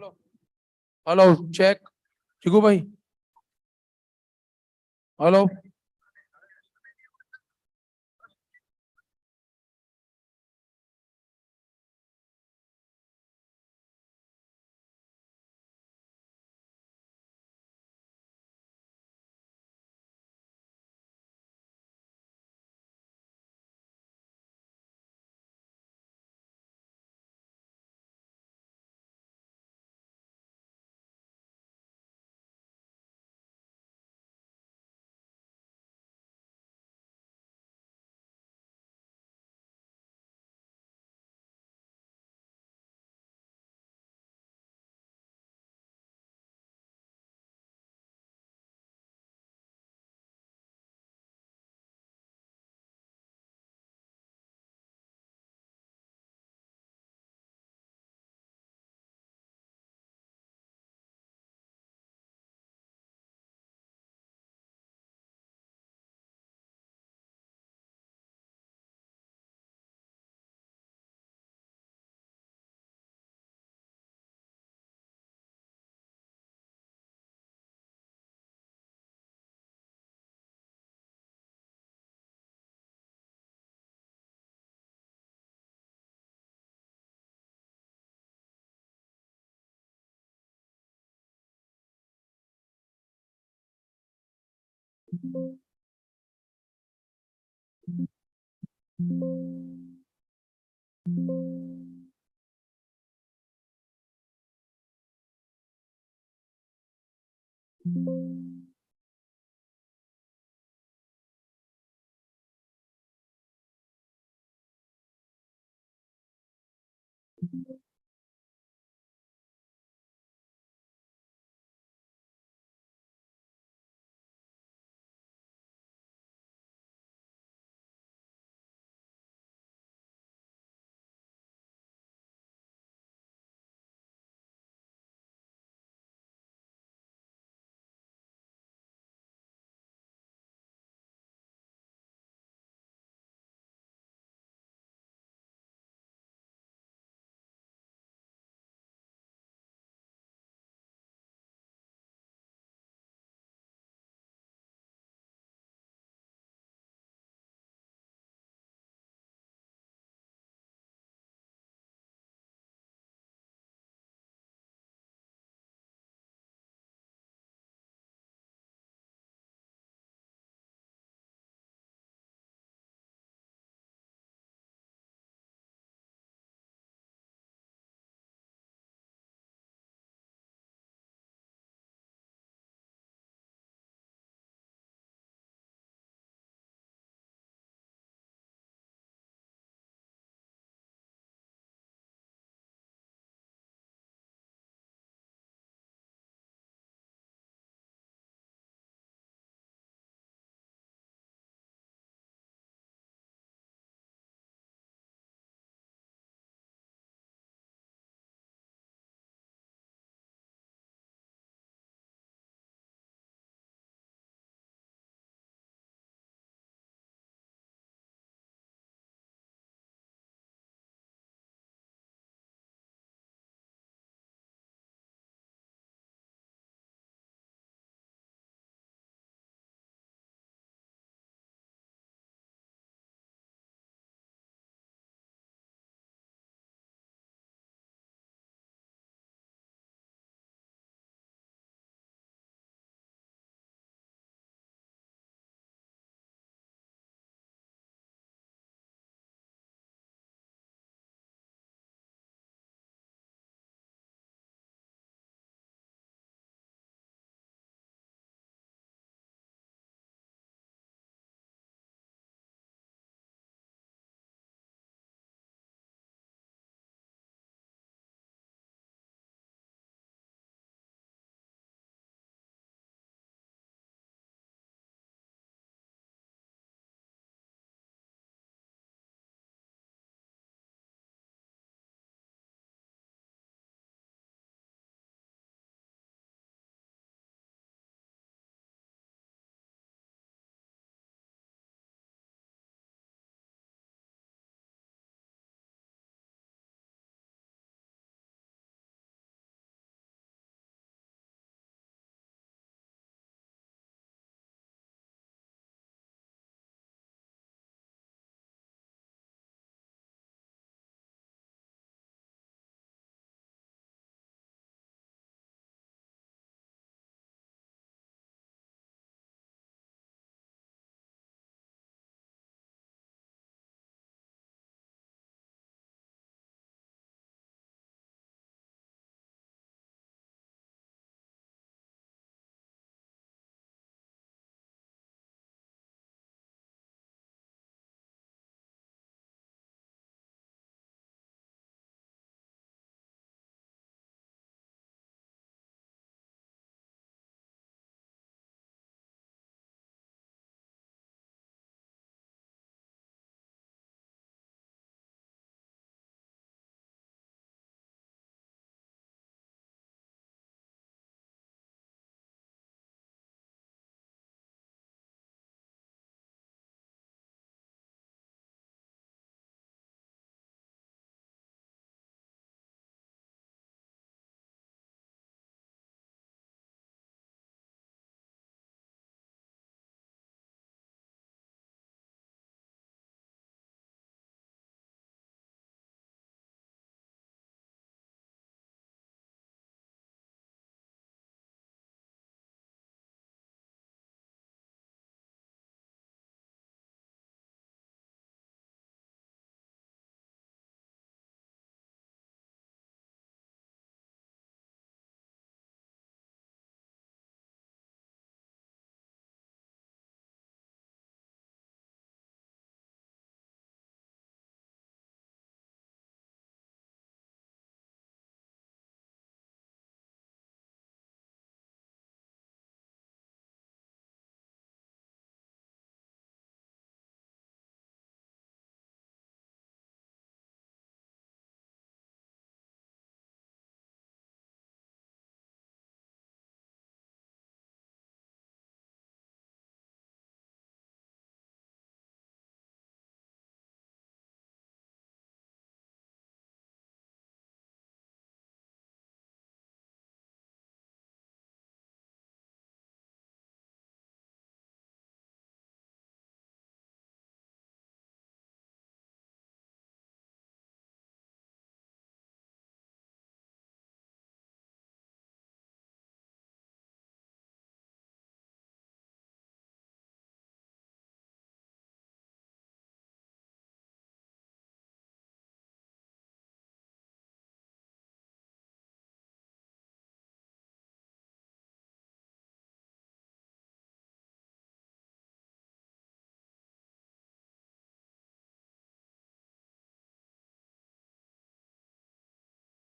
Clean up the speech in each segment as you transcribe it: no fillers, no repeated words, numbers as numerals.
Hello check chikoo भाई hello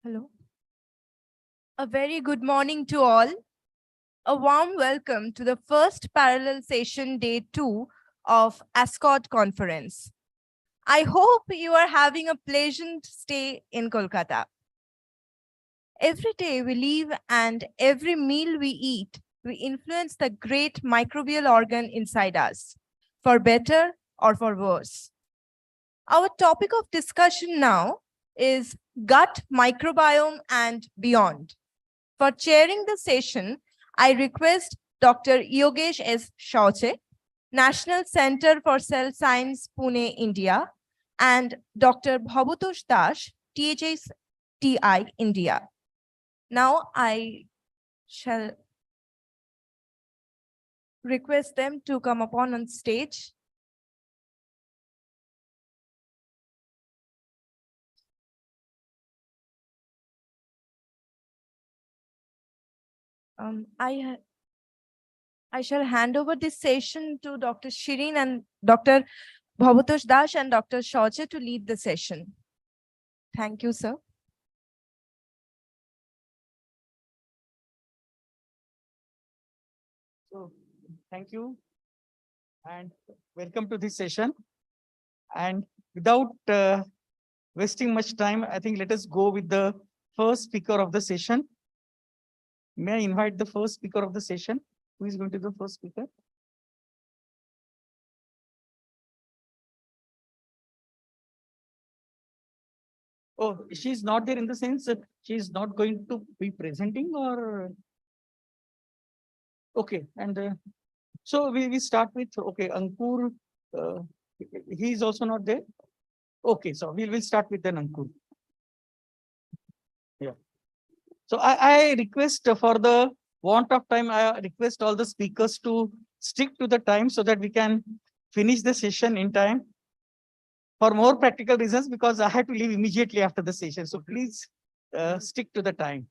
Hello. A very good morning to all. A warm welcome to the first parallel session day 2 of ASCOT conference. I hope you are having a pleasant stay in Kolkata. Every day we live and every meal we eat, we influence the great microbial organ inside us, for better or for worse. Our topic of discussion now is gut microbiome and beyond. For chairing the session, I request Dr. Yogesh S. Shauche, National Center for Cell Science, Pune, India, and Dr. Bhabatosh Das, THSTI, India. Now I shall request them to come upon on stage. I shall hand over this session to Dr. Shireen and Dr. Bhabatosh Das and Dr. Shauche to lead the session. Thank you, sir. So, thank you and welcome to this session. And without wasting much time, I think let us go with the first speaker of the session. May I invite the first speaker of the session? Who is going to be the first speaker? Oh, she's not there in the sense that she's not going to be presenting or? Okay, and so we start with, okay, Ankur, he is also not there. Okay, so we'll start with then Ankur. Yeah. So I request for the want of time, I request all the speakers to stick to the time so that we can finish the session in time. For more practical reasons, because I had to leave immediately after the session. So please stick to the time.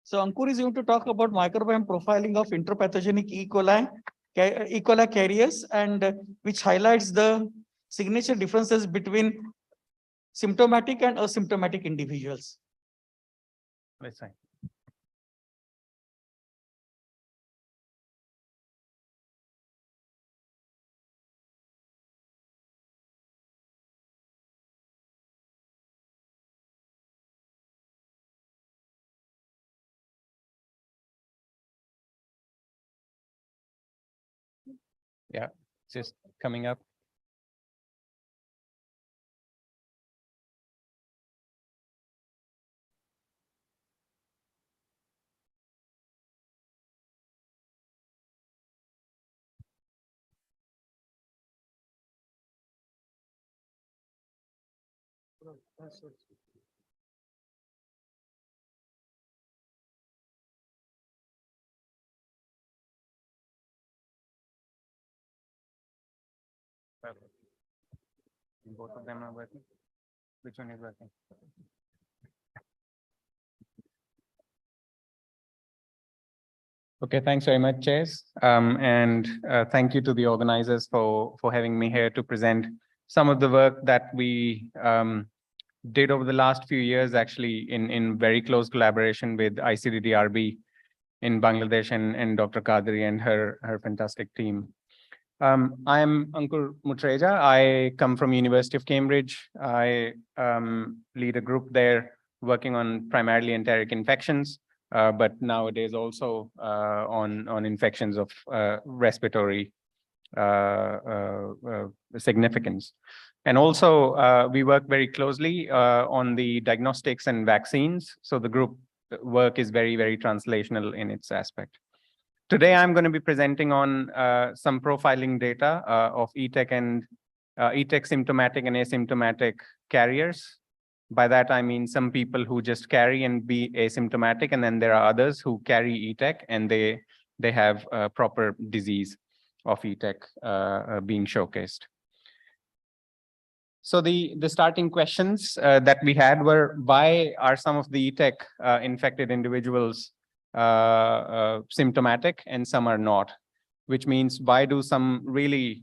So Ankur is going to talk about microbiome profiling of intrapathogenic E. coli carriers, and which highlights the signature differences between symptomatic and asymptomatic individuals. Let's say. Yeah, just coming up. Both of them are working. Which one is working? Okay, thanks very much, Chase. And thank you to the organizers for having me here to present some of the work that we did over the last few years, actually in very close collaboration with ICDDRB in Bangladesh and Dr. Kadri and her fantastic team. I am Ankur Mutreja. I come from University of Cambridge. I lead a group there working on primarily enteric infections, but nowadays also on infections of respiratory significance. And also we work very closely on the diagnostics and vaccines. So the group work is very, very translational in its aspect. Today, I'm going to be presenting on some profiling data of ETEC and ETEC symptomatic and asymptomatic carriers. By that, I mean some people who just carry and be asymptomatic, and then there are others who carry ETEC and they have proper disease of ETEC being showcased. So the starting questions that we had were, why are some of the ETEC infected individuals symptomatic and some are not, which means why do some really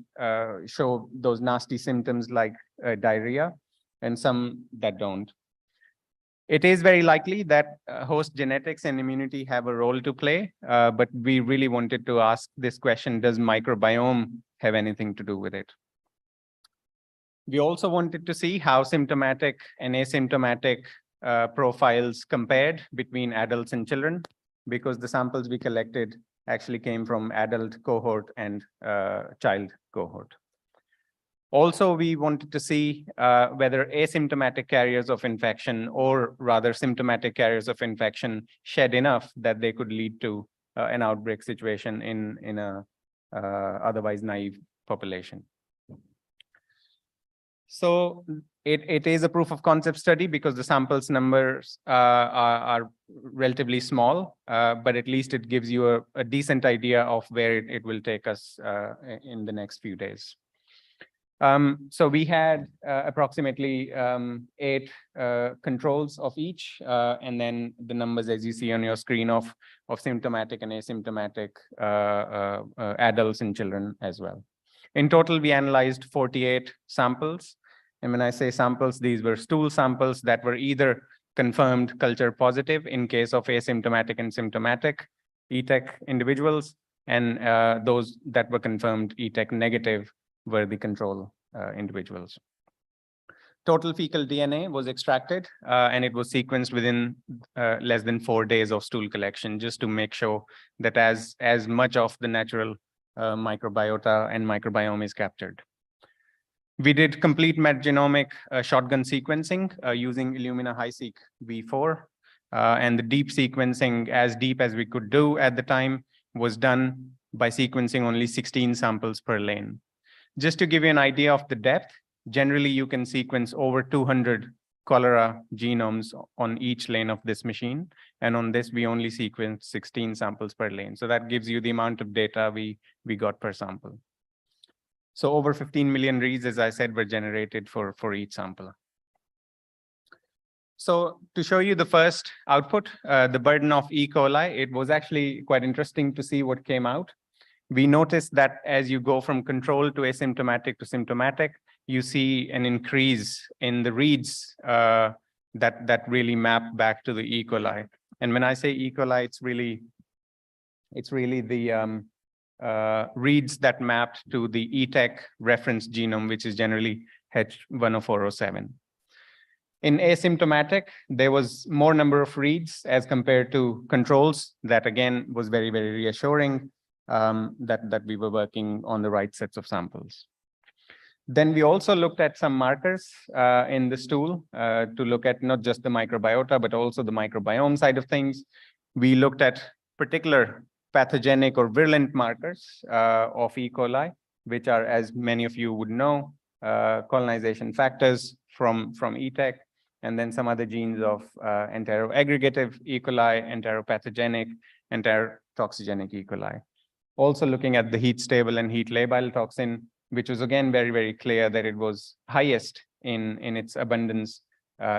show those nasty symptoms like diarrhea and some that don't? It is very likely that host genetics and immunity have a role to play, but we really wanted to ask this question, does microbiome have anything to do with it? We also wanted to see how symptomatic and asymptomatic profiles compared between adults and children, because the samples we collected actually came from adult cohort and child cohort. Also, we wanted to see whether asymptomatic carriers of infection, or rather symptomatic carriers of infection, shed enough that they could lead to an outbreak situation in a otherwise naive population. So it is a proof of concept study because the samples numbers are relatively small, but at least it gives you a decent idea of where it will take us in the next few days. So we had approximately 8 controls of each, and then the numbers as you see on your screen of symptomatic and asymptomatic adults and children as well. In total, we analyzed 48 samples. And when I say samples, these were stool samples that were either confirmed culture positive in case of asymptomatic and symptomatic ETEC individuals, and those that were confirmed ETEC negative were the control individuals. Total fecal DNA was extracted and it was sequenced within less than 4 days of stool collection, just to make sure that as much of the natural microbiota and microbiome is captured. We did complete metagenomic shotgun sequencing using Illumina HiSeq v4, and the deep sequencing, as deep as we could do at the time, was done by sequencing only 16 samples per lane. Just to give you an idea of the depth, generally you can sequence over 200 cholera genomes on each lane of this machine. And on this, we only sequenced 16 samples per lane. So that gives you the amount of data we got per sample. So over 15 million reads, as I said, were generated for each sample. So to show you the first output, the burden of E. coli, it was actually quite interesting to see what came out. We noticed that as you go from control to asymptomatic to symptomatic, you see an increase in the reads that really map back to the E. coli. And when I say E. coli, it's really the reads that mapped to the ETEC reference genome, which is generally H10407. In asymptomatic, there was more number of reads as compared to controls. That again was very, very reassuring that we were working on the right sets of samples. Then we also looked at some markers in the stool to look at not just the microbiota, but also the microbiome side of things. We looked at particular pathogenic or virulent markers of E. coli, which are, as many of you would know, colonization factors from ETEC, and then some other genes of enteroaggregative E. coli, enteropathogenic, enterotoxigenic E. coli. Also looking at the heat stable and heat labile toxin, which was again very, very clear that it was highest in its abundance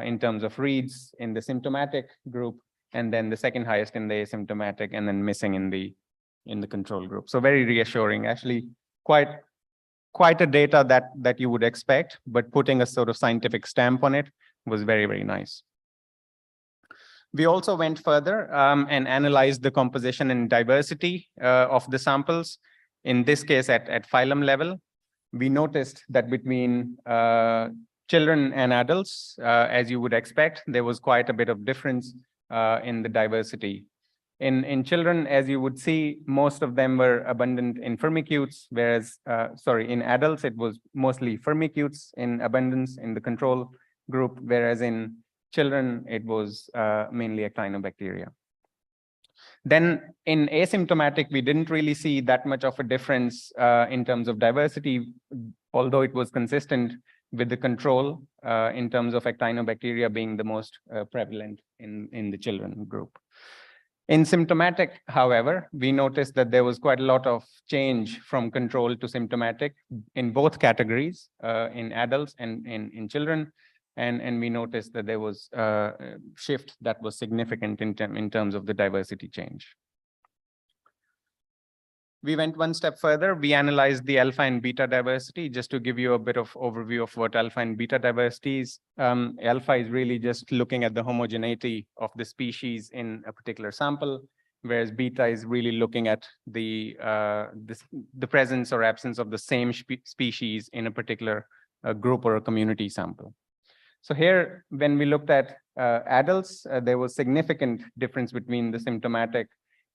in terms of reads in the symptomatic group, and then the second highest in the asymptomatic, and then missing in the control group. So very reassuring, actually quite a data that you would expect, but putting a sort of scientific stamp on it was very, very nice. We also went further and analyzed the composition and diversity of the samples. In this case, at phylum level, we noticed that between children and adults, as you would expect, there was quite a bit of difference in the diversity. In children, as you would see, most of them were abundant in firmicutes, whereas, in adults, it was mostly firmicutes in abundance in the control group, whereas in children, it was mainly actinobacteria. Then in asymptomatic, we didn't really see that much of a difference in terms of diversity, although it was consistent with the control in terms of actinobacteria being the most prevalent in the children group. In symptomatic, however, we noticed that there was quite a lot of change from control to symptomatic in both categories, in adults and in children. And we noticed that there was a shift that was significant in terms of the diversity change. We went one step further. We analyzed the alpha and beta diversity. Just to give you a bit of overview of what alpha and beta diversity is. Alpha is really just looking at the homogeneity of the species in a particular sample, whereas beta is really looking at the presence or absence of the same species in a particular group or a community sample. So here, when we looked at adults, there was significant difference between the symptomatic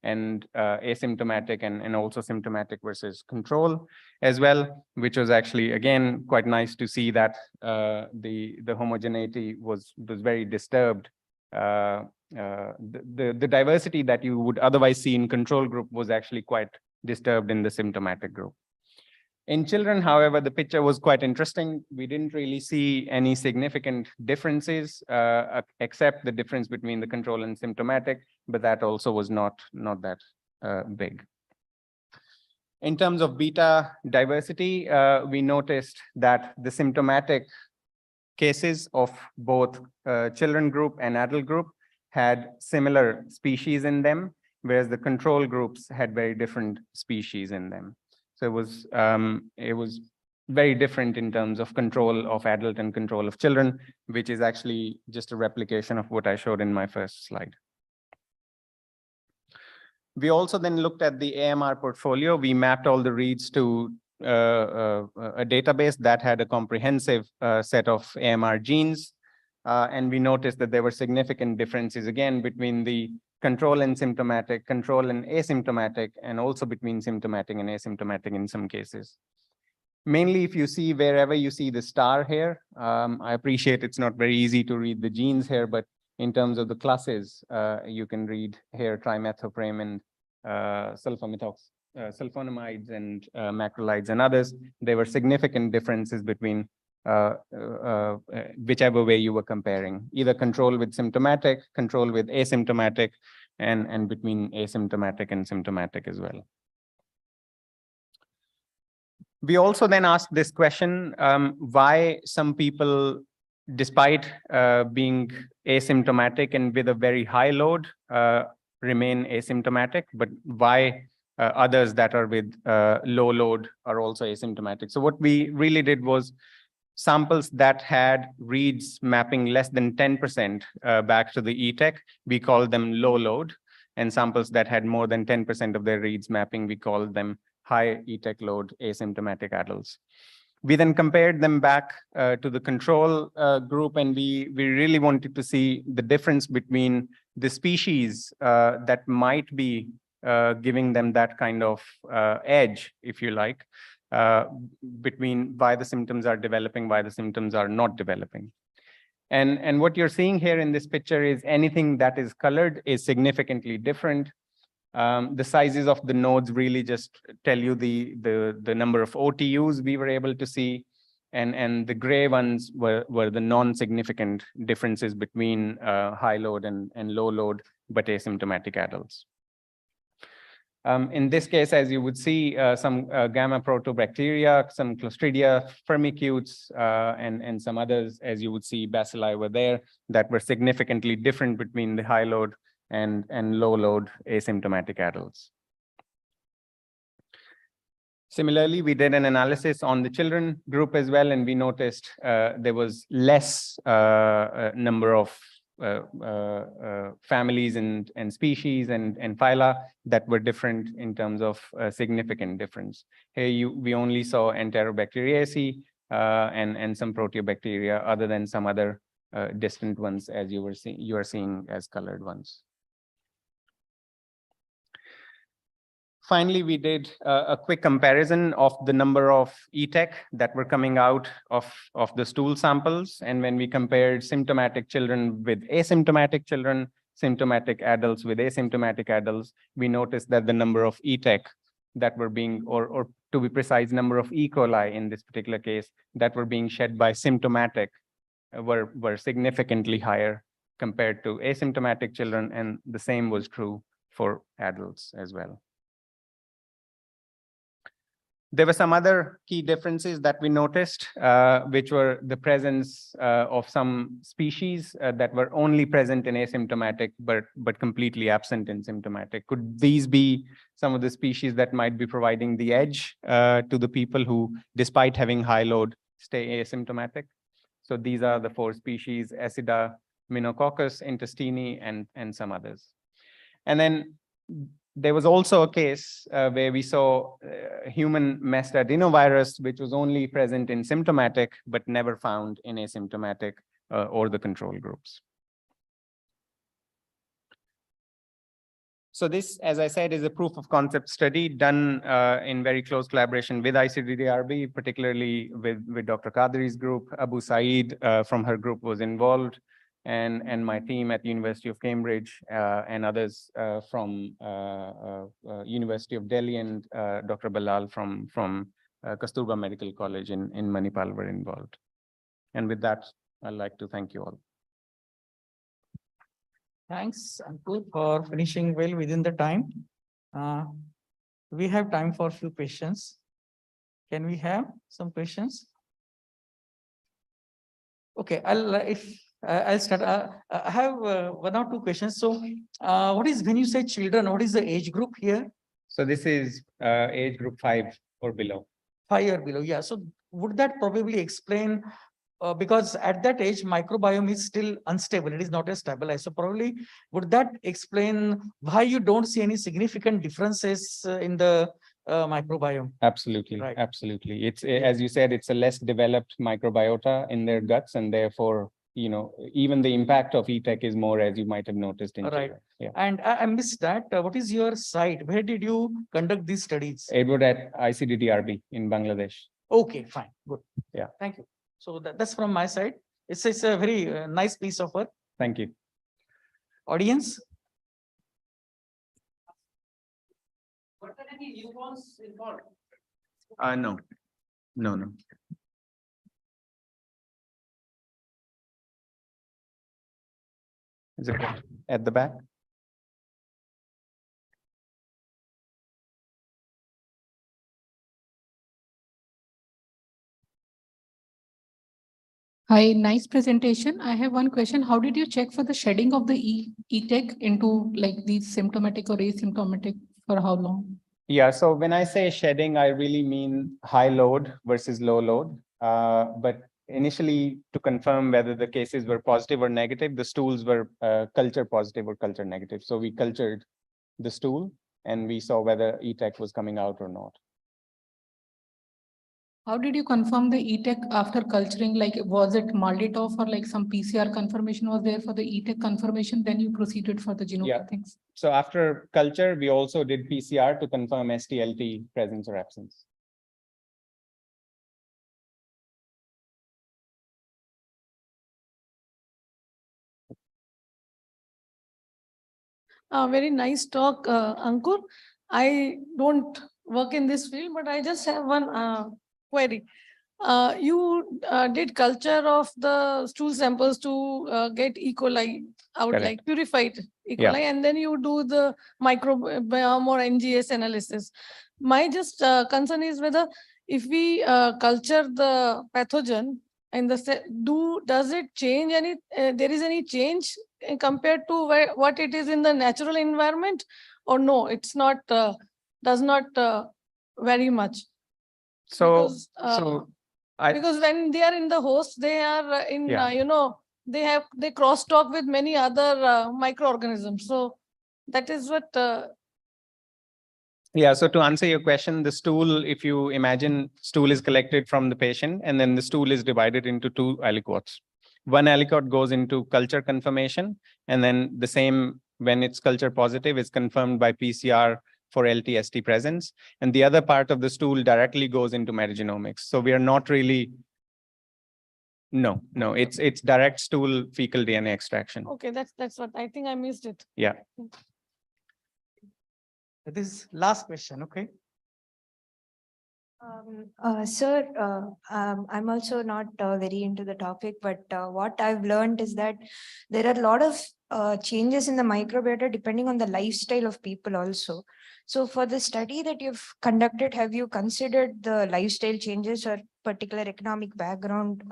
and asymptomatic and also symptomatic versus control as well, which was actually, again, quite nice to see that the homogeneity was very disturbed. The diversity that you would otherwise see in control group was actually quite disturbed in the symptomatic group. In children, however, the picture was quite interesting. We didn't really see any significant differences, except the difference between the control and symptomatic, but that also was not that big. In terms of beta diversity, we noticed that the symptomatic cases of both children group and adult group had similar species in them, whereas the control groups had very different species in them. So it was very different in terms of control of adult and control of children, which is actually just a replication of what I showed in my first slide. We also then looked at the AMR portfolio. We mapped all the reads to a database that had a comprehensive set of AMR genes. And we noticed that there were significant differences, again, between the control and symptomatic, control and asymptomatic, and also between symptomatic and asymptomatic in some cases. Mainly, if you see wherever you see the star here, I appreciate it's not very easy to read the genes here, but in terms of the classes, you can read here trimethoprim and sulfonamides and macrolides and others. There were significant differences between whichever way you were comparing, either control with symptomatic, control with asymptomatic, and between asymptomatic and symptomatic as well. We also then asked this question, why some people, despite being asymptomatic and with a very high load, remain asymptomatic, but why others that are with low load are also asymptomatic. So what we really did was samples that had reads mapping less than 10% back to the ETEC, we call them low load, and samples that had more than 10% of their reads mapping, we call them high ETEC load asymptomatic adults. We then compared them back to the control group, and we really wanted to see the difference between the species that might be giving them that kind of edge, if you like, between why the symptoms are developing, why the symptoms are not developing. And what you're seeing here in this picture is anything that is colored is significantly different. The sizes of the nodes really just tell you the number of OTUs we were able to see, and the gray ones were the non-significant differences between high load and low load, but asymptomatic adults. In this case, as you would see, some gamma protobacteria, some Clostridia, firmicutes, and some others, as you would see, bacilli were there that were significantly different between the high load and low load asymptomatic adults. Similarly, we did an analysis on the children group as well, and we noticed there was less number of families and species and phyla that were different in terms of significant difference. Here we only saw Enterobacteriaceae and some Proteobacteria, other than some other distant ones, as you are seeing as colored ones. Finally, we did a quick comparison of the number of ETEC that were coming out of the stool samples. And when we compared symptomatic children with asymptomatic children, symptomatic adults with asymptomatic adults, we noticed that the number of ETEC that were being, or to be precise, number of E. coli in this particular case that were being shed by symptomatic were significantly higher compared to asymptomatic children, and the same was true for adults as well. There were some other key differences that we noticed, which were the presence of some species that were only present in asymptomatic, but completely absent in symptomatic. Could these be some of the species that might be providing the edge to the people who, despite having high load, stay asymptomatic? So these are the 4 species: Acida, Minococcus, Intestini, and some others. And then there was also a case where we saw human meshed adenovirus, which was only present in symptomatic, but never found in asymptomatic or the control groups. So this, as I said, is a proof of concept study done in very close collaboration with ICDDRB, particularly with Dr. Qadri's group. Abu Saeed from her group was involved, and my team at the University of Cambridge and others from University of Delhi, and Dr. Balal from Kasturba Medical College in Manipal were involved. And with that, I'd like to thank you all. Thanks, Ankur, for finishing well within the time. We have time for a few questions. Can we have some questions? Okay, I'll start. I have 1 or 2 questions. So, what is, when you say children, what is the age group here? So this is age group 5 or below. 5 or below, yeah. So would that probably explain, because at that age, microbiome is still unstable. It is not as stabilized. So probably, would that explain why you don't see any significant differences in the microbiome? Absolutely, Right. absolutely. It's, as you said, it's a less developed microbiota in their guts, and therefore, you know, even the impact of ETEC is more, as you might have noticed in Right. children. Yeah. And I missed that. What is your site? Where did you conduct these studies? It would at ICDDRB in Bangladesh. Okay, fine, good. Yeah. Thank you. So that's from my side. It's a very nice piece of work. Thank you. Audience? Were there any newborns involved? No. Is it at the back? Hi, nice presentation. I have one question. How did you check for the shedding of the ETEC into like these symptomatic or asymptomatic for how long? Yeah, so when I say shedding, I really mean high load versus low load. But initially, to confirm whether the cases were positive or negative, the stools were culture positive or culture negative. So we cultured the stool and we saw whether ETEC was coming out or not. How did you confirm the ETEC after culturing? Like, was it MALDI-TOF or like some PCR confirmation was there for the ETEC confirmation? Then you proceeded for the genome things. So after culture, we also did PCR to confirm STLT presence or absence. Very nice talk, Ankur. I don't work in this field, but I just have one query. You did culture of the stool samples to get E. coli out, Correct. like purified E. Yeah. coli, and then you do the microbiome or NGS analysis. My just concern is whether if we culture the pathogen and does it change any? There is any change compared to what it is in the natural environment, or no? It's not. Does not very much. So, Because, I because when they are in the host, they are in, Yeah. they cross-talk with many other microorganisms. So that is what, Yeah, so to answer your question, the stool, if you imagine stool is collected from the patient and then the stool is divided into 2 aliquots. One aliquot goes into culture confirmation, and then the same, when it's culture positive, is confirmed by PCR for LTST presence. And the other part of the stool directly goes into metagenomics. So we are not really, no, it's direct stool fecal DNA extraction. okay, that's what, I think I missed it. Yeah. This is last question, okay? Sir, I'm also not very into the topic, but what I've learned is that there are a lot of changes in the microbiota depending on the lifestyle of people also. So for the study that you've conducted, have you considered the lifestyle changes or particular economic background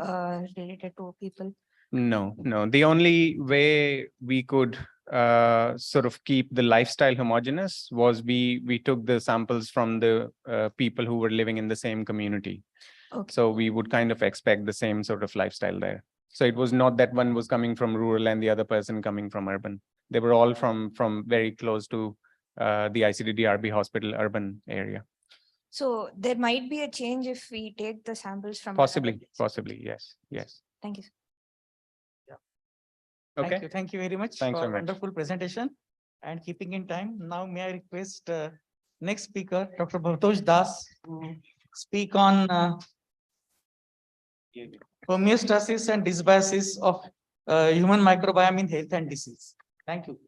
related to people? No, no. The only way we could sort of keep the lifestyle homogeneous was we took the samples from the people who were living in the same community. Okay. So we would kind of expect the same sort of lifestyle there. So it was not that one was coming from rural and the other person coming from urban. They were all from very close to the ICDDRB hospital urban area. So there might be a change if we take the samples from. another Possibly, place. possibly, yes, yes. Thank you. Okay. Thank you very much Thanks for very much. wonderful presentation and keeping in time. Now may I request next speaker, Dr. Bhartosh Das, to speak on homeostasis and dysbiosis of human microbiome in health and disease. Thank you.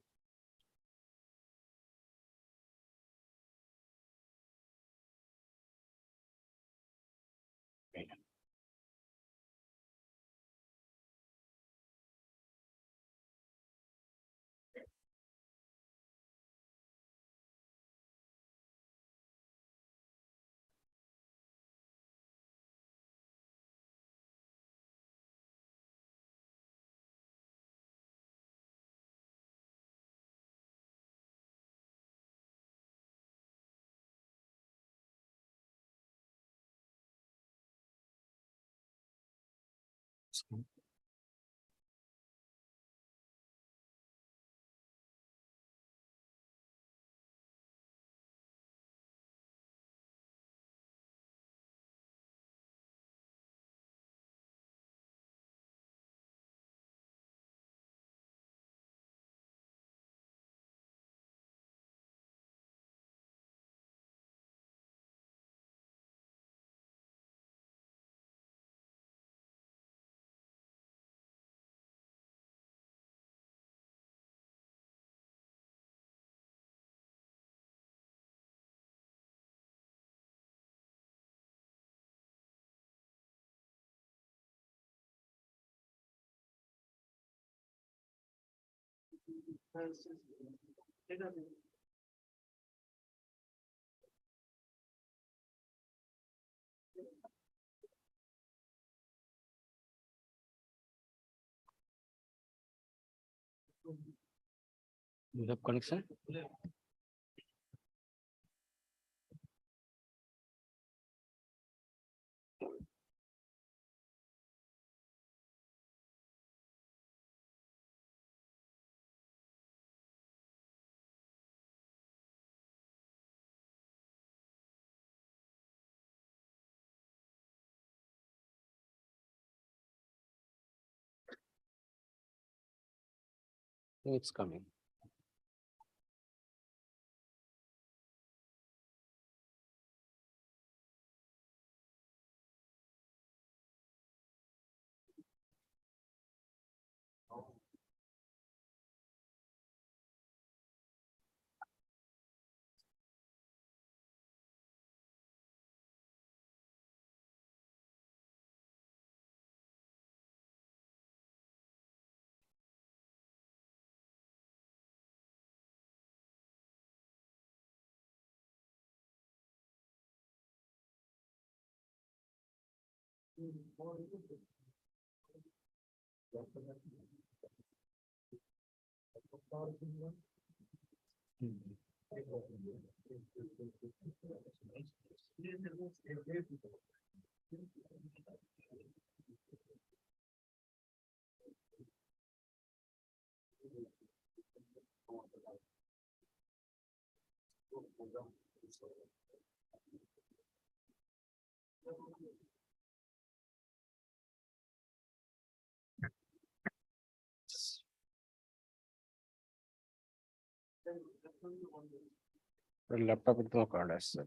You have connection? It's coming. Laptop इतना card है इससे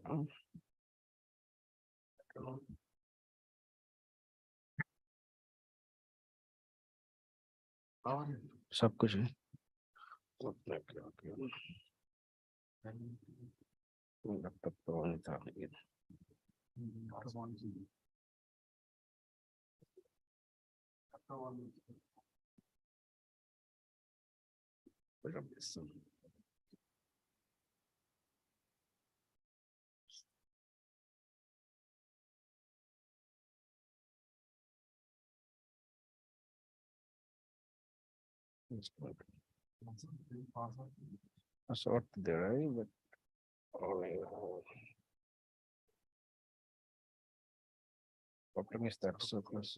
सब कुछ है laptop तो नहीं था Sort there, right? But. Oh, problem is that so close.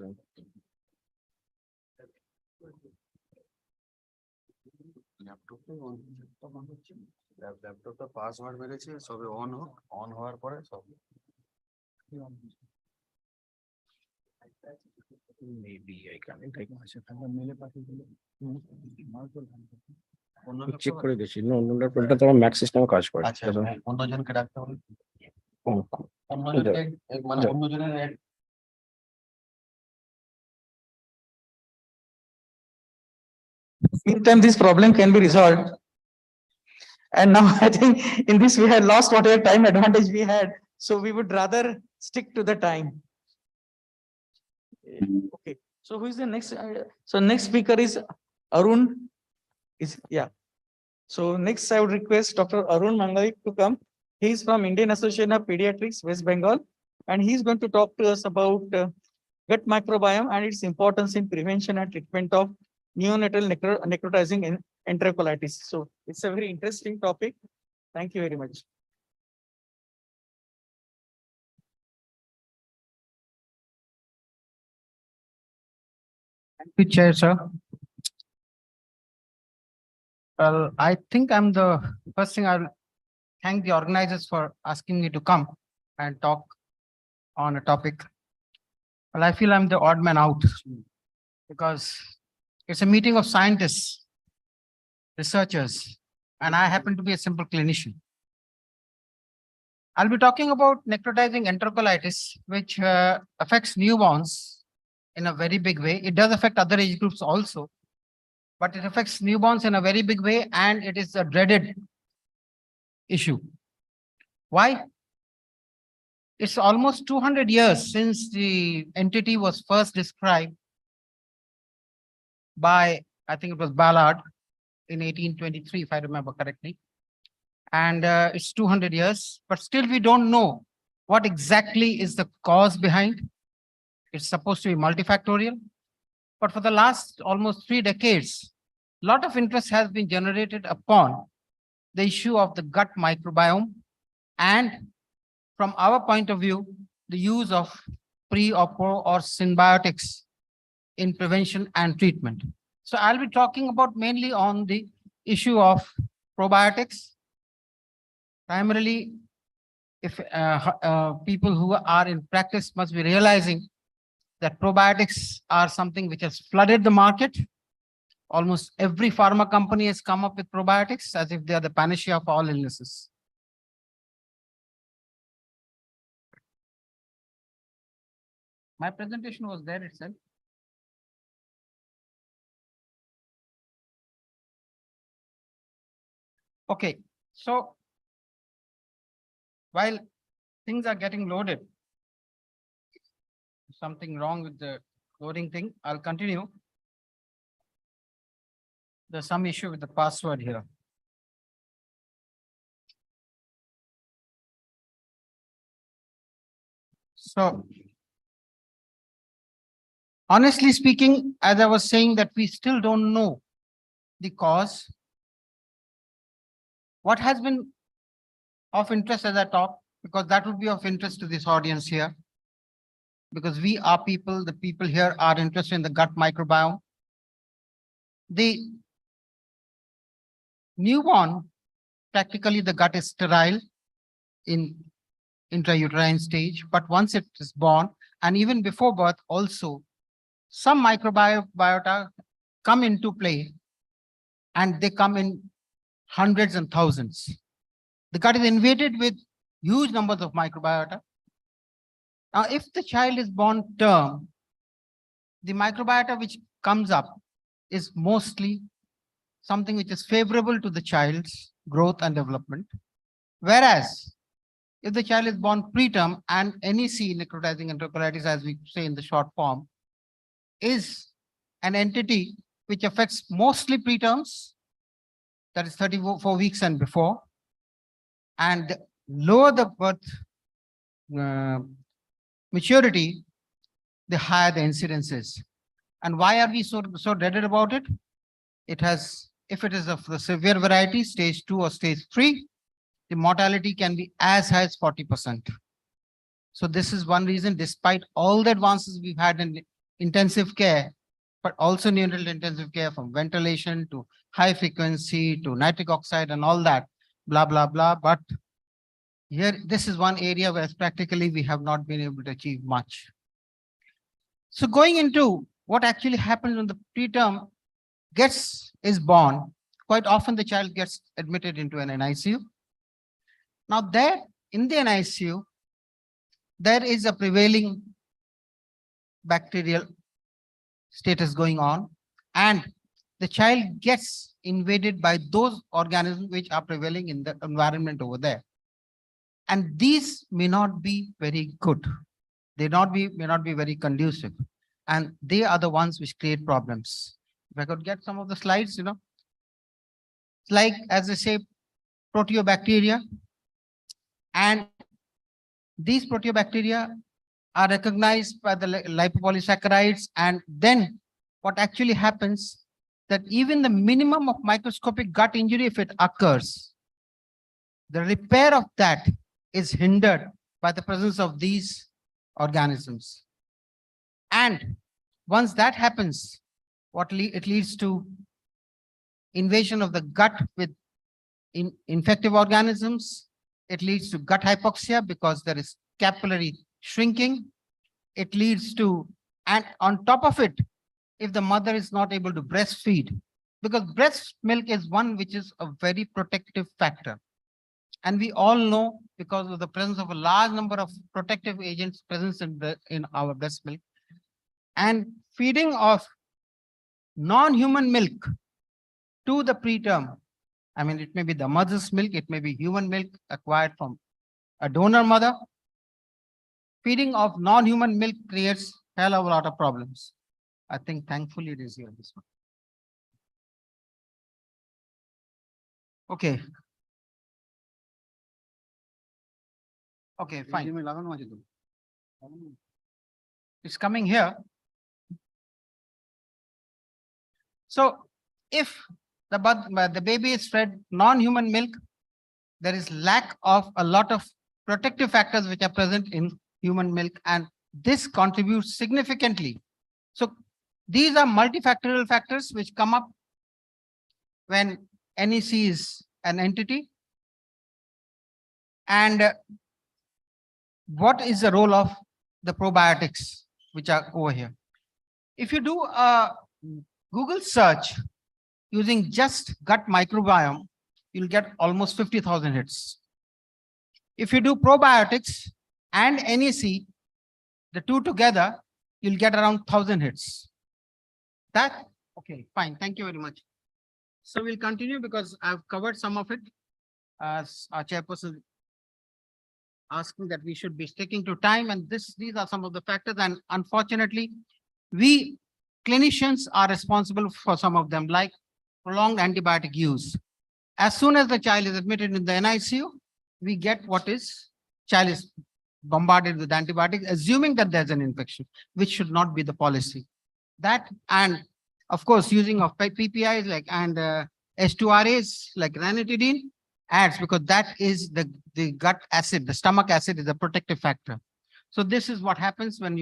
ল্যাপটপটা পাসওয়ার্ড মেরেছে সবে অন হোক অন হওয়ার পরে সব Maybe I can take myself and mail পাঠিয়ে দিলে অন্য চেক করে দেখছি না অন্য প্রিন্টার তো আমার ম্যাক সিস্টেমে কাজ করে আচ্ছা অন্যজনকে ডাকতে হবে ও, অন্যজনকে মানে যাও। অন্যজনের Meantime, this problem can be resolved. And now I think in this we had lost whatever time advantage we had, so we would rather stick to the time. Okay, so who is the next? So next speaker is Arun. Yeah. So next I would request Dr. Arun Mangaik to come. He is from Indian Association of Pediatrics, West Bengal, and he is going to talk to us about gut microbiome and its importance in prevention and treatment of neonatal necrotizing enterocolitis. So it's a very interesting topic. Thank you very much. Thank you, Chair, sir. Well, I think first thing I'll thank the organizers for asking me to come and talk on a topic. Well, I feel I'm the odd man out because it's a meeting of scientists, researchers, and I happen to be a simple clinician. I'll be talking about necrotizing enterocolitis, which affects newborns in a very big way. It does affect other age groups also, but it affects newborns in a very big way, and it is a dreaded issue. Why? It's almost 200 years since the entity was first described by, I think it was Ballard in 1823, if I remember correctly. And it's 200 years, but still we don't know what exactly is the cause behind. It's supposed to be multifactorial, but for the last almost 3 decades, a lot of interest has been generated upon the issue of the gut microbiome and, from our point of view, the use of pre or pro or symbiotics in prevention and treatment. So I'll be talking about mainly on the issue of probiotics. Primarily, if people who are in practice must be realizing that probiotics are something which has flooded the market. Almost every pharma company has come up with probiotics as if they are the panacea of all illnesses. My presentation was there itself. Okay, so while things are getting loaded, something wrong with the loading thing, I'll continue. There's some issue with the password here. So, honestly speaking, as I was saying, that we still don't know the cause. What has been of interest as I talk, because that would be of interest to this audience here, because we are people, the people here are interested in the gut microbiome. The newborn, practically the gut is sterile in intrauterine stage, but once it is born, and even before birth also, some microbiota come into play, and they come in hundreds and thousands. The gut is invaded with huge numbers of microbiota. Now, if the child is born term, the microbiota which comes up is mostly something which is favorable to the child's growth and development. Whereas if the child is born preterm and NEC, necrotizing enterocolitis, as we say in the short form, is an entity which affects mostly preterms, that is 34 weeks and before, and lower the birth maturity, the higher the incidence is. And why are we so dreaded about it? It has, if it is of the severe variety, stage 2 or stage 3, the mortality can be as high as 40%. So this is one reason, despite all the advances we've had in intensive care, but also neonatal intensive care, from ventilation to high frequency to nitric oxide and all that, blah, blah, blah. But here, this is one area where practically we have not been able to achieve much. So going into what actually happens when the preterm is born, quite often the child gets admitted into an NICU. Now there, in the NICU, there is a prevailing bacterial status going on, and the child gets invaded by those organisms which are prevailing in the environment over there. And these may not be very good. May not be very conducive. And they are the ones which create problems. If I could get some of the slides, it's like, as I say, proteobacteria. And these proteobacteria are recognized by the lipopolysaccharides. And then what actually happens, that even the minimum of microscopic gut injury, if it occurs, the repair of that is hindered by the presence of these organisms. And once that happens, it leads to invasion of the gut with infective organisms. It leads to gut hypoxia because there is capillary shrinking. It leads to, and on top of it, if the mother is not able to breastfeed, because breast milk is one which is a very protective factor. And we all know, because of the presence of a large number of protective agents present in our breast milk, and feeding of non-human milk to the preterm, I mean, it may be the mother's milk, it may be human milk acquired from a donor mother. Feeding of non-human milk creates a hell of a lot of problems. I think thankfully it is here, this one. Okay. Okay, fine. It's coming here. So if the baby is fed non-human milk, there is lack of a lot of protective factors which are present in human milk, and this contributes significantly. So these are multifactorial factors which come up when NEC is an entity. And what is the role of the probiotics which are over here? If you do a Google search using just gut microbiome, you'll get almost 50,000 hits. If you do probiotics and NEC, the two together, you'll get around 1,000 hits. Okay, fine. Thank you very much. So we'll continue because I've covered some of it. As our chairperson asking that we should be sticking to time, and these are some of the factors, and unfortunately, we clinicians are responsible for some of them, like prolonged antibiotic use. As soon as the child is admitted in the NICU, we get child is bombarded with antibiotics, assuming that there's an infection, which should not be the policy. That, and of course, using of PPIs and H2RAs like ranitidine adds, because that is the gut acid, the stomach acid is a protective factor. So this is what happens when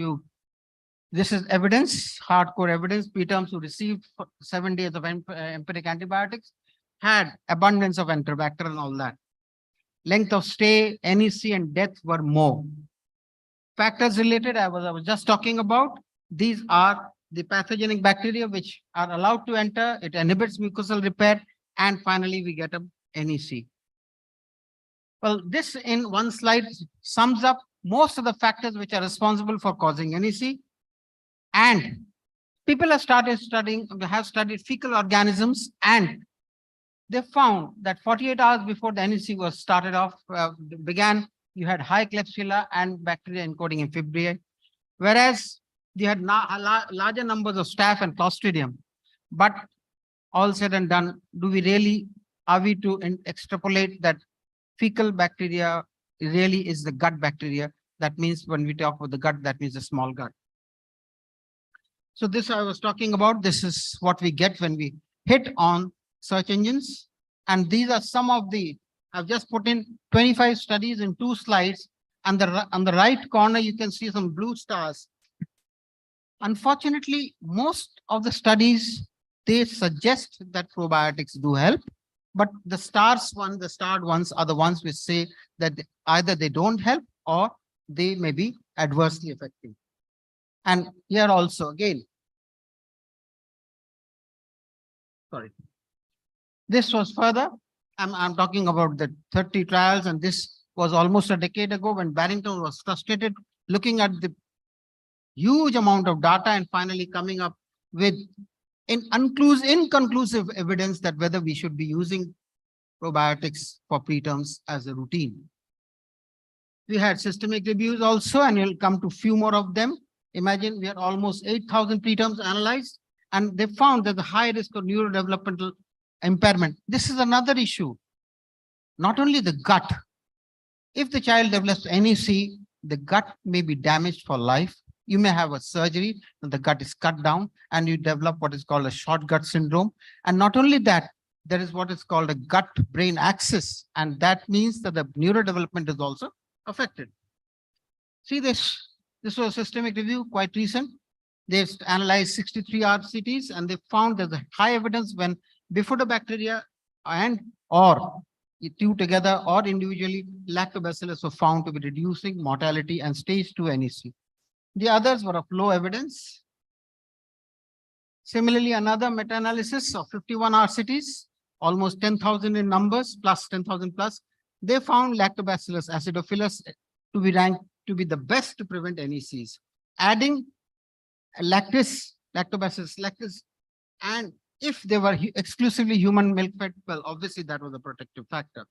this is evidence, hardcore evidence. Preterms who received 7 days of empiric antibiotics had abundance of Enterobacter and all that. Length of stay, NEC, and death were more. Factors related, I was just talking about. These are the pathogenic bacteria which are allowed to enter. It inhibits mucosal repair, and finally we get a NEC. Well, this in one slide sums up most of the factors which are responsible for causing NEC. And people have studied fecal organisms, and they found that 48 hours before the NEC was began, you had high Klebsiella and bacteria encoding in Fibrio, whereas you had larger numbers of staph and Clostridium. But all said and done, are we to extrapolate that fecal bacteria really is the gut bacteria? That means when we talk about the gut, that means the small gut. So this I was talking about, this is what we get when we hit on search engines. And these are some of I've just put in 25 studies in 2 slides. And on the right corner, you can see some blue stars. Unfortunately, most of the studies, they suggest that probiotics do help, but the starred ones are the ones which say that either they don't help or they may be adversely effective. And here also, again, sorry, this was further. I'm talking about the 30 trials, and this was almost a decade ago when Barrington was frustrated looking at the huge amount of data and finally coming up with inconclusive evidence that whether we should be using probiotics for preterms as a routine. We had systemic reviews also, and we'll come to few more of them. Imagine we had almost 8,000 preterms analyzed, and they found that the high risk of neurodevelopmental impairment. This is another issue. Not only the gut. If the child develops NEC, the gut may be damaged for life. You may have a surgery and the gut is cut down and you develop what is called a short gut syndrome. And not only that, there is what is called a gut-brain axis. And that means that the neurodevelopment is also affected. See this was a systemic review, quite recent. They've analyzed 63 RCTs and they found that the high evidence when bifidobacteria and or two together or individually lactobacillus were found to be reducing mortality and stage 2 NEC. The others were of low evidence. Similarly, another meta-analysis of 51 RCTs, almost 10,000 in numbers, plus 10,000 plus, they found Lactobacillus acidophilus to be ranked to be the best to prevent NECs. Adding Lactobacillus lactis, and if they were exclusively human milk fed, well, obviously that was a protective factor.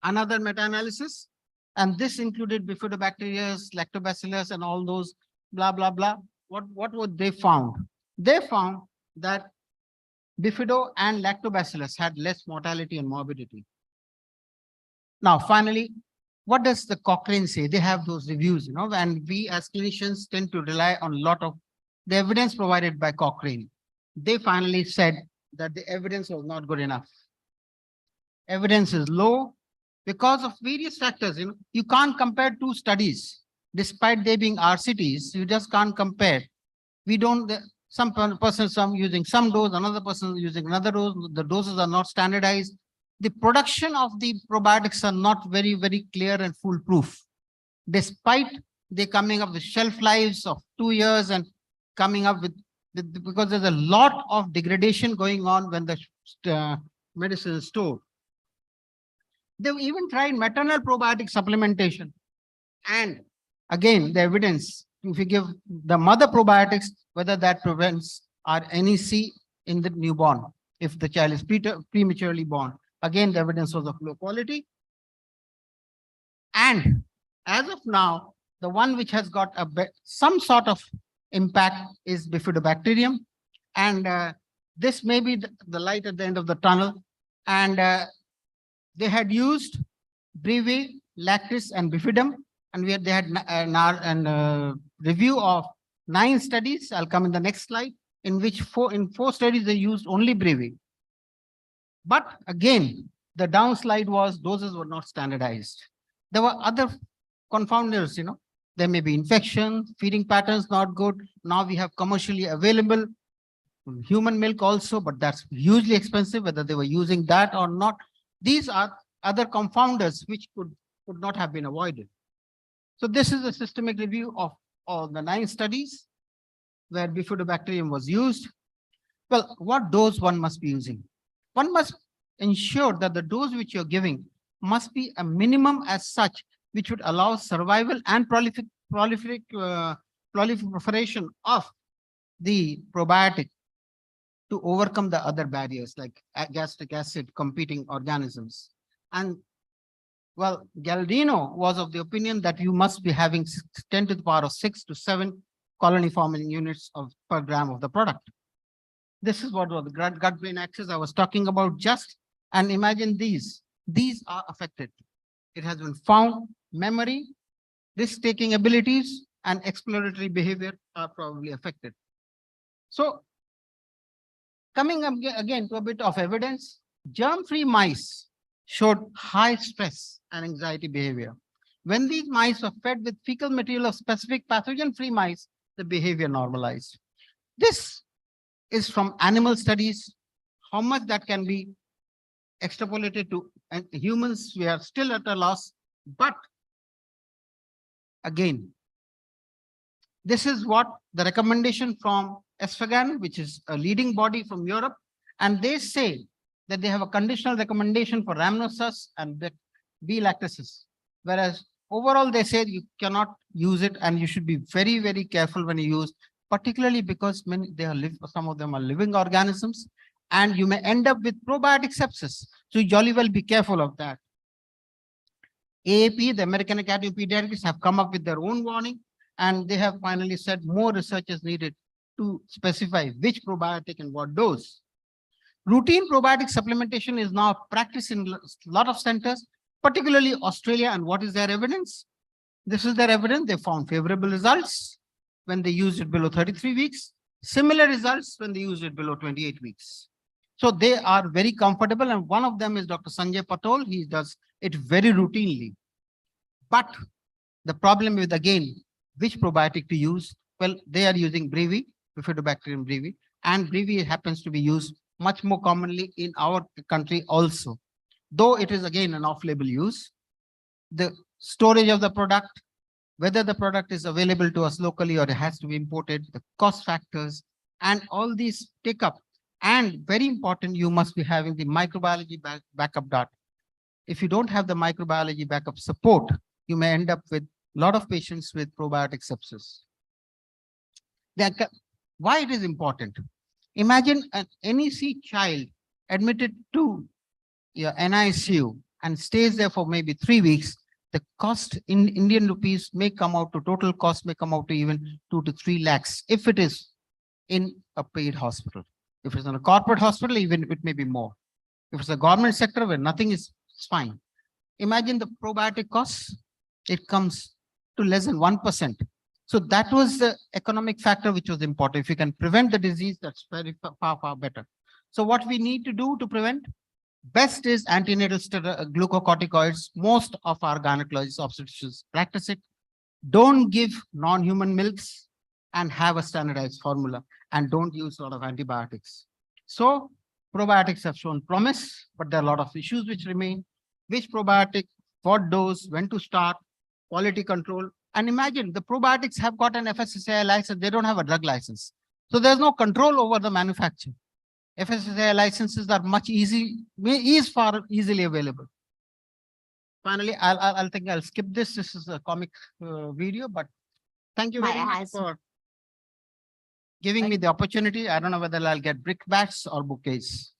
Another meta-analysis, and this included bifidobacteria, lactobacillus, and all those blah, blah, blah. What would they found? They found that bifido and lactobacillus had less mortality and morbidity. Now, finally, what does the Cochrane say? They have those reviews, and we as clinicians tend to rely on a lot of the evidence provided by Cochrane. They finally said that the evidence was not good enough. Evidence is low because of various factors. You can't compare 2 studies, despite they being RCTs. You just can't compare. Some person using some dose, another person using another dose. The doses are not standardized. The production of the probiotics are not very, very clear and foolproof, despite they coming up with shelf lives of 2 years and coming up with, because there's a lot of degradation going on when the medicine is stored. They've even tried maternal probiotic supplementation. And again, the evidence, if you give the mother probiotics, whether that prevents our NEC in the newborn, if the child is prematurely born. Again, the evidence was of low quality. And as of now, the one which has got some sort of impact is bifidobacterium. And this may be the light at the end of the tunnel. And they had used Breve, Lactis, and Bifidum. And they had a review of 9 studies. I'll come in the next slide, in which 4 studies they used only Breve. But again, the downslide was doses were not standardized. There were other confounders, There may be infection, feeding patterns not good. Now we have commercially available human milk also, but that's hugely expensive, whether they were using that or not. These are other confounders which could not have been avoided. So this is a systemic review of all the 9 studies where bifidobacterium was used. Well, what dose one must be using? One must ensure that the dose which you're giving must be a minimum as such, which would allow survival and proliferation of the probiotic to overcome the other barriers like gastric acid competing organisms. And Well, Galdino was of the opinion that you must be having 10 to the power of 6 to 7 colony forming units of per gram of the product. This is what was the gut-brain axis I was talking about just, and imagine these are affected. It has been found memory, risk-taking abilities, and exploratory behavior are probably affected. So coming again to a bit of evidence, germ-free mice showed high stress and anxiety behavior. When these mice were fed with fecal material of specific pathogen-free mice, the behavior normalized. This is from animal studies. How much that can be extrapolated to humans, we are still at a loss. But again, this is what the recommendation from ESPGHAN, which is a leading body from Europe, and they say that they have a conditional recommendation for rhamnosus and B. lactacis, whereas overall they say you cannot use it and you should be very, very careful when you use, particularly because some of them are living organisms, and you may end up with probiotic sepsis. So you jolly well be careful of that. AAP, the American Academy of Pediatrics, have come up with their own warning, and they have finally said more research is needed to specify which probiotic and what dose. Routine probiotic supplementation is now practiced in a lot of centers, particularly Australia. And what is their evidence? This is their evidence. They found favorable results when they used it below 33 weeks, similar results when they used it below 28 weeks. So they are very comfortable. And one of them is Dr. Sanjay Patol. He does it very routinely. But the problem with, again, which probiotic to use? Well, they are using Brevy, Bifidobacterium brevy, and Brevy happens to be used much more commonly in our country also. Though it is again an off-label use, the storage of the product, whether the product is available to us locally or it has to be imported, the cost factors, and all these take up. And very important, you must be having the microbiology backup data. If you don't have the microbiology backup support, you may end up with a lot of patients with probiotic sepsis. Why it is important? Imagine an NEC child admitted to your NICU and stays there for maybe 3 weeks. The cost in Indian rupees may come out to, total cost may come out to even 2 to 3 lakhs if it is in a paid hospital. If it's in a corporate hospital, even it may be more. If it's a government sector where nothing is, it's fine. Imagine the probiotic costs, it comes to less than 1%. So that was the economic factor which was important. If you can prevent the disease, that's very far, far better. So what we need to do to prevent? Best is antenatal glucocorticoids. Most of our gynecologists, obstetricians practice it. Don't give non-human milks and have a standardized formula, and don't use a lot of antibiotics. So probiotics have shown promise, but there are a lot of issues which remain. Which probiotic, what dose, when to start, quality control. And imagine the probiotics have got an FSSAI license, they don't have a drug license. So there's no control over the manufacture. FSSAI licenses are far easily available. Finally, I'll skip this. This is a comic video, but thank you very much for giving me the opportunity. I don't know whether I'll get brickbats or bouquets.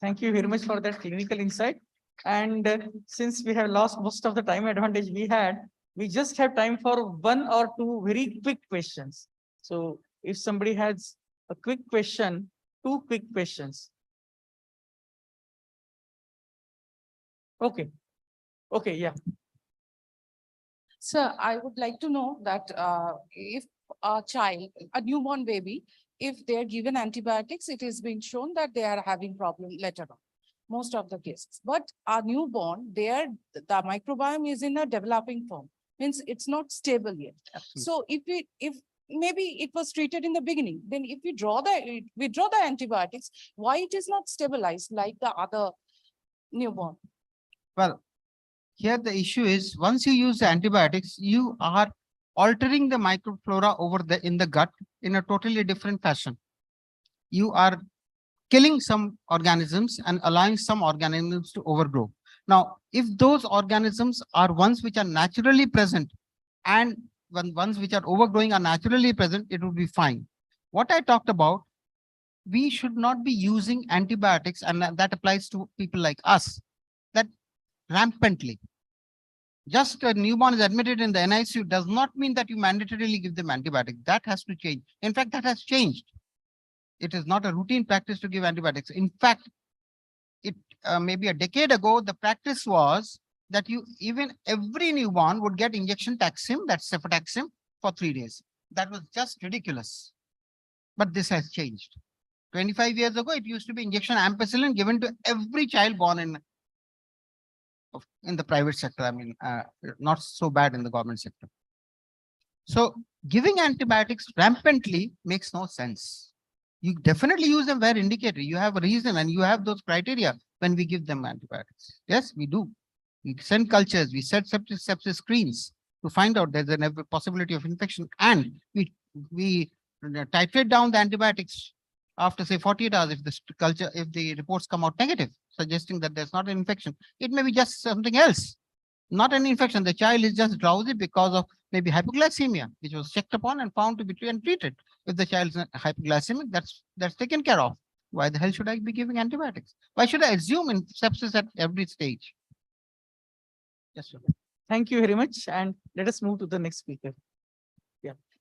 Thank you very much for that clinical insight. And since we have lost most of the time advantage we had, we just have time for 1 or 2 very quick questions. So if somebody has a quick question, 2 quick questions. Okay. Okay, yeah. Sir, I would like to know that if a child, a newborn baby, if they're given antibiotics, it has been shown that they are having problem later on, most of the cases. But a newborn, the microbiome is in a developing form, means it's not stable yet. Absolutely. So if maybe it was treated in the beginning, then if we withdraw the antibiotics, why it is not stabilized like the other newborn? Well, here the issue is once you use the antibiotics, you are altering the microflora in the gut in a totally different fashion. You are killing some organisms and allowing some organisms to overgrow. Now, if those organisms are ones which are naturally present and when ones which are overgrowing are naturally present, it would be fine. What I talked about, we should not be using antibiotics, and that applies to people like us, that rampantly. Just a newborn is admitted in the NICU does not mean that you mandatorily give them antibiotics. That has to change. In fact, that has changed. It is not a routine practice to give antibiotics. In fact, it maybe a decade ago, the practice was that every newborn would get injection Taxim, that's cefotaxime, for 3 days. That was just ridiculous. But this has changed. 25 years ago, it used to be injection ampicillin given to every child born in the private sector. I mean, not so bad in the government sector. So giving antibiotics rampantly makes no sense. You definitely use them where indicated. You have a reason and you have those criteria when we give them antibiotics. Yes, we do. We send cultures, we set sepsis screens to find out there's a possibility of infection, and we titrate down the antibiotics after say 48 hours if the reports come out negative, suggesting that there's not an infection. It may be just something else, not an infection. The child is just drowsy because of maybe hypoglycemia, which was checked upon and found to be treated. If the child is hypoglycemic, that's taken care of. Why the hell should I be giving antibiotics? Why should I assume in sepsis at every stage? Yes, sir. Thank you very much. And let us move to the next speaker.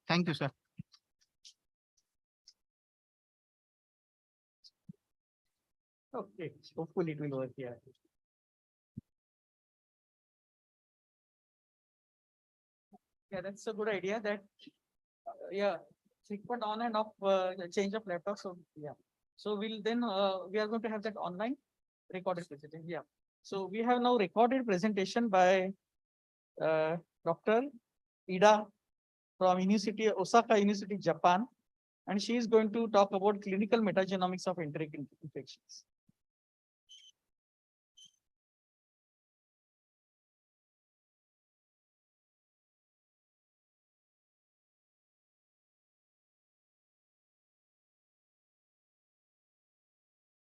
Thank you, sir. Okay, hopefully it will work here. Yeah, that's a good idea that, frequent on and off change of laptop. So, yeah. So we'll then, we are going to have that online recorded presentation. Yeah. So we have now recorded presentation by Dr. Ida from Osaka University, Japan. And she is going to talk about clinical metagenomics of enteric infections.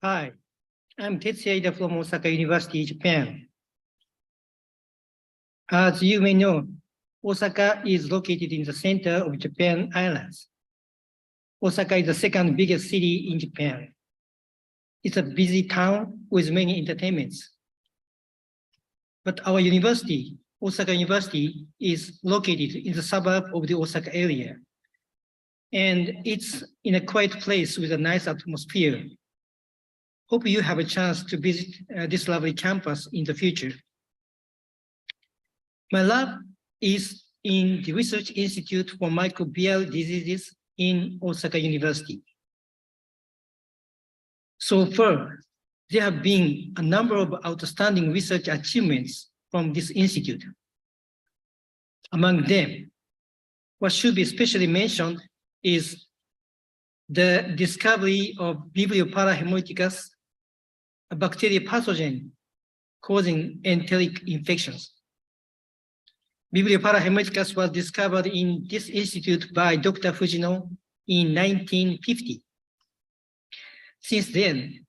Hi, I'm Tetsuya Ida from Osaka University, Japan. As you may know, Osaka is located in the center of Japan Islands. Osaka is the second biggest city in Japan. It's a busy town with many entertainments. But our university, Osaka University, is located in the suburb of the Osaka area. And it's in a quiet place with a nice atmosphere. Hope you have a chance to visit this lovely campus in the future. My lab is in the Research Institute for Microbial Diseases in Osaka University. So far, there have been a number of outstanding research achievements from this institute. Among them, what should be especially mentioned is the discovery of Vibrio parahemolyticus, a bacterial pathogen causing enteric infections. Vibrio parahemolyticus was discovered in this institute by Dr. Fujino in 1950. Since then,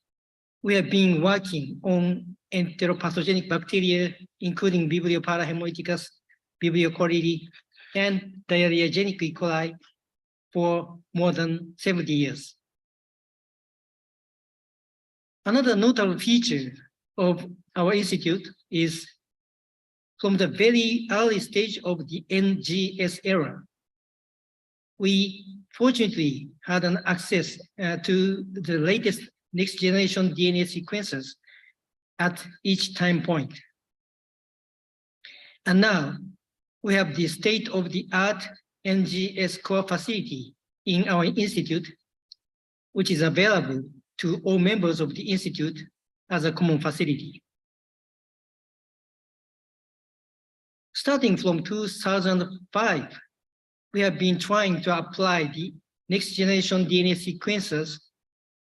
we have been working on enteropathogenic bacteria, including Vibrio parahemolyticus, Vibrio cholerae, and diarrheagenic E. coli for more than 70 years. Another notable feature of our institute is from the very early stage of the NGS era, we fortunately had an access to the latest next generation DNA sequencers at each time point. And now we have the state-of-the-art NGS core facility in our institute, which is available to all members of the institute as a common facility. Starting from 2005, we have been trying to apply the next generation DNA sequencers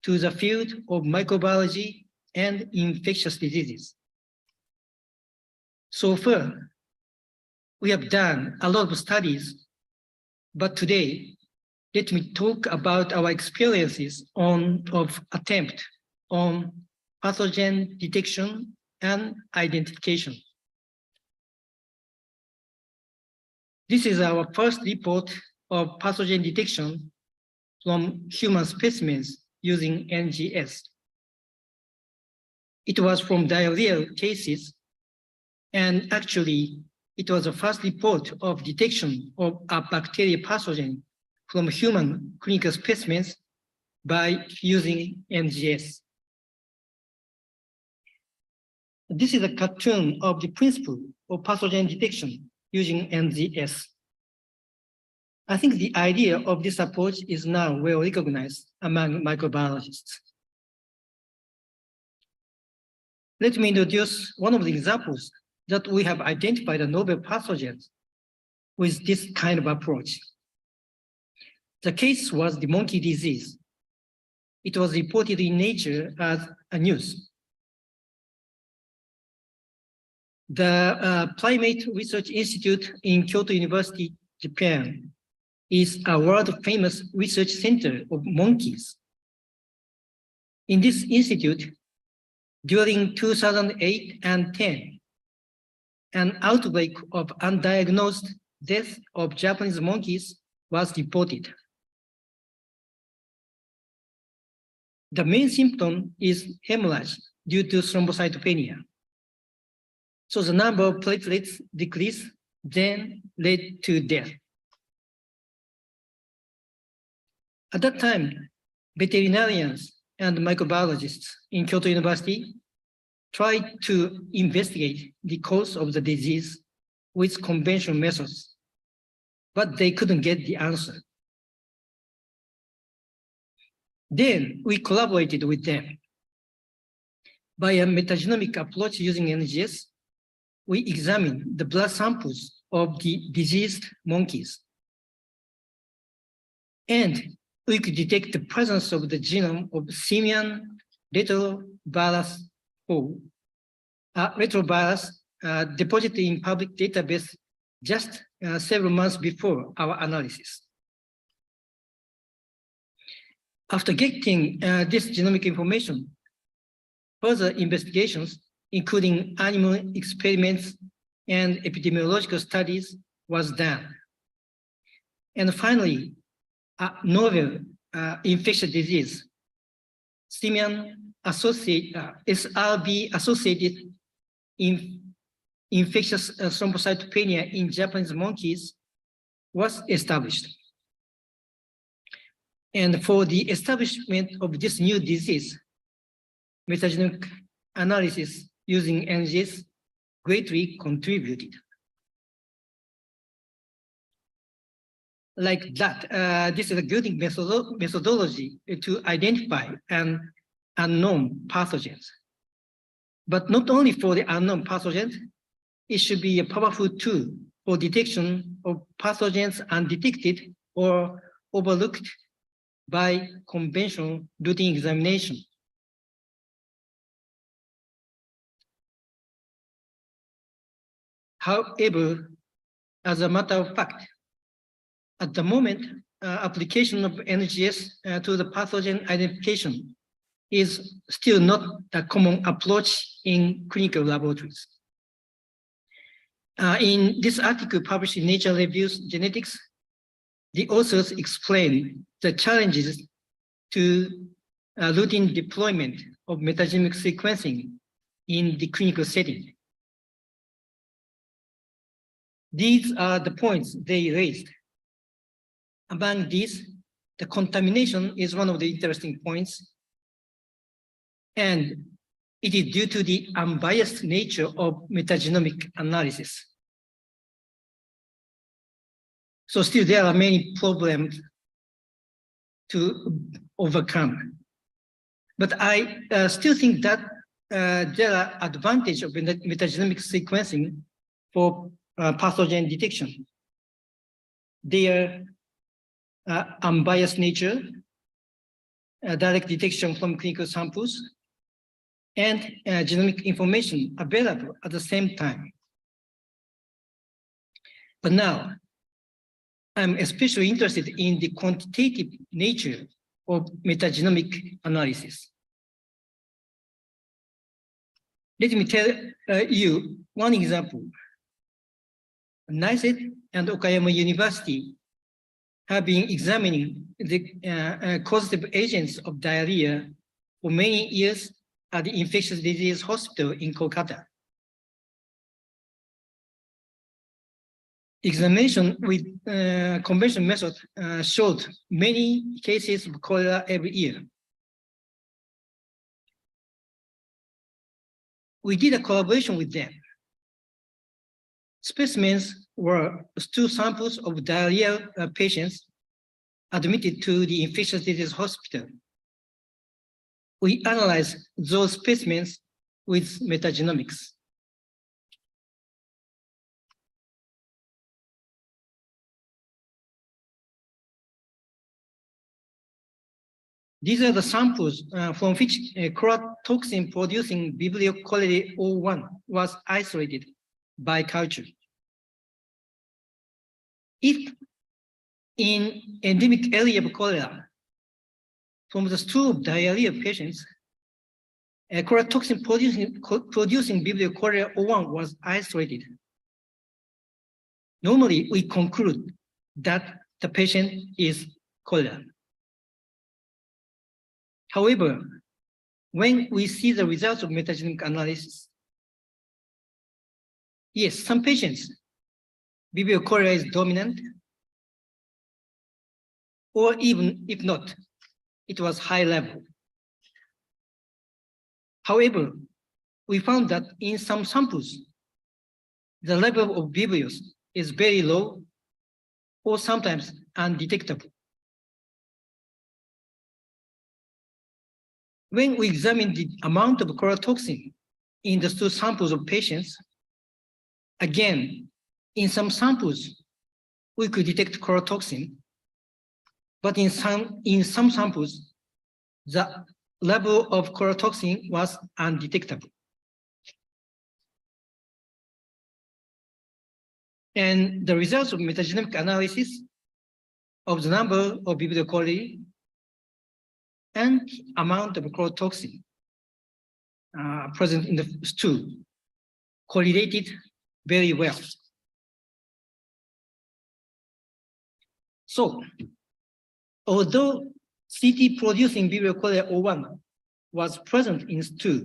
to the field of microbiology and infectious diseases. So far, we have done a lot of studies, but today, let me talk about our experiences of attempt on pathogen detection and identification. This is our first report of pathogen detection from human specimens using NGS. It was from diarrheal cases, and actually it was the first report of detection of a bacterial pathogen from human clinical specimens by using NGS. This is a cartoon of the principle of pathogen detection using NGS. I think the idea of this approach is now well recognized among microbiologists. Let me introduce one of the examples that we have identified a novel pathogens with this kind of approach. The case was the monkey disease. It was reported in Nature as a news. The Primate Research Institute in Kyoto University, Japan, is a world-famous research center of monkeys. In this institute, during 2008 and 10, an outbreak of undiagnosed death of Japanese monkeys was reported. The main symptom is hemorrhage due to thrombocytopenia. So the number of platelets decreased, then led to death. At that time, veterinarians and microbiologists in Kyoto University tried to investigate the cause of the disease with conventional methods, but they couldn't get the answer. Then we collaborated with them. By a metagenomic approach using NGS, we examined the blood samples of the diseased monkeys. And we could detect the presence of the genome of simian retrovirus retrovirus deposited in public database just several months before our analysis. After getting this genomic information, further investigations, including animal experiments and epidemiological studies, was done. And finally, a novel infectious disease, simian SRB associated infectious thrombocytopenia in Japanese monkeys, was established. And for the establishment of this new disease, metagenomic analysis using NGS greatly contributed. Like that, this is a good methodology to identify an unknown pathogens. But not only for the unknown pathogens, it should be a powerful tool for detection of pathogens undetected or overlooked by conventional routine examination. However, as a matter of fact, at the moment, application of NGS to the pathogen identification is still not a common approach in clinical laboratories. In this article published in Nature Reviews Genetics, the authors explain the challenges to routine deployment of metagenomic sequencing in the clinical setting. These are the points they raised. Among these, the contamination is one of the interesting points, and it is due to the unbiased nature of metagenomic analysis. So still there are many problems to overcome. But I still think that there are advantages of metagenomic sequencing for pathogen detection. Their unbiased nature, direct detection from clinical samples, and genomic information available at the same time. But now, I'm especially interested in the quantitative nature of metagenomic analysis. Let me tell you one example. NICET and Okayama University have been examining the causative agents of diarrhea for many years at the infectious disease hospital in Kolkata. examination with conventional method showed many cases of cholera every year. We did a collaboration with them. Specimens were stool samples of diarrhea patients admitted to the infectious disease hospital. We analyzed those specimens with metagenomics. These are the samples from which chlorotoxin producing Vibrio cholerae 01 was isolated by culture. If in endemic area of cholera, from the stool of diarrhea patients, a chlorotoxin producing Vibrio cholerae 01 was isolated, normally we conclude that the patient is cholera. However, when we see the results of metagenomic analysis, yes, some patients, Vibrio cholerae is dominant, or even if not, it was high level. However, we found that in some samples, the level of Vibrios is very low or sometimes undetectable. When we examine the amount of chlorotoxin in the stool samples of patients, again, in some samples, we could detect chlorotoxin, but in some samples, the level of chlorotoxin was undetectable. And the results of metagenomic analysis of the number of Vibrio cholerae and amount of chlorotoxin present in the stool correlated very well. So, although CT producing Vibrio cholerae 01 was present in stool,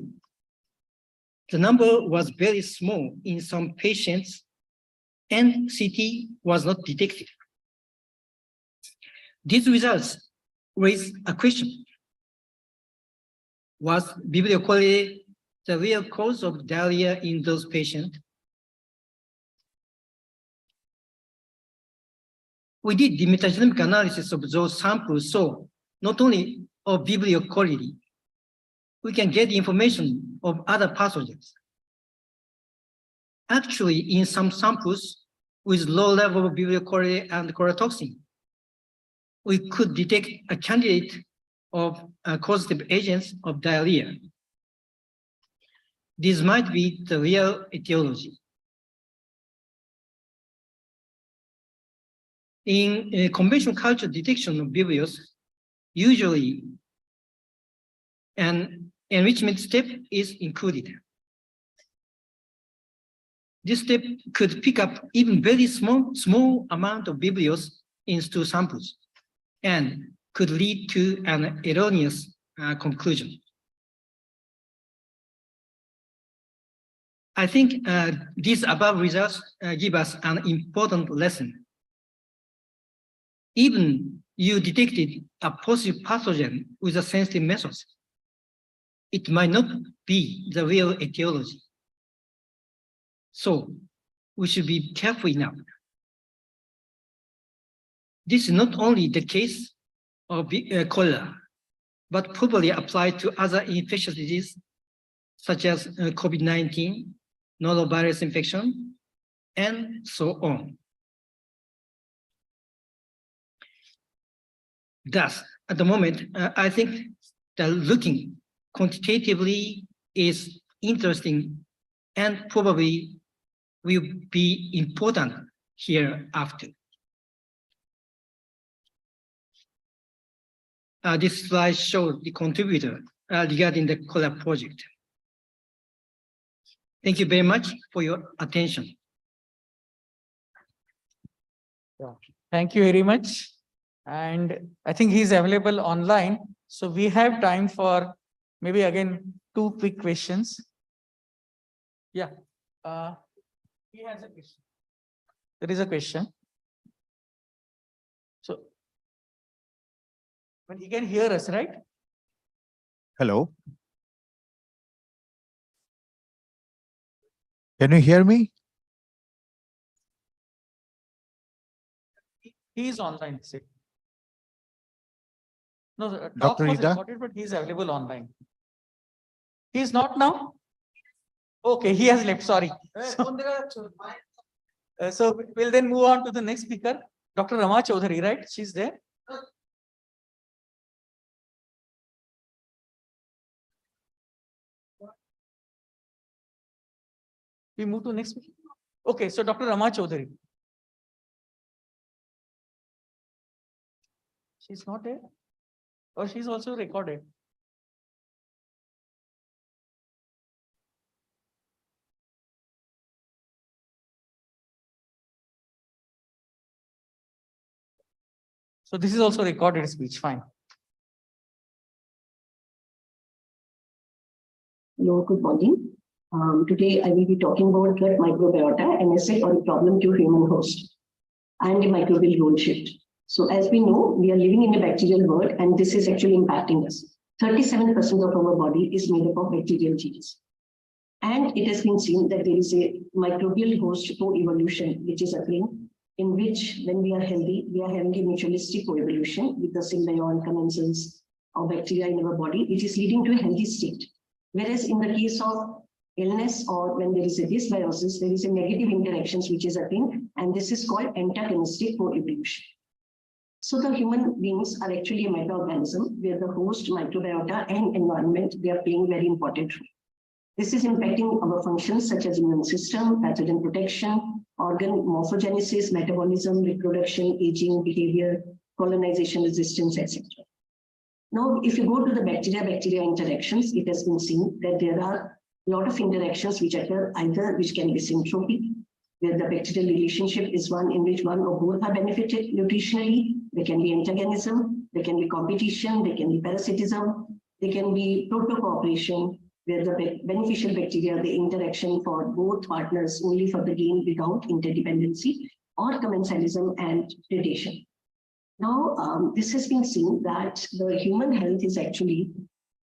the number was very small in some patients and CT was not detected. These results raise a question. Was Vibrio cholerae the real cause of diarrhea in those patients? We did the metagenomic analysis of those samples, so not only of Vibrio cholerae, we can get information of other pathogens. Actually, in some samples with low level of Vibrio cholerae and chlorotoxin, we could detect a candidate of causative agents of diarrhea. This might be the real etiology. In conventional culture detection of Vibrios, usually an enrichment step is included. This step could pick up even very small amount of Vibrios in stool samples and could lead to an erroneous conclusion. I think these above results give us an important lesson. Even you detected a positive pathogen with a sensitive method, it might not be the real etiology. So we should be careful enough. This is not only the case of cholera, but probably applied to other infectious diseases such as COVID-19, norovirus infection, and so on. Thus, at the moment, I think that looking quantitatively is interesting and probably will be important hereafter. This slide shows the contributor regarding the cholera project. Thank you very much for your attention. Thank you very much. And I think he's available online. So we have time for maybe again 2 quick questions. Yeah. He has a question. There is a question. So. But he can hear us, right? Hello. Can you hear me? He is online. See. No, the talk Dr. was Ida? recorded, but he is available online. He is not now? Okay, he has left, sorry. So we'll then move on to the next speaker, Dr. Rama Chaudhary, right? She's there. We move to next speaker. Okay, so Dr. Rama Chaudhary. She's not there? Or she's also recorded? So this is also recorded speech, fine. Hello, good morning. Today I will be talking about gut microbiota, MSA, or a problem to human host, and the microbial role shift. So as we know, we are living in a bacterial world, and this is actually impacting us. 37% of our body is made up of bacterial genes. And it has been seen that there is a microbial host co-evolution which is occurring, in which when we are healthy, we are having a mutualistic co-evolution with the symbiont commensals of bacteria in our body, which is leading to a healthy state. Whereas in the case of illness or when there is a dysbiosis, there is a negative interactions which is occurring, and this is called antagonistic co-evolution. So the human beings are actually a microorganism where the host, microbiota, and environment, they are playing very important role. This is impacting our functions such as immune system, pathogen protection, organ morphogenesis, metabolism, reproduction, aging, behavior, colonization, resistance, etc. Now, if you go to the bacteria-bacteria interactions, it has been seen that there are a lot of interactions which occur either which can be syntropic, where the bacterial relationship is one in which one or both are benefited nutritionally. There can be antagonism, there can be competition, there can be parasitism, there can be proto-cooperation, where the beneficial bacteria, the interaction for both partners only for the gain without interdependency, or commensalism and predation. Now, this has been seen that the human health is actually,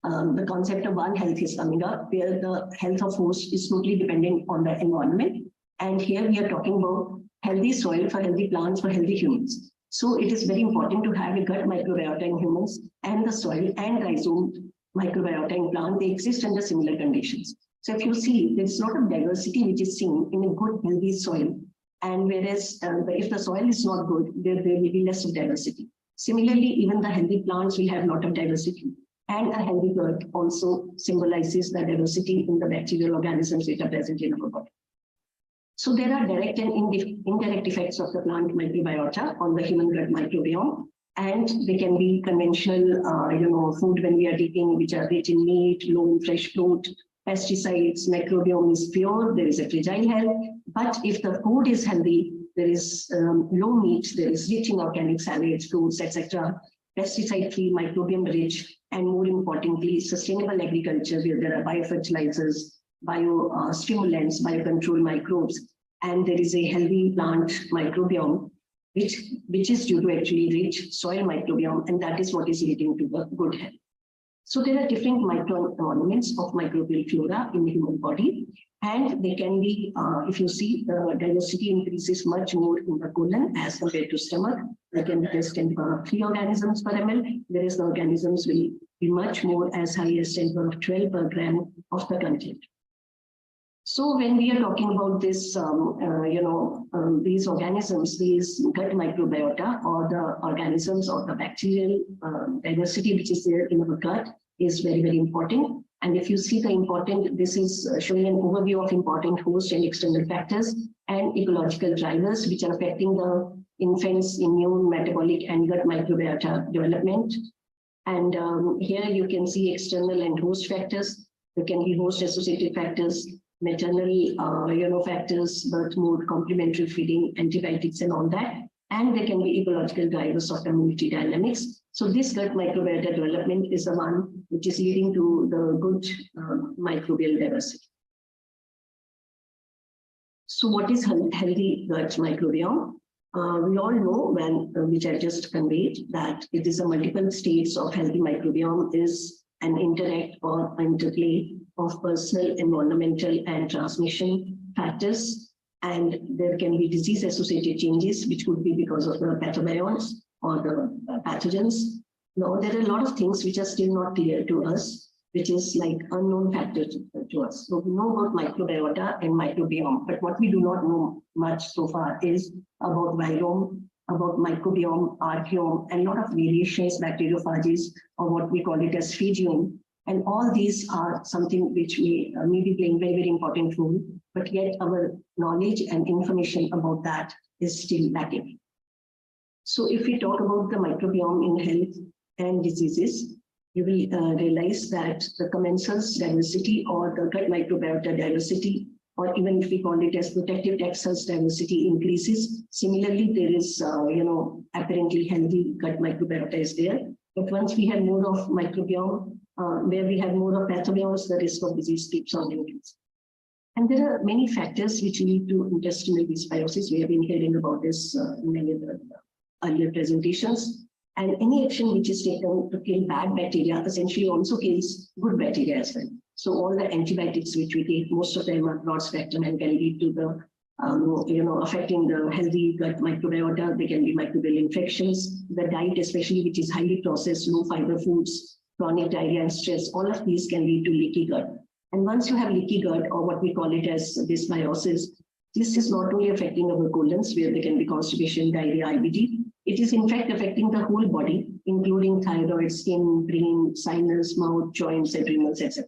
the concept of One Health is coming up, where the health of host is totally dependent on the environment. And here we are talking about healthy soil for healthy plants for healthy humans. So it is very important to have a gut microbiota in humans, and the soil and rhizome microbiota in plant, they exist under similar conditions. So if you see, there is a lot of diversity which is seen in a good healthy soil. And whereas if the soil is not good, there will be less of diversity. Similarly, even the healthy plants will have a lot of diversity. And a healthy gut also symbolizes the diversity in the bacterial organisms which are present in our body. So there are direct and indirect effects of the plant microbiota on the human gut microbiome. And they can be conventional, food when we are taking, which are rich in meat, low in fresh fruit, pesticides, microbiome is pure, there is a fragile health. But if the food is healthy, there is low meat, there is rich in organic salads, fruits, etc. Pesticide-free, microbiome-rich, and more importantly, sustainable agriculture where there are biofertilizers, biostimulants, biocontrol microbes, and there is a healthy plant microbiome, which is due to actually rich soil microbiome, and that is what is leading to the good health. So there are different microenvironments of microbial flora in the human body, and they can be, if you see, the diversity increases much more in the colon as compared to stomach. They can be less than 3 organisms per ml, whereas the organisms will be much more as high as 10^12 per gram of the content. So when we are talking about this, these organisms, these gut microbiota, or the organisms or the bacterial diversity which is there in our gut is very, very important. And if you see the important, this is showing an overview of important host and external factors and ecological drivers which are affecting the infant's immune, metabolic, and gut microbiota development. And here you can see external and host factors. There can be host-associated factors, maternal, factors, birth mode, complementary feeding, antibiotics, and all that. And there can be ecological drivers of community dynamics. So this gut microbiota development is the one which is leading to the good microbial diversity. So what is healthy gut microbiome? We all know which I just conveyed, that it is a multiple states of healthy microbiome is an interact or interplay of personal, environmental, and transmission factors. And there can be disease-associated changes, which could be because of the pathobionts or the pathogens. Now, there are a lot of things which are still not clear to us, which is like unknown factors to us. So we know about microbiota and microbiome, but what we do not know much so far is about virome, about microbiome, archaeome, and a lot of variations, bacteriophages, or what we call it as phagium. And all these are something which may be playing very, very important role, but yet our knowledge and information about that is still lacking. So if we talk about the microbiome in health and diseases, you will realize that the commensals diversity or the gut microbiota diversity, or even if we call it as protective taxons diversity, increases. Similarly, there is, apparently healthy gut microbiota is there. But once we have more of microbiome, where we have more of pathobionts, the risk of disease keeps on increasing. And there are many factors which lead to intestinal dysbiosis. We have been hearing about this in many of the earlier presentations. And any action which is taken to kill bad bacteria essentially also kills good bacteria as well. So all the antibiotics which we take, most of them are broad spectrum and can lead to the, affecting the healthy gut microbiota. They can be microbial infections. The diet, especially which is highly processed, low fiber foods, chronic diarrhea and stress, all of these can lead to leaky gut. And once you have leaky gut, or what we call it as dysbiosis, this is not only affecting our colons, where there can be constipation, diarrhea, IBD. It is in fact affecting the whole body, including thyroid, skin, brain, sinus, mouth, joints, adrenals, etc.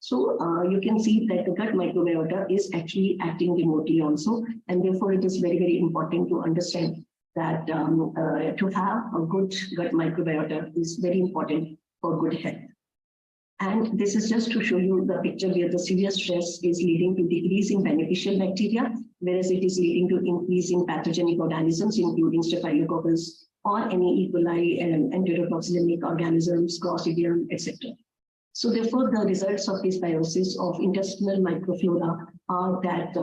So you can see that the gut microbiota is actually acting remotely also, and therefore it is very, very important to understand that to have a good gut microbiota is very important for good health. And this is just to show you the picture where the severe stress is leading to decrease in beneficial bacteria, whereas it is leading to increase in pathogenic organisms, including Staphylococcus or any E. coli and enterotoxigenic organisms, Clostridium, etc. So therefore, the results of dysbiosis of intestinal microflora are that,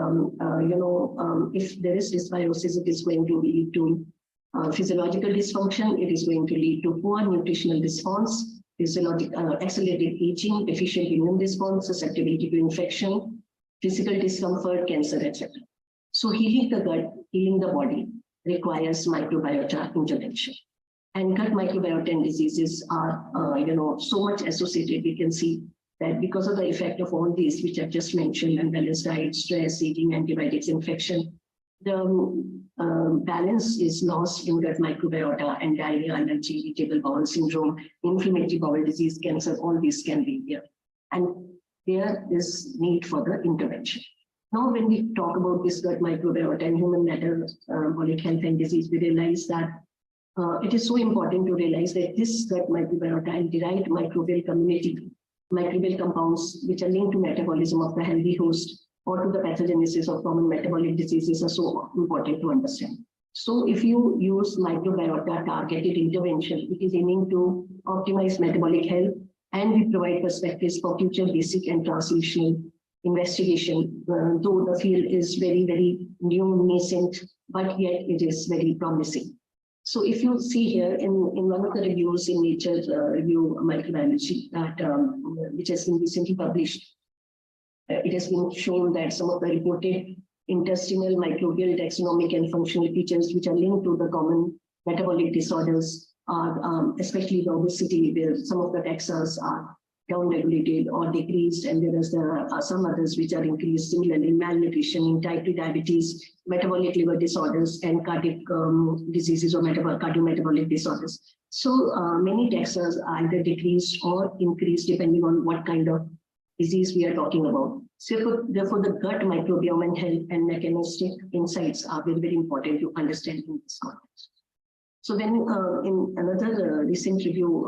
if there is dysbiosis, it is going to lead to physiological dysfunction, it is going to lead to poor nutritional response, accelerated aging, deficient immune response, susceptibility to infection, physical discomfort, cancer, etc. So healing the gut, healing the body requires microbiota intervention. And gut microbiota and diseases are, so much associated. We can see that because of the effect of all these, which I've just mentioned, unbalanced diet, stress, eating, antibiotics, infection, the balance is lost in gut microbiota, and diarrhea, allergy, irritable bowel syndrome, inflammatory bowel disease, cancer, all these can be here. And there is need for the intervention. Now, when we talk about this gut microbiota and human metabolic health and disease, we realize that it is so important to realize that this gut microbiota and derived microbial community, microbial compounds which are linked to metabolism of the healthy host or to the pathogenesis of common metabolic diseases are so important to understand. So if you use microbiota targeted intervention, it is aiming to optimize metabolic health, and we provide perspectives for future basic and translational investigation, though the field is very, very new, nascent, but yet it is very promising. So if you see here in one of the reviews in Nature Review Microbiology that which has been recently published, it has been shown that some of the reported intestinal, microbial, taxonomic, and functional features which are linked to the common metabolic disorders are especially the obesity, where some of the taxas are downregulated or decreased, and there are some others which are increased, similarly malnutrition, in type 2 diabetes, metabolic liver disorders, and cardiac diseases or cardiometabolic disorders. So many taxas are either decreased or increased depending on what kind of disease we are talking about. So therefore, the gut microbiome and health and mechanistic insights are very, very important to understand in this context. So then in another recent review,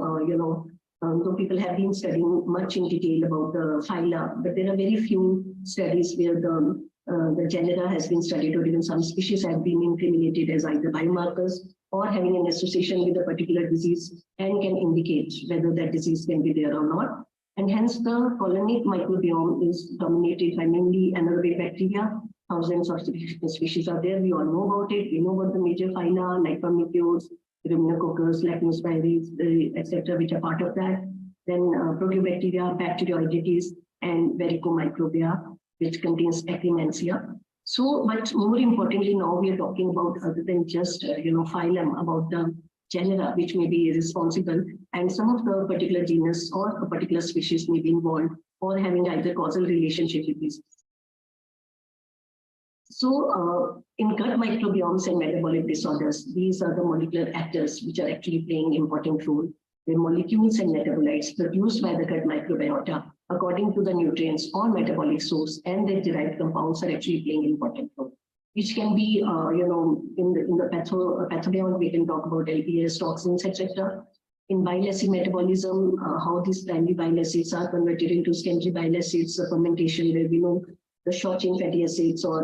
though people have been studying much in detail about the phyla, but there are very few studies where the genera has been studied, or even some species have been incriminated as either biomarkers or having an association with a particular disease and can indicate whether that disease can be there or not. And hence the colonic microbiome is dominated by mainly anaerobic bacteria, thousands of species are there. We all know about it. We know about the major phyla like Firmicutes, Ruminococcus, Lactobacillus, etc., which are part of that. Then Proteobacteria, Bacteroidetes, and Vericomicrobia, which contains Akkermansia. So, but more importantly, now we are talking about other than just phylum, about the genera which may be responsible, and some of the particular genus or a particular species may be involved or having either causal relationship with these. So, in gut microbiomes and metabolic disorders, these are the molecular actors which are actually playing important role. The molecules and metabolites produced by the gut microbiota according to the nutrients or metabolic source and their derived compounds are actually playing important role, which can be, in the pathobiome, we can talk about LPS, toxins, etc. In bile acid metabolism, how these primary bile acids are converted into secondary bile acids, fermentation, where we know the short chain fatty acids or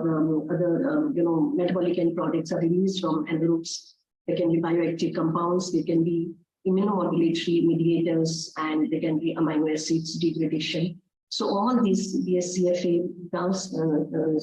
other, metabolic end products are released from anaerobes. They can be bioactive compounds, they can be immunomodulatory mediators, and they can be amino acids degradation. So all these BSCFA,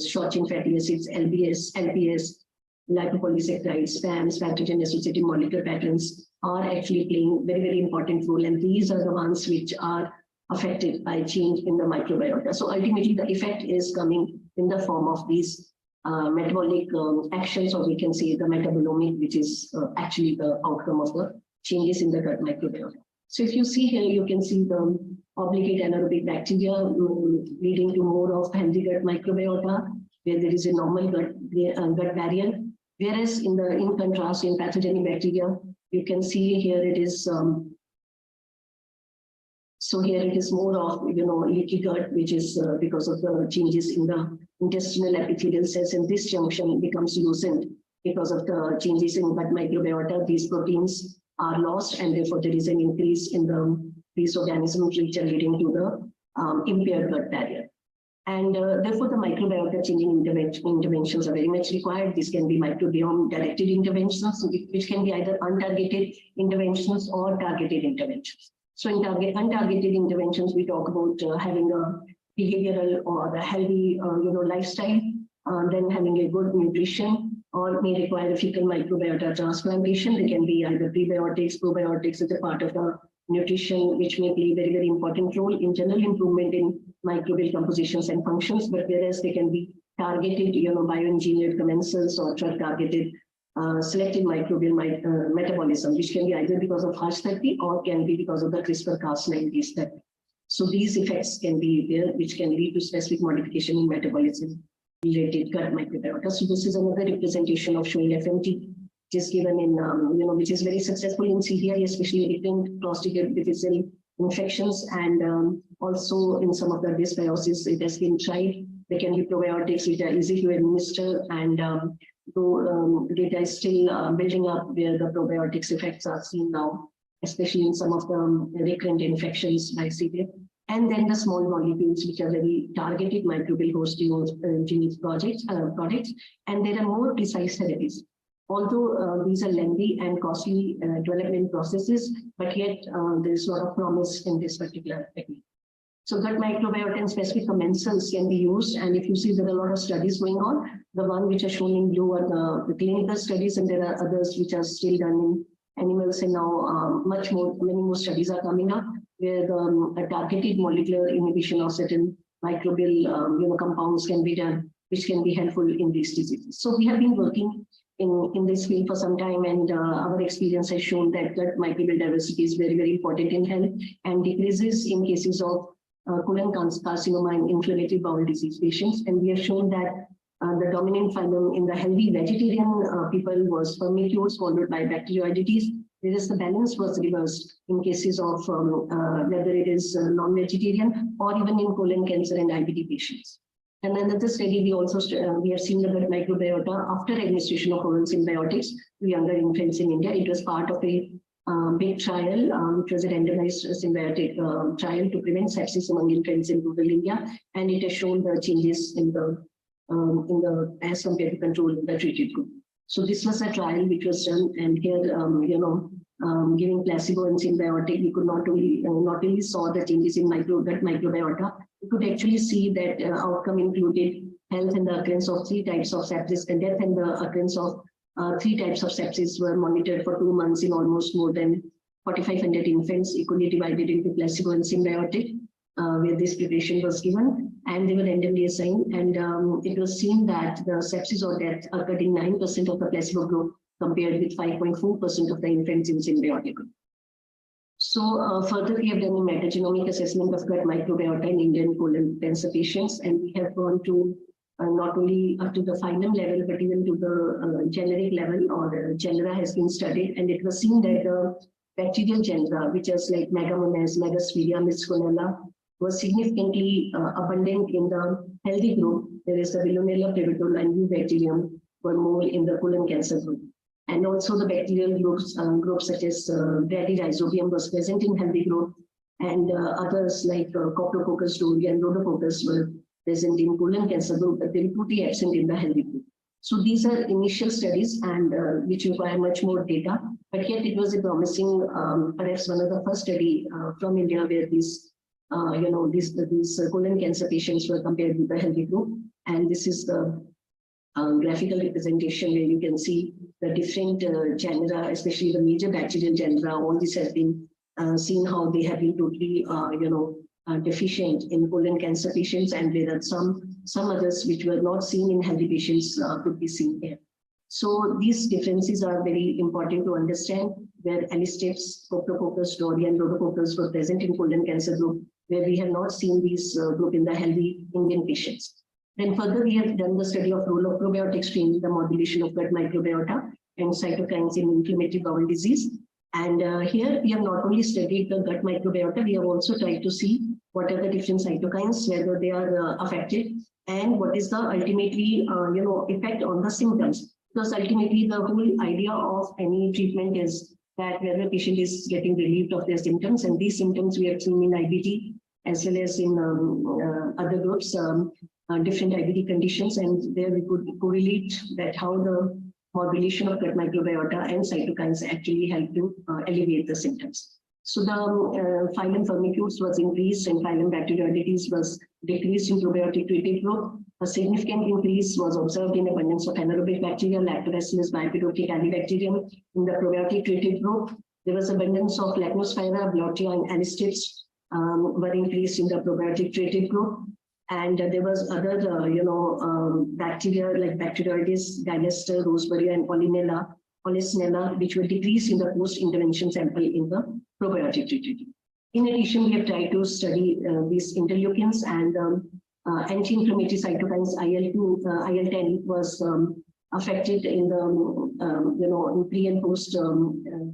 short chain fatty acids, LBS, LPS, lipopolysaccharides, SPAMs, pathogen-associated molecular patterns are actually playing very, very important role. And these are the ones which are affected by change in the microbiota. So ultimately, the effect is coming in the form of these metabolic actions, or we can say the metabolomic, which is actually the outcome of the changes in the gut microbiota. So if you see here, you can see the obligate anaerobic bacteria leading to more of healthy gut microbiota, where there is a normal gut barrier. Whereas in contrast, in pathogenic bacteria, you can see here it is. So here it is more of leaky gut, which is because of the changes in the intestinal epithelial cells, and this junction becomes loosened because of the changes in gut microbiota. These proteins are lost, and therefore there is an increase in these organisms which are leading to the impaired gut barrier. And therefore the microbiota changing interventions are very much required. This can be microbiome directed interventions, which can be either untargeted interventions or targeted interventions. So in untargeted interventions, we talk about having a behavioral or a healthy lifestyle, then having a good nutrition, or may require a fecal microbiota transplantation. They can be either prebiotics, probiotics as a part of the nutrition, which may play a very, very important role in general improvement in microbial compositions and functions, but whereas they can be targeted, bioengineered commensals or drug-targeted selected microbial metabolism, which can be either because of Hutch therapy or can be because of the CRISPR-Cas9 base therapy. So these effects can be there, which can lead to specific modification in metabolism related gut microbiota. So this is another representation of showing FMT, which is given in, which is very successful in CDI, especially recurrent clostridial difficile infections, and also in some of the dysbiosis, it has been tried. There can be probiotics which are easy to administer, and though data is still building up where the probiotics effects are seen now, especially in some of the recurrent infections by CDI. And then the small molecules, which are very targeted microbial host genes products, and there are more precise therapies. Although these are lengthy and costly development processes, but yet there is a lot of promise in this particular technique. So gut microbiota and specific commensals can be used, and if you see, there are a lot of studies going on. The one which are shown in blue are the clinical studies, and there are others which are still done in animals, and now many more studies are coming up where the targeted molecular inhibition of certain microbial compounds can be done, which can be helpful in these diseases. So we have been working in this field for some time, and our experience has shown that gut microbial diversity is very, very important in health, and decreases in cases of colon carcinoma and inflammatory bowel disease patients. And we have shown that the dominant phylum in the healthy vegetarian people was Firmicutes, followed by Bacteroidetes, whereas the balance was reversed in cases of whether it is non-vegetarian or even in colon cancer and IBD patients. And another study, we have seen the gut microbiota after administration of oral symbiotics to younger infants in India. It was part of a big trial, which was a randomized symbiotic trial to prevent sepsis among infants in rural India, and it has shown the changes in the as compared to control in the treated group. So this was a trial which was done, and here giving placebo and symbiotic, we could not only saw the changes in gut microbiota, we could actually see that outcome included health and the occurrence of 3 types of sepsis, and death and the occurrence of 3 types of sepsis were monitored for 2 months in almost more than 4,500 infants, equally divided into placebo and symbiotic, where this preparation was given, and they were randomly assigned. And it was seen that the sepsis or death occurred in 9% of the placebo group, compared with 5.4% of the infants in symbiotic group. So further, we have done a metagenomic assessment of gut microbiota in Indian colon cancer patients, and we have gone to not only up to the phylum level, but even to the generic level, or genera has been studied, and it was seen that the bacterial genera, which is like Megamonas, Megasphaeria, Misconella, was significantly abundant in the healthy group. There is the Veillonella pivotal and Eubacterium were more in the colon cancer group. And also the bacterial groups such as Bradyrhizobium was present in healthy group, and others like Coprococcus doria and Rhodococcus were present in colon cancer group, but they were totally absent in the healthy group. So these are initial studies, and which require much more data, but yet it was a promising, perhaps one of the first study from India where these, these colon cancer patients were compared with the healthy group. And this is the graphical representation where you can see the different genera, especially the major bacterial genera. All this has been seen how they have been totally, deficient in colon cancer patients, and there are some others which were not seen in healthy patients could be seen here. So these differences are very important to understand, where Allisteps, Coprococcus, doria, and Rhodococcus were present in colon cancer group, where we have not seen these group in the healthy Indian patients. Then further, we have done the study of role of probiotic strain, the modulation of gut microbiota and cytokines in inflammatory bowel disease. And here we have not only studied the gut microbiota, we have also tried to see what are the different cytokines, whether they are affected, and what is the ultimately effect on the symptoms. Because ultimately the whole idea of any treatment is that whether the patient is getting relieved of their symptoms, and these symptoms we have seen in IBD as well as in other groups, different IBD conditions, and there we could correlate that how the modulation of gut microbiota and cytokines actually help to alleviate the symptoms. So the phylum Firmicutes was increased and phylum Bacteroidetes was decreased in probiotic treated group. A significant increase was observed in abundance of anaerobic bacteria, Lactobacillus bipirotic alibacterium in the probiotic treated group. There was abundance of Lachnosphaera, Blottia, and Allisteps were increased in the probiotic treated group. And there was other, bacteria like Bacteroides, Dilester, Roseburia, and Polisnella, which were decreased in the post-intervention sample in the probiotic treated. In addition, we have tried to study these interleukins and anti-inflammatory cytokines. IL-2, IL-10 was affected in the, in pre and post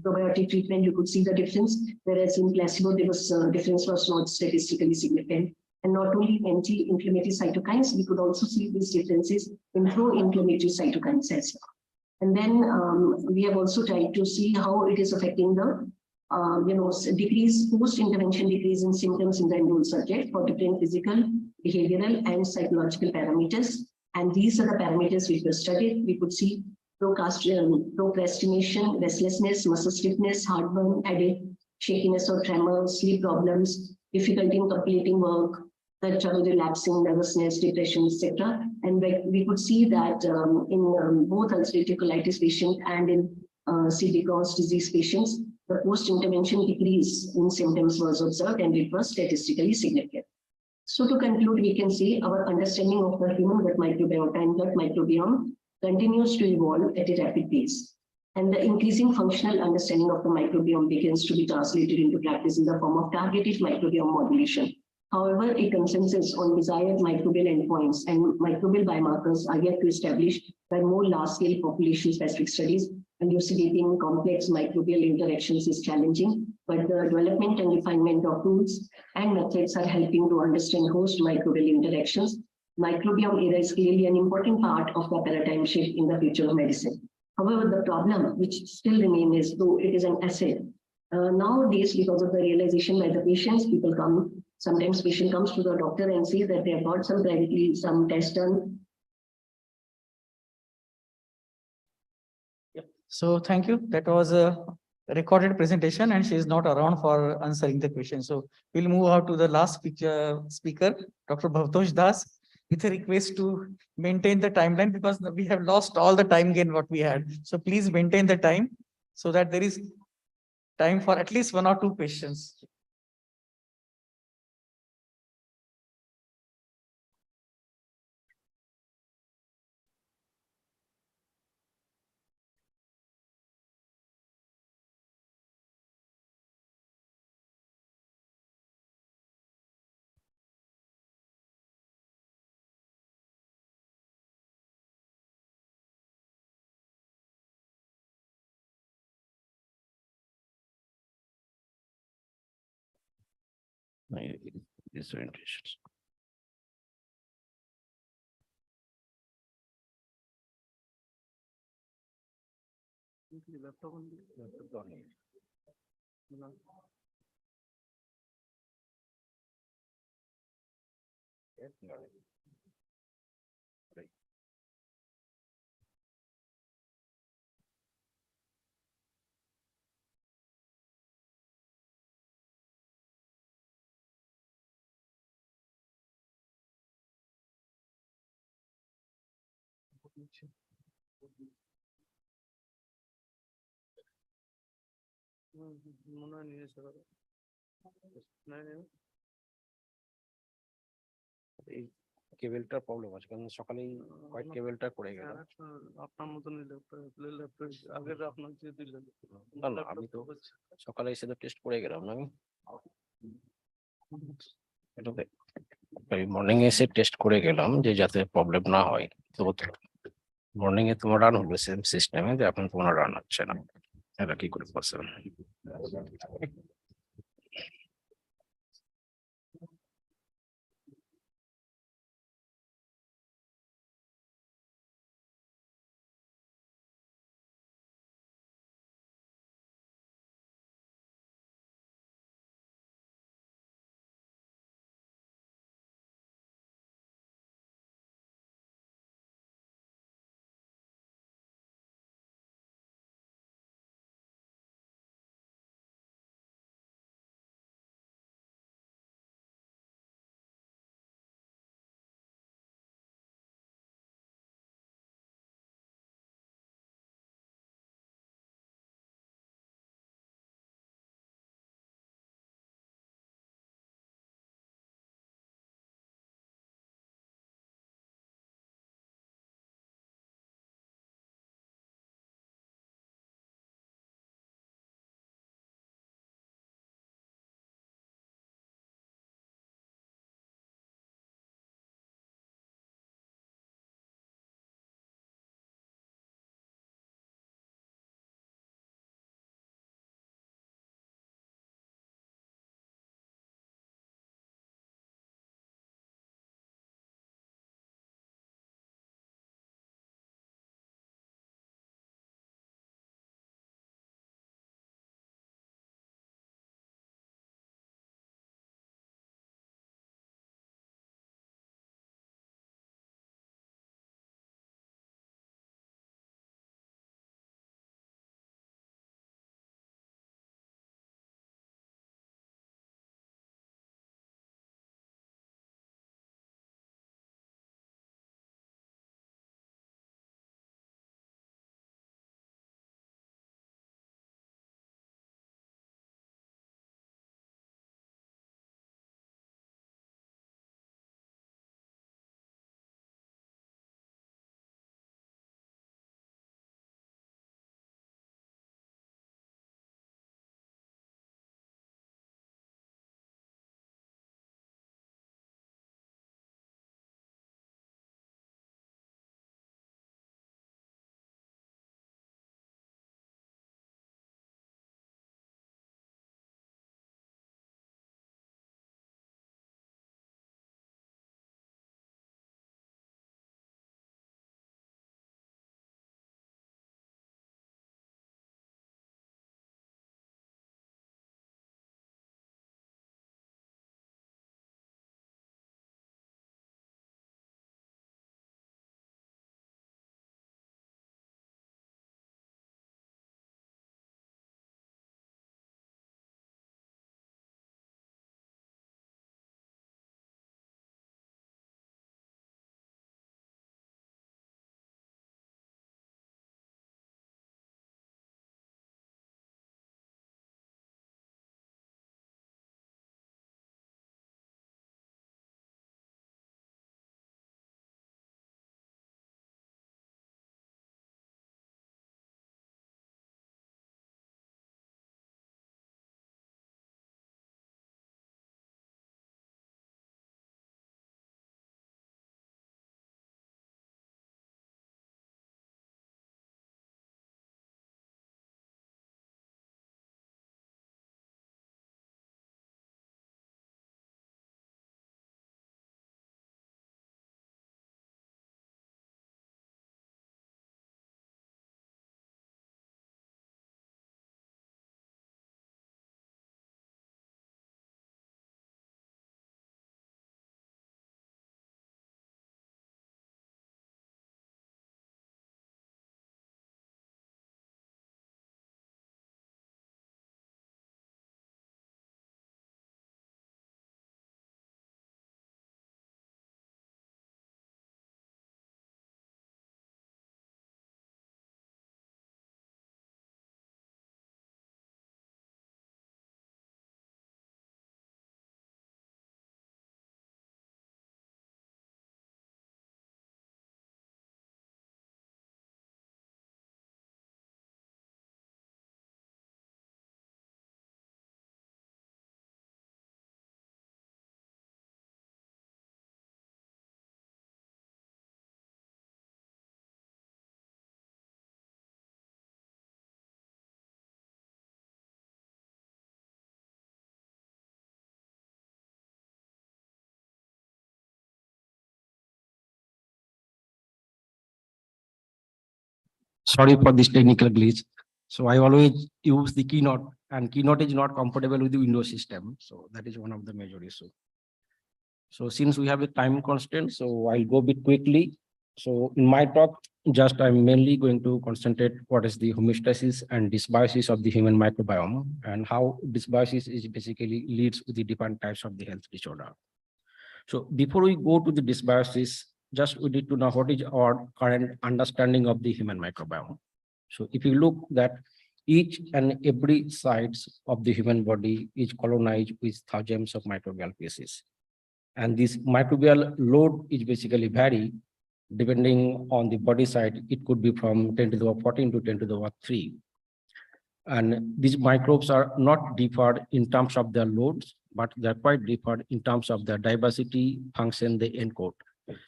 probiotic treatment. You could see the difference, whereas in placebo, there was difference was not statistically significant. And not only anti-inflammatory cytokines, we could also see these differences in pro-inflammatory cytokines as well. And then we have also tried to see how it is affecting the, decrease, post-intervention decrease in symptoms in the enrolled subject for different physical, behavioral, and psychological parameters. And these are the parameters which were studied. We could see procrastination, restlessness, muscle stiffness, heartburn, headache, shakiness or tremor, sleep problems, difficulty in completing work, the trouble relapsing, nervousness, depression, etc. And we could see that in both ulcerative colitis patients and in C. Crohn's disease patients, the post-intervention decrease in symptoms was observed, and it was statistically significant. So to conclude, we can say our understanding of the human gut microbiota and gut microbiome continues to evolve at a rapid pace. And the increasing functional understanding of the microbiome begins to be translated into practice in the form of targeted microbiome modulation. However, a consensus on desired microbial endpoints and microbial biomarkers are yet to establish by more large-scale population-specific studies. Elucidating complex microbial interactions is challenging, but the development and refinement of tools and methods are helping to understand host microbial interactions. Microbiome era is clearly an important part of the paradigm shift in the future of medicine. However, the problem which still remains is, though it is an asset, nowadays, because of the realization by the patients, people come, sometimes patient comes to the doctor and says that they have got some test done. So thank you. That was a recorded presentation, and she is not around for answering the question. So we'll move out to the last speaker, Dr. Bhavtosh Das. with a request to maintain the timeline because we have lost all the time gain what we had. So please maintain the time so that there is time for at least 1 or 2 questions. Disorientations. এই কেবলটার problem আছে কারণ সকালেই white কেবলটা পড়ে গেল। আপনার মতন আগের আপনার যে দিলেন না না আমি তো সকালে এসে তো টেস্ট করে গেলাম না আমি। এটাতে মর্নিং এসে টেস্ট করে গেলাম যে যাতে প্রবলেম না হয়। তো মর্নিং এ তোমার রান হলো সেম সিস্টেমে যে এখন তোমার রান হচ্ছে না, এটা কি করে possible? Sorry for this technical glitch. So I always use the Keynote, and Keynote is not compatible with the Windows system. So that is one of the major issues. So since we have a time constraint, so I'll go a bit quickly. So in my talk, just I'm mainly going to concentrate what is the homeostasis and dysbiosis of the human microbiome, and how dysbiosis is basically leads to the different types of the health disorder. So before we go to the dysbiosis, just we need to know what is our current understanding of the human microbiome. So if you look that each and every sites of the human body is colonized with thousands of microbial species. And this microbial load is basically vary depending on the body site. It could be from 10 to the power 14 to 10 to the power 3. And these microbes are not differed in terms of their loads, but they're quite different in terms of their diversity, function they encode.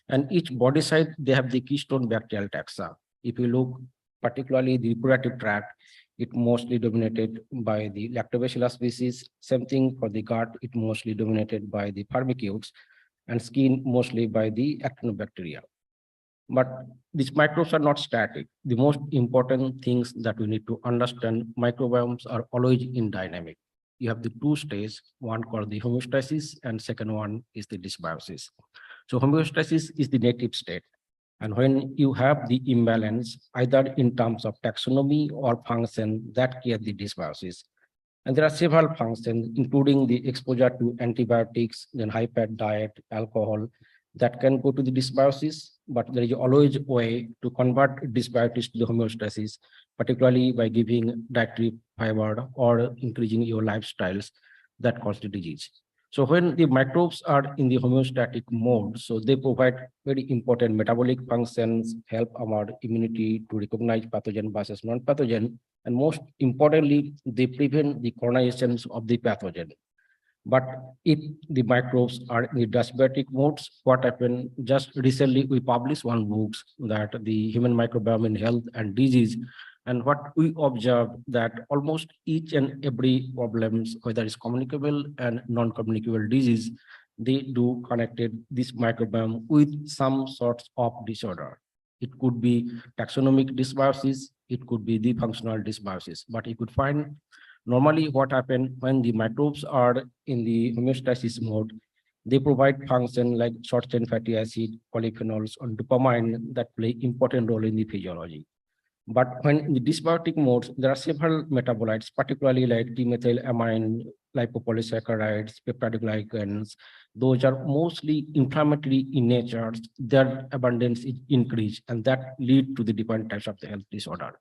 And each body site, they have the keystone bacterial taxa. If you look particularly the reproductive tract, it mostly dominated by the lactobacillus species. Same thing for the gut, it mostly dominated by the firmicutes, and skin mostly by the actinobacteria. But these microbes are not static. The most important things that we need to understand, microbiomes are always in dynamic. You have the two stages, one called the homeostasis, and second one is the dysbiosis. So homeostasis is the native state. And when you have the imbalance, either in terms of taxonomy or function, that creates the dysbiosis. And there are several functions, including the exposure to antibiotics, then high-fat diet, alcohol, that can go to the dysbiosis, but there is always a way to convert dysbiosis to the homeostasis, particularly by giving dietary fiber or increasing your lifestyles that cause the disease. So when the microbes are in the homeostatic mode, so they provide very important metabolic functions, help our immunity to recognize pathogen versus non-pathogen, and most importantly, they prevent the colonizations of the pathogen. But if the microbes are in the dysbiotic modes, what happened? Just recently, we published one book that the human microbiome in health and disease. And what we observed that almost each and every problems, whether it's communicable and non-communicable disease, they do connected this microbiome with some sorts of disorder. It could be taxonomic dysbiosis, it could be the functional dysbiosis, but you could find normally what happens when the microbes are in the homeostasis mode, they provide function like short-chain fatty acid, polyphenols, or dopamine that play important role in the physiology. But when in the dysbiotic modes, there are several metabolites, particularly like dimethylamine, lipopolysaccharides, peptidoglycans. Those are mostly inflammatory in nature. Their abundance is increased, and that lead to the different types of the health disorder.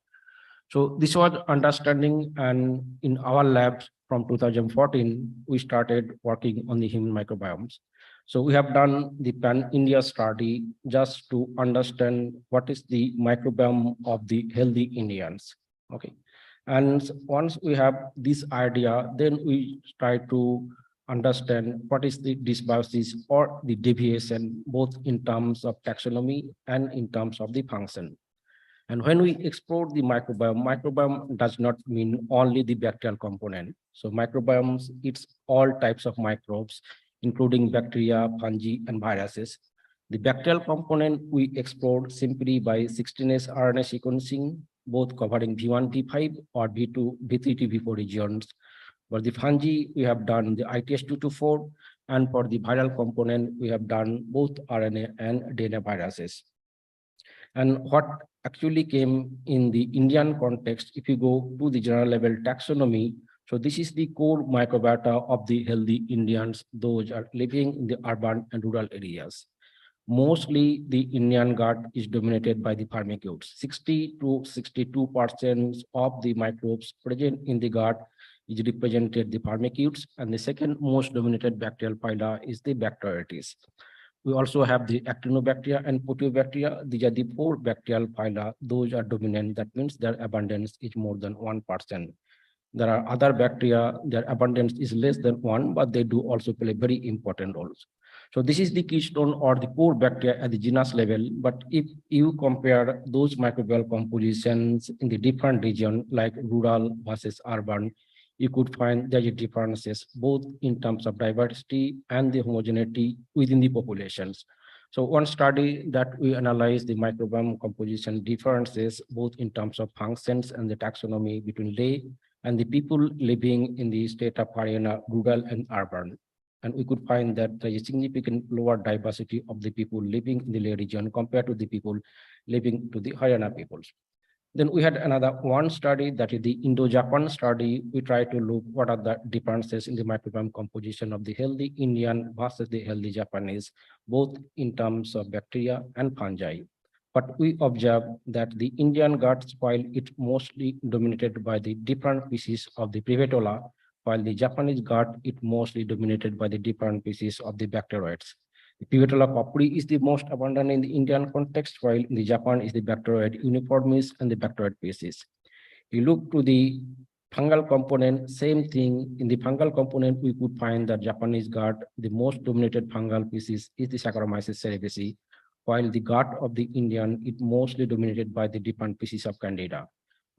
So this was understanding, and in our labs from 2014, we started working on the human microbiomes. So we have done the pan-India study just to understand what is the microbiome of the healthy Indians. Okay. And once we have this idea, then we try to understand what is the dysbiosis or the deviation, both in terms of taxonomy and in terms of the function. And when we explore the microbiome does not mean only the bacterial component. So microbiomes, it's all types of microbes, including bacteria, fungi, and viruses. The bacterial component we explored simply by 16S RNA sequencing, both covering V1, V5, or V2, V3 to V4 regions. For the fungi, we have done the ITS224, and for the viral component, we have done both RNA and DNA viruses. And what actually came in the Indian context, if you go to the general level taxonomy, so this is the core microbiota of the healthy Indians, those are living in the urban and rural areas. Mostly the Indian gut is dominated by the firmicutes. 60 to 62% of the microbes present in the gut is represented the firmicutes, and the second most dominated bacterial phyla is the Bacteroides. We also have the actinobacteria and proteobacteria. These are the 4 bacterial phyla. Those are dominant. That means their abundance is more than 1%. There are other bacteria, their abundance is less than 1, but they do also play very important roles. So this is the keystone or the core bacteria at the genus level. But if you compare those microbial compositions in the different region, like rural versus urban, you could find there are differences both in terms of diversity and the homogeneity within the populations. So one study that we analyzed the microbiome composition differences, both in terms of functions and the taxonomy between lay and the people living in the state of Haryana, rural and urban. And we could find that there is a significant lower diversity of the people living in the lay region compared to the people living to the Haryana peoples. Then we had another one study, that is the Indo-Japan study. We tried to look what are the differences in the microbiome composition of the healthy Indian versus the healthy Japanese, both in terms of bacteria and fungi. But we observed that the Indian guts, while it's mostly dominated by the different species of the Prevotella, while the Japanese gut, it mostly dominated by the different species of the bacteroids. The Prevotella copri is the most abundant in the Indian context, while in the Japan is the Bacteroid uniformis and the Bacteroid species. You look to the fungal component, same thing. In the fungal component, we could find that Japanese gut, the most dominated fungal species is the Saccharomyces cerevisiae, while the gut of the Indian is mostly dominated by the different species of Candida.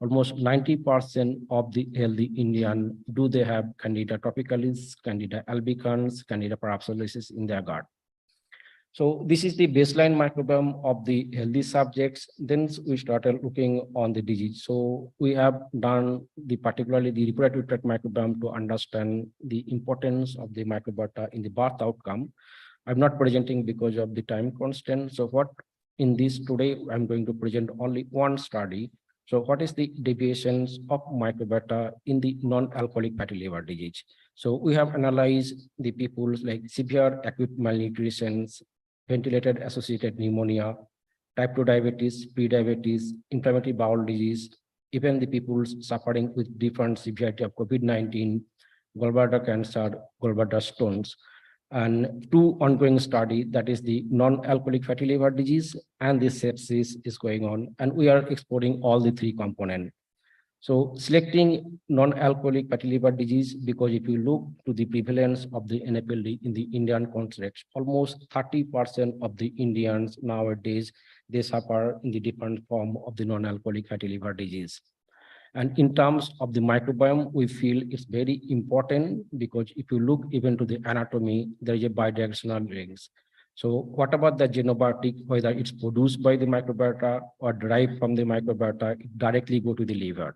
Almost 90% of the healthy Indian, do they have Candida tropicalis, Candida albicans, Candida parapsilosis in their gut. So this is the baseline microbiome of the healthy subjects. Then we started looking on the disease. So we have done particularly the reproductive tract microbiome to understand the importance of the microbiota in the birth outcome. I'm not presenting because of the time constraint. So what in this today, I'm going to present only one study. So what is the deviations of microbiota in the non-alcoholic fatty liver disease? So we have analyzed the people's like severe acute malnutrition, ventilated associated pneumonia, type 2 diabetes, pre-diabetes, inflammatory bowel disease, even the people suffering with different severity of COVID-19, gallbladder cancer, gallbladder stones, and two ongoing study, that is the non-alcoholic fatty liver disease and the sepsis is going on, and we are exploring all the three components. So selecting non-alcoholic fatty liver disease, because if you look to the prevalence of the NFLD in the Indian context, almost 30% of the Indians nowadays, they suffer in the different form of the non-alcoholic fatty liver disease. And in terms of the microbiome, we feel it's very important because if you look even to the anatomy, there is a bidirectional links. So what about the xenobiotic, whether it's produced by the microbiota or derived from the microbiota, it directly go to the liver.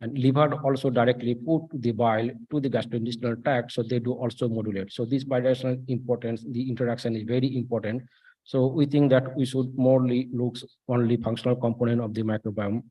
And liver also directly put the bile to the gastrointestinal tract, so they do also modulate. So this bidirectional importance, the interaction is very important. So we think that we should morely look only functional component of the microbiome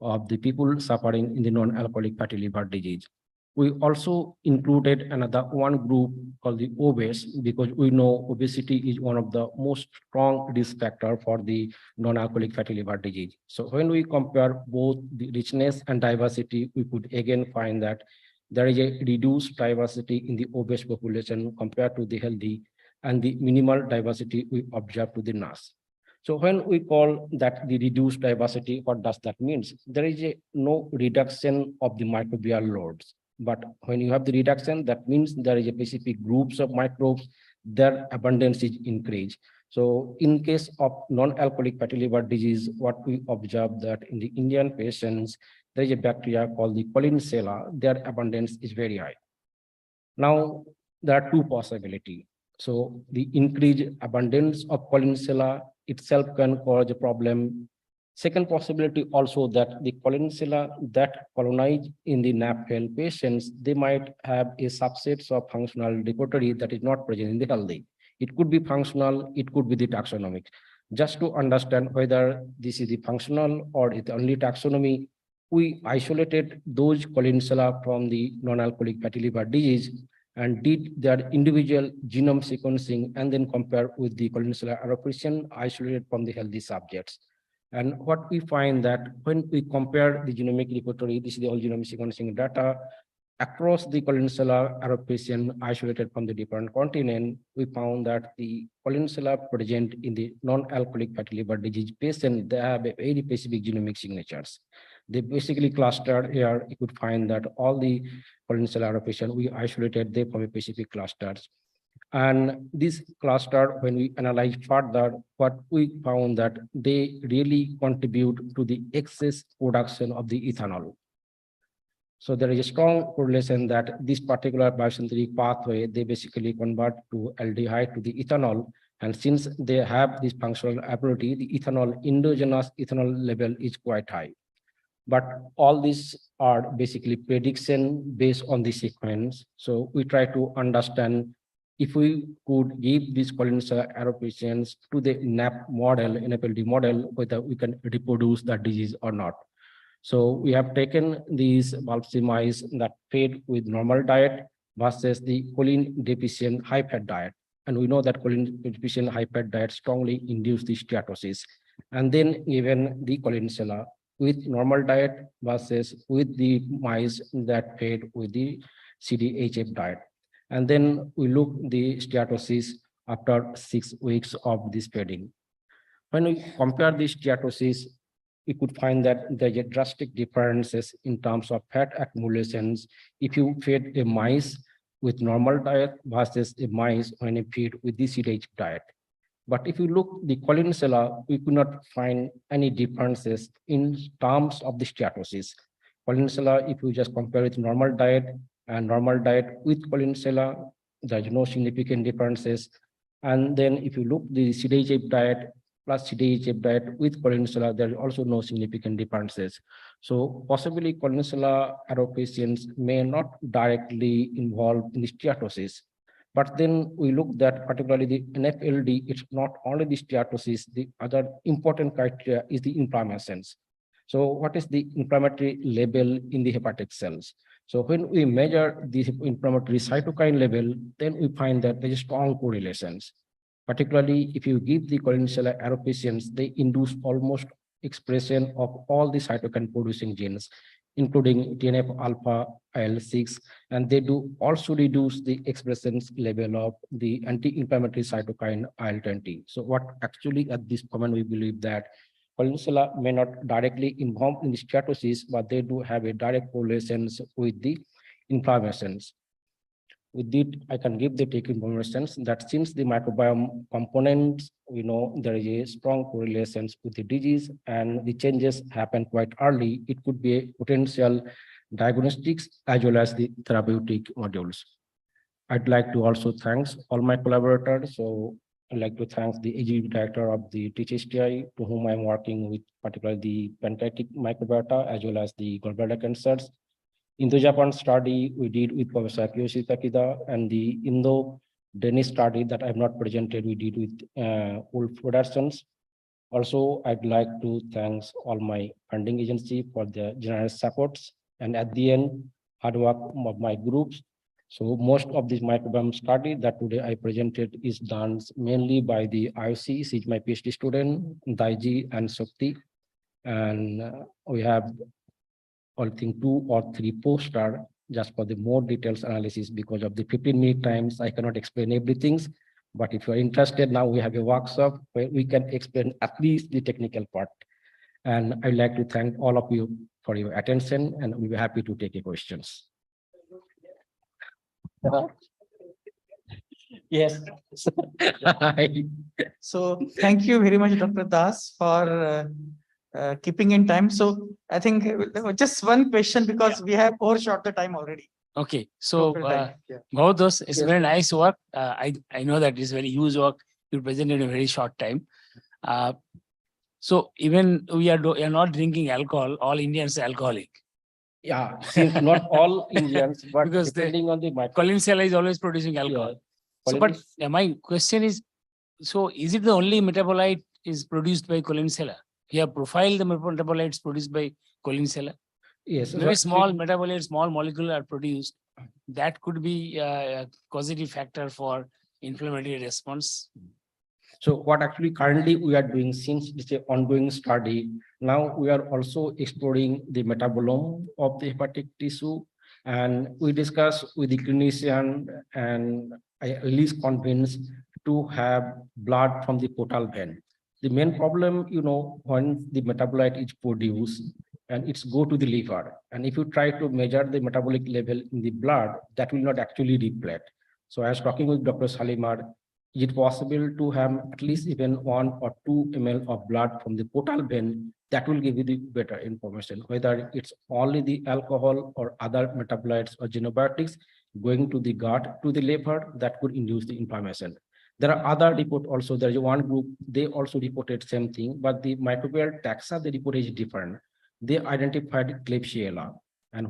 of the people suffering in the non-alcoholic fatty liver disease. We also included another one group called the obese, because we know obesity is one of the most strong risk factor for the non-alcoholic fatty liver disease. So when we compare both the richness and diversity, we could again find that there is a reduced diversity in the obese population compared to the healthy, and the minimal diversity we observe to the NAS. So when we call that the reduced diversity, what does that mean? There is no reduction of the microbial loads. But when you have the reduction, that means there is a specific groups of microbes, their abundance is increased. So in case of non-alcoholic fatty liver disease, what we observe that in the Indian patients, there is a bacteria called the Collinsella, their abundance is very high. Now, there are two possibilities. So the increased abundance of Collinsella itself can cause a problem. Second possibility also that the Collinsella that colonize in the NAFL patients, they might have a subset of functional repertory that is not present in the healthy. It could be functional, it could be the taxonomic. Just to understand whether this is the functional or it's only taxonomy, we isolated those Collinsella from the non-alcoholic fatty liver disease and did their individual genome sequencing and then compare with the Collinsella aeroprisian isolated from the healthy subjects. And what we find that when we compare the genomic repertory, this is the whole genome sequencing data, across the Collinsella aeroprisian isolated from the different continent, we found that the Collinsella present in the non-alcoholic fatty liver disease patient, they have a very specific genomic signatures. They basically clustered here. You could find that all the Collinsella aeroprisian, we isolated them from a specific clusters. And this cluster, when we analyze further, what we found that they really contribute to the excess production of the ethanol. So there is a strong correlation that this particular biosynthetic pathway, they basically convert to aldehyde to the ethanol, And since they have this functional ability, the ethanol, endogenous ethanol level is quite high. But all these are basically prediction based on the sequence. So we try to understand if we could give these Colinella aeropecians to the NAP model, NFLD model, whether we can reproduce the disease or not. So we have taken these biopsy mice that fed with normal diet versus the choline deficient high fat diet. And we know that choline deficient high fat diet strongly induce the steatosis. And then even the Colinella with normal diet versus with the mice that fed with the CDHF diet. And then we look the steatosis after 6 weeks of this feeding. When we compare the steatosis, we could find that there are drastic differences in terms of fat accumulations if you feed a mice with normal diet versus a mice when you feed with the CDHF diet. But if you look the Colinella, we could not find any differences in terms of the steatosis. Colinella, if you just compare with normal diet and normal diet with Colinella, there's no significant differences. And then if you look the CDHF diet plus CDHF diet with Colinella, there are also no significant differences. So possibly Colinella aeropecians may not directly involve in the steatosis. But then we look that particularly the NFLD, it's not only the steatosis, the other important criteria is the inflammations. So what is the inflammatory level in the hepatic cells? So when we measure the inflammatory cytokine level, then we find that there is strong correlations. Particularly if you give the Colinella aeropecians, they induce almost expression of all the cytokine producing genes, including TNF alpha, IL-6, and they do also reduce the expressions level of the anti-inflammatory cytokine IL-20. So what actually at this moment we believe that Colinella may not directly involve in the steatosis, but they do have a direct correlations with the inflammations. With it, I can give the take informations that since the microbiome components, we know there is a strong correlations with the disease and the changes happen quite early. It could be a potential diagnostics as well as the therapeutic modules. I'd like to also thank all my collaborators. So I'd like to thank the executive director of the THSTI, to whom I'm working with, particularly the pancreatic microbiota as well as the gallbladder cancers. Indo-Japan study we did with Professor Kiyoshi Takeda, and the Indo-Danish study that I've not presented, we did with Ulf Pedersens. Also, I'd like to thank all my funding agency for their generous supports. And at the end, hard work of my groups. So most of this microbiome study that today I presented is done mainly by the IOC, she's my PhD student, Daiji and Shakti. And we have I think 2 or 3 posters just for the more details analysis because of the 15-minute times. I cannot explain everything, but if you're interested, now we have a workshop where we can explain at least the technical part. And I'd like to thank all of you for your attention, and we'll be happy to take your questions. Yes. So thank you very much, Dr. Das, for keeping in time. So I think just one question because we have overshot the time already. Okay, so Yeah. Bhavados, it's Yes. very nice work. I know that it's very huge work you presented in a very short time. So even we are not drinking alcohol, all Indians are alcoholic. Yeah, since not all Indians, but Because depending on the Colinella is always producing alcohol. So, but my question is, so is it the only metabolite is produced by Colinella? You have profiled the metabolites produced by Colinella. Yes. Very small metabolites, small molecule are produced. That could be a causative factor for inflammatory response. So what actually currently we are doing, since it's an ongoing study, now we are also exploring the metabolome of the hepatic tissue, and we discuss with the clinician, and I at least convinced to have blood from the portal vein. The main problem, when the metabolite is produced and it's go to the liver, and if you try to measure the metabolic level in the blood, that will not actually reflect. So I was talking with Dr. Salimar, is it possible to have at least even 1 or 2 ml of blood from the portal vein? That will give you the better information, whether it's only the alcohol or other metabolites or xenobiotics going to the gut, to the liver, that could induce the inflammation. There are other report also. There is one group, they also reported same thing, but the microbial taxa they report is different. They identified Klebsiella, and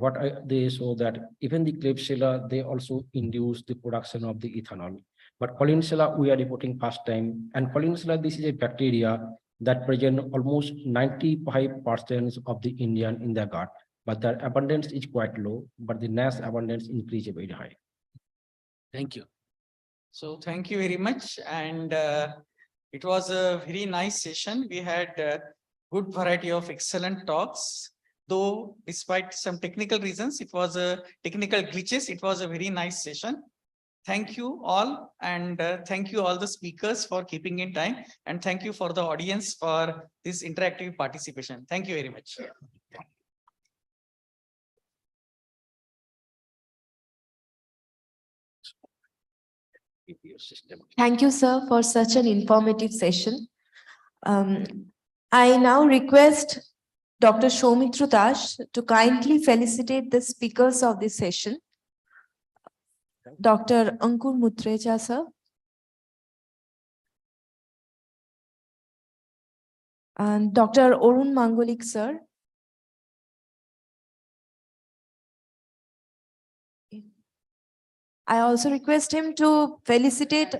they show that even the Klebsiella, they also induce the production of the ethanol. But Collinsella, we are reporting first time, and Collinsella, this is a bacteria that present almost 95% of the Indian in their gut, but their abundance is quite low, but the NAS abundance increase very high. Thank you. So thank you very much. And it was a very nice session. We had good variety of excellent talks. Though despite some technical reasons, it was a technical glitches. It was a very nice session. Thank you all. And thank you all the speakers for keeping in time. And thank you for the audience for this interactive participation. Thank you very much. Thank you, sir, for such an informative session. I now request Dr. Soumitro Das to kindly felicitate the speakers of this session. Dr. Ankur Mutreja, sir. And Dr. Arun Mangolik, sir. I also request him to felicitate.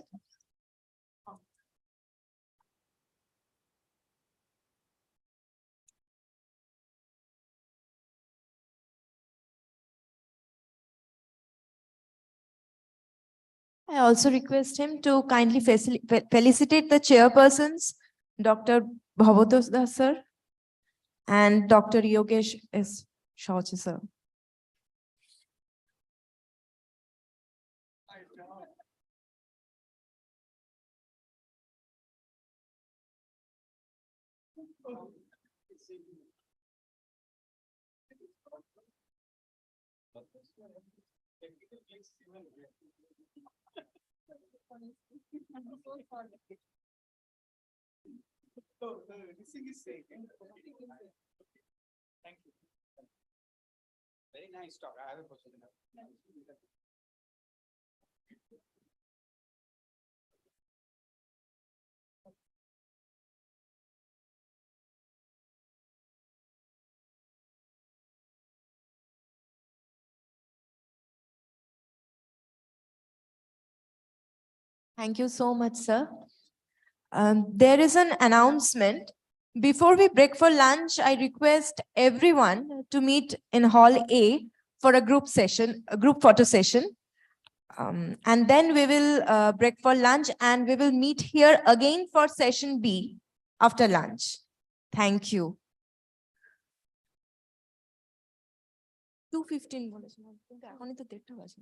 I also request him to kindly felicitate the chairpersons, Dr. Bhavatos Das, sir, and Dr. Yogesh S. Shauchi, sir. Thank you. Very nice talk. I have a question. Thank you so much, sir. There is an announcement. Before we break for lunch, I request everyone to meet in Hall A for a group session, a group photo session. And then we will break for lunch and we will meet here again for session B after lunch. Thank you. 2:15 বলেছিল, কিন্তু এখনই তো 1:30 বাজে।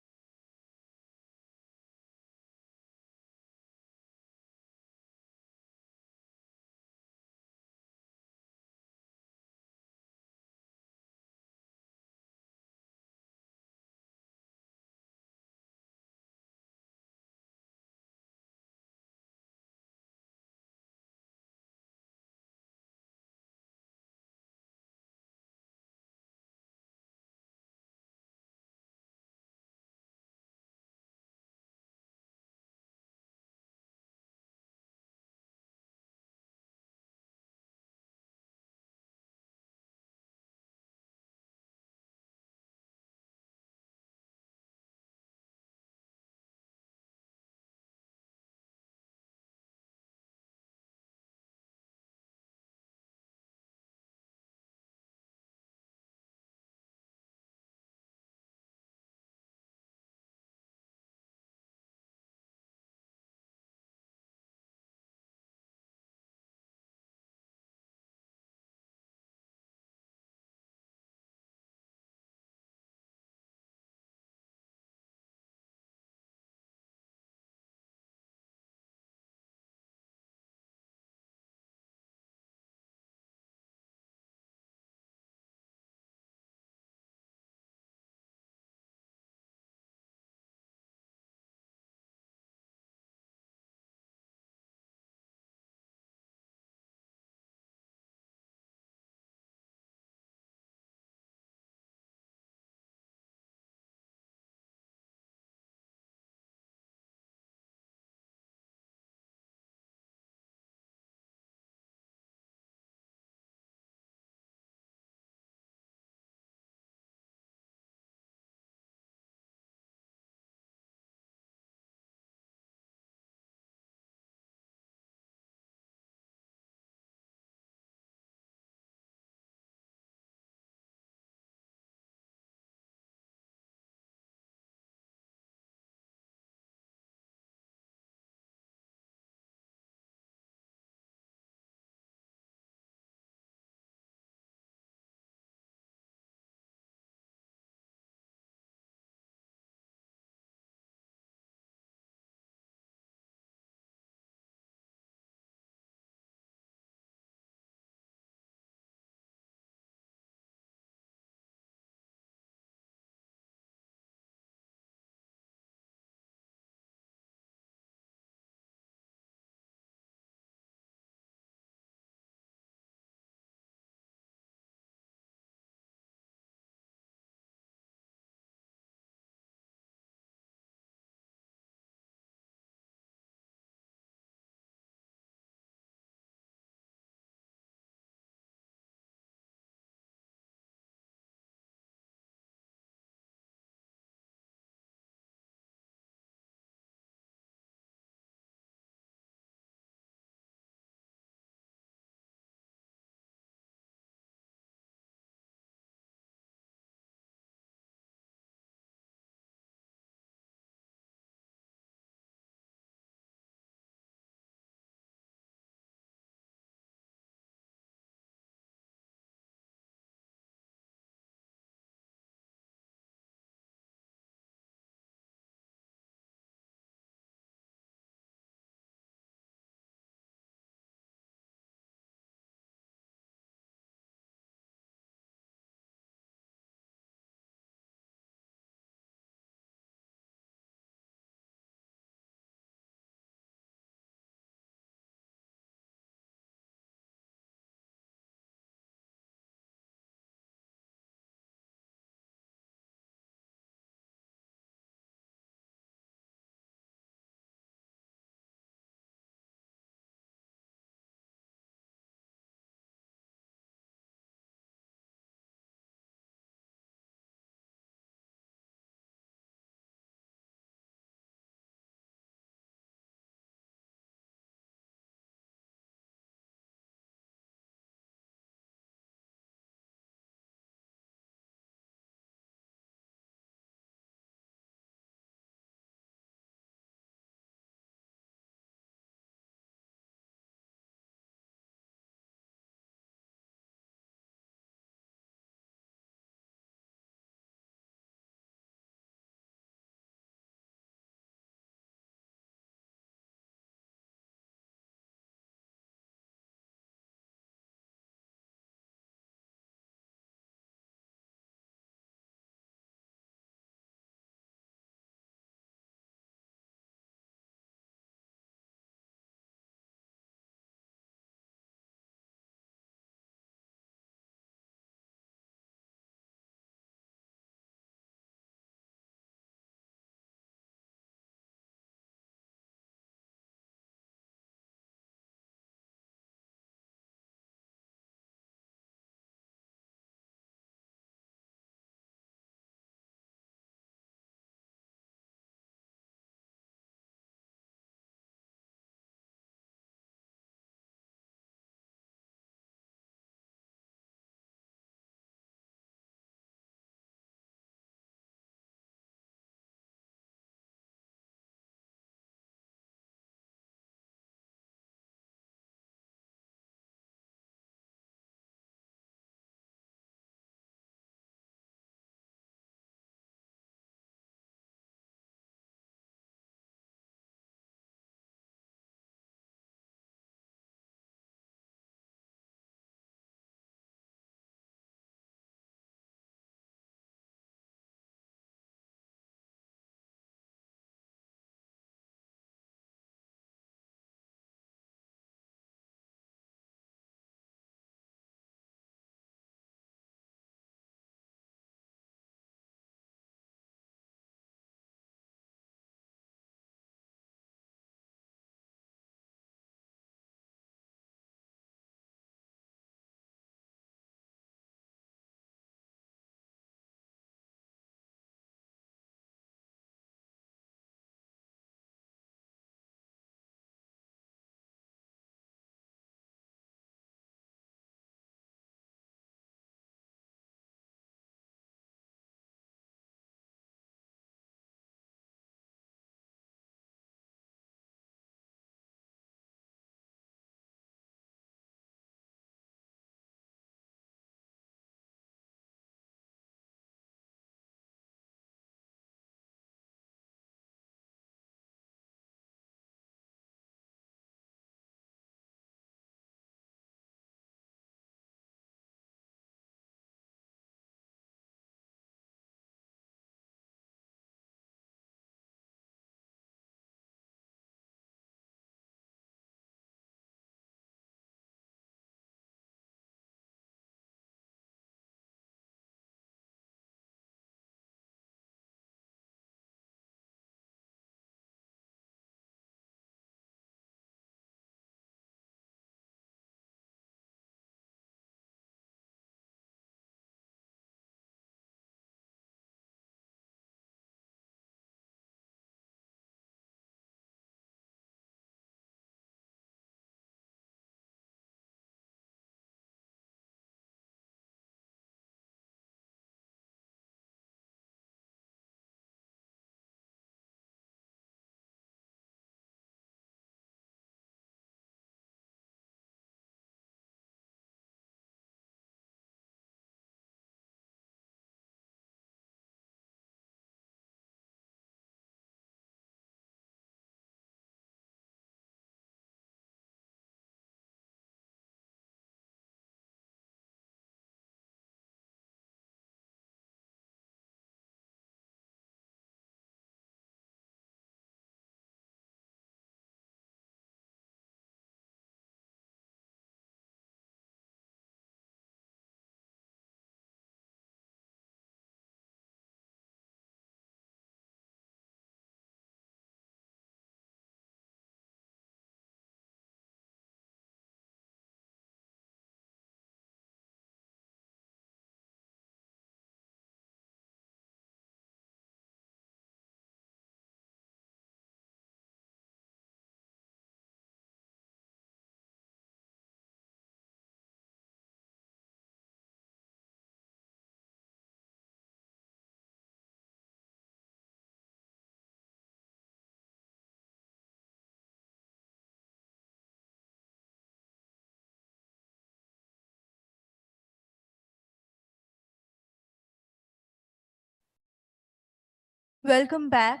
Welcome back.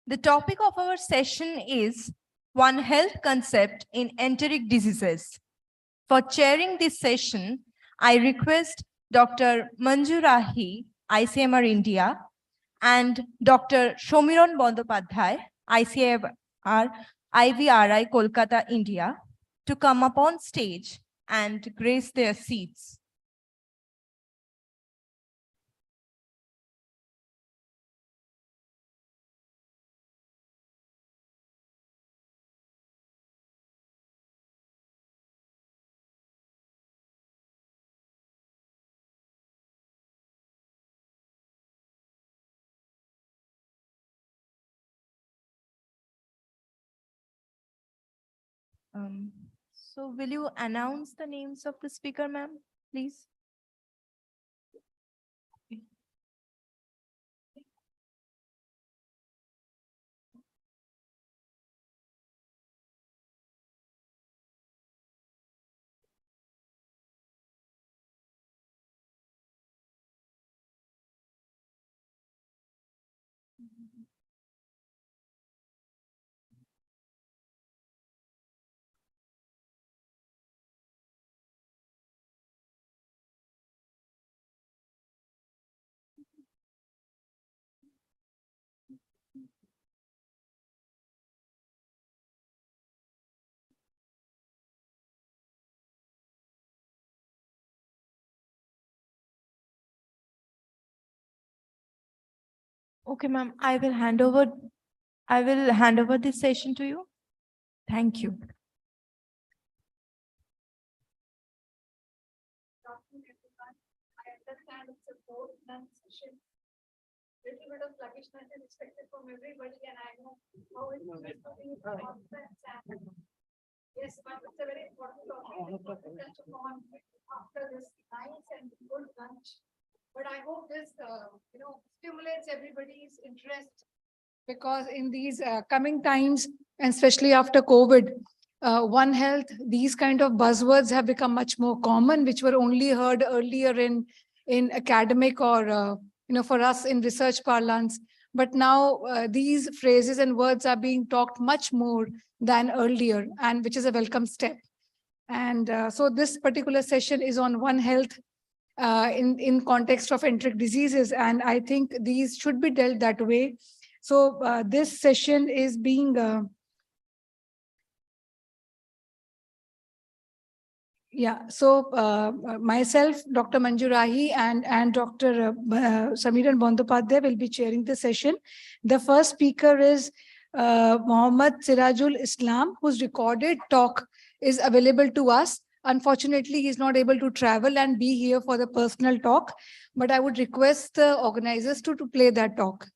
The topic of our session is One Health Concept in Enteric Diseases. For chairing this session, I request Dr. Manju Rahi, ICMR India, and Dr. Shomiran Bandopadhyay, ICMR IVRI Kolkata, India, to come up on stage and grace their seats. So will you announce the names of the speaker, ma'am, please? Okay, ma'am, I will hand over this session to you. Thank you. I understand it's a board-run session. Little bit of sluggishness is expected from everybody, and I know how it is to be conference and yes, but it's a very important topic to touch upon after this nice and good lunch. But I hope this, stimulates everybody's interest, because in these coming times, and especially after COVID, One Health, these kind of buzzwords have become much more common, which were only heard earlier in academic or, for us in research parlance. But now these phrases and words are being talked much more than earlier, and which is a welcome step. And so this particular session is on One Health in context of enteric diseases. And I think these should be dealt that way. So this session is being myself, Dr. Manju Rahi, and Dr. Shomiran Bandopadhyay will be chairing the session. The first speaker is Mohammad Sirajul Islam, whose recorded talk is available to us. Unfortunately, he's not able to travel and be here for the personal talk, but I would request the organizers to play that talk.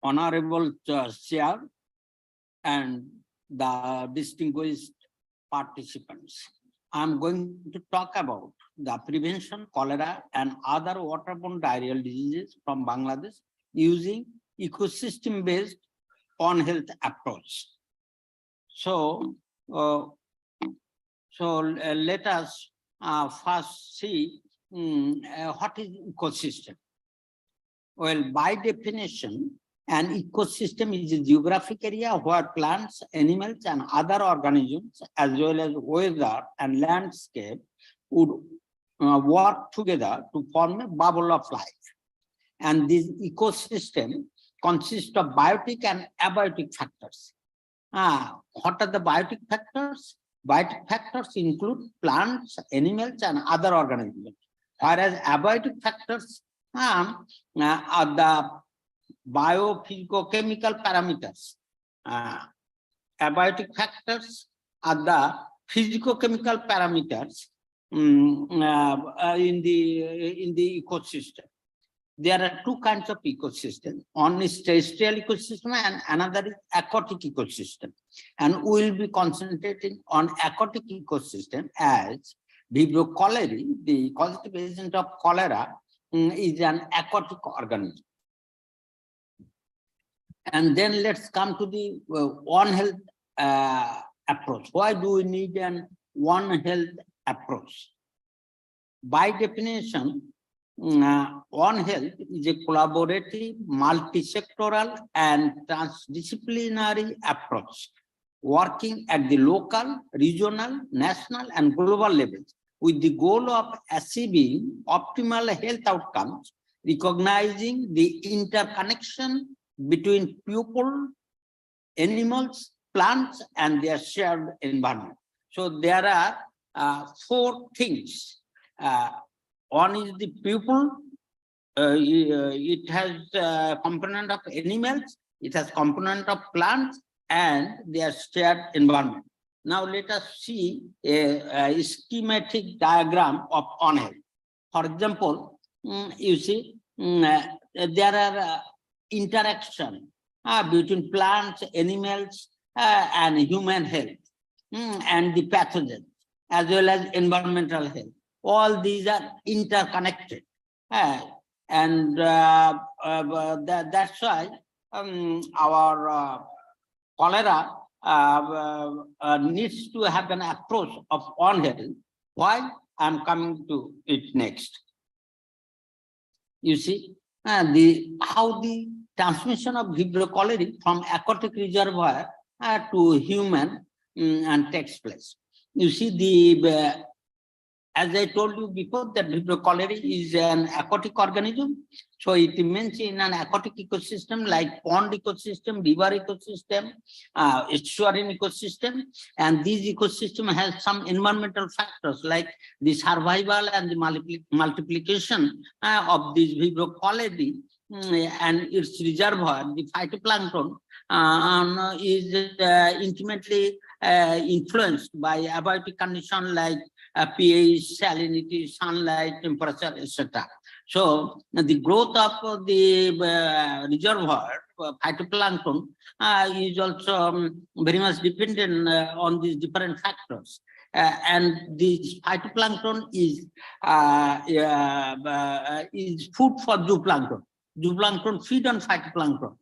Honorable Chair and the distinguished participants. I'm going to talk about the prevention cholera and other waterborne diarrheal diseases from Bangladesh using ecosystem-based One Health approach. So, let us first see what is ecosystem. Well, by definition, an ecosystem is a geographic area where plants, animals, and other organisms, as well as weather and landscape, would work together to form a bubble of life. And this ecosystem consists of biotic and abiotic factors. What are the biotic factors? Biotic factors include plants, animals, and other organisms, whereas abiotic factors are the biophysicochemical parameters. Abiotic factors are the physicochemical parameters in the ecosystem. There are two kinds of ecosystem. One is terrestrial ecosystem and another is aquatic ecosystem. And we will be concentrating on aquatic ecosystem, as Vibrio cholerae, the causative agent of cholera, is an aquatic organism. And then let's come to the One Health approach. Why do we need an One Health approach? By definition, One Health is a collaborative, multi-sectoral and transdisciplinary approach, working at the local, regional, national, and global levels with the goal of achieving optimal health outcomes, recognizing the interconnection between people, animals, plants, and their shared environment. So there are 4 things. One is the people. It has a component of animals, it has component of plants, and their shared environment. Now let us see a schematic diagram of One Health. For example, you see there are interaction between plants, animals, and human health, and the pathogens, as well as environmental health. All these are interconnected. And that's why our cholera needs to have an approach of One Health. Why? I'm coming to it next. You see, how the transmission of Vibrio cholerae from aquatic reservoir to human and takes place. You see, as I told you before, that Vibrio cholerae is an aquatic organism. So it remains in an aquatic ecosystem like pond ecosystem, river ecosystem, estuarine ecosystem. And this ecosystem has some environmental factors like the survival and the multiplication of this Vibrio cholerae and its reservoir, the phytoplankton, is intimately influenced by abiotic conditions like pH, salinity, sunlight, temperature, etc. So the growth of the reservoir phytoplankton is also very much dependent on these different factors. And this phytoplankton is food for zooplankton. Zooplankton feed on phytoplankton.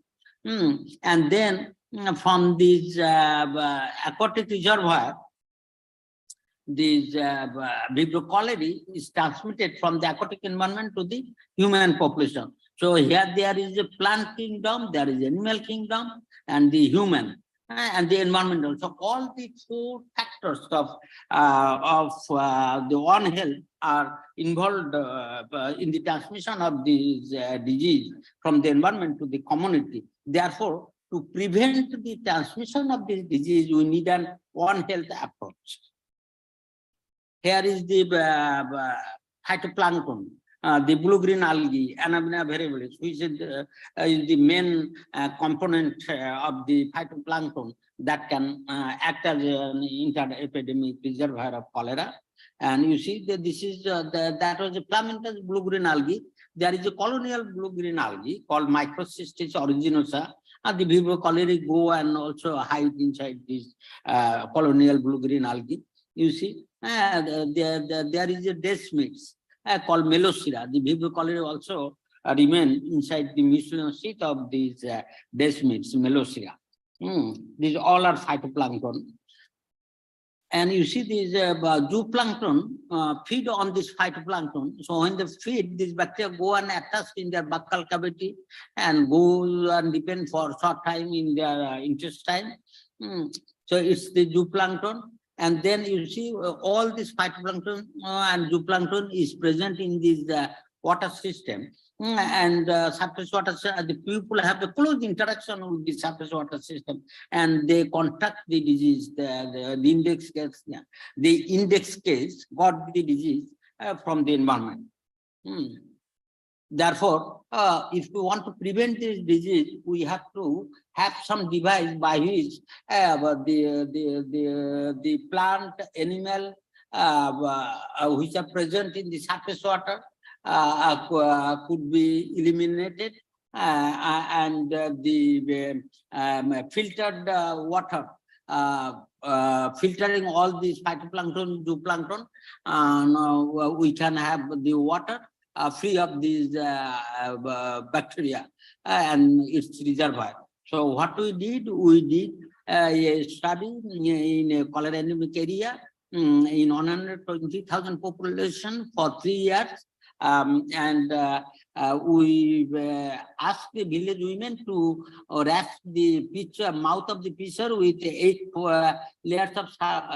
And then from this aquatic reservoir, this Vibrio cholerae is transmitted from the aquatic environment to the human population. So here there is a plant kingdom, there is animal kingdom, and the human and the environmental. So all the 4 factors of the One Health are involved in the transmission of this disease from the environment to the community. Therefore, to prevent the transmission of this disease, we need an One Health approach. Here is the phytoplankton, the blue-green algae, Anabaena variabilis, which is the main component of the phytoplankton that can act as an inter-epidemic reservoir of cholera. And you see that this is that was a Plummentus blue-green algae. There is a colonial blue-green algae called Microcystis originosa. And the Vibrio cholerae go and also hide inside this colonial blue-green algae. You see, there is a desmids called Melosira. The Vibrio cholerae also remain inside the mucilage sheath of these desmids, Melosira. These all are phytoplankton. And you see these zooplankton feed on this phytoplankton. So when they feed, these bacteria go and attach in their buccal cavity and go and depend for a short time in their intestine. So it's the zooplankton. And then you see all this phytoplankton and zooplankton is present in this water system. And surface water, the people have a close interaction with the surface water system, and they contract the disease. The index case got the disease from the environment. Therefore, if we want to prevent this disease, we have to have some device by which the plant, animal, which are present in the surface water could be eliminated, and the filtered water filtering all these phytoplankton, zooplankton, now we can have the water free of these bacteria and its reservoir. So what we did a study in a cholera endemic area in 120,000 population for 3 years. We asked the village women to wrap the pitcher, mouth of the pitcher with 8 layers of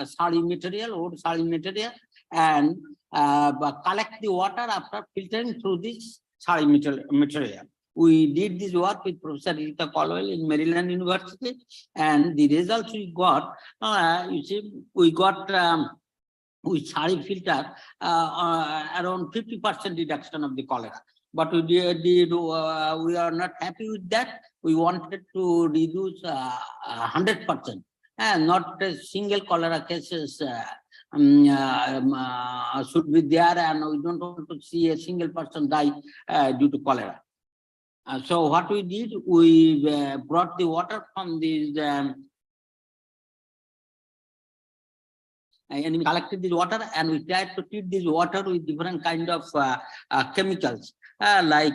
sari material, old sari material, and collect the water after filtering through this sari material. We did this work with Professor Rita Colwell in Maryland University, and the results we got, you see, we got with sari filter around 50% reduction of the cholera. But we are not happy with that. We wanted to reduce 100%, and not a single cholera cases should be there, and we don't want to see a single person die due to cholera. So what we did, we brought the water from these and we collected this water, and we tried to treat this water with different kind of chemicals like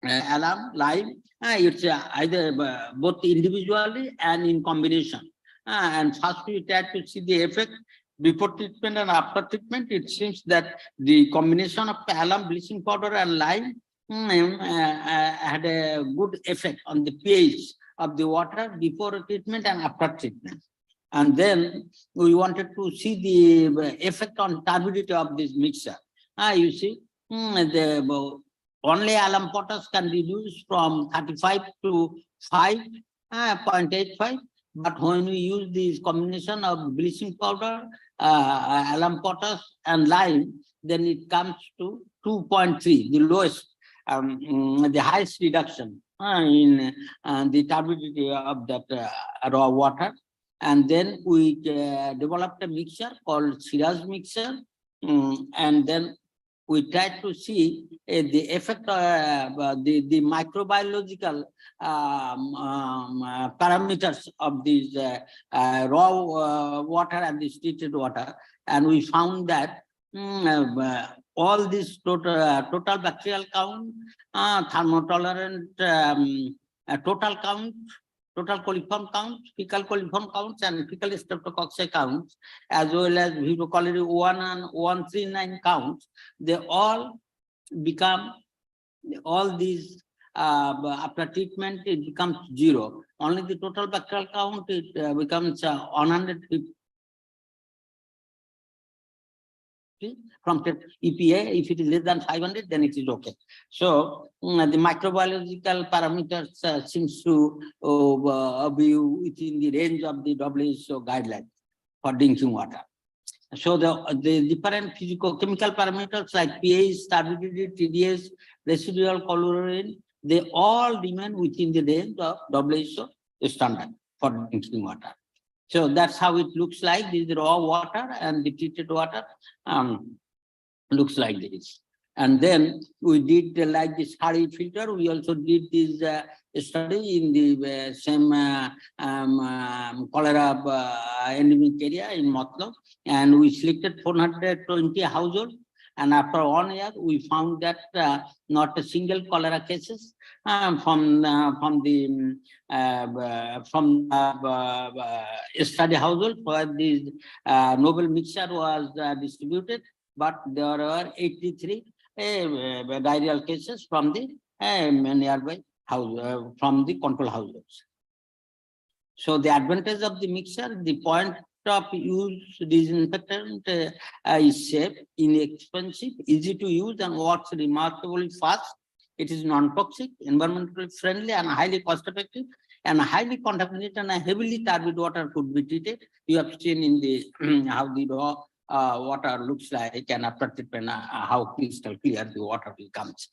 alum, lime. It's either both individually and in combination. And first we tried to see the effect before treatment and after treatment. It seems that the combination of alum, bleaching powder, and lime had a good effect on the pH of the water before treatment and after treatment. And then we wanted to see the effect on turbidity of this mixture. You see, the only alum potash can reduce from 35 to 5.85. But when we use this combination of bleaching powder, alum potash, and lime, then it comes to 2.3, the lowest, the highest reduction in the turbidity of that raw water. And then we developed a mixture called Siraj mixture, and then we tried to see the effect, the microbiological parameters of this raw water and this treated water, and we found that all this total bacterial count, thermotolerant total count, total coliform counts, fecal coliform counts, and fecal streptococci counts, as well as Vibrio cholerae 1 and 139 counts, they all become, all these after treatment, it becomes 0. Only the total bacterial count, it becomes 150 from EPA. If it is less than 500, then it is okay. So the microbiological parameters seems to be within the range of the WHO guidelines for drinking water. So the different physico-chemical parameters like pH, turbidity, TDS, residual chlorine, they all remain within the range of WHO standard for drinking water. So that's how it looks like. This is raw water, and the treated water looks like this. And then we did like this Hari filter. We also did this study in the same cholera endemic area in Matlab, and we selected 420 households. And after 1 year, we found that not a single cholera cases from the study household where this novel mixture was distributed, but there were 83 diarrheal cases from the nearby house, from the control households. So the advantage of the mixture, the point of use disinfectant is safe, inexpensive, easy to use, and works remarkably fast. It is non-toxic, environmentally friendly, and highly cost-effective, and highly contaminated and heavily turbid water could be treated. You have seen in the how the raw water looks like, and after treatment, how crystal clear the water becomes.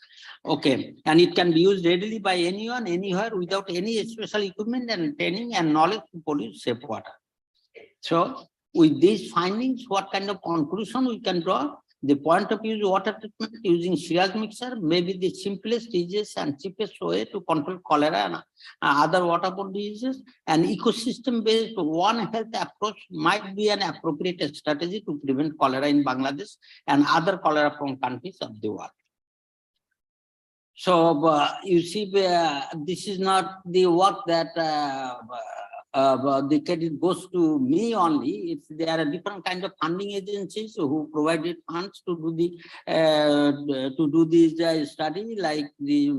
Okay, and it can be used readily by anyone, anywhere, without any special equipment and training and knowledge to produce safe water. So with these findings, what kind of conclusion we can draw? The point of use water treatment using sewage mixer may be the simplest, easiest, and cheapest way to control cholera and other waterborne diseases. An ecosystem-based One Health approach might be an appropriate strategy to prevent cholera in Bangladesh and other cholera-prone countries of the world. So you see, this is not the work that the credit goes to me only. There are different kind of funding agencies who provided funds to do this study, like the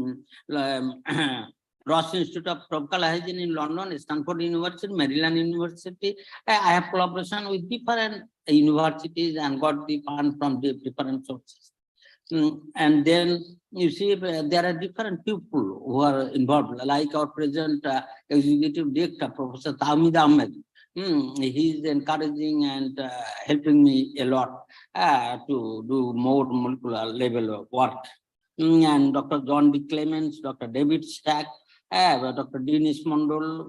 Ross Institute of Tropical Hygiene in London, Stanford University, Maryland University. I have collaboration with different universities and got the fund from the different sources. And then you see there are different people who are involved, like our present executive director, Professor Tahmid Ahmed. He is encouraging and helping me a lot to do more molecular level of work. And Dr. John D. Clements, Dr. David Stack, Dr. Dinesh Mondol,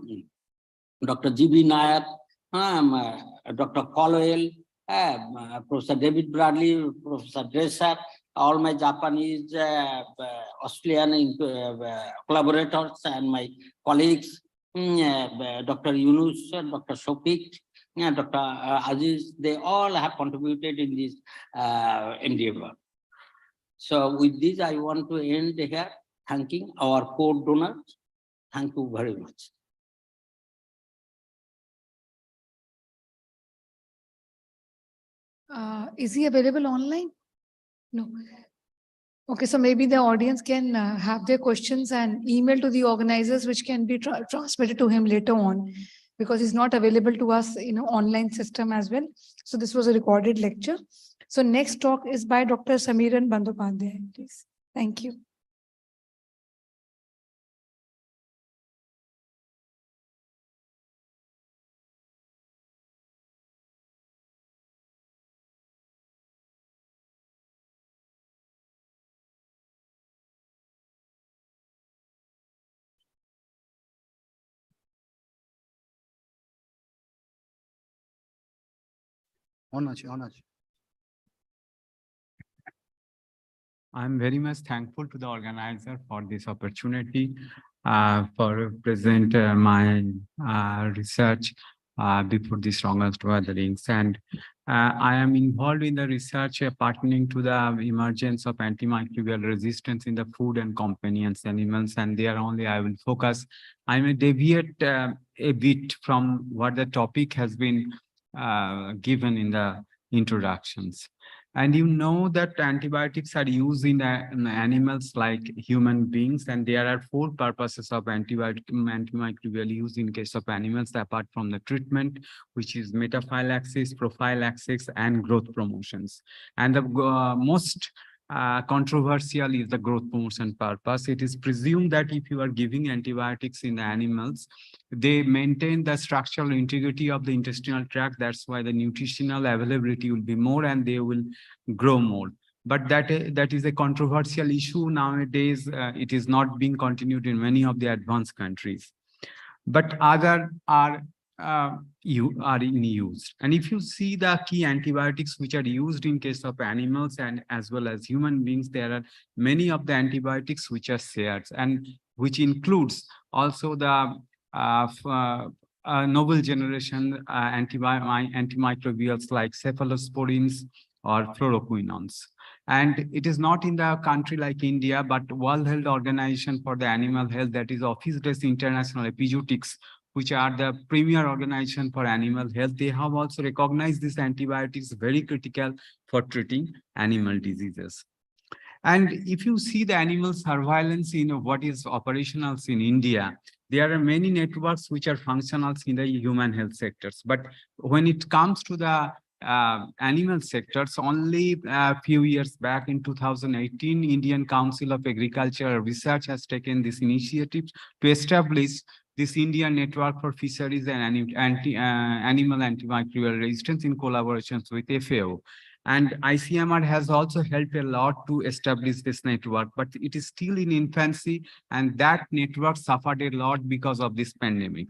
Dr. G.B. Nair, Dr. Colwell, Professor David Bradley, Professor Dresser, all my Japanese, Australian collaborators and my colleagues, Dr. Yunus, Dr. Shofik, Dr. Aziz, they all have contributed in this endeavor. So with this, I want to end here, thanking our core donors. Thank you very much. Is he available online? No. Okay, so maybe the audience can have their questions and email to the organizers, which can be transmitted to him later on, because he's not available to us in an online system as well. So this was a recorded lecture. So next talk is by Dr. Samiran Bandyopadhyay, please. Thank you. I'm very much thankful to the organizer for this opportunity for present my research before the strongest gatherings. And I am involved in the research pertaining to the emergence of antimicrobial resistance in the food and companions animals. And there only I will focus. I may deviate a bit from what the topic has been given in the introductions. And you know that antibiotics are used in animals like human beings, and there are 4 purposes of antimicrobial use in case of animals, apart from the treatment, which is metaphylaxis, prophylaxis, and growth promotions. And the most controversial is the growth promotion purpose. It is presumed that if you are giving antibiotics in the animals, they maintain the structural integrity of the intestinal tract. That's why the nutritional availability will be more and they will grow more. But that is a controversial issue nowadays. It is not being continued in many of the advanced countries. But other are in use. And if you see the key antibiotics which are used in case of animals and as well as human beings, there are many of the antibiotics which are shared, and which includes also the novel generation antimicrobials like cephalosporins or fluoroquinones. And it is not in the country like India, but World Health Organization for the Animal Health, that is Office-Based International Epizootics, which are the premier organization for animal health. They have also recognized these antibiotics very critical for treating animal diseases. And if you see the animal surveillance in what is operational in India, there are many networks which are functional in the human health sectors. But when it comes to the animal sectors, only a few years back in 2018, Indian Council of Agricultural Research has taken this initiative to establish this Indian Network for Fisheries and Animal Antimicrobial Resistance in collaborations with FAO. And ICMR has also helped a lot to establish this network, but it is still in infancy, and that network suffered a lot because of this pandemic.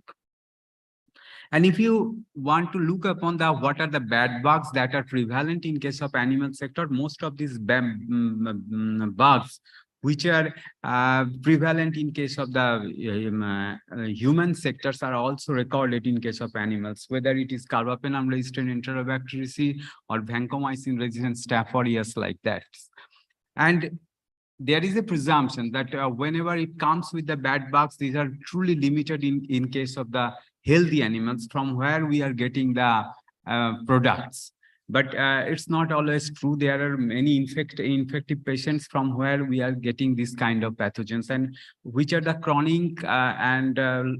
And if you want to look upon the what are the bad bugs that are prevalent in case of animal sector, most of these bugs which are prevalent in case of the human sectors are also recorded in case of animals, whether it is carbapenem resistant Enterobacteriaceae or vancomycin resistant Staph aureus like that. And there is a presumption that whenever it comes with the bad bugs, these are truly limited in case of the healthy animals from where we are getting the products. But it's not always true. There are many infective patients from where we are getting this kind of pathogens, and which are the chronic and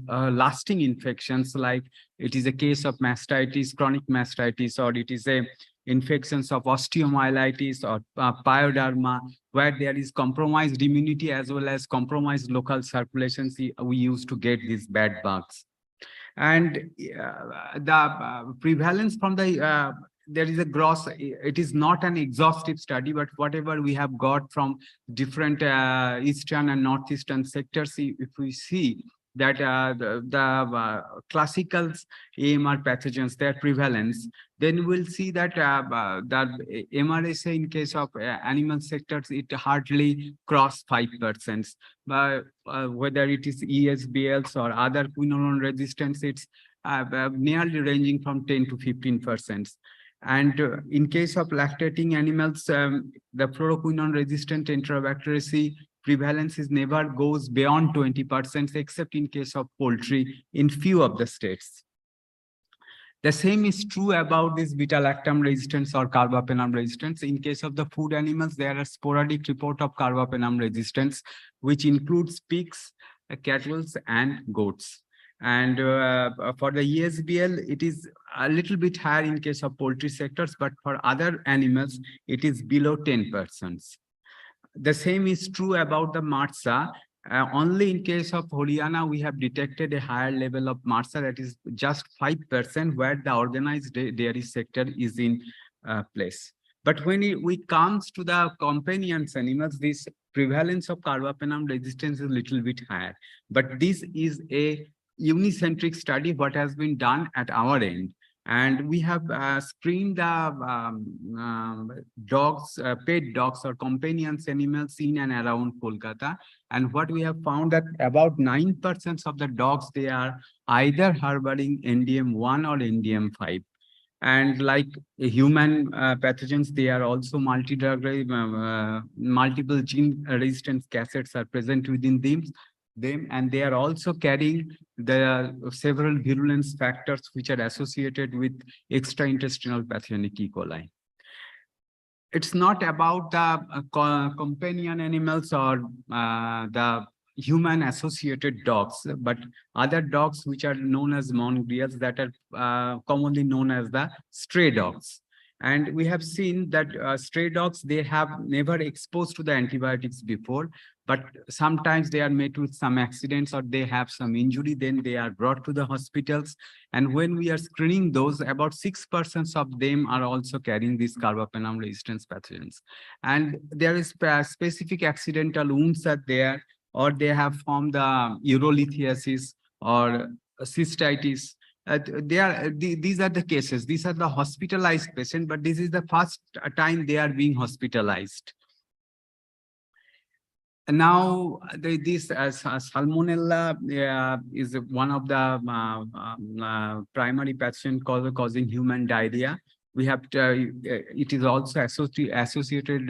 lasting infections, like it is a case of mastitis, chronic mastitis, or it is a infections of osteomyelitis or pyoderma, where there is compromised immunity as well as compromised local circulation. We used to get these bad bugs. And the prevalence from the there is a gross, it is not an exhaustive study, but whatever we have got from different eastern and northeastern sectors, if we see that the classical AMR pathogens, their prevalence, then we'll see that that MRSA in case of animal sectors, it hardly cross 5%. But whether it is ESBLs or other quinolone resistance, it's nearly ranging from 10 to 15%. And in case of lactating animals, the fluoroquinone resistant Enterobacteriaceae prevalence is never goes beyond 20%, except in case of poultry in few of the states. The same is true about this beta-lactam resistance or carbapenem resistance. In case of the food animals, there are sporadic report of carbapenem resistance, which includes pigs, cattle, and goats. And for the ESBL, it is a little bit higher in case of poultry sectors, but for other animals, it is below 10%. The same is true about the MRSA. Only in case of Haryana, we have detected a higher level of MRSA, that is just 5%, where the organized dairy sector is in place. But when it comes to the companion animals, this prevalence of carbapenem resistance is a little bit higher. But this is a unicentric study what has been done at our end, and we have screened the dogs, pet dogs or companion animals in and around Kolkata, and what we have found that about 9% of the dogs, they are either harboring NDM1 or NDM5. And like human pathogens, they are also multiple gene resistant cassettes are present within them, and they are also carrying the several virulence factors which are associated with extraintestinal pathogenic E. coli. It's not about the companion animals or the human associated dogs, but other dogs which are known as mongrels, that are commonly known as the stray dogs. And we have seen that stray dogs, they have never exposed to the antibiotics before, but sometimes they are met with some accidents or they have some injury, then they are brought to the hospitals. And when we are screening those, about 6% of them are also carrying these carbapenem resistance pathogens. And there is specific accidental wounds are there, or they have formed the urolithiasis or cystitis. These are the cases. These are the hospitalized patients, but this is the first time they are being hospitalized. Now, this Salmonella is one of the primary pathogen causing human diarrhea. We have it is also associated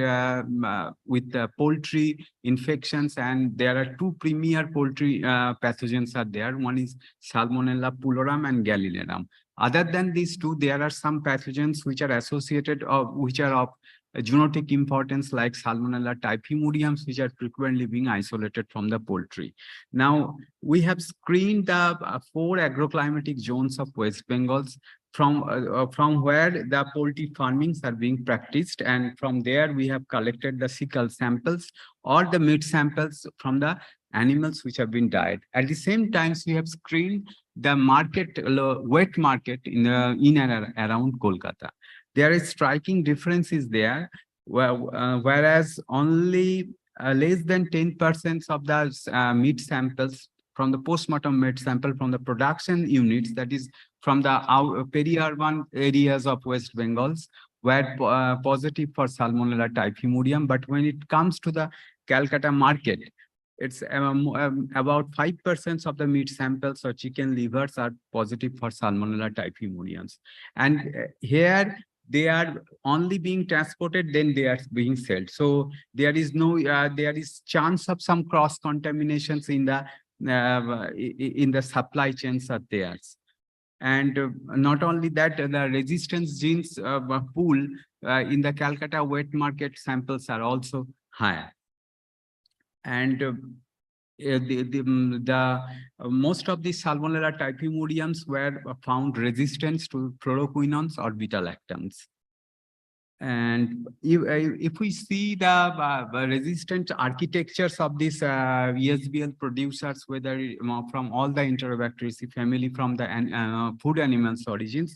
with poultry infections, and there are two premier poultry pathogens are there. One is Salmonella pullorum and Gallinearum. Other than these two, there are some pathogens which are associated which are of zoonotic importance, like Salmonella typhimurium, which are frequently being isolated from the poultry. Now, we have screened the 4 agroclimatic zones of West Bengal from where the poultry farmings are being practiced, and from there we have collected the cecal samples or the meat samples from the animals which have been died. At the same time, we have screened the market, wet market in and around Kolkata. There is striking differences there, whereas only less than 10% of the meat samples from the postmortem made sample from the production units, that is from the peri-urban areas of West Bengals, were positive for Salmonella typhimurium. But when it comes to the Calcutta market, it's about 5% of the meat samples or chicken livers are positive for Salmonella typhimurians. And here they are only being transported, then they are being sold. So there is no, there is chance of some cross contaminations in the supply chains are there. And not only that, the resistance genes pool in the Calcutta wet market samples are also higher. And most of the Salmonella typhimuriums were found resistant to fluoroquinones or beta-lactams. And if we see the resistant architectures of these ESBL producers, whether from all the Enterobacteriaceae family from the food animals origins,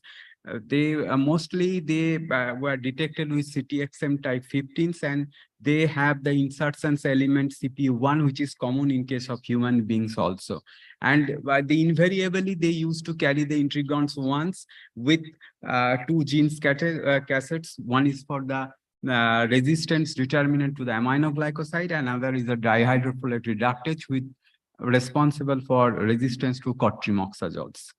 they mostly were detected with CTXM type 15s, and they have the insertions element CP1, which is common in case of human beings also. And invariably they used to carry the integrons once with 2 genes cassettes. One is for the resistance determinant to the aminoglycoside, and another is a dihydrofolate reductase with responsible for resistance to cotrimoxazoles.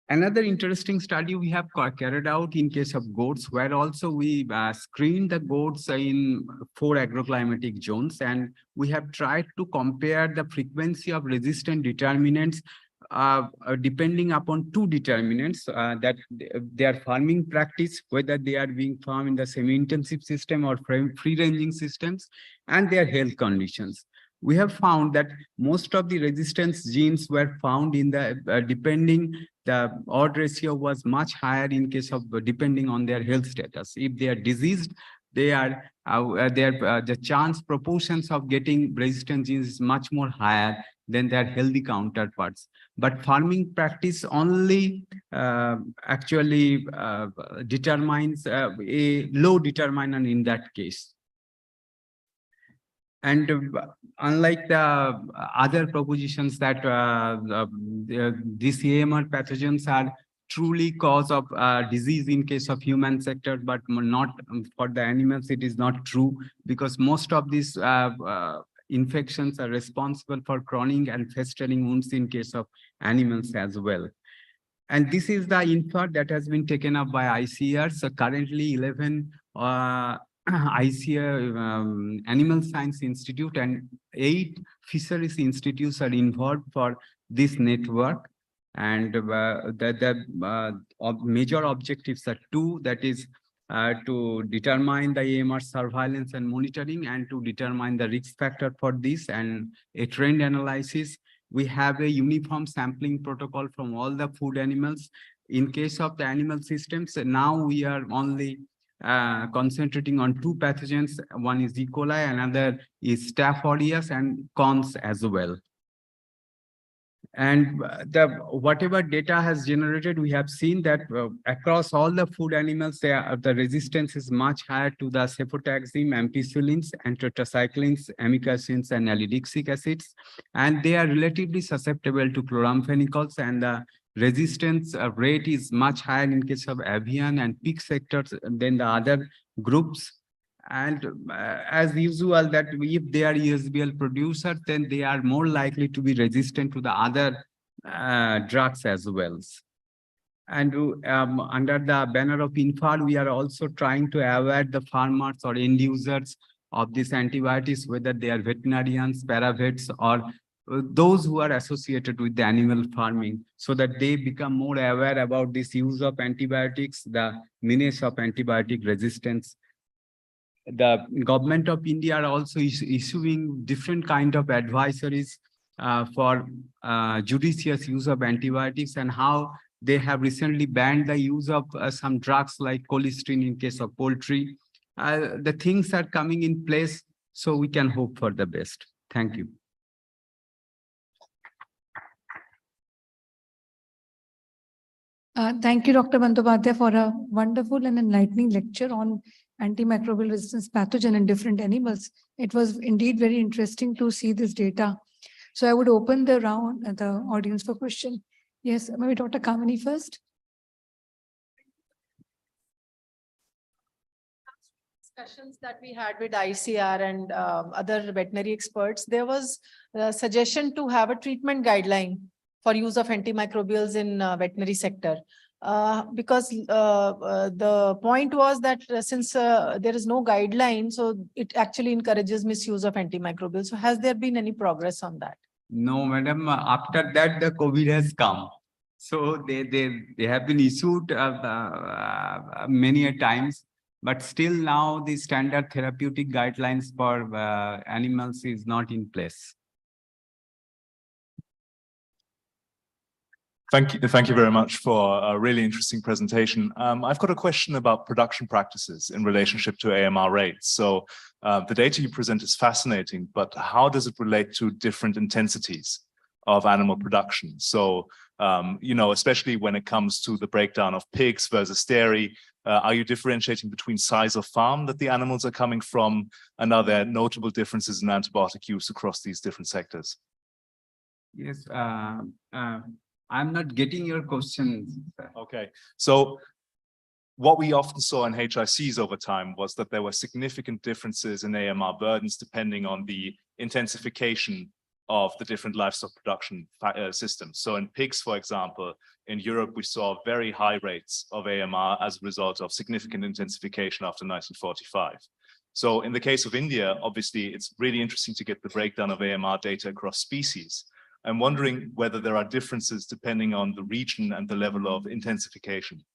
Another interesting study we have carried out in case of goats, where also we screened the goats in 4 agroclimatic zones, and we have tried to compare the frequency of resistant determinants depending upon 2 determinants, that their farming practice, whether they are being farmed in the semi-intensive system or free-ranging systems, and their health conditions. We have found that most of the resistance genes were found in the the odd ratio was much higher in case of depending on their health status. If they are diseased, they are the chance proportions of getting resistant genes is much more higher than their healthy counterparts. But farming practice only actually determines a low determinant in that case. And unlike the other propositions that these AMR pathogens are truly cause of disease in case of human sector, but not for the animals, it is not true, because most of these infections are responsible for chronic and festering wounds in case of animals as well. And this is the info that has been taken up by ICR. So currently 11 ICR Animal Science Institute and 8 fisheries institutes are involved for this network. And the major objectives are 2, that is to determine the AMR surveillance and monitoring, and to determine the risk factor for this, and a trend analysis. We have a uniform sampling protocol from all the food animals. In case of the animal systems, now we are only concentrating on 2 pathogens. One is E. coli, another is Staph aureus, and cons as well. And whatever data has generated, we have seen that across all the food animals, the resistance is much higher to the cefotaxime, ampicillins, and tetracyclines, amikacins, and alidixic acids. And they are relatively susceptible to chloramphenicals, and the resistance rate is much higher in case of avian and pig sectors than the other groups. And as usual, that if they are ESBL producers, then they are more likely to be resistant to the other drugs as well. And under the banner of INFAR, we are also trying to aware the farmers or end users of these antibiotics, whether they are veterinarians, paravets, or those who are associated with the animal farming, so that they become more aware about this use of antibiotics, the menace of antibiotic resistance. The government of India are also issuing different kind of advisories for judicious use of antibiotics, and how they have recently banned the use of some drugs like cholesterol in case of poultry. The things are coming in place, so we can hope for the best. Thank you. Thank you, Dr. Bandyopadhyay, for a wonderful and enlightening lecture on antimicrobial resistance pathogen in different animals. It was indeed very interesting to see this data. So I would open the round, the audience for question. Yes, maybe Dr. Kamini first. Discussions that we had with ICR and other veterinary experts, there was a suggestion to have a treatment guideline for use of antimicrobials in veterinary sector. Because the point was that since there is no guideline, so it actually encourages misuse of antimicrobials. So has there been any progress on that? No, madam, after that, the COVID has come. So they have been issued many a times, but still now the standard therapeutic guidelines for animals is not in place. Thank you very much for a really interesting presentation. I've got a question about production practices in relationship to AMR rates. So the data you present is fascinating, but how does it relate to different intensities of animal production? So, especially when it comes to the breakdown of pigs versus dairy, are you differentiating between size of farm that the animals are coming from, and are there notable differences in antibiotic use across these different sectors? Yes, I'm not getting your question. Okay, so what we often saw in HICs over time was that there were significant differences in AMR burdens depending on the intensification of the different livestock production systems. So in pigs, for example, in Europe, we saw very high rates of AMR as a result of significant intensification after 1945. So in the case of India, obviously, it's really interesting to get the breakdown of AMR data across species. I'm wondering whether there are differences depending on the region and the level of intensification.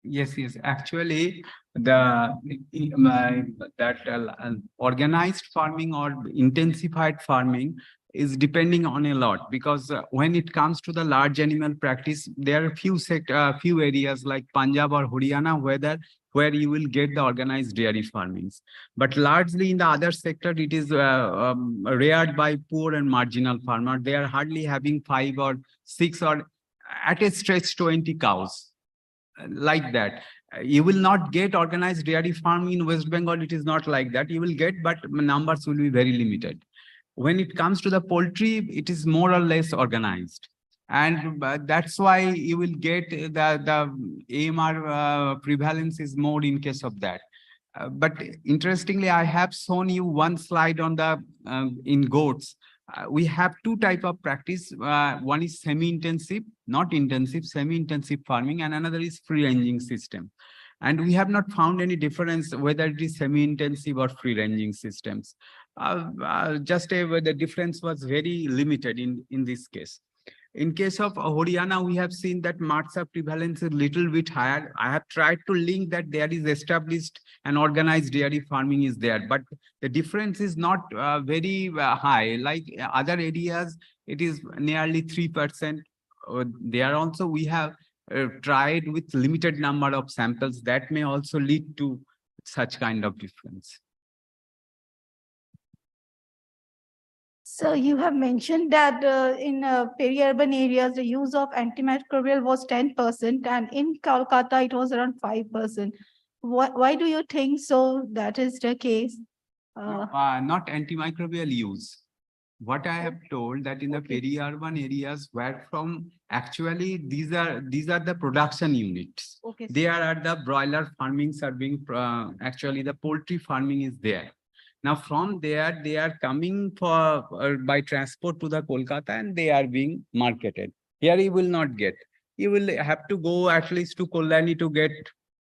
Yes. Actually, organized farming or intensified farming is depending on a lot, because when it comes to the large animal practice, there are few areas like Punjab or Haryana where you will get the organized dairy farmings. But largely in the other sector, it is reared by poor and marginal farmer. They are hardly having 5 or 6 or at a stretch 20 cows. Like that. You will not get organized dairy farming in West Bengal. It is not like that. You will get, but numbers will be very limited. When it comes to the poultry, it is more or less organized. And that's why you will get the AMR prevalence is more in case of that. But interestingly, I have shown you one slide on the in goats. We have two types of practice. One is semi-intensive, not intensive, semi-intensive farming, and another is free-ranging system. And we have not found any difference whether it is semi-intensive or free-ranging systems. The difference was very limited in this case. In case of Haryana, we have seen that MRSA prevalence is a little bit higher. I have tried to link that there is established and organized dairy farming is there, but the difference is not very high. Like other areas, it is nearly 3%. There also we have tried with limited number of samples that may also lead to such kind of difference. So you have mentioned that in peri-urban areas, the use of antimicrobial was 10%, and in Kolkata, it was around 5%. Why do you think so that is the case? Not antimicrobial use. What I have told that in the peri-urban areas where from actually these are the production units. Okay. There are the broiler farming serving, actually the poultry farming is there. Now from there, they are coming for by transport to the Kolkata and they are being marketed. Here you will not get. You will have to go at least to Kolani to get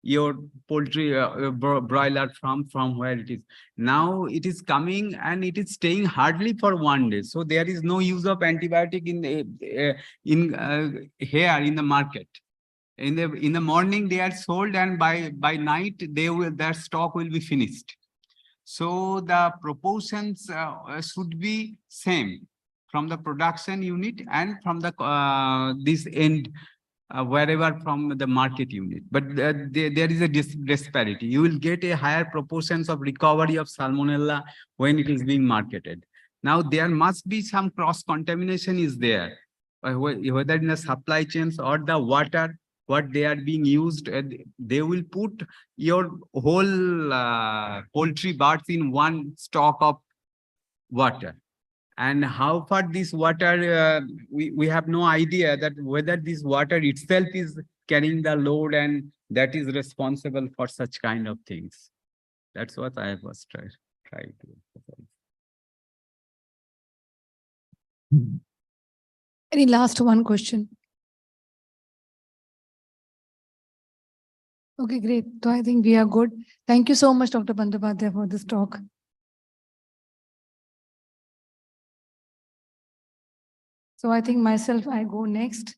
your poultry broiler from where it is. Now it is coming and it is staying hardly for 1 day. So there is no use of antibiotic here in the market. In the morning they are sold and by night their stock will be finished. So the proportions should be same from the production unit and from the this end wherever from the market unit. But there is a disparity. You will get a higher proportions of recovery of salmonella when it is being marketed. Now there must be some cross contamination is there, whether in the supply chains or the water. What they are being used, they will put your whole poultry birds in one stock of water. And how far this water, we have no idea that whether this water itself is carrying the load and that is responsible for such kind of things. That's what I was trying to. Any last one question? Okay, great. So I think we are good. Thank you so much, Dr. Bandyopadhyay, for this talk. So I think myself, I go next.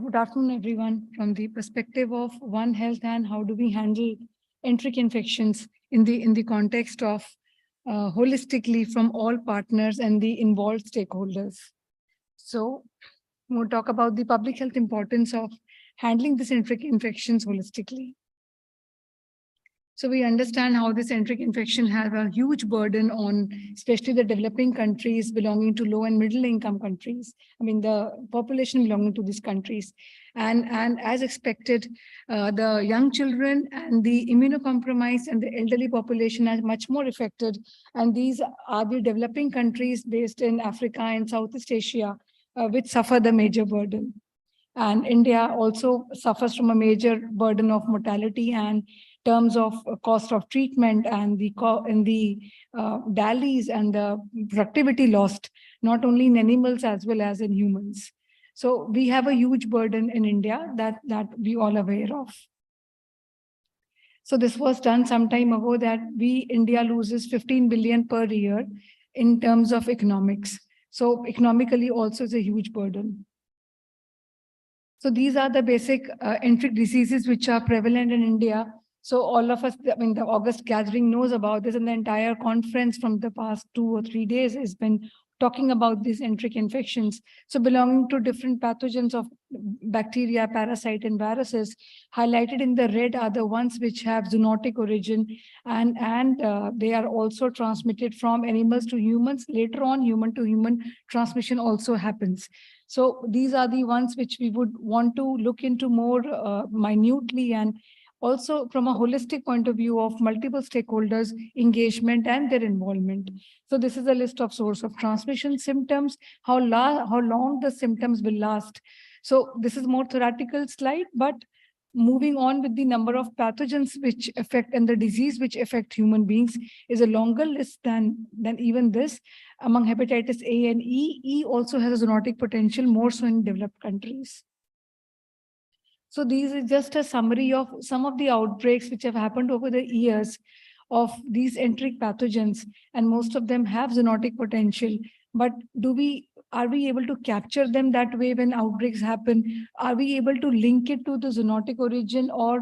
Good afternoon, everyone. From the perspective of One Health and how do we handle enteric infections in the context of holistically from all partners and the involved stakeholders. So we'll talk about the public health importance of handling these enteric infections holistically. So we understand how this enteric infection has a huge burden on especially the developing countries belonging to low and middle income countries. I mean, the population belonging to these countries. And as expected, the young children and the immunocompromised and the elderly population are much more affected. And these are the developing countries based in Africa and Southeast Asia, which suffer the major burden. And India also suffers from a major burden of mortality and terms of cost of treatment and the DALYs and the productivity lost, not only in animals as well as in humans. So we have a huge burden in India that we all aware of. So this was done some time ago that India loses 15 billion per year in terms of economics. So economically also is a huge burden. So these are the basic enteric diseases which are prevalent in India. So all of us, I mean, the August gathering knows about this, and the entire conference from the past 2 or 3 days has been talking about these enteric infections. So belonging to different pathogens of bacteria, parasite, and viruses, highlighted in the red are the ones which have zoonotic origin, and they are also transmitted from animals to humans. Later on, human to human transmission also happens. So these are the ones which we would want to look into more minutely, and also from a holistic point of view of multiple stakeholders, engagement and their involvement. So this is a list of source of transmission symptoms, how long the symptoms will last. So this is more theoretical slide, but moving on with the number of pathogens which affect and the disease which affect human beings is a longer list than even this. Among hepatitis A and E, E also has a zoonotic potential, more so in developed countries. So these is just a summary of some of the outbreaks which have happened over the years of these enteric pathogens, and most of them have zoonotic potential. But are we able to capture them that way when outbreaks happen? Are we able to link it to the zoonotic origin or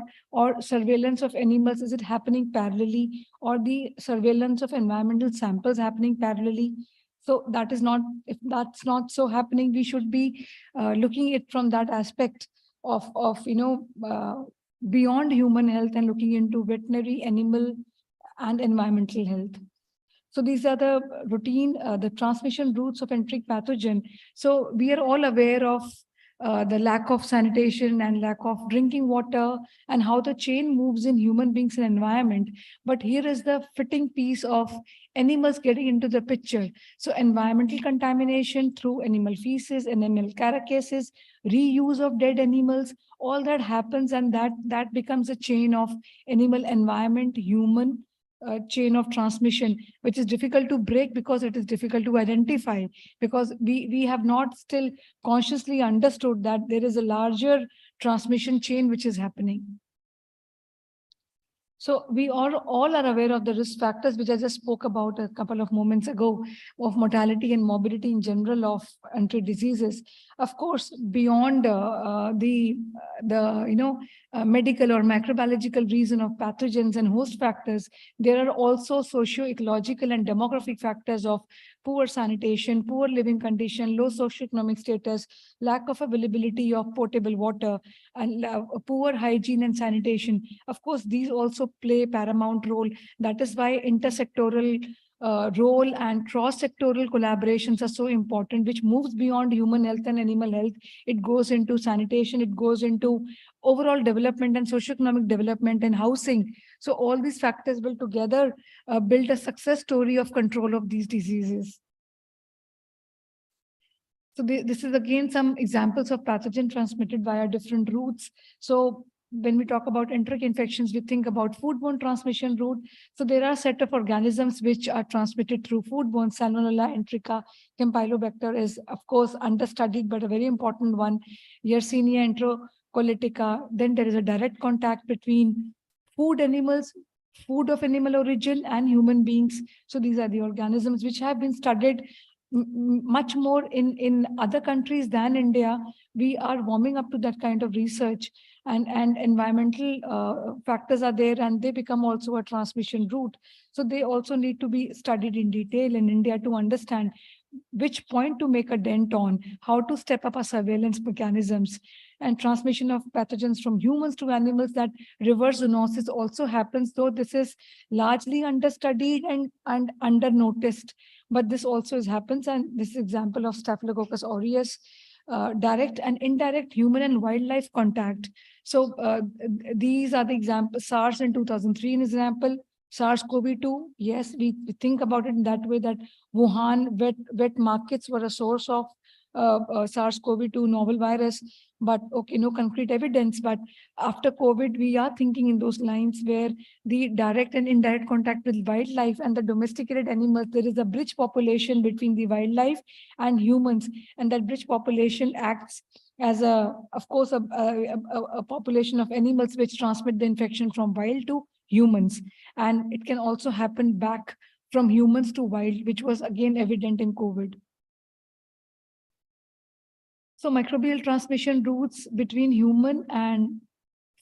surveillance of animals? Is it happening parallelly, or the surveillance of environmental samples happening parallelly? So that is not, if that's not so happening, we should be looking at it from that aspect of beyond human health and looking into veterinary, animal, and environmental health. So these are the routine, the transmission routes of enteric pathogen. So we are all aware of the lack of sanitation and lack of drinking water and how the chain moves in human beings and environment. But here is the fitting piece of animals getting into the picture. So environmental contamination through animal feces and animal carcasses, reuse of dead animals, all that happens, and that becomes a chain of animal, environment, human, chain of transmission, which is difficult to break because it is difficult to identify, because we have not still consciously understood that there is a larger transmission chain which is happening. So we all are aware of the risk factors, which I just spoke about a couple of moments ago, of mortality and morbidity in general of enteric diseases. Of course, beyond the medical or microbiological reason of pathogens and host factors, there are also socio-ecological and demographic factors of poor sanitation, poor living condition, low socioeconomic status, lack of availability of potable water, and poor hygiene and sanitation. Of course, these also play paramount role. That is why intersectoral role and cross-sectoral collaborations are so important, which moves beyond human health and animal health. It goes into sanitation, it goes into overall development and socioeconomic development and housing. So all these factors will together build a success story of control of these diseases. So this is again some examples of pathogen transmitted via different routes. So when we talk about enteric infections, we think about foodborne transmission route. So there are a set of organisms which are transmitted through foodborne. Salmonella, Enterica, Campylobacter is of course understudied, but a very important one. Yersinia enterocolitica. Then there is a direct contact between food animals, food of animal origin, and human beings. So these are the organisms which have been studied much more in other countries than India. We are warming up to that kind of research, and environmental factors are there, and they become also a transmission route. So they also need to be studied in detail in India to understand which point to make a dent on, how to step up our surveillance mechanisms. And transmission of pathogens from humans to animals, that reverse zoonosis also happens, though this is largely understudied and under noticed. But this also happens, and this is example of Staphylococcus aureus, direct and indirect human and wildlife contact. So these are the examples. SARS in 2003 an example. SARS-CoV-2, yes, we think about it in that way, that Wuhan wet markets were a source of SARS-CoV-2 novel virus, but okay, no concrete evidence. But after COVID, we are thinking in those lines where the direct and indirect contact with wildlife and the domesticated animals, there is a bridge population between the wildlife and humans, and that bridge population acts as of course, a population of animals which transmit the infection from wild to humans. And it can also happen back from humans to wild, which was again evident in COVID. So microbial transmission routes between human and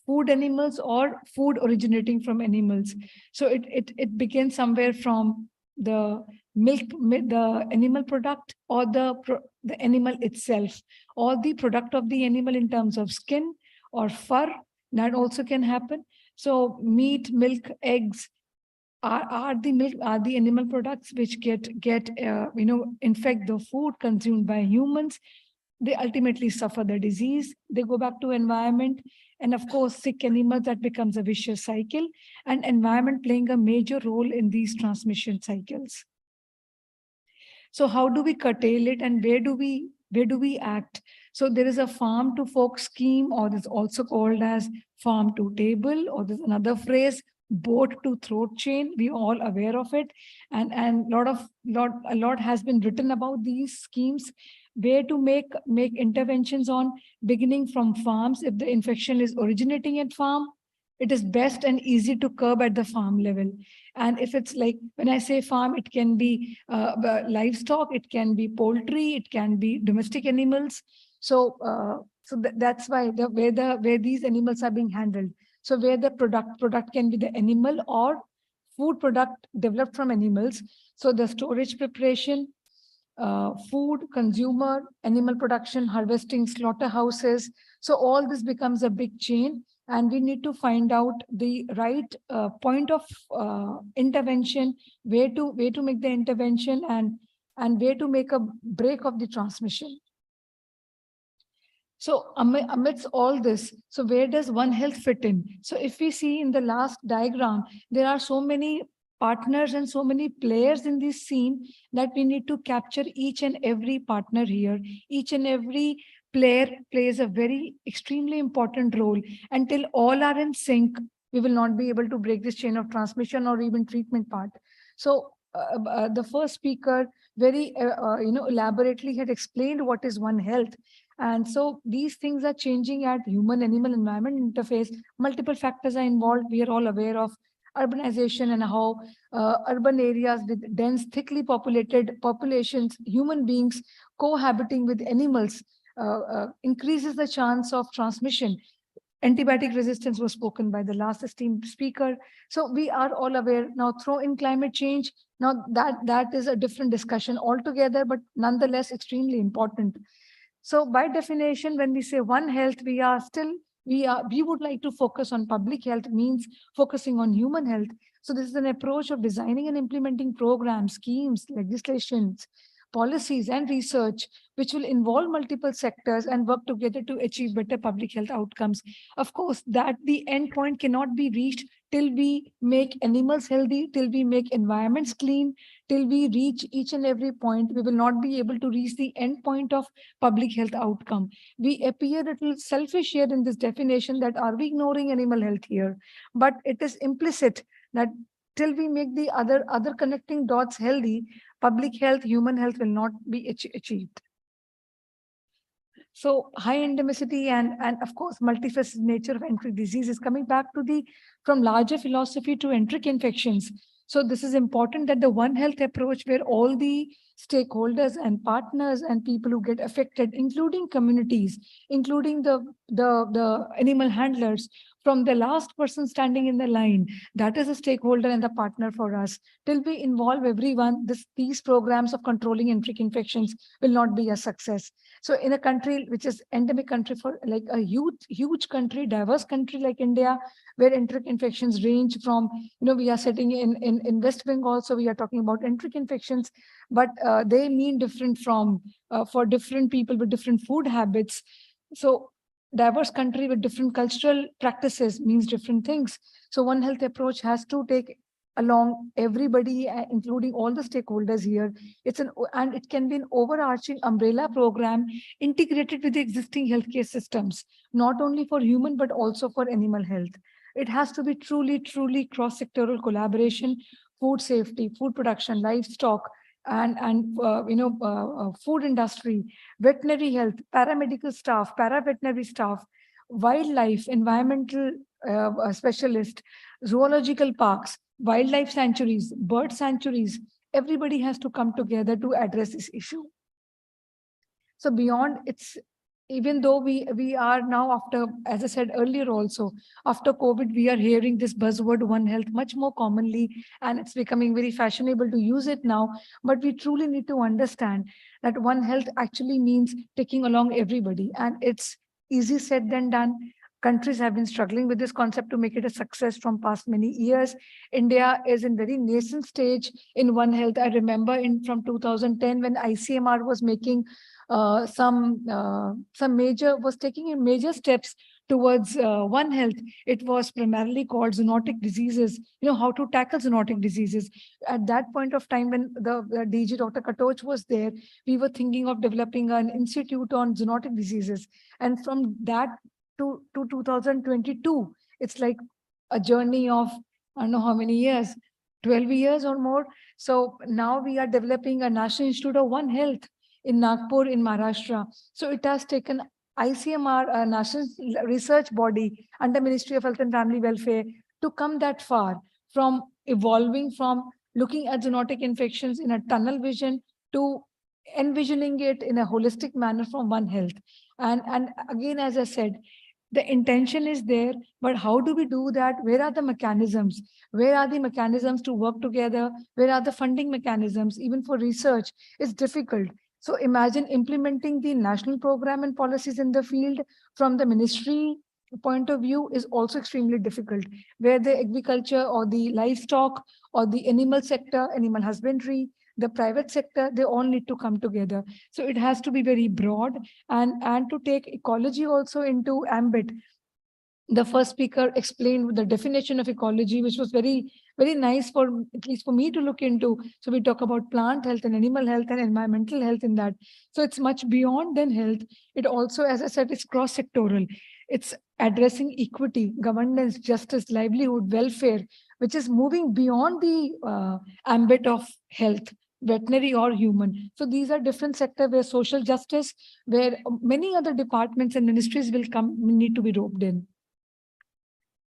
food animals or food originating from animals. So it begins somewhere from the milk, the animal product, or the animal itself, or the product of the animal in terms of skin or fur. That also can happen. So meat, milk, eggs are the animal products which infect the food consumed by humans. They ultimately suffer the disease. They go back to environment, and of course, sick animals, that becomes a vicious cycle, and environment playing a major role in these transmission cycles. So how do we curtail it, and where do we act? So there is a farm to fork scheme, or this also called as farm to table, or there's another phrase, boat to throat chain. We are all aware of it, and a lot has been written about these schemes, where to make interventions on, beginning from farms. If the infection is originating at farm, it is best and easy to curb at the farm level. And if it's like, when I say farm, it can be livestock, it can be poultry, it can be domestic animals. So that's why where these animals are being handled. So where the product can be the animal or food product developed from animals. So the storage, preparation, food, consumer, animal production, harvesting, slaughterhouses. So all this becomes a big chain, and we need to find out the right point of intervention, where to make the intervention, and where to make a break of the transmission. So amidst all this, so where does One Health fit in? So if we see in the last diagram, there are so many partners and so many players in this scene that we need to capture each and every partner here. Each and every player plays a very extremely important role. Until all are in sync, we will not be able to break this chain of transmission or even treatment part. So the first speaker very elaborately had explained what is One Health. And so these things are changing at human-animal environment interface. Multiple factors are involved. We are all aware of urbanization and how urban areas with dense, thickly populated populations, human beings cohabiting with animals increases the chance of transmission. Antibiotic resistance was spoken by the last esteemed speaker. So we are all aware now. Throw in climate change. Now that is a different discussion altogether, but nonetheless extremely important. So by definition, when we say One Health, we would like to focus on public health, means focusing on human health. So this is an approach of designing and implementing programs, schemes, legislations, policies, and research, which will involve multiple sectors and work together to achieve better public health outcomes. Of course, that the end point cannot be reached till we make animals healthy, till we make environments clean, till we reach each and every point. We will not be able to reach the end point of public health outcome. We appear a little selfish here in this definition that are we ignoring animal health here? But it is implicit that till we make the other connecting dots healthy, public health, human health will not be achieved. So high endemicity and of course, multifaceted nature of enteric disease is coming back to from larger philosophy to enteric infections. So this is important that the One Health approach, where all the stakeholders and partners and people who get affected, including communities, including the animal handlers, from the last person standing in the line, that is a stakeholder and the partner for us. Till we involve everyone, these programs of controlling enteric infections will not be a success. So in a country which is endemic country, for like a huge country, diverse country like India, where enteric infections range from, we are sitting in West Bengal, so we are talking about enteric infections, but they mean different for different people with different food habits. So diverse country with different cultural practices means different things. So One Health approach has to take along everybody, including all the stakeholders here. And it can be an overarching umbrella program integrated with the existing healthcare systems, not only for human, but also for animal health. It has to be truly cross-sectoral collaboration, food safety, food production, livestock, and food industry, veterinary health, paramedical staff, paraveterinary staff, wildlife, environmental specialist, zoological parks, wildlife sanctuaries, bird sanctuaries. Everybody has to come together to address this issue. So beyond even though we are now, after, as I said earlier also, after COVID, we are hearing this buzzword One Health much more commonly, and it's becoming very fashionable to use it now. But we truly need to understand that One Health actually means taking along everybody, and it's easy said than done. Countries have been struggling with this concept to make it a success from past many years. India is in very nascent stage in One Health. I remember from 2010 when ICMR was making taking major steps towards One Health. It was primarily called zoonotic diseases, how to tackle zoonotic diseases. At that point of time, when the DG Dr. Katoch was there, we were thinking of developing an institute on zoonotic diseases. And from that to 2022, it's like a journey of, I don't know how many years, 12 years or more. So now we are developing a National Institute of One Health in Nagpur, in Maharashtra. So it has taken ICMR, a national research body under Ministry of Health and Family Welfare, to come that far, from evolving from looking at zoonotic infections in a tunnel vision to envisioning it in a holistic manner from One Health. And again, as I said, the intention is there, but how do we do that? Where are the mechanisms? Where are the mechanisms to work together? Where are the funding mechanisms? Even for research, it's difficult. So imagine implementing the national program and policies in the field from the ministry point of view is also extremely difficult, where the agriculture or the livestock or the animal sector, animal husbandry, the private sector, they all need to come together. So it has to be very broad and to take ecology also into ambit. The first speaker explained the definition of ecology, which was very nice for, at least for me, to look into. So we talk about plant health and animal health and environmental health in that. So it's much beyond than health. It also, as I said, it's cross-sectoral. It's addressing equity, governance, justice, livelihood, welfare, which is moving beyond the ambit of health, veterinary or human. So these are different sectors where social justice, where many other departments and ministries need to be roped in.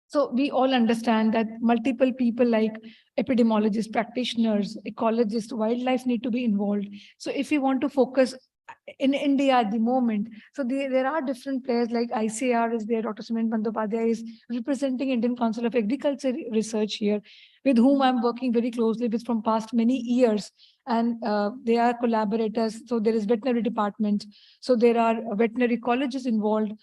So we all understand that multiple people like epidemiologists, practitioners, ecologists, wildlife need to be involved. So if we want to focus in India at the moment. So there are different players like ICAR is there, Dr. Suman Bandyopadhyay is representing Indian Council of Agriculture Research here, with whom I'm working very closely with from past many years. And they are collaborators. So there is veterinary department. So there are veterinary colleges involved.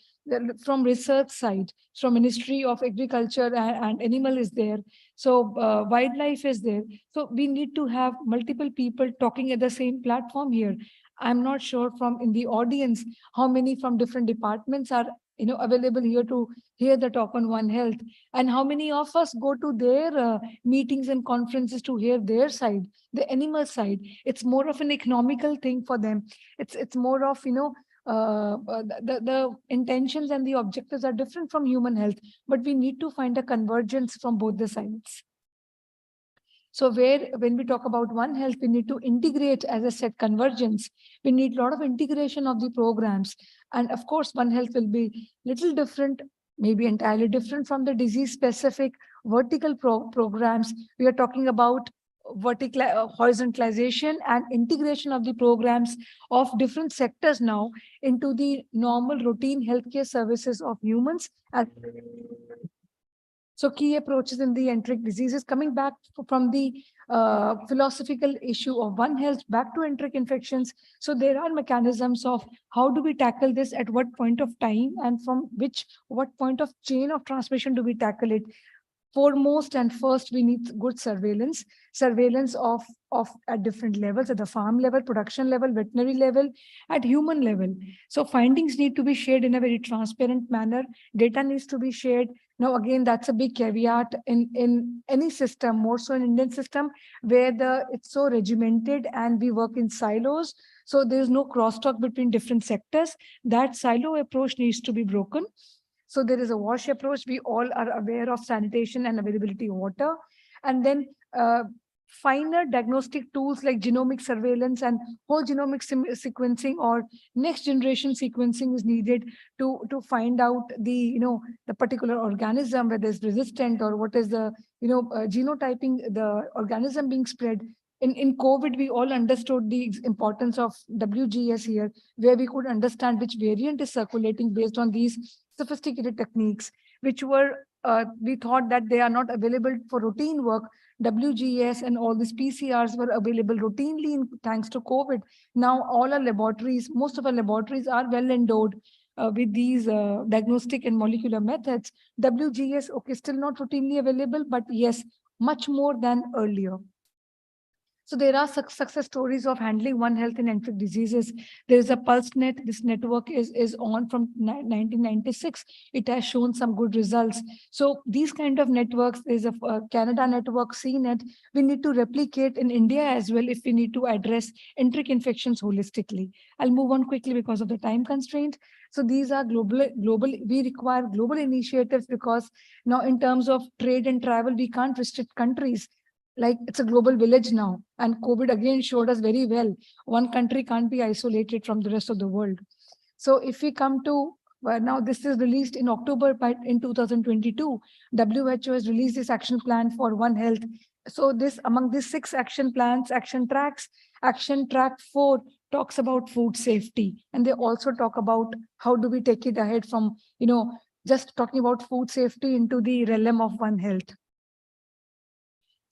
From research side, from Ministry of Agriculture and Animal is there. So wildlife is there. So we need to have multiple people talking at the same platform here. I'm not sure from in the audience how many from different departments are available here to hear the talk on One Health, and how many of us go to their meetings and conferences to hear their side, the animal side. It's more of an economical thing for them. It's more of the intentions and the objectives are different from human health, but we need to find a convergence from both the sides. So when we talk about One Health, we need to integrate, as I said, convergence. We need a lot of integration of the programs. And of course, One Health will be little different, maybe entirely different from the disease-specific vertical programs. We are talking about horizontalization and integration of the programs of different sectors now into the normal routine healthcare services of humans. So key approaches in the enteric diseases, coming back from the philosophical issue of One Health back to enteric infections. So there are mechanisms of how do we tackle this at what point of time, and from what point of chain of transmission do we tackle it. Foremost and first, we need good surveillance of at different levels, at the farm level, production level, veterinary level, at human level. So findings need to be shared in a very transparent manner. Data needs to be shared. Now, again, that's a big caveat in any system, more so in Indian system, where it's so regimented and we work in silos. So there's no crosstalk between different sectors. That silo approach needs to be broken. So there is a WASH approach. We all are aware of sanitation and availability of water. And then finer diagnostic tools like genomic surveillance and whole genomic sequencing or next generation sequencing is needed to find out the particular organism, whether it's resistant or what is the genotyping the organism being spread. In COVID, we all understood the importance of WGS here, where we could understand which variant is circulating based on these sophisticated techniques, which were, we thought that they are not available for routine work. WGS and all these PCRs were available routinely thanks to COVID. Now all our laboratories, most of our laboratories are well endowed with these diagnostic and molecular methods. WGS, okay, still not routinely available, but yes, much more than earlier. So there are success stories of handling One Health in enteric diseases. There is a PulseNet. This network is on from 1996. It has shown some good results. So these kind of networks, there's a Canada network, CNET. We need to replicate in India as well if we need to address enteric infections holistically. I'll move on quickly because of the time constraint. So these are global. We require global initiatives because now in terms of trade and travel, we can't restrict countries. Like it's a global village now, and COVID again showed us very well. One country can't be isolated from the rest of the world. So if we come to, now this is released in October in 2022, WHO has released this action plan for One Health. So this among these 6 action plans, action tracks, action track 4 talks about food safety. And they also talk about how do we take it ahead from, just talking about food safety into the realm of One Health.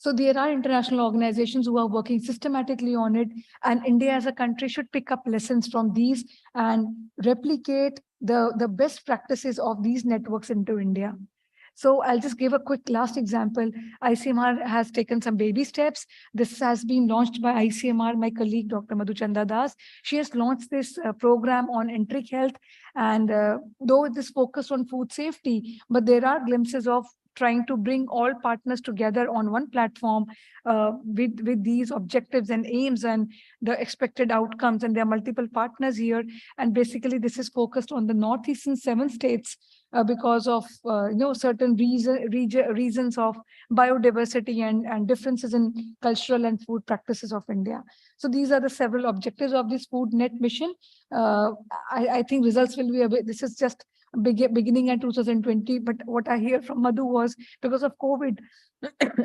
So there are international organizations who are working systematically on it, and India as a country should pick up lessons from these and replicate the best practices of these networks into India. So I'll just give a quick last example. ICMR has taken some baby steps. This has been launched by ICMR, my colleague, Dr. Madhuchanda Das. She has launched this program on enteric health. And though it is focused on food safety, but there are glimpses of trying to bring all partners together on one platform with these objectives and aims and the expected outcomes. And there are multiple partners here. And basically, this is focused on the northeastern 7 states because of certain reasons of biodiversity and differences in cultural and food practices of India. So these are the several objectives of this Food Net mission. I think results will be, this is just beginning in 2020, but what I hear from Madhu was because of COVID,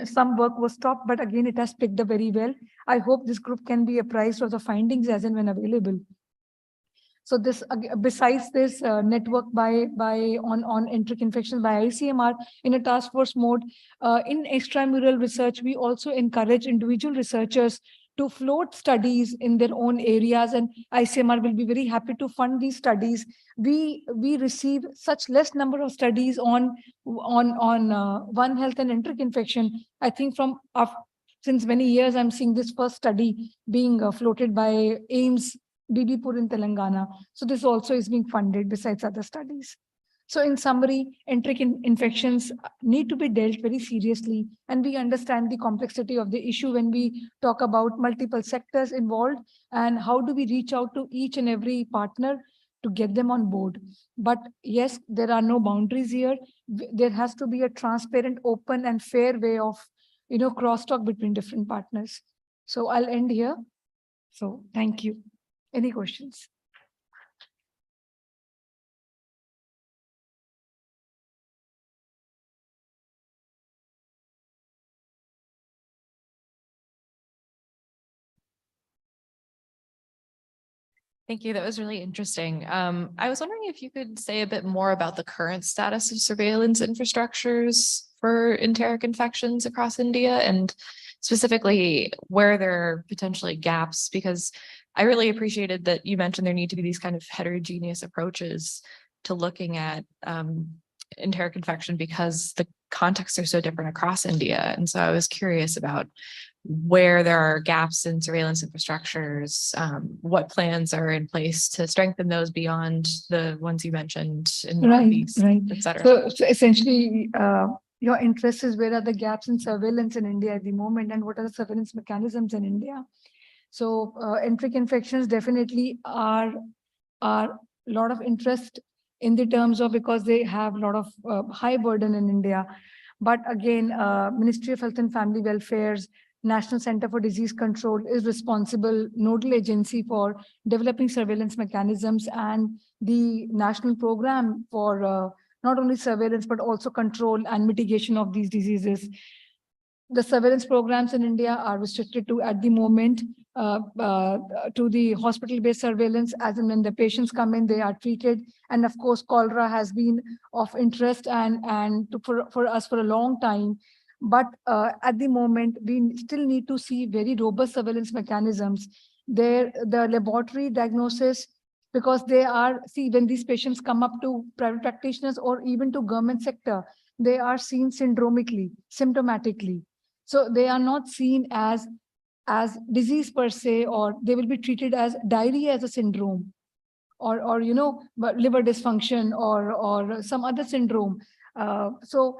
some work was stopped, but again, it has picked up very well. I hope this group can be apprised of the findings as and when available. So this, besides this network on enteric infection by ICMR in a task force mode, in extramural research, we also encourage individual researchers to float studies in their own areas, and ICMR will be very happy to fund these studies. We receive such less number of studies on One Health and enteric infection. I think since many years, I'm seeing this first study being floated by AIIMS BBPur in Telangana. So this also is being funded besides other studies. So in summary, enteric infections need to be dealt very seriously, and we understand the complexity of the issue when we talk about multiple sectors involved and how do we reach out to each and every partner to get them on board. But yes, there are no boundaries here. There has to be a transparent, open and fair way of crosstalk between different partners. So I'll end here. So thank you. Any questions? Thank you. That was really interesting. I was wondering if you could say a bit more about the current status of surveillance infrastructures for enteric infections across India, and specifically where there are potentially gaps, because I really appreciated that you mentioned there need to be these kind of heterogeneous approaches to looking at enteric infection because the contexts are so different across India. And so I was curious about where there are gaps in surveillance infrastructures, what plans are in place to strengthen those beyond the ones you mentioned in the Northeast, et cetera. So essentially, your interest is where are the gaps in surveillance in India at the moment, and what are the surveillance mechanisms in India? So enteric infections definitely are a lot of interest in the terms of, because they have a lot of high burden in India. But again, Ministry of Health and Family Welfare's National Center for Disease Control is responsible nodal agency for developing surveillance mechanisms and the national program for not only surveillance, but also control and mitigation of these diseases. The surveillance programs in India are restricted to, at the moment, to the hospital-based surveillance. As and when the patients come in, they are treated. And of course, cholera has been of interest for us for a long time. But at the moment, we still need to see very robust surveillance mechanisms. The laboratory diagnosis, because when these patients come up to private practitioners or even to government sector, they are seen syndromically, symptomatically. So they are not seen as disease per se, or they will be treated as diarrhea as a syndrome, or liver dysfunction or some other syndrome. So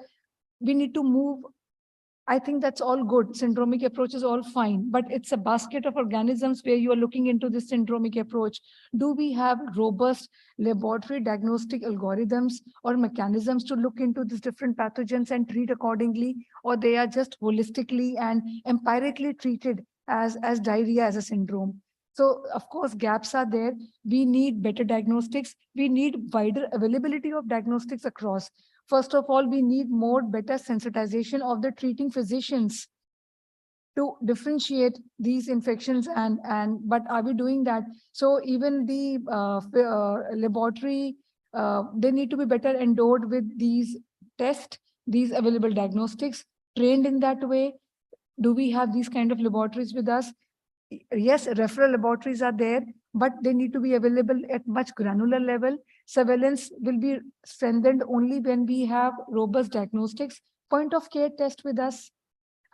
we need to move. I think that's all good. Syndromic approach is all fine, but it's a basket of organisms where you are looking into this syndromic approach. Do we have robust laboratory diagnostic algorithms or mechanisms to look into these different pathogens and treat accordingly, or they are just holistically and empirically treated as diarrhea as a syndrome? So of course, gaps are there. We need better diagnostics. We need wider availability of diagnostics across. First of all, we need better sensitization of the treating physicians to differentiate these infections, but are we doing that? So even the laboratory, they need to be better endowed with these tests, these available diagnostics, trained in that way. Do we have these kind of laboratories with us? Yes, referral laboratories are there, but they need to be available at much granular level. Surveillance will be strengthened only when we have robust diagnostics, point of care test with us,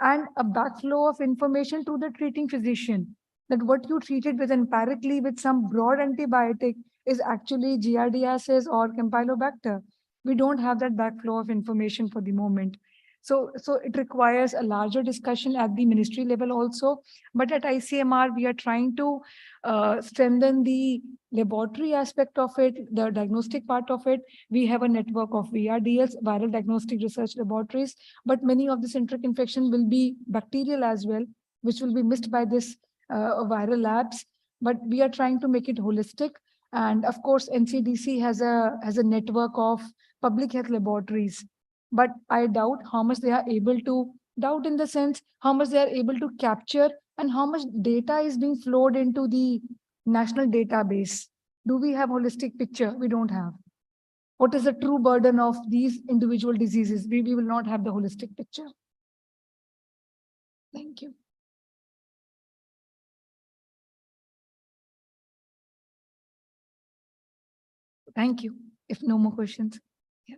and a backflow of information to the treating physician, that what you treated with empirically with some broad antibiotic is actually giardiasis or Campylobacter. We don't have that backflow of information for the moment. So it requires a larger discussion at the ministry level also. But at ICMR, we are trying to strengthen the laboratory aspect of it, the diagnostic part of it. We have a network of VRDLs, viral diagnostic research laboratories, but many of this enteric infection will be bacterial as well, which will be missed by this viral labs. But we are trying to make it holistic. And of course, NCDC has a network of public health laboratories. But I doubt how much they are able to, doubt in the sense how much they are able to capture and how much data is being flowed into the national database. Do we have holistic picture? We don't have. What is the true burden of these individual diseases? We will not have the holistic picture. Thank you. Thank you. If no more questions. Yeah.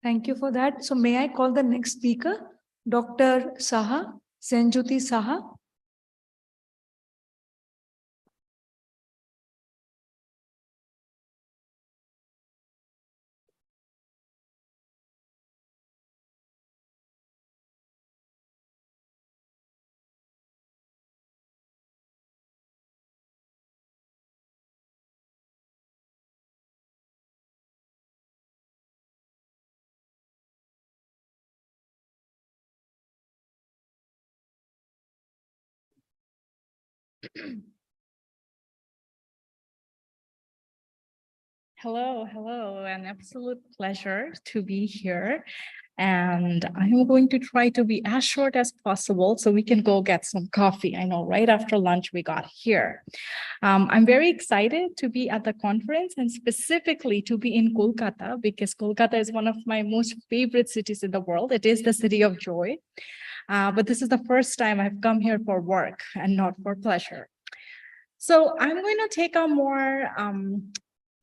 Thank you for that. So may I call the next speaker, Dr. Saha, Senjuti Saha. Hello, an absolute pleasure to be here. And I'm going to try to be as short as possible so we can go get some coffee. I know right after lunch we got here. I'm very excited to be at the conference and specifically to be in Kolkata because Kolkata is one of my most favorite cities in the world. It is the city of joy. But this is the first time I've come here for work and not for pleasure. So I'm going to take a more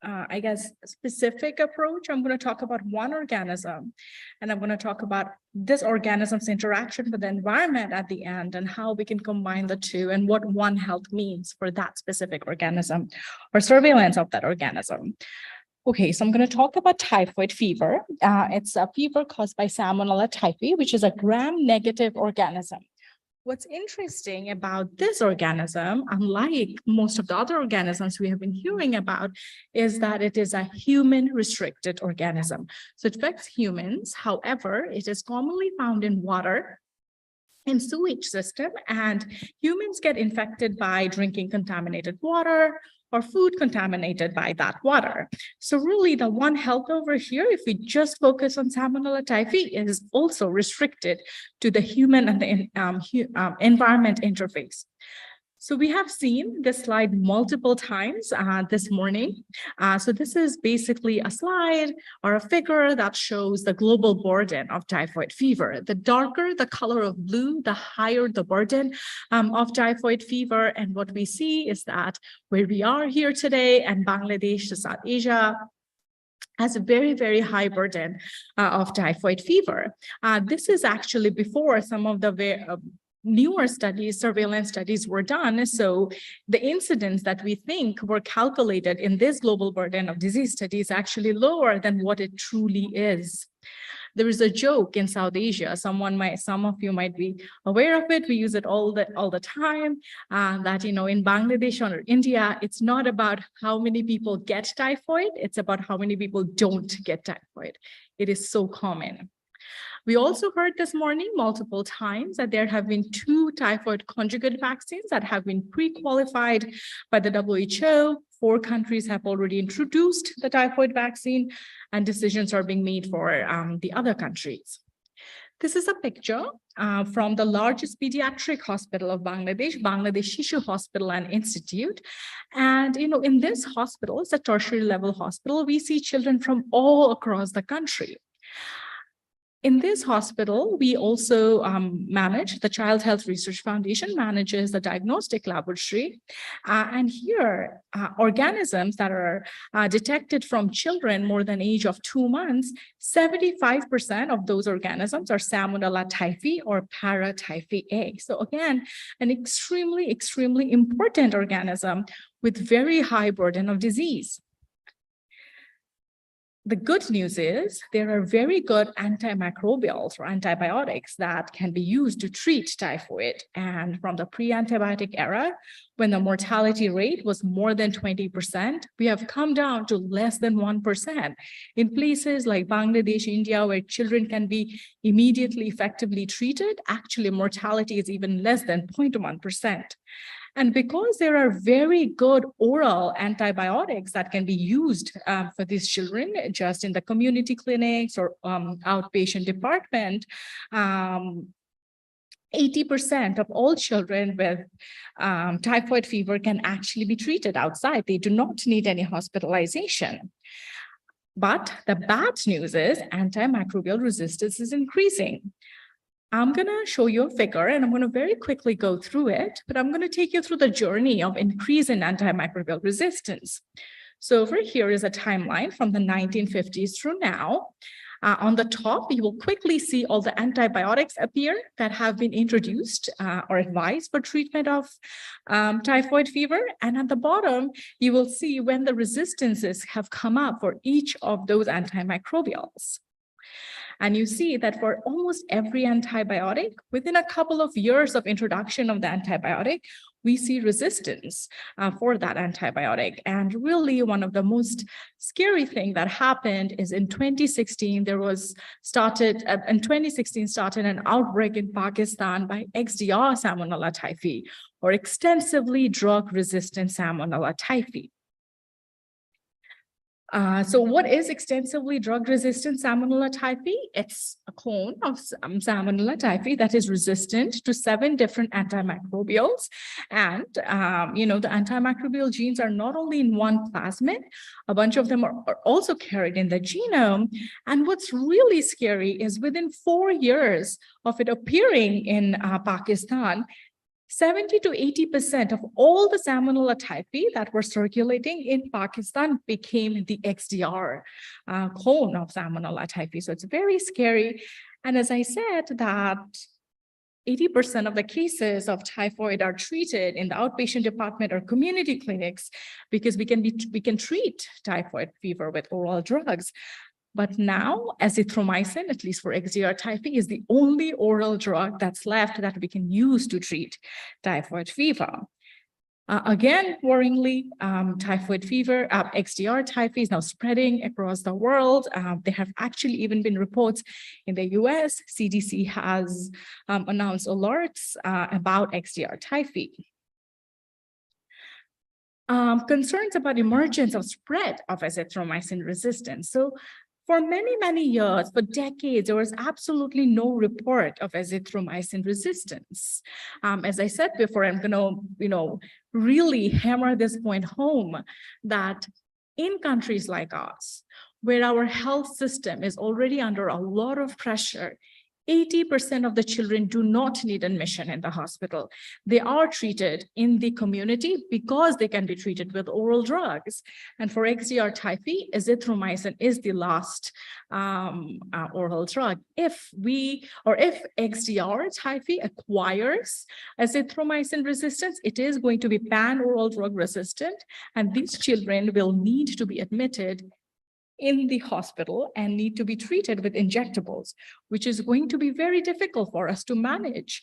I guess, specific approach. I'm going to talk about one organism, and I'm going to talk about this organism's interaction with the environment at the end and how we can combine the two and what One Health means for that specific organism or surveillance of that organism. Okay, so I'm going to talk about typhoid fever. It's a fever caused by Salmonella typhi, which is a gram-negative organism. What's interesting about this organism, unlike most of the other organisms we have been hearing about, is that it is a human-restricted organism. So it affects humans. However, it is commonly found in water, in sewage system, and humans get infected by drinking contaminated water or food contaminated by that water. So really the One Health over here, if we just focus on Salmonella typhi, is also restricted to the human and the environment interface. So we have seen this slide multiple times this morning. So this is basically a slide or a figure that shows the global burden of typhoid fever. The darker the color of blue, the higher the burden of typhoid fever. And what we see is that where we are here today and Bangladesh to South Asia has a very, very high burden of typhoid fever. This is actually before some of the newer studies, surveillance studies were done. So the incidence that we think were calculated in this global burden of disease study is actually lower than what it truly is. There is a joke in South Asia. Some of you might be aware of it. We use it all the time. That in Bangladesh or India, it's not about how many people get typhoid. It's about how many people don't get typhoid. It is so common. We also heard this morning multiple times that there have been 2 typhoid conjugate vaccines that have been pre-qualified by the WHO. 4 countries have already introduced the typhoid vaccine, and decisions are being made for the other countries. This is a picture from the largest pediatric hospital of Bangladesh, Bangladesh Shishu Hospital and Institute. And in this hospital, it's a tertiary level hospital, we see children from all across the country. In this hospital, we also manage, the Child Health Research Foundation manages the diagnostic laboratory. And here, organisms that are detected from children more than age of 2 months, 75% of those organisms are Salmonella typhi or Paratyphi A. So again, an extremely, extremely important organism with very high burden of disease. The good news is there are very good antimicrobials or antibiotics that can be used to treat typhoid. And from the pre-antibiotic era, when the mortality rate was more than 20%, we have come down to less than 1%. In places like Bangladesh, India, where children can be immediately effectively treated, actually mortality is even less than 0.1%. And because there are very good oral antibiotics that can be used for these children just in the community clinics or outpatient department, 80% of all children with typhoid fever can actually be treated outside. They do not need any hospitalization. But the bad news is antimicrobial resistance is increasing. I'm going to show you a figure and I'm going to very quickly go through it, but I'm going to take you through the journey of increase in antimicrobial resistance. So over here is a timeline from the 1950s through now. On the top, you will quickly see all the antibiotics appear that have been introduced or advised for treatment of typhoid fever. And at the bottom, you will see when the resistances have come up for each of those antimicrobials. And you see that for almost every antibiotic, within a couple of years of introduction of the antibiotic, we see resistance for that antibiotic. And really one of the most scary thing that happened is in 2016, started an outbreak in Pakistan by XDR Salmonella typhi, or extensively drug-resistant Salmonella typhi. So what is extensively drug-resistant Salmonella typhi? It's a clone of Salmonella typhi that is resistant to 7 different antimicrobials. And, the antimicrobial genes are not only in one plasmid, a bunch of them are also carried in the genome. And what's really scary is within 4 years of it appearing in Pakistan, 70 to 80% of all the Salmonella typhi that were circulating in Pakistan became the XDR clone of Salmonella typhi. So it's very scary. And as I said, that 80% of the cases of typhoid are treated in the outpatient department or community clinics because we can treat typhoid fever with oral drugs. But now azithromycin, at least for XDR typhi, is the only oral drug that's left that we can use to treat typhoid fever. Again, worryingly, typhoid fever, XDR typhi is now spreading across the world. There have actually even been reports in the US. CDC has announced alerts about XDR typhi. Concerns about emergence of spread of azithromycin resistance. So for many, many years, for decades, there was absolutely no report of azithromycin resistance. As I said before, I'm going to, really hammer this point home that in countries like us, where our health system is already under a lot of pressure, 80% of the children do not need admission in the hospital. They are treated in the community because they can be treated with oral drugs. And for XDR typhi, azithromycin is the last oral drug. If XDR typhi acquires azithromycin resistance, it is going to be pan-oral drug resistant, and these children will need to be admitted in the hospital and need to be treated with injectables, which is going to be very difficult for us to manage,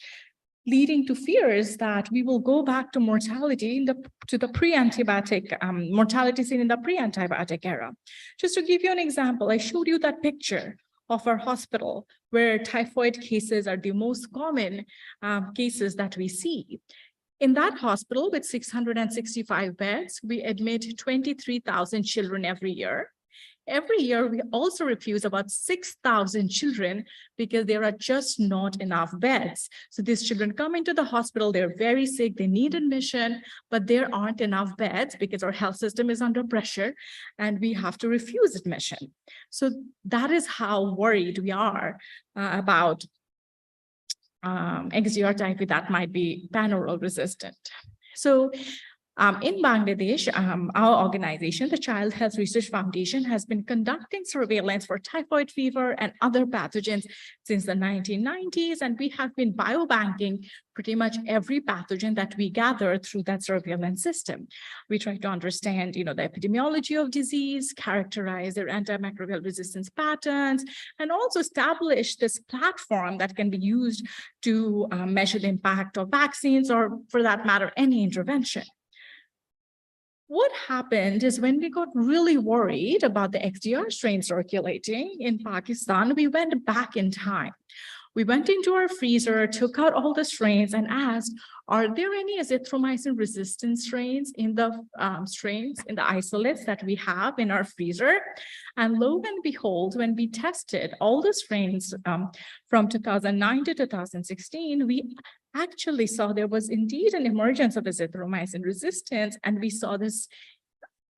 leading to fears that we will go back to mortality to the pre-antibiotic mortality seen in the pre-antibiotic era. Just to give you an example, I showed you that picture of our hospital where typhoid cases are the most common cases that we see. In that hospital with 665 beds, we admit 23,000 children every year. Every year, we also refuse about 6,000 children because there are just not enough beds. So these children come into the hospital, they're very sick, they need admission, but there aren't enough beds because our health system is under pressure and we have to refuse admission. So that is how worried we are about XDR typhi that might be pan-oral resistant. So in Bangladesh, our organization, the Child Health Research Foundation, has been conducting surveillance for typhoid fever and other pathogens since the 1990s, and we have been biobanking pretty much every pathogen that we gather through that surveillance system. We try to understand, the epidemiology of disease, characterize their antimicrobial resistance patterns, and also establish this platform that can be used to measure the impact of vaccines or, for that matter, any intervention. What happened is when we got really worried about the XDR strain circulating in Pakistan, we went back in time. We went into our freezer, took out all the strains and asked, are there any azithromycin resistant strains in the isolates that we have in our freezer? And lo and behold, when we tested all the strains from 2009 to 2016, we actually saw there was indeed an emergence of azithromycin resistance, and we saw this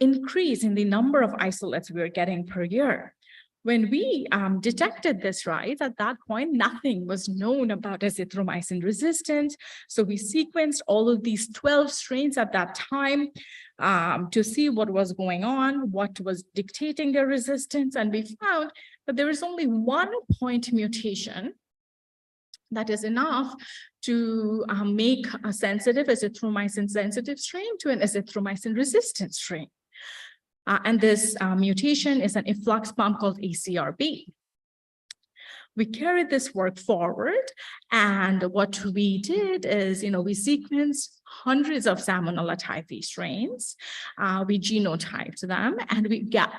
increase in the number of isolates we were getting per year. When we detected this rise, at that point, nothing was known about azithromycin resistance. So we sequenced all of these 12 strains at that time to see what was going on, what was dictating their resistance. And we found that there is only 1 point mutation that is enough to make a sensitive azithromycin sensitive strain to an azithromycin resistant strain. And this mutation is an efflux pump called ACRB. We carried this work forward, and what we did is, we sequenced hundreds of Salmonella typhi strains. We genotyped them, and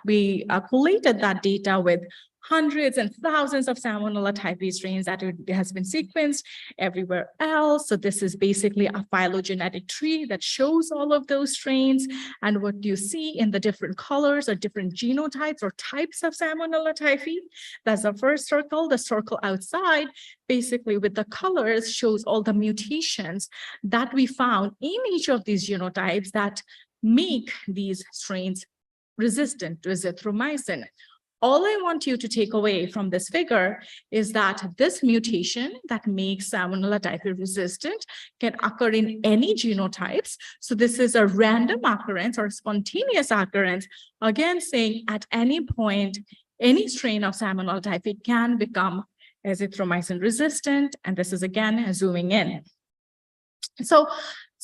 we collated that data with hundreds and thousands of Salmonella typhi strains that has been sequenced everywhere else. So this is basically a phylogenetic tree that shows all of those strains. And what you see in the different colors are different genotypes or types of Salmonella typhi. That's the first circle. The circle outside, basically with the colors, shows all the mutations that we found in each of these genotypes that make these strains resistant to azithromycin. All I want you to take away from this figure is that this mutation that makes Salmonella typhi resistant can occur in any genotypes. So this is a random occurrence or spontaneous occurrence, again saying at any point, any strain of Salmonella typhi can become azithromycin resistant. And this is again zooming in. So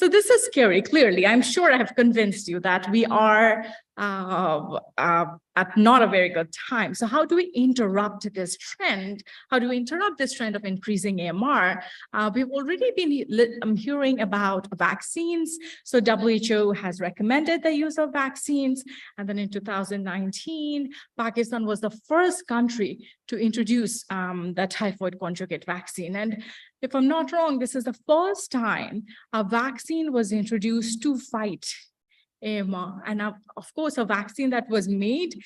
this is scary, clearly. I'm sure I have convinced you that we are at not a very good time. So how do we interrupt this trend? How do we interrupt this trend of increasing AMR? We've already been hearing about vaccines. So WHO has recommended the use of vaccines. And then in 2019, Pakistan was the first country to introduce the typhoid conjugate vaccine. And if I'm not wrong, this is the first time a vaccine was introduced to fight AMR. And of course, a vaccine that was made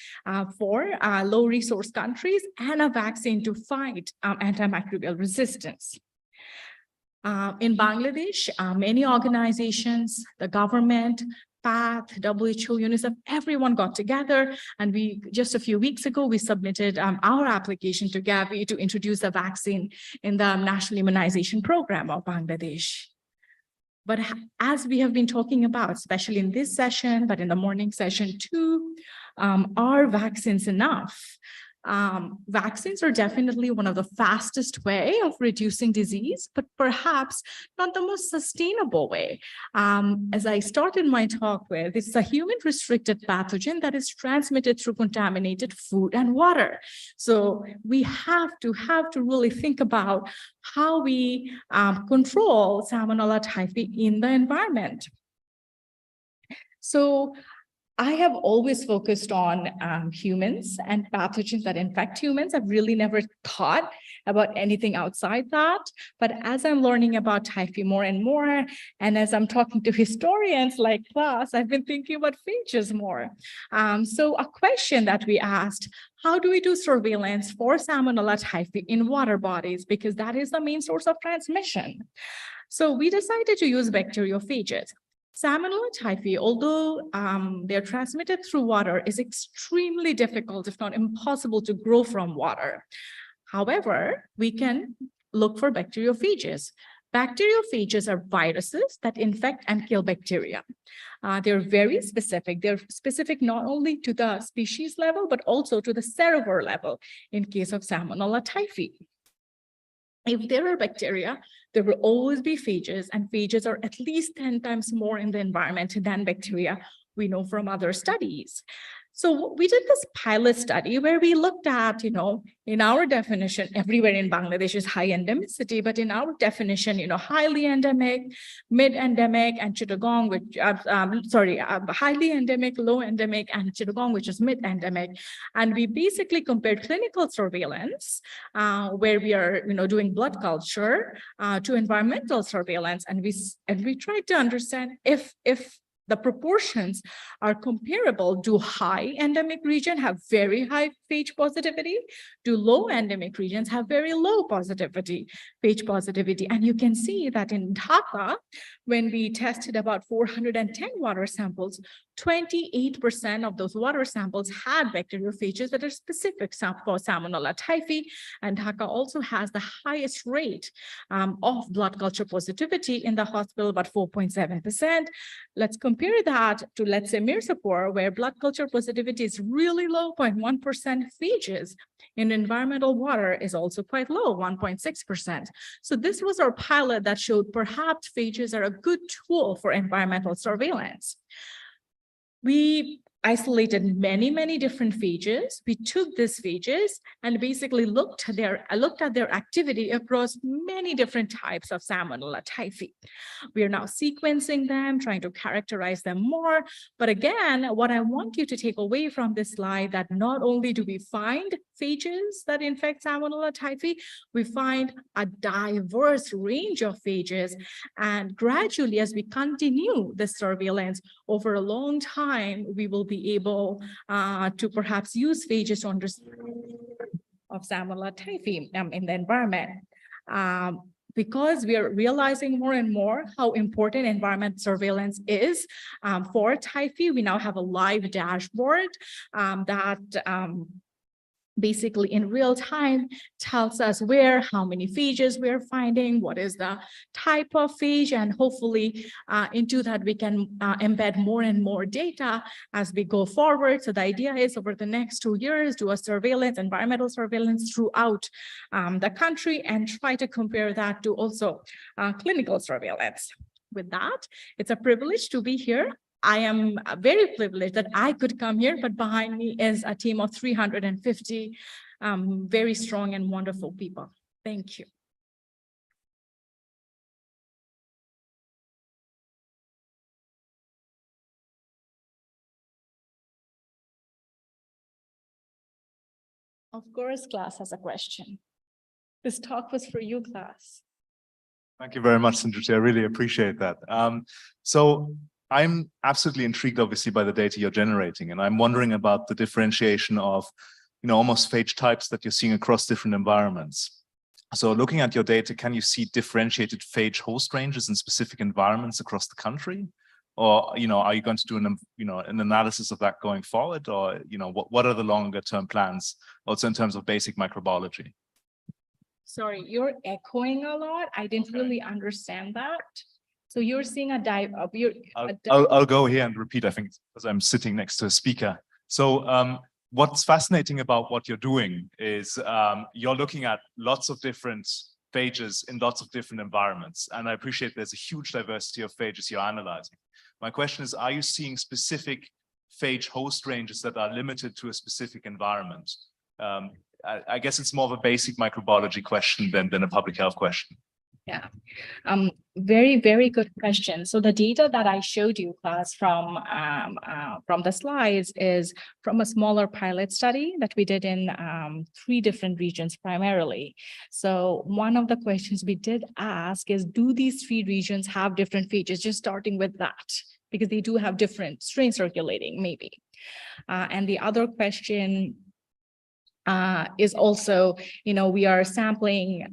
for low resource countries and a vaccine to fight antimicrobial resistance. In Bangladesh, many organizations, the government, PATH, WHO, UNICEF, everyone got together, and just a few weeks ago, we submitted our application to Gavi to introduce the vaccine in the National Immunization Program of Bangladesh. But as we have been talking about, especially in this session, but in the morning session too, are vaccines enough? Vaccines are definitely one of the fastest way of reducing disease, but perhaps not the most sustainable way. As I started my talk with, it's a human restricted pathogen that is transmitted through contaminated food and water. So we have to really think about how we control Salmonella typhi in the environment. So I have always focused on humans and pathogens that infect humans. I've really never thought about anything outside that. But as I'm learning about typhi more and more, and as I'm talking to historians like Klaas, I've been thinking about phages more. So a question that we asked, how do we do surveillance for Salmonella typhi in water bodies? Because that is the main source of transmission. So we decided to use bacteriophages. Salmonella typhi, although they're transmitted through water, is extremely difficult, if not impossible, to grow from water. However, we can look for bacteriophages. Bacteriophages are viruses that infect and kill bacteria. They're very specific. They're specific not only to the species level, but also to the serover level in case of Salmonella typhi. If there are bacteria, there will always be phages, and phages are at least 10 times more in the environment than bacteria we know from other studies. So we did this pilot study where we looked at, in our definition, everywhere in Bangladesh is high endemicity, but in our definition, highly endemic, mid-endemic, and Chittagong, which, highly endemic, low endemic, and Chittagong, which is mid-endemic. And we basically compared clinical surveillance, where we are, doing blood culture, to environmental surveillance. And we tried to understand if the proportions are comparable. Do high endemic region have very high phage positivity? Do low endemic regions have very low phage positivity? And you can see that in Dhaka, when we tested about 410 water samples, 28% of those water samples had bacteriophages that are specific for Salmonella typhi. And Dhaka also has the highest rate of blood culture positivity in the hospital, about 4.7%. Let's compare that to, let's say, Mirzapur, where blood culture positivity is really low, 0.1%. Phages in environmental water is also quite low, 1.6%. So this was our pilot that showed perhaps phages are a good tool for environmental surveillance. We isolated many different phages. We took these phages and basically looked at their activity across many different types of Salmonella typhi. We are now sequencing them, trying to characterize them more. But again, what I want you to take away from this slide, that not only do we find phages that infect Salmonella typhi, we find a diverse range of phages. And gradually, as we continue the surveillance over a long time, we will be able to perhaps use phages to understand of Salmonella typhi in the environment. Because we are realizing more and more how important environment surveillance is for typhi, we now have a live dashboard that basically in real time tells us how many phages we're finding, what is the type of phage, and hopefully into that we can embed more and more data as we go forward. So the idea is over the next 2 years, do a surveillance, environmental surveillance throughout the country and try to compare that to also clinical surveillance. With that, it's a privilege to be here. I am very privileged that I could come here, but behind me is a team of 350 very strong and wonderful people. Thank you. Of course, class has a question. This talk was for you, class. Thank you very much, Sindhuti. I really appreciate that. So I'm absolutely intrigued, obviously, by the data you're generating, and I'm wondering about the differentiation of, almost phage types that you're seeing across different environments. So looking at your data, can you see differentiated phage host ranges in specific environments across the country? Or, are you going to do an analysis of that going forward? Or, what are the longer term plans also in terms of basic microbiology? Sorry, you're echoing a lot. I didn't really understand that. So you're seeing a dive up. I'll go here and repeat, I think, because I'm sitting next to a speaker. So what's fascinating about what you're doing is you're looking at lots of different phages in lots of different environments. And I appreciate there's a huge diversity of phages you're analyzing. My question is, are you seeing specific phage host ranges that are limited to a specific environment? I guess it's more of a basic microbiology question than a public health question. Yeah, very, very good question. So the data that I showed you, class, from the slides is from a smaller pilot study that we did in 3 different regions primarily. So one of the questions we did ask is, do these 3 regions have different phages? Just starting with that, because they do have different strains circulating, maybe. And the other question is also, we are sampling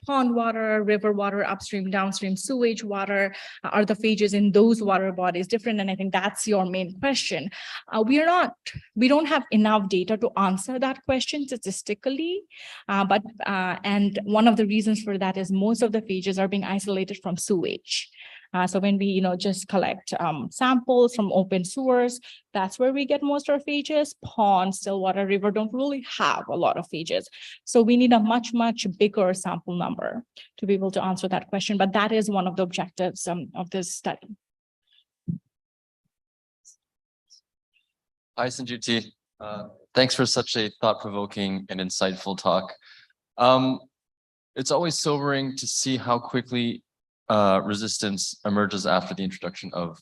pond water, river water, upstream, downstream sewage water. Are the phages in those water bodies different? And I think that's your main question. We don't have enough data to answer that question statistically, and one of the reasons for that is most of the phages are being isolated from sewage. So when we, just collect samples from open sewers, that's where we get most of our phages. Ponds, still water, river don't really have a lot of phages. So we need a much bigger sample number to be able to answer that question. But that is one of the objectives of this study. Hi, Sanjuti. Thanks for such a thought-provoking and insightful talk. It's always sobering to see how quickly resistance emerges after the introduction of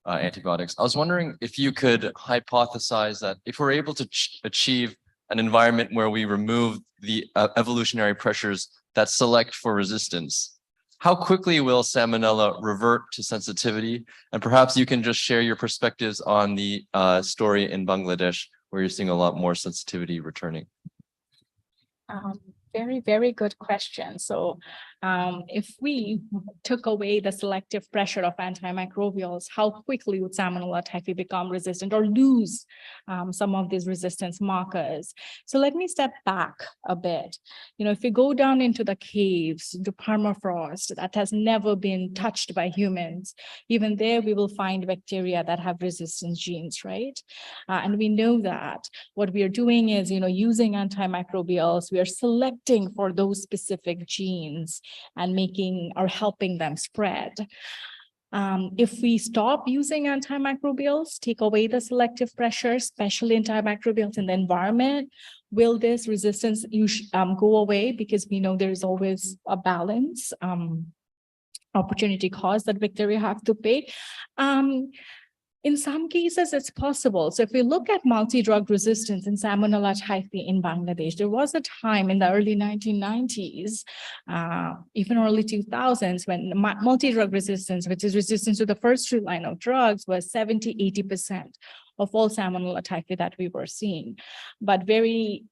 antibiotics. I was wondering if you could hypothesize that if we're able to achieve an environment where we remove the evolutionary pressures that select for resistance, how quickly will Salmonella revert to sensitivity? And perhaps you can just share your perspectives on the story in Bangladesh, where you're seeing a lot more sensitivity returning. Very, very good question. So if we took away the selective pressure of antimicrobials, how quickly would Salmonella typhi become resistant or lose some of these resistance markers? So let me step back a bit. If you go down into the caves, into permafrost that has never been touched by humans, even there we will find bacteria that have resistance genes, right? And we know that what we are doing is, using antimicrobials, we are selecting for those specific genes and making or helping them spread. If we stop using antimicrobials, take away the selective pressure, especially antimicrobials in the environment, will this resistance go away? Because we know there is always a balance, opportunity cost that bacteria have to pay. In some cases, it's possible. So if we look at multi-drug resistance in Salmonella typhi in Bangladesh, there was a time in the early 1990s, even early 2000s, when multi-drug resistance, which is resistance to the first three line of drugs, was 70–80% of all Salmonella typhi that we were seeing. But very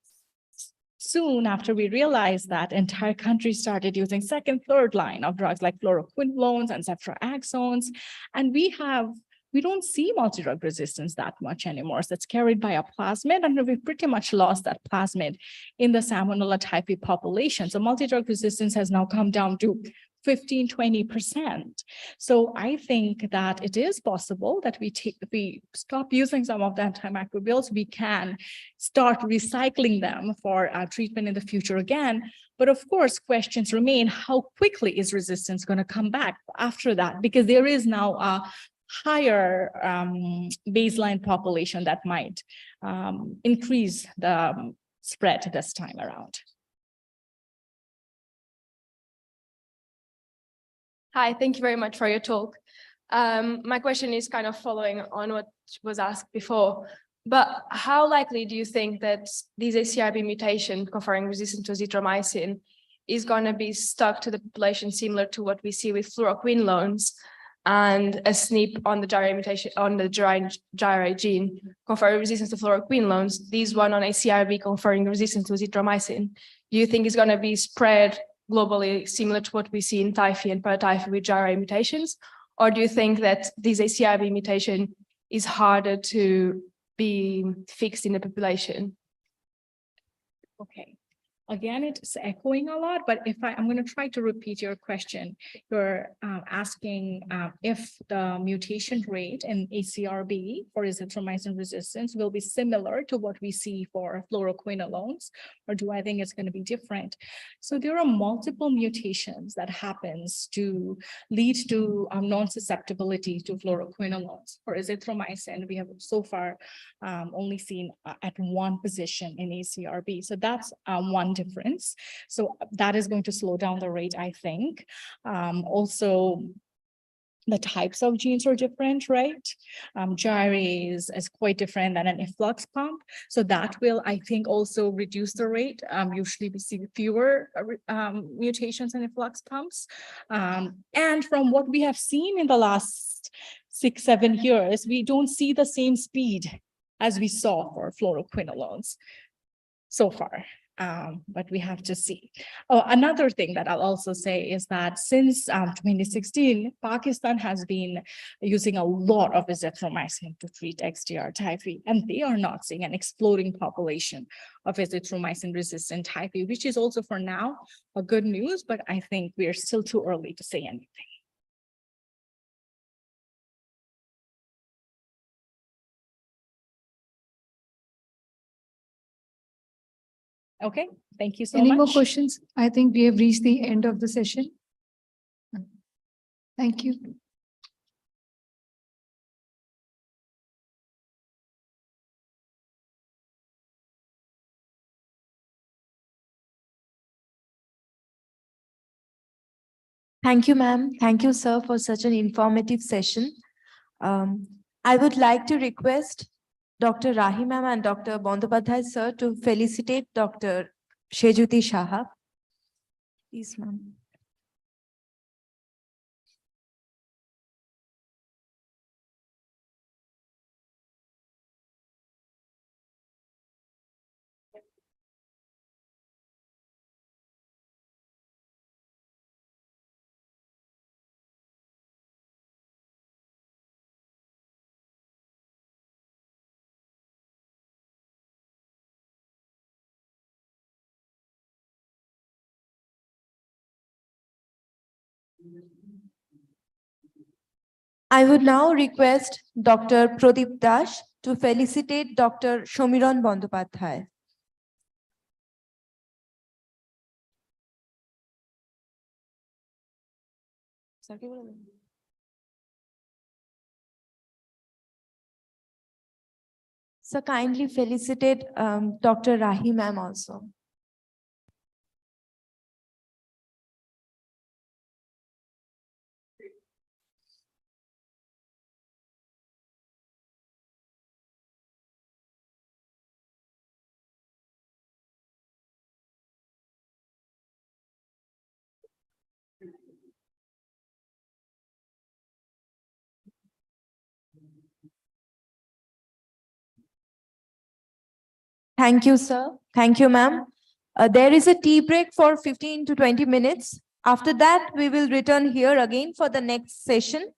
soon after we realized that, entire countries started using second, third line of drugs like fluoroquinolones and ceftriaxones, and we don't see multi-drug resistance that much anymore. So it's carried by a plasmid, and we've pretty much lost that plasmid in the Salmonella typhi population. So multi-drug resistance has now come down to 15–20%. So I think that it is possible that if we stop using some of the antimicrobials, we can start recycling them for treatment in the future again. But of course, questions remain: how quickly is resistance going to come back after that? Because there is now a higher baseline population that might increase the spread this time around. Hi, thank you very much for your talk. My question is kind of following on what was asked before, but how likely do you think that this ACRB mutation conferring resistance to azithromycin is going to be stuck to the population similar to what we see with fluoroquinolones, and a SNP on the GYRA mutation on the GYRA gene conferring resistance to fluoroquinolones, this one on ACRB conferring resistance to azithromycin? Do you think it's going to be spread globally similar to what we see in typhi and paratyphi with GYRA mutations? Or do you think that this ACRB mutation is harder to be fixed in the population? Okay. Again, it's echoing a lot, but I'm going to try to repeat your question. You're asking if the mutation rate in ACRB for azithromycin resistance will be similar to what we see for fluoroquinolones, or do I think it's going to be different? So there are multiple mutations that happens to lead to non-susceptibility to fluoroquinolones. For azithromycin, we have so far only seen at one position in ACRB. So that's one difference. So that is going to slow down the rate, I think. Also, the types of genes are different, right? GYRA is quite different than an efflux pump. So that will, I think, also reduce the rate. Usually we see fewer mutations in efflux pumps. And from what we have seen in the last 6–7 years, we don't see the same speed as we saw for fluoroquinolones so far. But we have to see. Oh, another thing that I'll also say is that since 2016, Pakistan has been using a lot of azithromycin to treat XDR typhi, and they are not seeing an exploding population of azithromycin resistant typhi, which is also for now a good news, but I think we are still too early to say anything. Okay, thank you so much. Any more questions? I think we have reached the end of the session. Thank you. Thank you, ma'am. Thank you, sir, for such an informative session. I would like to request Dr. Rahi ma'am and Dr. Bandopadhyay sir to felicitate Dr. Shejuti Shaha. Please, ma'am. I would now request Dr. Pradip Dash to felicitate Dr. Shomiran Bandopadhyay. So kindly felicitate Dr. Rahi ma'am also. Thank you, sir. Thank you, ma'am. There is a tea break for 15 to 20 minutes. After that, we will return here again for the next session,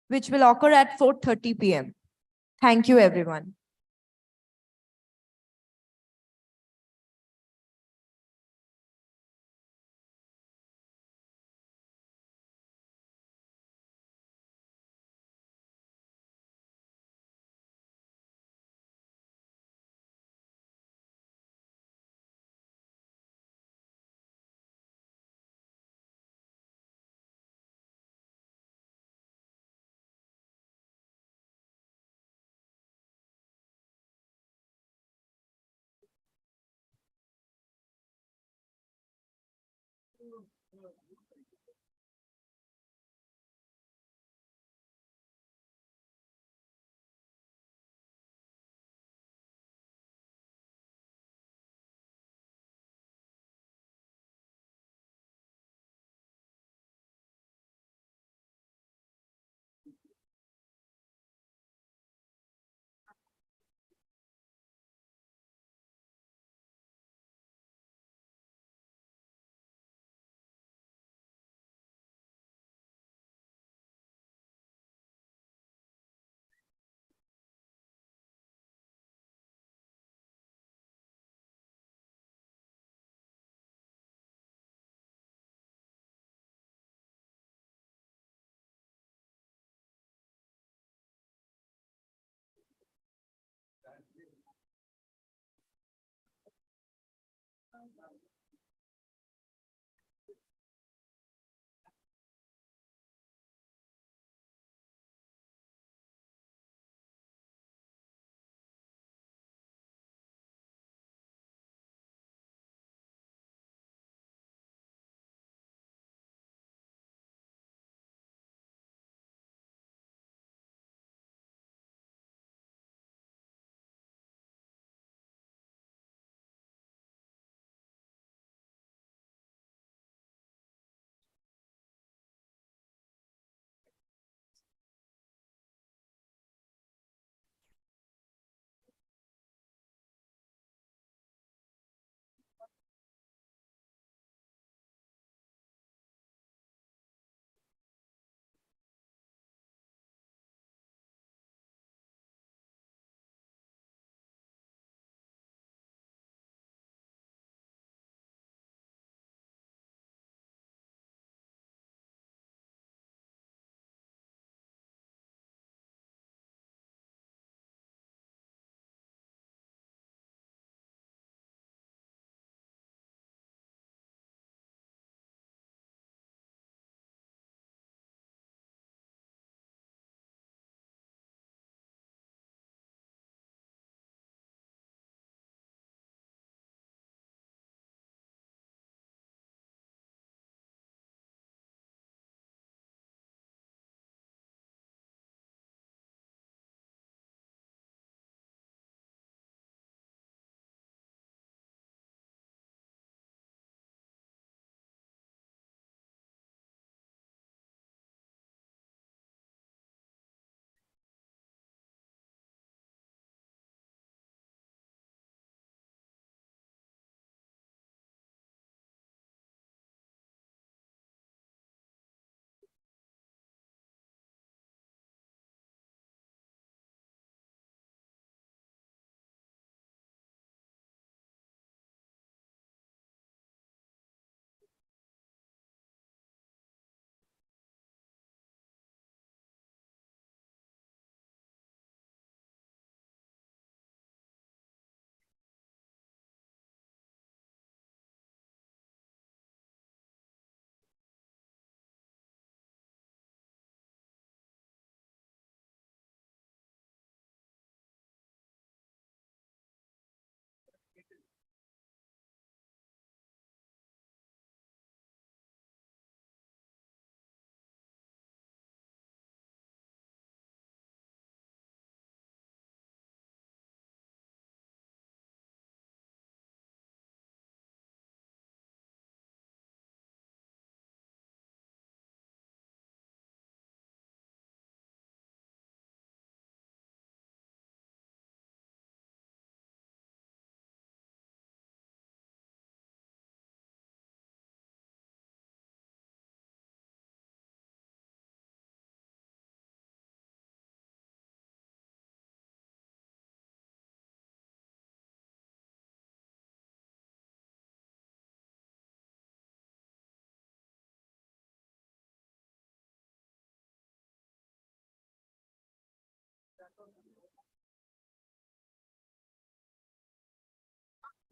which will occur at 4:30 p.m. Thank you, everyone.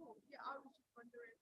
Yeah, I was just wondering.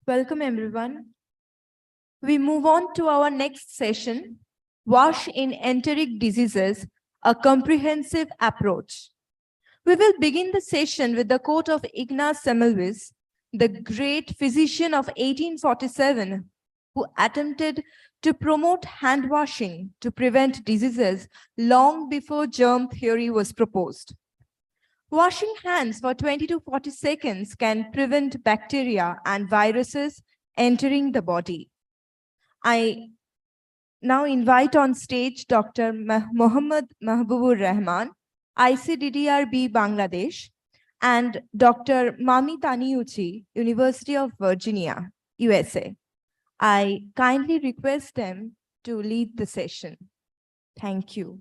Welcome, everyone. We move on to our next session, Wash in Enteric Diseases, a Comprehensive Approach. We will begin the session with the quote of Ignaz Semmelweis, the great physician of 1847, who attempted to promote hand washing to prevent diseases long before germ theory was proposed. Washing hands for 20 to 40 seconds can prevent bacteria and viruses entering the body. I now invite on stage Dr. Mohammad Mahbubur Rahman, ICDDRB Bangladesh, and Dr. Mami Taniuchi, University of Virginia, USA. I kindly request them to lead the session. Thank you.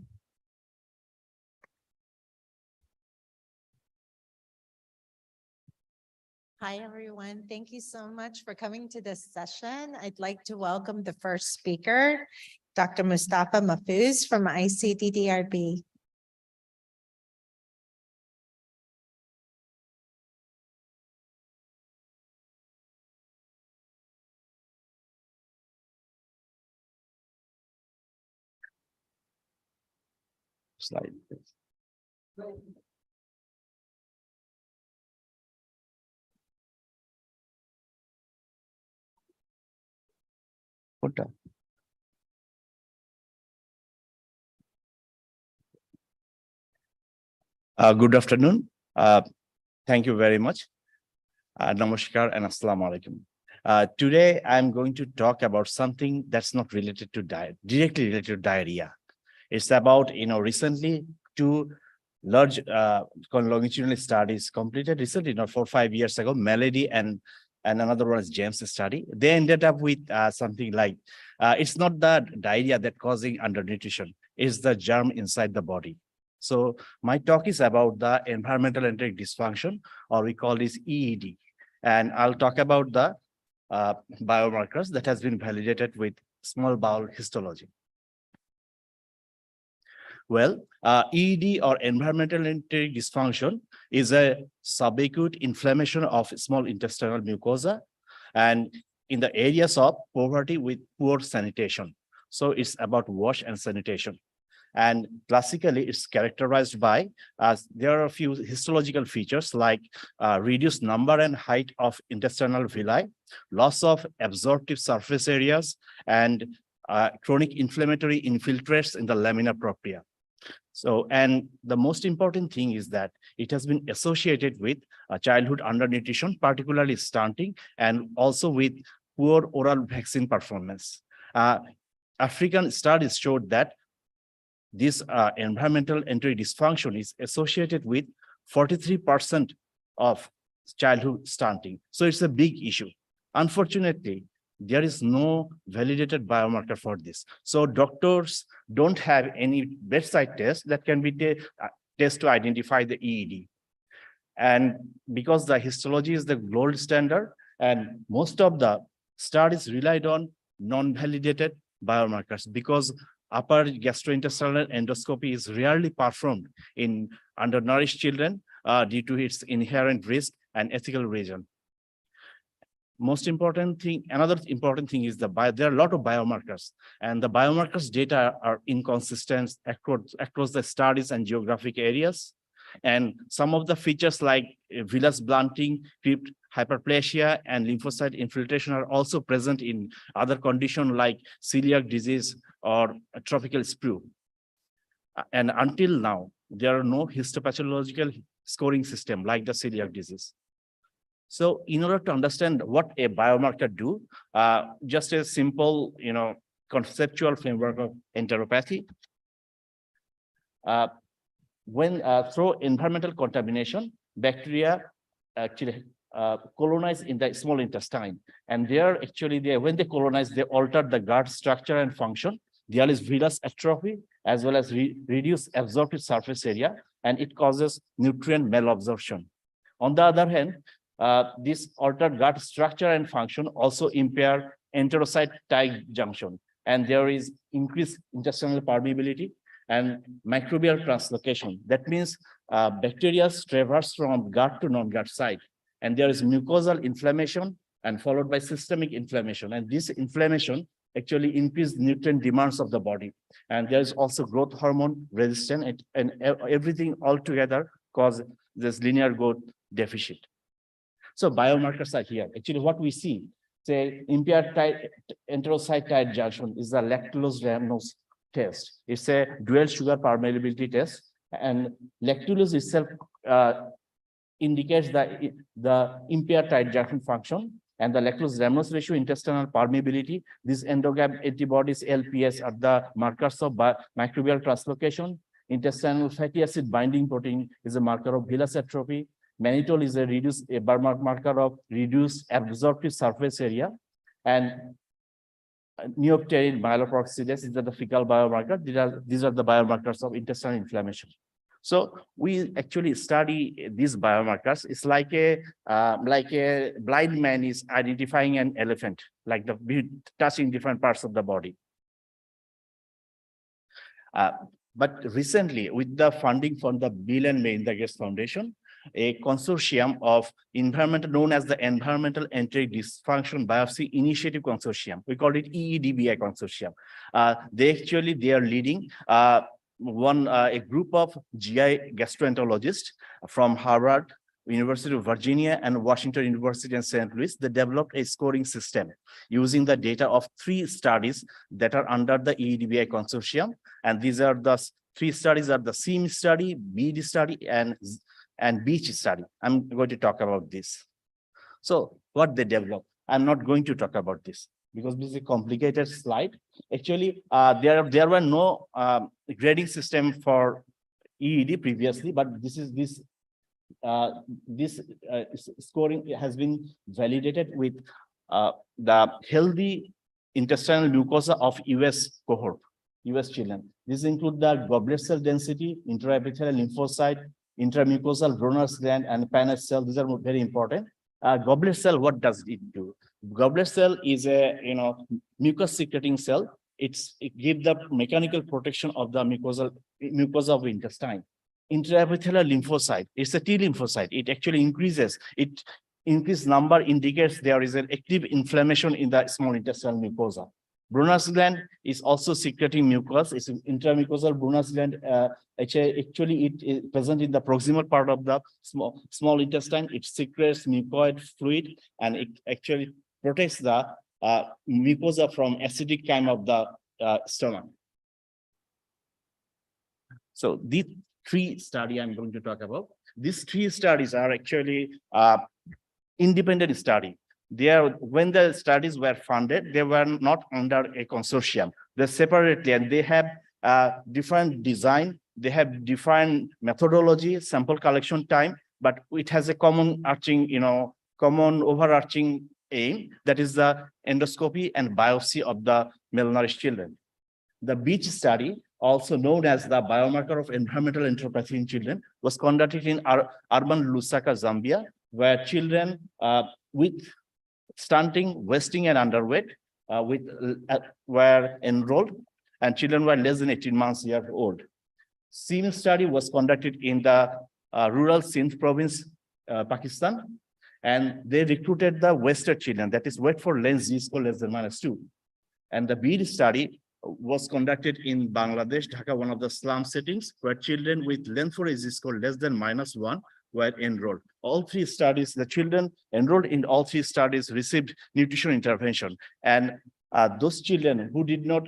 Hi, everyone. Thank you so much for coming to this session. I'd like to welcome the first speaker, Dr. Mustafa Mahfouz from ICDDRB. Slide, please. Put up. Good afternoon. Thank you very much. Namaskar and Assalamu alaikum. Today, I'm going to talk about something that's not related to diet, directly related to diarrhea. It's about, recently two large longitudinal studies completed recently, not 4 or 5 years ago, Melody and another one is James study. They ended up with something like, it's not the diarrhea that causing undernutrition, it's the germ inside the body. So my talk is about the environmental enteric dysfunction, or we call this EED. And I'll talk about the biomarkers that has been validated with small bowel histology. Well, EED, or environmental enteric dysfunction, is a subacute inflammation of small intestinal mucosa and in the areas of poverty with poor sanitation. So it's about wash and sanitation. And classically, it's characterized by, there are a few histological features like reduced number and height of intestinal villi, loss of absorptive surface areas, and chronic inflammatory infiltrates in the lamina propria. So, and the most important thing is that it has been associated with childhood undernutrition, particularly stunting, and also with poor oral vaccine performance. African studies showed that this environmental enteric dysfunction is associated with 43% of childhood stunting. So it's a big issue. Unfortunately, there is no validated biomarker for this. So doctors don't have any bedside test that can be test to identify the EED. And because the histology is the gold standard, and most of the studies relied on non-validated biomarkers, because upper gastrointestinal endoscopy is rarely performed in undernourished children due to its inherent risk and ethical reason. Most important thing, another important thing is there are a lot of biomarkers, and the biomarkers data are inconsistent across the studies and geographic areas. And some of the features like villus blunting, crypt hyperplasia, and lymphocyte infiltration are also present in other conditions like celiac disease or tropical sprue. And until now, there are no histopathological scoring system like the celiac disease. So in order to understand what a biomarker do, just a simple, conceptual framework of enteropathy. When through environmental contamination, bacteria actually colonize in the small intestine, and when they colonize, they alter the gut structure and function. There is villus atrophy as well as reduced absorptive surface area, and it causes nutrient malabsorption. On the other hand, this altered gut structure and function also impair enterocyte-tight junction, and there is increased intestinal permeability and microbial translocation. That means bacteria traverse from gut to non-gut side, and there is mucosal inflammation and followed by systemic inflammation. And this inflammation actually increase nutrient demands of the body. And there's also growth hormone resistance and everything altogether cause this linear growth deficit. So biomarkers are here. Actually, what we see, say impaired enterocyte tight junction is the lactulose-rhamnose test. It's a dual sugar permeability test, and lactulose itself indicates the impaired tight junction function, and the lactulose-rhamnose ratio, intestinal permeability. These endogam antibodies, LPS, are the markers of microbial translocation. Intestinal fatty acid binding protein is a marker of villus atrophy. Mannitol is a marker of reduced absorptive surface area, and neopterin myeloperoxidase is the fecal biomarker. These are the biomarkers of intestinal inflammation. So we actually study these biomarkers. It's like a blind man is identifying an elephant, like touching different parts of the body. But recently, with the funding from the Bill and Melinda Gates Foundation, a consortium of known as the Environmental Enteric Dysfunction Biopsy Initiative Consortium. We call it EEDBI Consortium. They are leading a group of GI gastroenterologists from Harvard, University of Virginia, and Washington University and St. Louis. They developed a scoring system using the data of 3 studies that are under the EEDBI Consortium. And these are the 3 studies are the SEAM study, BEAD study, and BEACH study. I'm going to talk about this. So what they developed, I'm not going to talk about this because this is a complicated slide. Actually, there were no grading system for EED previously, but this scoring has been validated with the healthy intestinal mucosa of US cohort, US children. These include the goblet cell density, intraepithelial lymphocyte, intramucosal Brunner's gland, and Paneth cell. These are very important. Goblet cell, what does it do? Goblet cell is a mucus secreting cell. It gives the mechanical protection of the mucosa of intestine. Intraepithelial lymphocyte, it's a T lymphocyte. It actually increases. Increased number indicates there is an active inflammation in the small intestinal mucosa. Brunner's gland is also secreting mucus. It's intramucosal Brunner's gland. Actually, it is present in the proximal part of the small intestine. It secretes mucoid fluid, and it actually protects the mucosa from acidic chyme of the stomach. So these 3 studies I'm going to talk about. These 3 studies are actually independent study. When the studies were funded, they were not under a consortium. They're separately, and they have different design. They have different methodology, sample collection time, but it has a common overarching aim, that is the endoscopy and biopsy of the malnourished children. The BEACH study, also known as the biomarker of environmental enteropathy in children, was conducted in urban Lusaka, Zambia, where children with stunting, wasting, and underweight were enrolled, and children were less than 18 months old. SEAM study was conducted in the rural Sindh province, Pakistan, and they recruited the wasted children, that is weight for length z-score less than -2. And the BEAD study was conducted in Bangladesh, Dhaka, one of the slum settings, where children with length for z-score less than -1 were enrolled. All 3 studies, the children enrolled in all 3 studies received nutrition intervention. And those children who did not,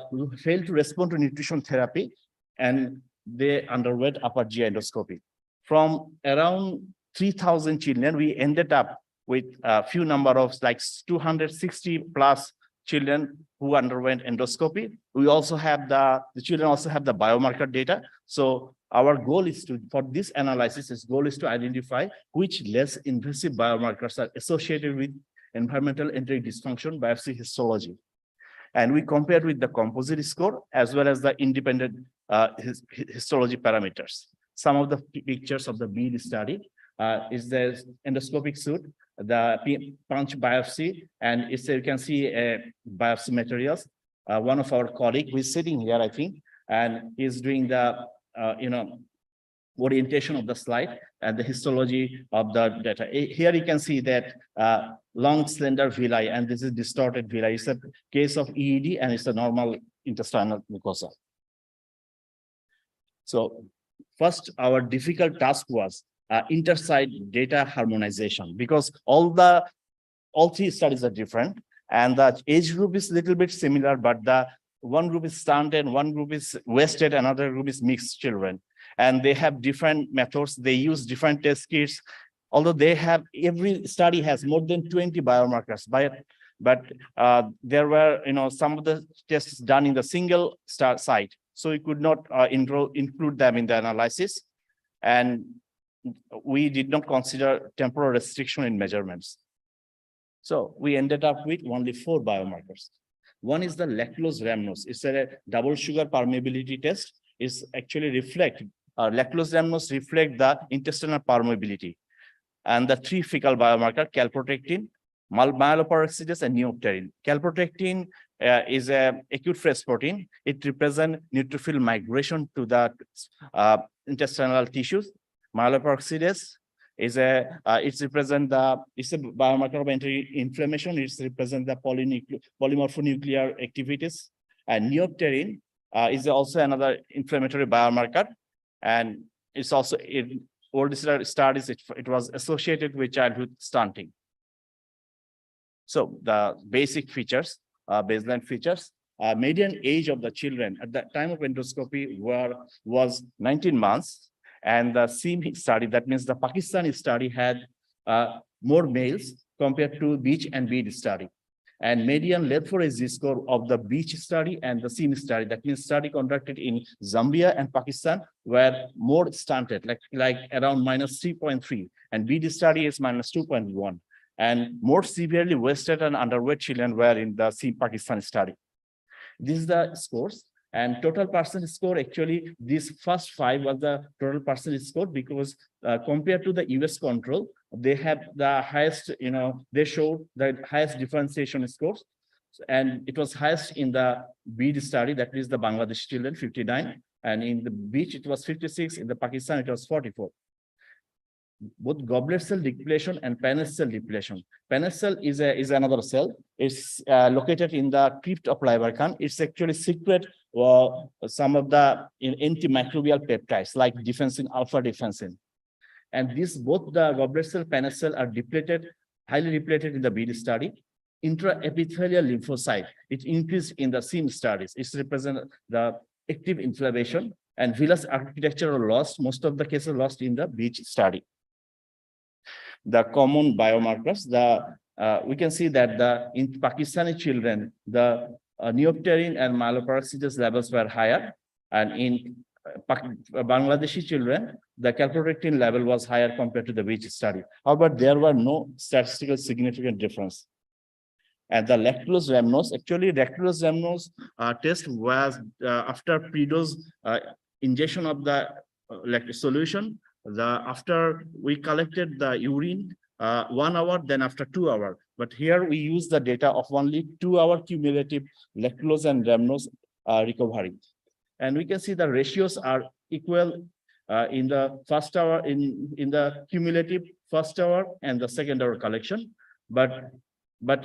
who failed to respond to nutrition therapy, and they underwent upper GI endoscopy. From around 3,000 children, we ended up with a few number of like 260 plus children who underwent endoscopy. We also have the children also have the biomarker data. So our goal is for this analysis, goal is to identify which less invasive biomarkers are associated with environmental enteric dysfunction biopsy histology. And we compared with the composite score as well as the independent histology parameters. Some of the pictures of the BEAD study is the endoscopic suit, the punch biopsy, and you can see biopsy materials. One of our colleagues who is sitting here, I think, and he's doing the orientation of the slide and the histology of the data. Here you can see that long slender villi, and this is distorted villi. It's a case of EED and it's a normal intestinal mucosa. So first, our difficult task was intersite data harmonization, because all three studies are different and the age group is a little bit similar, but the one group is stunted, one group is wasted, another group is mixed children. And they have different methods. They use different test kits, although they have, every study has more than 20 biomarkers, but there were, some of the tests done in the single site. So we could not include them in the analysis. And we did not consider temporal restriction in measurements. So we ended up with only 4 biomarkers. One is the lactulose-rhamnose. It's a double sugar permeability test. It's actually lactulose-rhamnose reflect the intestinal permeability. And the 3 fecal biomarker, calprotectin, myeloperoxidase, and neopterin. Calprotectin is an acute phase protein. It represents neutrophil migration to the intestinal tissues. Myeloperoxidase is it's a biomarker of anti-inflammation. It represents the polymorphonuclear activities. And neopterin is also another inflammatory biomarker. And it's also in old studies, it was associated with childhood stunting. So the basic features, baseline features, median age of the children at the time of endoscopy was 19 months. And the CME study, that means the Pakistani study, had more males compared to Beach and Bead study. And median Leth4-Z score of the Beach study and the CME study, that means study conducted in Zambia and Pakistan, were more stunted, like around -3.3, and Bead study is -2.1. And more severely wasted and underweight children were in the Pakistan study. This is the scores. And total percentage score, actually, these first 5 was the total percentage score, because compared to the US control, they have the highest, they showed the highest differentiation scores. And it was highest in the BEAD study, that is the Bangladeshi children, 59. And in the Beach, it was 56. In the Pakistan, it was 44. Both goblet cell depletion and Paneth cell depletion. Paneth cell is another cell. It's located in the crypt of Leiberkhan. It's actually secret some of the antimicrobial peptides like defensin, alpha defensin. And both the goblet cell, Paneth cell are depleted, highly depleted in the BEAD study. Intraepithelial lymphocyte, it increased in the CME studies. It represents the active inflammation, and villus architecture are lost. Most of the cases lost in the Beach study. The common biomarkers, we can see that in Pakistani children, the neopterin and myeloperoxidase levels were higher, and in Bangladeshi children, the calprotectin level was higher compared to the Beach study. However, there were no statistical significant difference. And the lactulose-rhamnose, actually, lactulose-rhamnose test was after pre-dose injection of the solution. After we collected the urine 1 hour, then after 2 hours. But here we use the data of only 2-hour cumulative lactulose and rhamnose recovery. And we can see the ratios are equal in the first hour, in the cumulative first hour and the second hour collection. But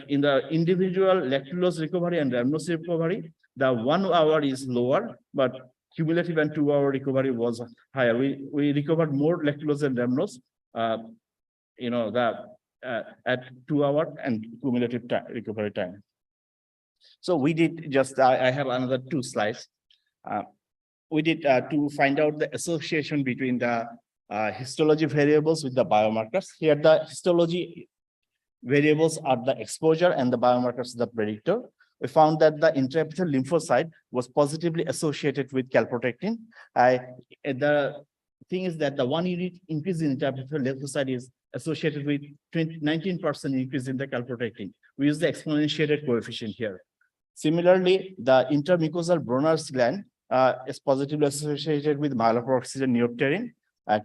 in the individual lactulose recovery and rhamnose recovery, the 1 hour is lower, but cumulative and 2-hour recovery was higher. We recovered more lactulose and rhamnose, at 2 hour and cumulative recovery time. So we did I have another 2 slides. We did to find out the association between the histology variables with the biomarkers. Here, the histology variables are the exposure and the biomarkers the predictor. We found that the intraepithelial lymphocyte was positively associated with calprotectin. The thing is that the 1 unit increase in intraepithelial lymphocyte is associated with 19% increase in the calprotectin. We use the exponentiated coefficient here. Similarly, the intramucosal Bronner's gland is positively associated with myeloperoxidase neopterin.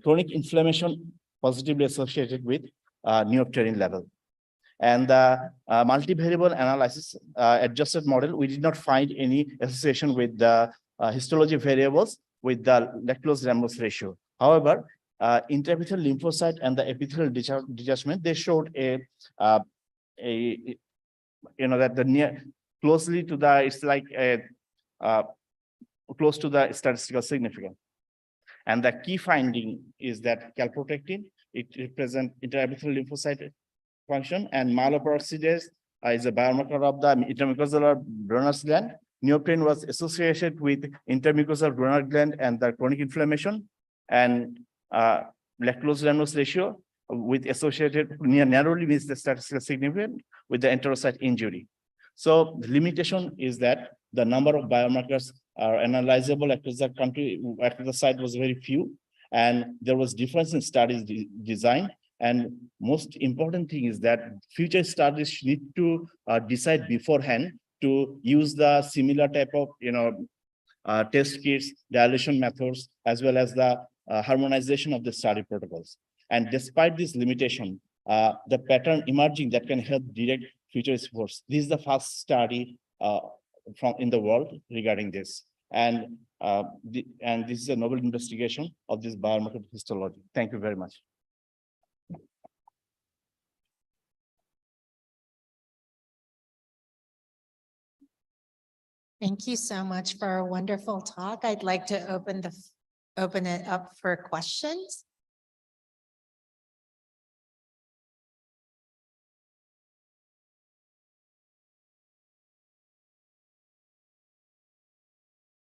Chronic inflammation positively associated with neopterin level. And the multivariable analysis adjusted model, we did not find any association with the histology variables with the lactulose-rhamnose ratio. However, intraepithelial lymphocyte and the epithelial detachment, they showed that the near closely to the, it's like close to the statistical significance. And the key finding is that calprotectin, it represents intraepithelial lymphocyte function, and myeloperoxidase is a biomarker of the intermucosal Brenner's gland. Neoprene was associated with intermucosal Brenner gland and the chronic inflammation, and lactose-lactose ratio with associated narrowly means the statistical significance with the enterocyte injury. So the limitation is that the number of biomarkers are analyzable across the country, across the site was very few, and there was difference in studies design. And most important thing is that future studies need to decide beforehand to use the similar type of test kits, dilation methods, as well as the harmonization of the study protocols. And despite this limitation, the pattern emerging that can help direct future efforts. This is the first study in the world regarding this, and this is a novel investigation of this biomarker histology. Thank you very much. Thank you so much for a wonderful talk. I'd like to open it up for questions.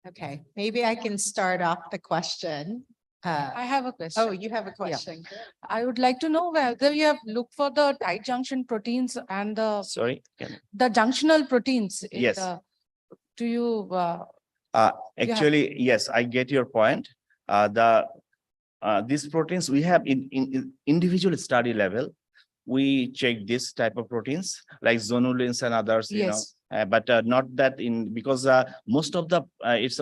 Okay, maybe I can start off the question. I have a question. Oh, you have a question. I would like to know whether you have looked for the tight junction proteins and Sorry. the junctional proteins. In Yes. Do you? Actually, yes, I get your point. These proteins we have in individual study level, we check this type of proteins like zonulins and others, Yes. But not that because most of the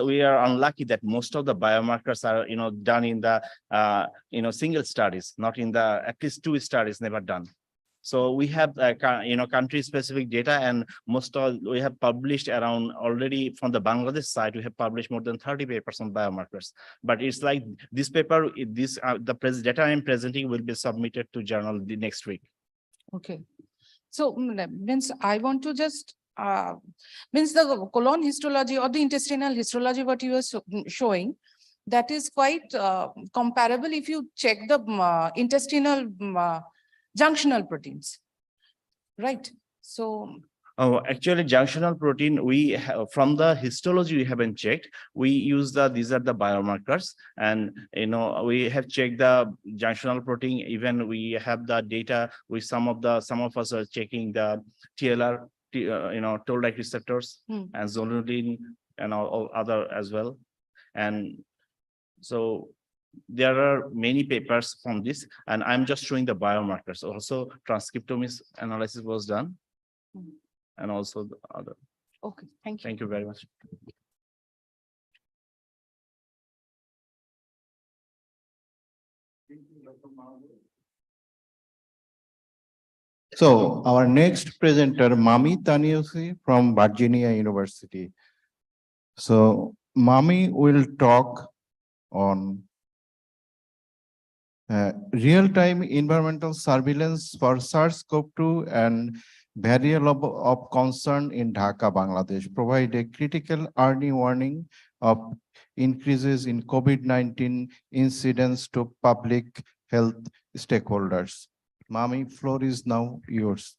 we are unlucky that most of the biomarkers are done in the single studies, not in the at least 2 studies never done. So we have country specific data, and we have published around already from the Bangladesh side, we have published more than 30 papers on biomarkers. But it's like this paper, the data I'm presenting will be submitted to journal the next week. Okay. So means I want to just means the colon histology or the intestinal histology, what you are showing, that is quite comparable if you check the intestinal junctional proteins, right? So. Oh, actually, junctional protein, we have from the histology we haven't checked. We use these are the biomarkers, and we have checked the junctional protein. Even we have the data with some of us are checking the TLR, toll-like receptors and zonulin and all other as well. And so there are many papers from this, and I'm just showing the biomarkers. Also, transcriptomics analysis was done. And also the other. Okay, thank you. Thank you very much. So our next presenter, Mami Taniusi from Virginia University. So Mami will talk on real-time environmental surveillance for SARS-CoV-2 and variable of concern in Dhaka, Bangladesh, provide a critical early warning of increases in COVID-19 incidence to public health stakeholders. Mami, floor is now yours.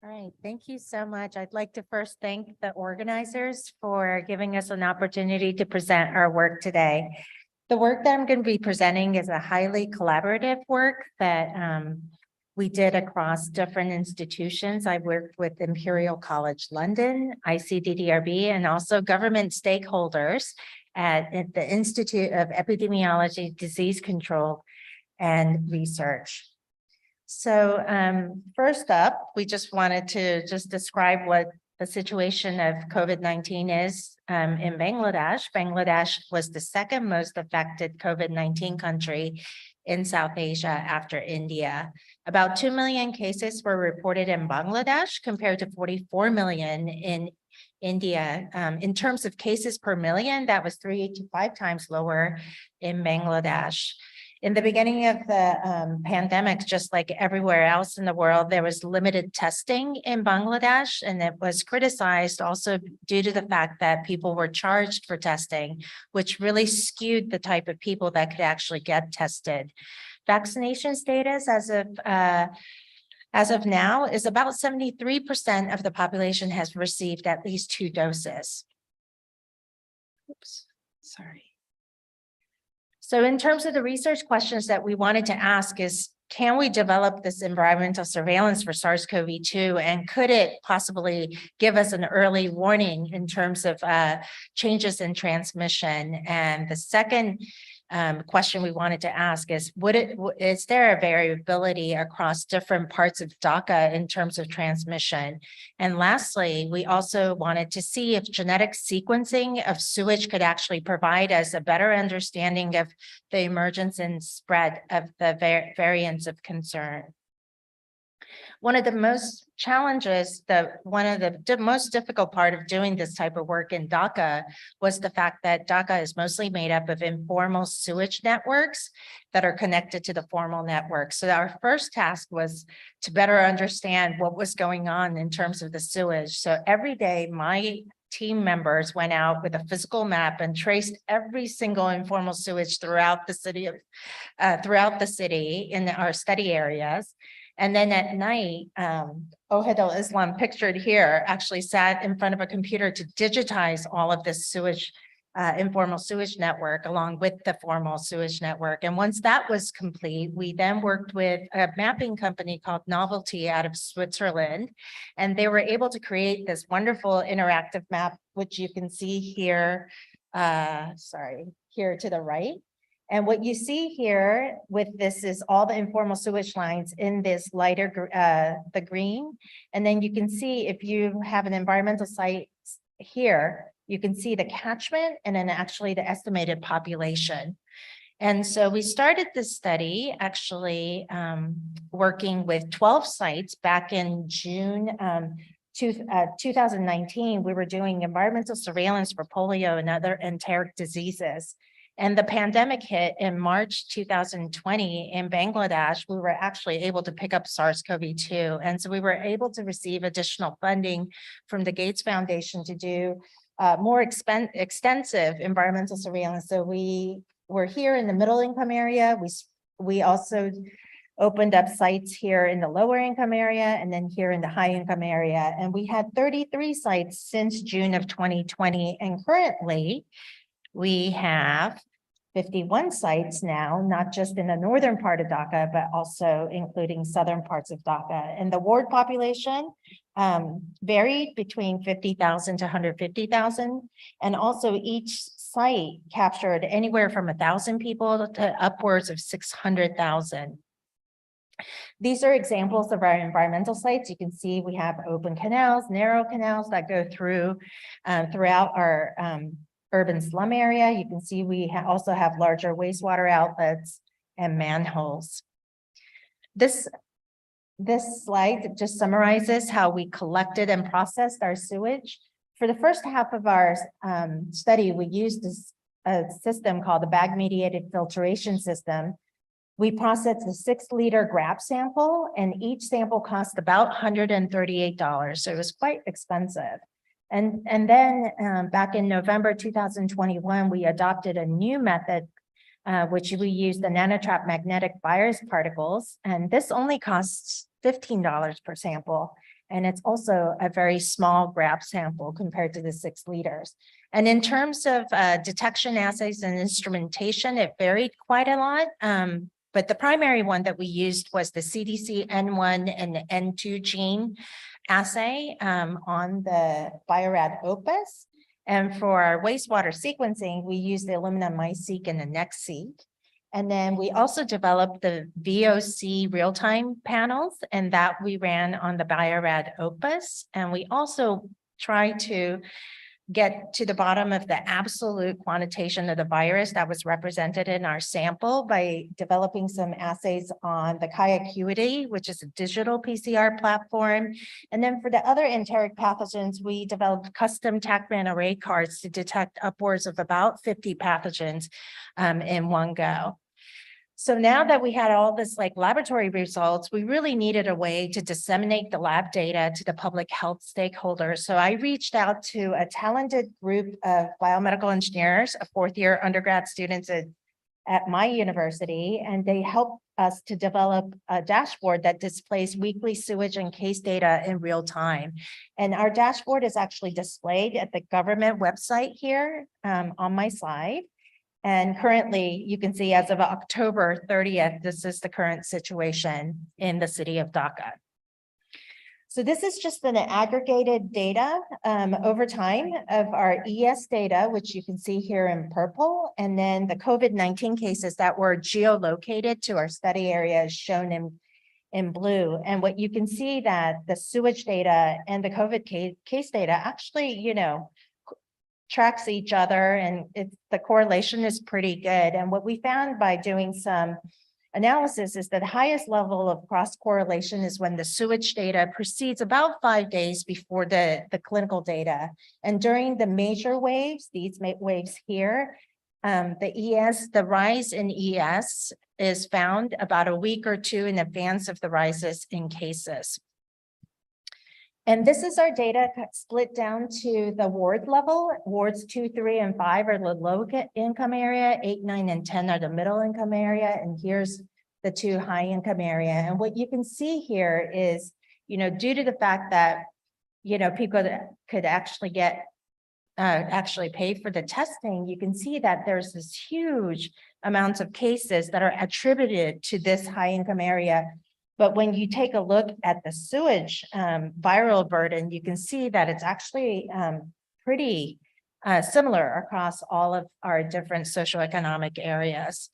All right, thank you so much. I'd like to first thank the organizers for giving us an opportunity to present our work today. The work that I'm going to be presenting is a highly collaborative work that we did across different institutions. I worked with Imperial College London, ICDDRB, and also government stakeholders at the Institute of Epidemiology, Disease Control and Research. So first up, we just wanted to describe what the situation of COVID-19 is in Bangladesh. Bangladesh was the second most affected COVID-19 country in South Asia after India. About 2 million cases were reported in Bangladesh compared to 44 million in India. In terms of cases per million, that was 3 to 5 times lower in Bangladesh. In the beginning of the pandemic, just like everywhere else in the world, there was limited testing in Bangladesh, and it was criticized also due to the fact that people were charged for testing, which really skewed the type of people that could actually get tested. Vaccination status as of now is about 73% of the population has received at least 2 doses. Oops, sorry. So in terms of the research questions that we wanted to ask is, can we develop this environmental surveillance for SARS-CoV-2, and could it possibly give us an early warning in terms of changes in transmission? And the second question we wanted to ask is, is there a variability across different parts of Dhaka in terms of transmission? And lastly, we also wanted to see if genetic sequencing of sewage could actually provide us a better understanding of the emergence and spread of the variants of concern. One of the most challenges, one of the most difficult part of doing this type of work in Dhaka was the fact that Dhaka is mostly made up of informal sewage networks that are connected to the formal network. So our first task was to better understand what was going on in terms of the sewage. So every day, my team members went out with a physical map and traced every single informal sewage throughout the city in our study areas. And then at night, Ohad al-Islam, pictured here, actually sat in front of a computer to digitize all of this sewage, informal sewage network along with the formal sewage network. And once that was complete, we then worked with a mapping company called Novelty out of Switzerland. And they were able to create this wonderful interactive map, which you can see here, here to the right. And what you see here with this is all the informal sewage lines in this lighter, the green. And then you can see if you have an environmental site here, you can see the catchment and then actually the estimated population. And so we started this study actually working with 12 sites back in June 2019. We were doing environmental surveillance for polio and other enteric diseases. And the pandemic hit in March 2020 in Bangladesh. We were actually able to pick up SARS-CoV-2. And so we were able to receive additional funding from the Gates Foundation to do more extensive environmental surveillance. So we were here in the middle income area. We also opened up sites here in the lower income area and then here in the high income area. And we had 33 sites since June of 2020. And currently we have 51 sites now, not just in the northern part of Dhaka, but also including southern parts of Dhaka. And the ward population varied between 50,000 to 150,000. And also each site captured anywhere from 1,000 people to upwards of 600,000. These are examples of our environmental sites. You can see we have open canals, narrow canals that go through throughout our urban slum area. You can see we also have larger wastewater outlets and manholes. This slide just summarizes how we collected and processed our sewage. For the first half of our study, we used a system called the bag-mediated filtration system. We processed a 6-liter grab sample, and each sample cost about $138, so it was quite expensive. And then back in November 2021, we adopted a new method, which we used the Nanotrap magnetic virus particles. And this only costs $15 per sample. And it's also a very small grab sample compared to the 6 liters. And in terms of detection assays and instrumentation, it varied quite a lot. But the primary one that we used was the CDC N1 and the N2 gene assay on the Bio-Rad Opus. And for our wastewater sequencing, we used the Illumina MiSeq and the NextSeq. And then we also developed the VOC real-time panels, and that we ran on the Bio-Rad Opus. And we also tried to get to the bottom of the absolute quantitation of the virus that was represented in our sample by developing some assays on the QIAcuity, which is a digital PCR platform. And then for the other enteric pathogens, we developed custom TaqMan array cards to detect upwards of about 50 pathogens in one go. So now that we had all this like laboratory results, we really needed a way to disseminate the lab data to the public health stakeholders. So I reached out to a talented group of biomedical engineers, a fourth-year undergrad students at my university, and they helped us to develop a dashboard that displays weekly sewage and case data in real time. And our dashboard is actually displayed at the government website here on my slide. And currently, you can see as of October 30th, this is the current situation in the city of Dhaka. So this is just an aggregated data over time of our ES data, which you can see here in purple, and then the COVID-19 cases that were geolocated to our study area is shown in blue. And what you can see that the sewage data and the COVID case data actually, tracks each other, and the correlation is pretty good. And what we found by doing some analysis is that the highest level of cross correlation is when the sewage data precedes about 5 days before the clinical data. And during the major waves, these waves here, the rise in ES is found about a week or two in advance of the rises in cases. And this is our data split down to the ward level. Wards 2, 3, and 5 are the low income area, 8, 9, and 10 are the middle income area, and here's the 2 high income area. And what you can see here is, due to the fact that, people could actually get, actually pay for the testing, you can see that there's this huge amounts of cases that are attributed to this high income area. But when you take a look at the sewage viral burden, you can see that it's actually pretty similar across all of our different socioeconomic areas.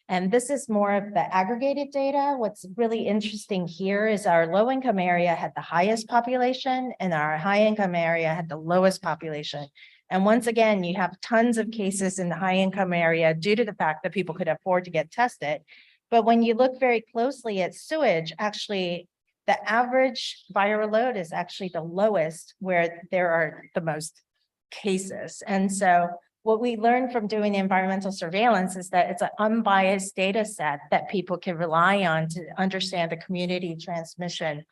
And this is more of the aggregated data. What's really interesting here is our low income area had the highest population and our high income area had the lowest population. And once again, you have tons of cases in the high income area due to the fact that people could afford to get tested. But when you look very closely at sewage, actually, the average viral load is actually the lowest where there are the most cases. And so what we learned from doing environmental surveillance is that it's an unbiased data set that people can rely on to understand the community transmission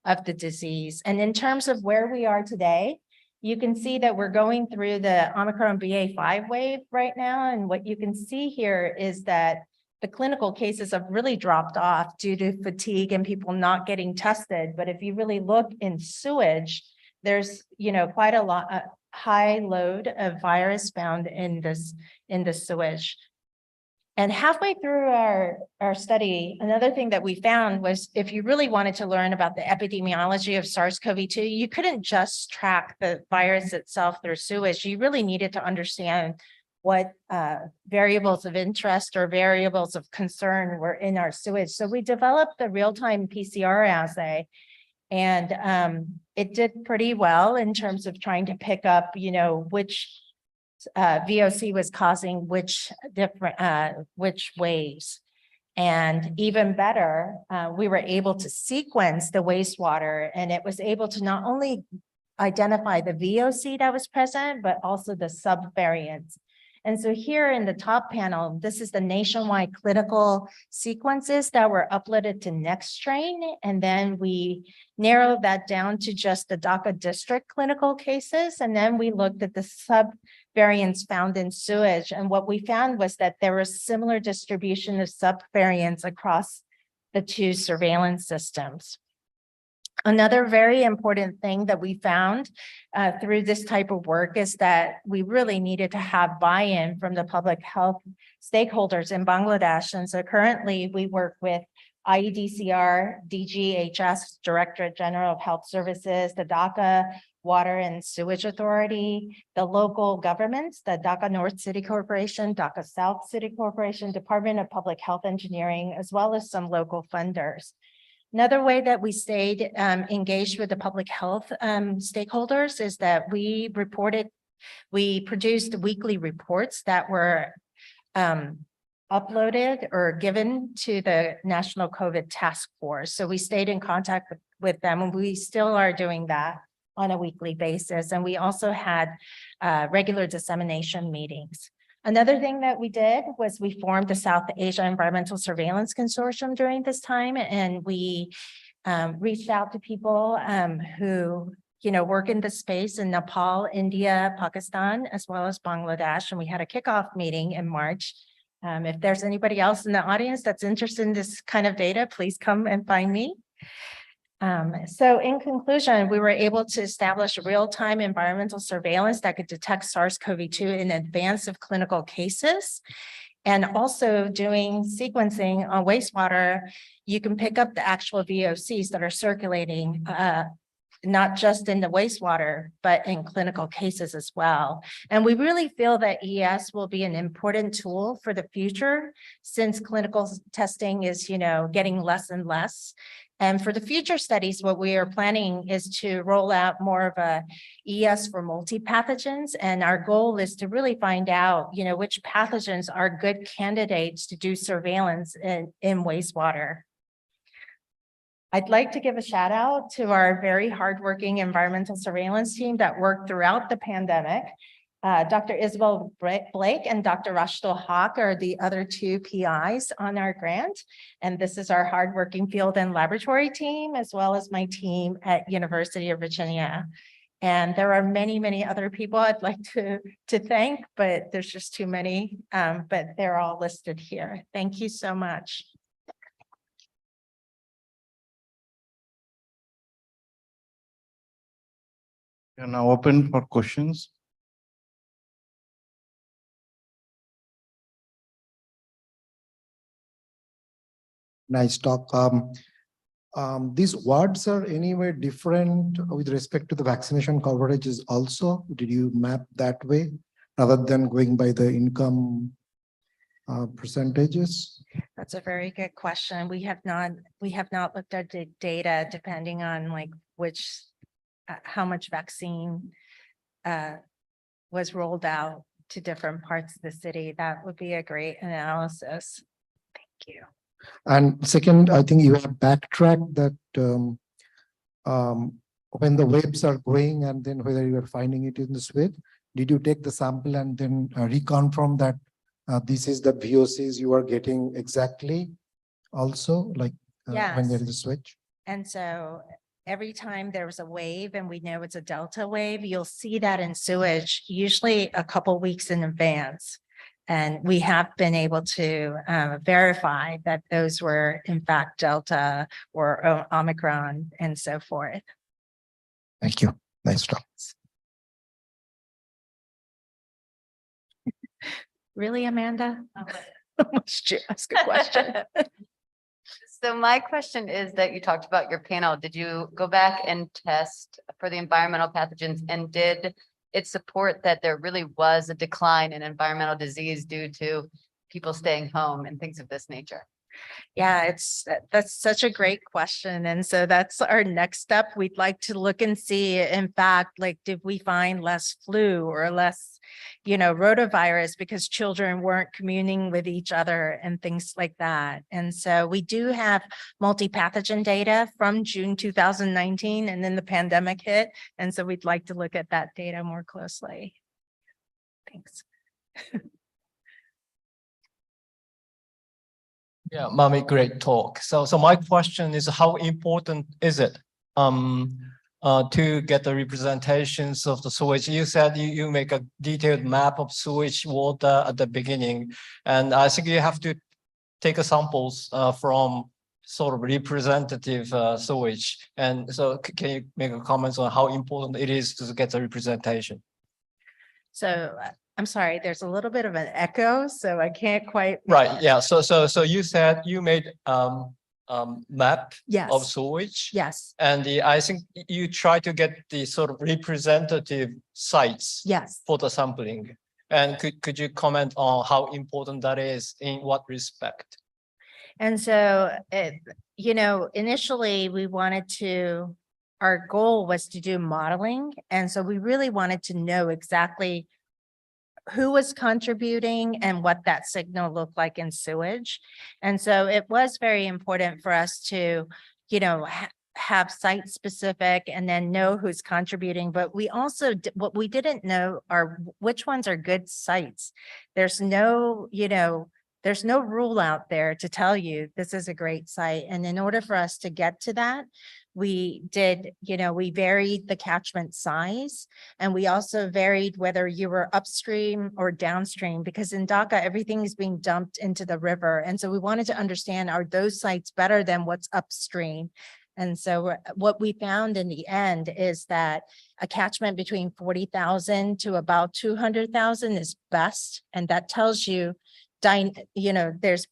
of the disease. And in terms of where we are today, you can see that we're going through the Omicron BA.5 wave right now. And what you can see here is that the clinical cases have really dropped off due to fatigue and people not getting tested. But if you really look in sewage, there's, quite a high load of virus found in the sewage. And halfway through our study, another thing that we found was if you really wanted to learn about the epidemiology of SARS-CoV-2, you couldn't just track the virus itself through sewage. You really needed to understand what variables of interest or variables of concern were in our sewage. So we developed a real-time PCR assay, and it did pretty well in terms of trying to pick up, which VOC was causing which waves. And even better, we were able to sequence the wastewater, and it was able to not only identify the VOC that was present, but also the subvariants. And so here in the top panel, this is the nationwide clinical sequences that were uploaded to NextStrain. And then we narrowed that down to just the Dhaka district clinical cases. And then we looked at the subvariants found in sewage. And what we found was that there was similar distribution of subvariants across the 2 surveillance systems. Another very important thing that we found through this type of work is that we really needed to have buy-in from the public health stakeholders in Bangladesh. And so currently we work with IEDCR, DGHS, Directorate General of Health Services, the Dhaka Water and Sewage Authority, the local governments, the Dhaka North City Corporation, Dhaka South City Corporation, Department of Public Health Engineering, as well as some local funders. Another way that we stayed engaged with the public health stakeholders is that we reported We produced weekly reports that were uploaded or given to the National COVID Task Force. So we stayed in contact with them, and we still are doing that on a weekly basis. And we also had regular dissemination meetings. Another thing that we did was we formed the South Asia Environmental Surveillance Consortium during this time, and we reached out to people who work in the space in Nepal, India, Pakistan, as well as Bangladesh. And we had a kickoff meeting in March. If there's anybody else in the audience that's interested in this kind of data, please come and find me. So in conclusion, we were able to establish real-time environmental surveillance that could detect SARS-CoV-2 in advance of clinical cases. And also doing sequencing on wastewater, you can pick up the actual VOCs that are circulating, not just in the wastewater, but in clinical cases as well. And we really feel that ES will be an important tool for the future, since clinical testing is, getting less and less. And for the future studies, what we are planning is to roll out more of a ES for multi-pathogens. And our goal is to really find out, which pathogens are good candidates to do surveillance in wastewater. I'd like to give a shout out to our very hardworking environmental surveillance team that worked throughout the pandemic. Dr. Isabel Blake and Dr. Rachel Hawk are the other two PIs on our grant. And this is our hardworking field and laboratory team, as well as my team at University of Virginia. And there are many, many other people I'd like to thank, but there's just too many, but they're all listed here. Thank you so much. We are now open for questions. Nice talk. These wards are anyway different with respect to the vaccination coverages also? Did you map that way rather than going by the income percentages? That's a very good question. We have not looked at the data depending on which, how much vaccine was rolled out to different parts of the city. That would be a great analysis. Thank you. And second, I think you have backtracked that when the waves are going and then whether you are finding it in this way, did you take the sample and then reconfirm that this is the VOCs you are getting exactly also, like when there is a switch? And so every time there's a wave and we know it's a Delta wave, you'll see that in sewage, usually a couple weeks in advance. And we have been able to verify that those were in fact Delta or Omicron and so forth. Thank you. Nice talk. Really, Amanda? Must you ask a question? So my question is that you talked about your panel. Did you go back and test for the environmental pathogens, and did it support that there really was a decline in environmental disease due to people staying home and things of this nature? Yeah, that's such a great question. And so that's our next step. We'd like to look and see, in fact, did we find less flu or less, rotavirus because children weren't communing with each other and things like that. And so we do have multi-pathogen data from June 2019, and then the pandemic hit. And so we'd like to look at that data more closely. Thanks. Yeah, Mami, great talk. So my question is, how important is it to get the representations of the sewage? You said you make a detailed map of sewage water at the beginning, and I think you have to take samples from sort of representative sewage. And so can you make a comment on how important it is to get the representation? So I'm sorry, there's a little bit of an echo, so I can't quite. Right, yeah, so you said you made map Yes. of sewage. Yes. And I think you try to get the sort of representative sites. Yes. For the sampling. And could you comment on how important that is, in what respect? And so, initially we wanted to our goal was to do modeling. And so we really wanted to know exactly who was contributing and what that signal looked like in sewage. And so it was very important for us to, you know, have site specific and then know who's contributing. But we also, what we didn't know are which ones are good sites. There's no, you know, there's no rule out there to tell you this is a great site. And in order for us to get to that, we did, you know, we varied the catchment size, and we also varied whether you were upstream or downstream, because in Dhaka, everything is being dumped into the river. And so we wanted to understand, are those sites better than what's upstream? And so what we found in the end is that a catchment between 40,000 to about 200,000 is best. And that tells you, you know, there's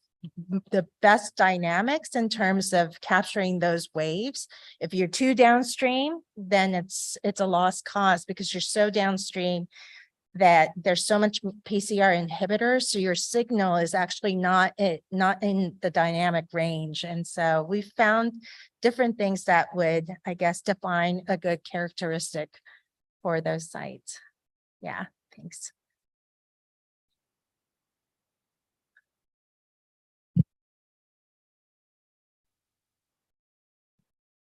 the best dynamics in terms of capturing those waves. If you're too downstream, then it's a lost cause, because you're so downstream that there's so much PCR inhibitors. So your signal is actually not in the dynamic range. And so we found different things that would, I guess, define a good characteristic for those sites. Yeah, thanks.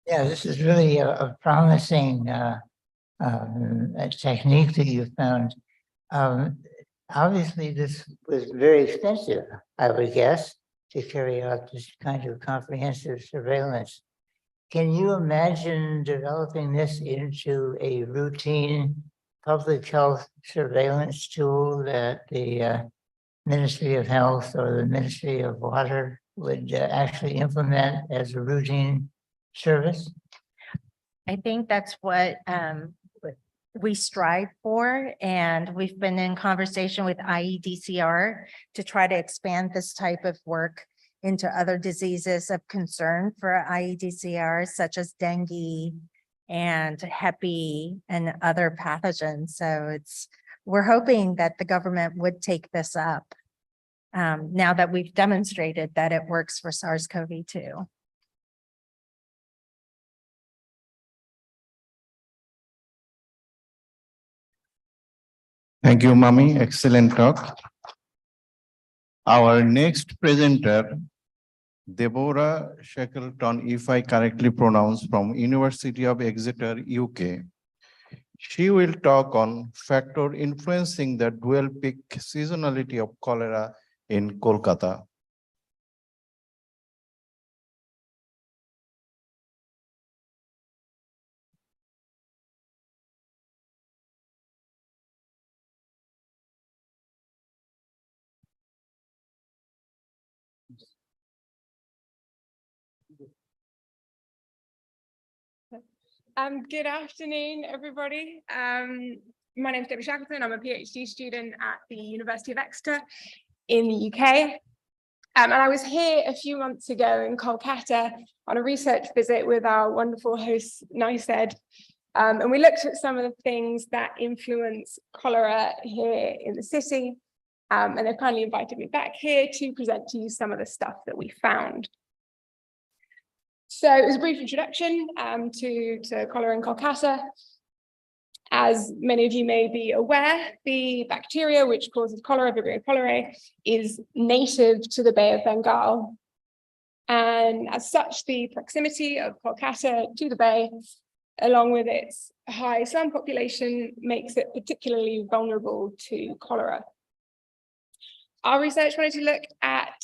Yeah, this is really a promising a technique that you found. Obviously, this was very expensive, I would guess, to carry out this kind of comprehensive surveillance. Can you imagine developing this into a routine public health surveillance tool that the Ministry of Health or the Ministry of Water would actually implement as a routine service? I think that's what we strive for, and we've been in conversation with IEDCR to try to expand this type of work into other diseases of concern for IEDCR, such as dengue and Hep B and other pathogens. So we're hoping that the government would take this up now that we've demonstrated that it works for SARS-CoV-2. Thank you, Mami. Excellent talk. Our next presenter, Deborah Shackleton, if I correctly pronounce, from University of Exeter, UK. She will talk on factor influencing the dual peak seasonality of cholera in Kolkata. Good afternoon, everybody. My name is Debbie Shackleton. I'm a PhD student at the University of Exeter in the UK. And I was here a few months ago in Kolkata on a research visit with our wonderful host, NICED. And we looked at some of the things that influence cholera here in the city. And they've kindly invited me back here to present to you some of the stuff that we found. So it was a brief introduction to cholera in Kolkata. As many of you may be aware, the bacteria which causes cholera, Vibrio cholerae, is native to the Bay of Bengal. And as such, the proximity of Kolkata to the Bay, along with its high slum population, makes it particularly vulnerable to cholera. Our research wanted to look at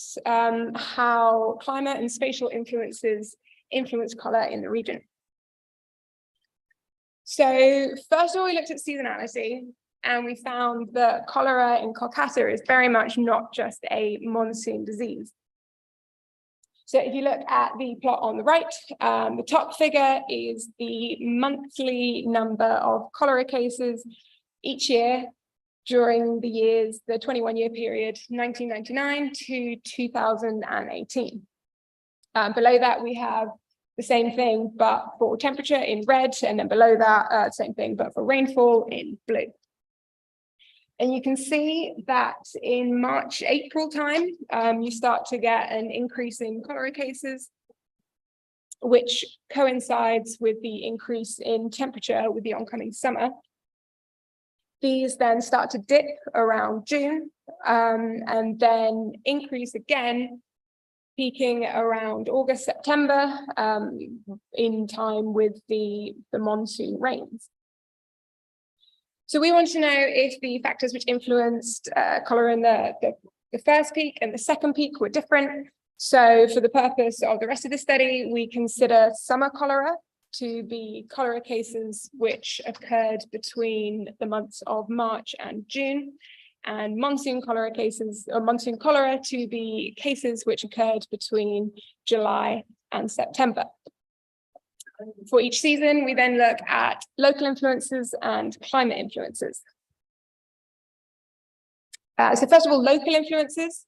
how climate and spatial influences influence cholera in the region. So first of all, we looked at seasonality, and we found that cholera in Kolkata is very much not just a monsoon disease. So if you look at the plot on the right, the top figure is the monthly number of cholera cases each year during the 21-year period, 1999 to 2018. Below that, we have the same thing, but for temperature in red, and then below that, same thing, but for rainfall in blue. And you can see that in March, April time, you start to get an increase in cholera cases. which coincides with the increase in temperature with the oncoming summer. These then start to dip around June and then increase again, peaking around August, September, in time with the monsoon rains. So we want to know if the factors which influenced cholera in the first peak and the second peak were different. So for the purpose of the rest of the study, we consider summer cholera to be cholera cases which occurred between the months of March and June, and monsoon cholera cases, or monsoon cholera, to be cases which occurred between July and September. For each season, we then look at local influences and climate influences. So first of all, local influences.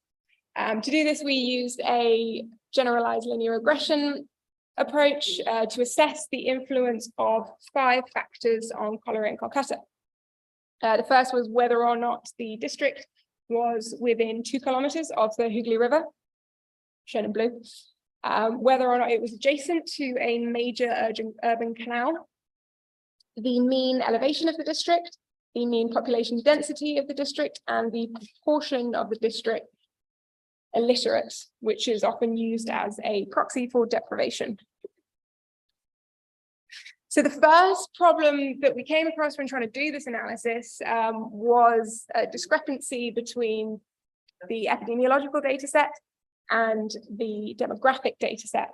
To do this, we used a generalized linear regression approach to assess the influence of 5 factors on cholera in Kolkata. The first was whether or not the district was within 2 kilometers of the Hooghly River, shown in blue, whether or not it was adjacent to a major urban canal, the mean elevation of the district, the mean population density of the district, and the proportion of the district illiterate, which is often used as a proxy for deprivation. So the first problem that we came across when trying to do this analysis was a discrepancy between the epidemiological data set and the demographic data set.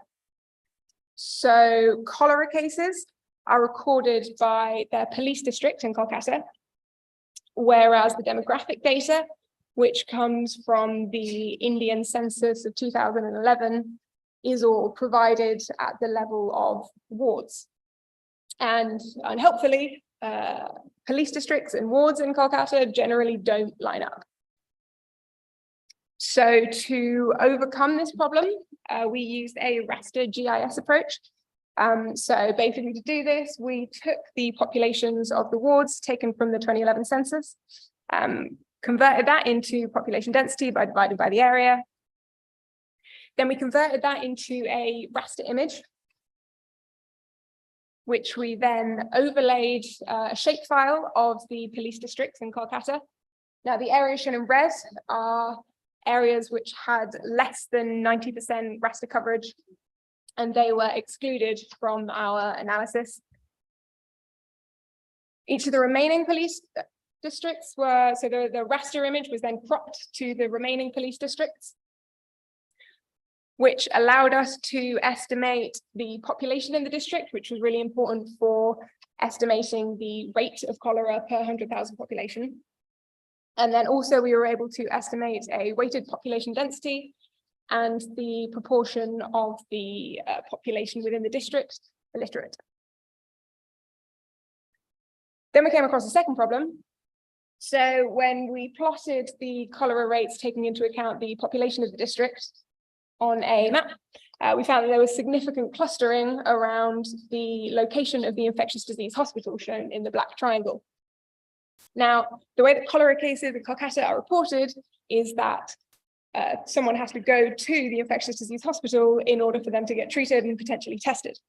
So cholera cases are recorded by their police district in Kolkata, whereas the demographic data, which comes from the Indian census of 2011, is all provided at the level of wards. And unhelpfully, police districts and wards in Kolkata generally don't line up. So to overcome this problem, we used a raster GIS approach. So basically to do this, we took the populations of the wards taken from the 2011 census, converted that into population density by divided by the area. Then we converted that into a raster image, which we then overlaid a shapefile of the police districts in Kolkata. Now the areas shown in red are areas which had less than 90% raster coverage, and they were excluded from our analysis. Each of the remaining police districts were, so the raster image was then cropped to the remaining police districts, which allowed us to estimate the population in the district, which was really important for estimating the rate of cholera per 100,000 population. And then also we were able to estimate a weighted population density and the proportion of the population within the district illiterate. Then we came across a second problem. So when we plotted the cholera rates taking into account the population of the district on a map, we found that there was significant clustering around the location of the infectious disease hospital shown in the black triangle. Now, the way that cholera cases in Kolkata are reported is that someone has to go to the infectious disease hospital in order for them to get treated and potentially tested.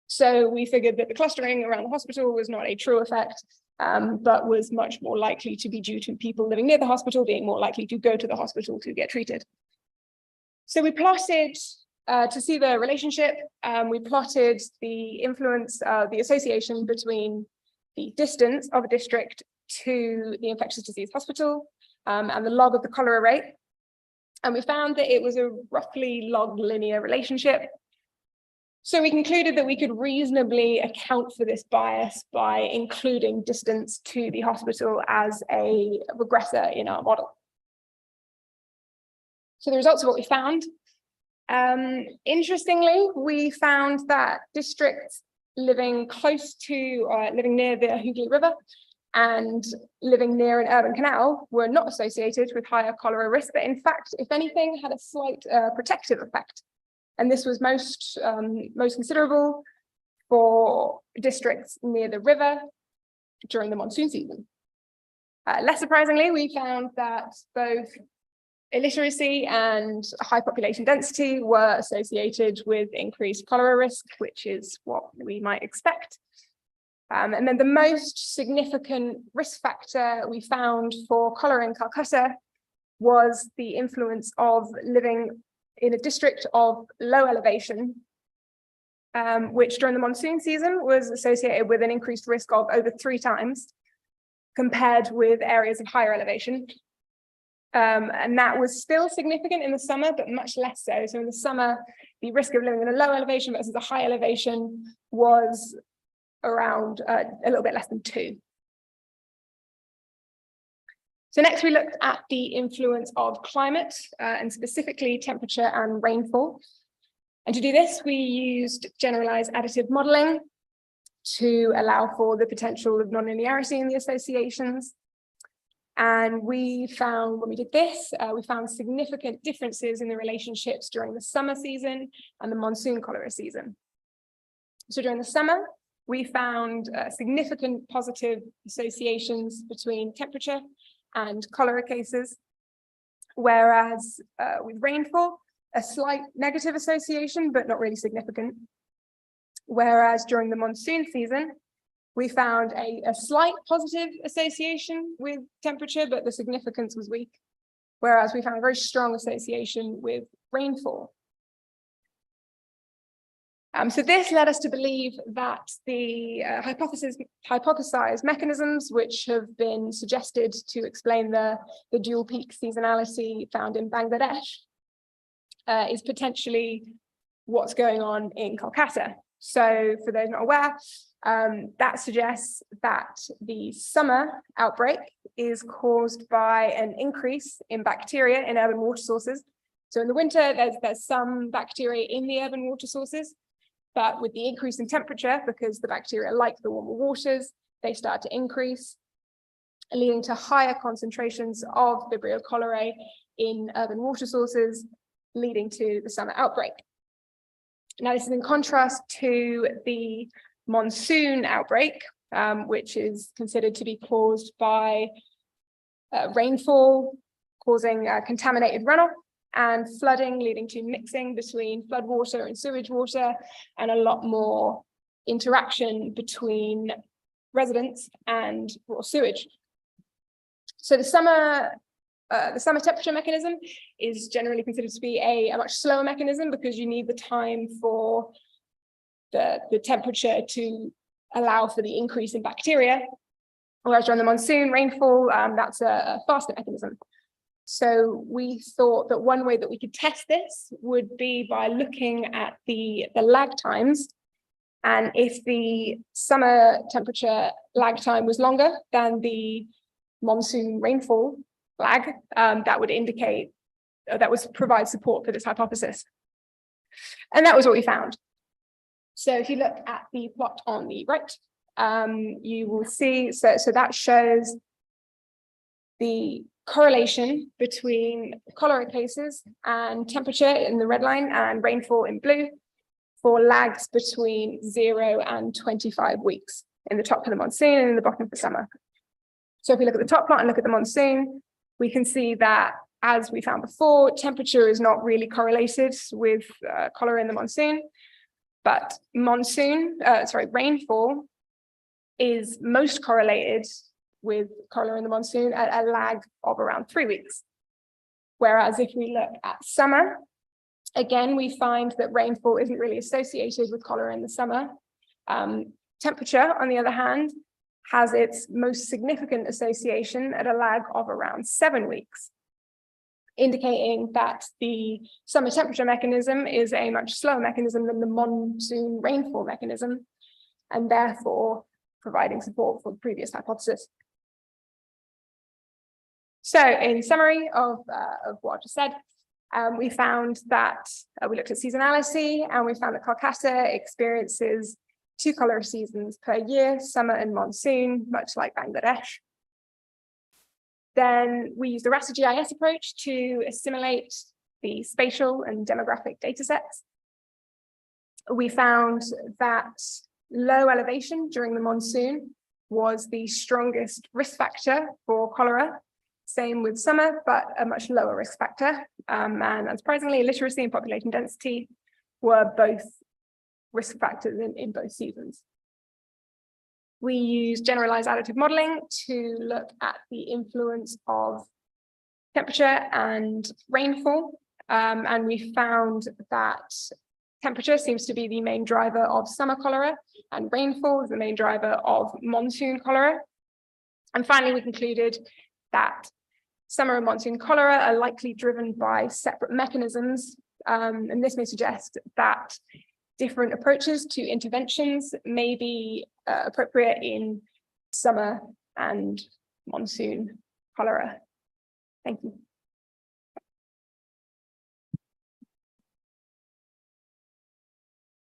So we figured that the clustering around the hospital was not a true effect, but was much more likely to be due to people living near the hospital being more likely to go to the hospital to get treated. So we plotted, to see the relationship, we plotted the influence, the association between the distance of a district to the infectious disease hospital and the log of the cholera rate. And we found that it was a roughly log linear relationship. So we concluded that we could reasonably account for this bias by including distance to the hospital as a regressor in our model. So the results of what we found. Interestingly, we found that districts living close to, living near the Hooghly River and living near an urban canal were not associated with higher cholera risk, but in fact, if anything, had a slight protective effect. And this was most considerable for districts near the river during the monsoon season. Less surprisingly, we found that both illiteracy and high population density were associated with increased cholera risk, which is what we might expect. And then the most significant risk factor we found for cholera in Calcutta was the influence of living in a district of low elevation, which during the monsoon season was associated with an increased risk of over 3 times compared with areas of higher elevation. And that was still significant in the summer, but much less so. So in the summer, the risk of living in a low elevation versus a high elevation was around a little bit less than 2. So next we looked at the influence of climate and specifically temperature and rainfall. And to do this, we used generalized additive modeling to allow for the potential of nonlinearity in the associations. And we found, when we did this, we found significant differences in the relationships during the summer season and the monsoon cholera season. So during the summer, we found significant positive associations between temperature and cholera cases, whereas with rainfall, a slight negative association, but not really significant. Whereas during the monsoon season, we found a slight positive association with temperature, but the significance was weak. Whereas we found a very strong association with rainfall. So this led us to believe that the hypothesized mechanisms which have been suggested to explain the dual peak seasonality found in Bangladesh is potentially what's going on in Kolkata. So for those not aware, that suggests that the summer outbreak is caused by an increase in bacteria in urban water sources. So in the winter, there's some bacteria in the urban water sources, but with the increase in temperature, because the bacteria like the warmer waters, they start to increase, leading to higher concentrations of Vibrio cholerae in urban water sources, leading to the summer outbreak. Now, this is in contrast to the monsoon outbreak, which is considered to be caused by rainfall causing contaminated runoff and flooding, leading to mixing between floodwater and sewage water, and a lot more interaction between residents and raw sewage. So the summer temperature mechanism is generally considered to be a much slower mechanism because you need the time for the temperature to allow for the increase in bacteria. Whereas during the monsoon rainfall, that's a faster mechanism. So we thought that one way that we could test this would be by looking at the lag times. And if the summer temperature lag time was longer than the monsoon rainfall lag, that would indicate, that would provide support for this hypothesis. And that was what we found. So if you look at the plot on the right, you will see, so that shows the correlation between cholera cases and temperature in the red line and rainfall in blue for lags between 0 and 25 weeks in the top of the monsoon and in the bottom of the summer. So if we look at the top plot and look at the monsoon, we can see that, as we found before, temperature is not really correlated with cholera in the monsoon, but rainfall is most correlated with cholera in the monsoon at a lag of around 3 weeks. Whereas if we look at summer, again, we find that rainfall isn't really associated with cholera in the summer. Temperature, on the other hand, has its most significant association at a lag of around 7 weeks, indicating that the summer temperature mechanism is a much slower mechanism than the monsoon rainfall mechanism, and therefore providing support for the previous hypothesis. So in summary of what I just said, we found that we looked at seasonality, and we found that Kolkata experiences 2 cholera seasons per year, summer and monsoon, much like Bangladesh. Then we used the raster GIS approach to assimilate the spatial and demographic data sets. We found that low elevation during the monsoon was the strongest risk factor for cholera, Same with summer, but a much lower risk factor. And unsurprisingly, literacy and population density were both risk factors in both seasons. We use generalized additive modeling to look at the influence of temperature and rainfall. And we found that temperature seems to be the main driver of summer cholera, and rainfall is the main driver of monsoon cholera. And finally, we concluded that summer and monsoon cholera are likely driven by separate mechanisms. And this may suggest that different approaches to interventions may be appropriate in summer and monsoon cholera. Thank you.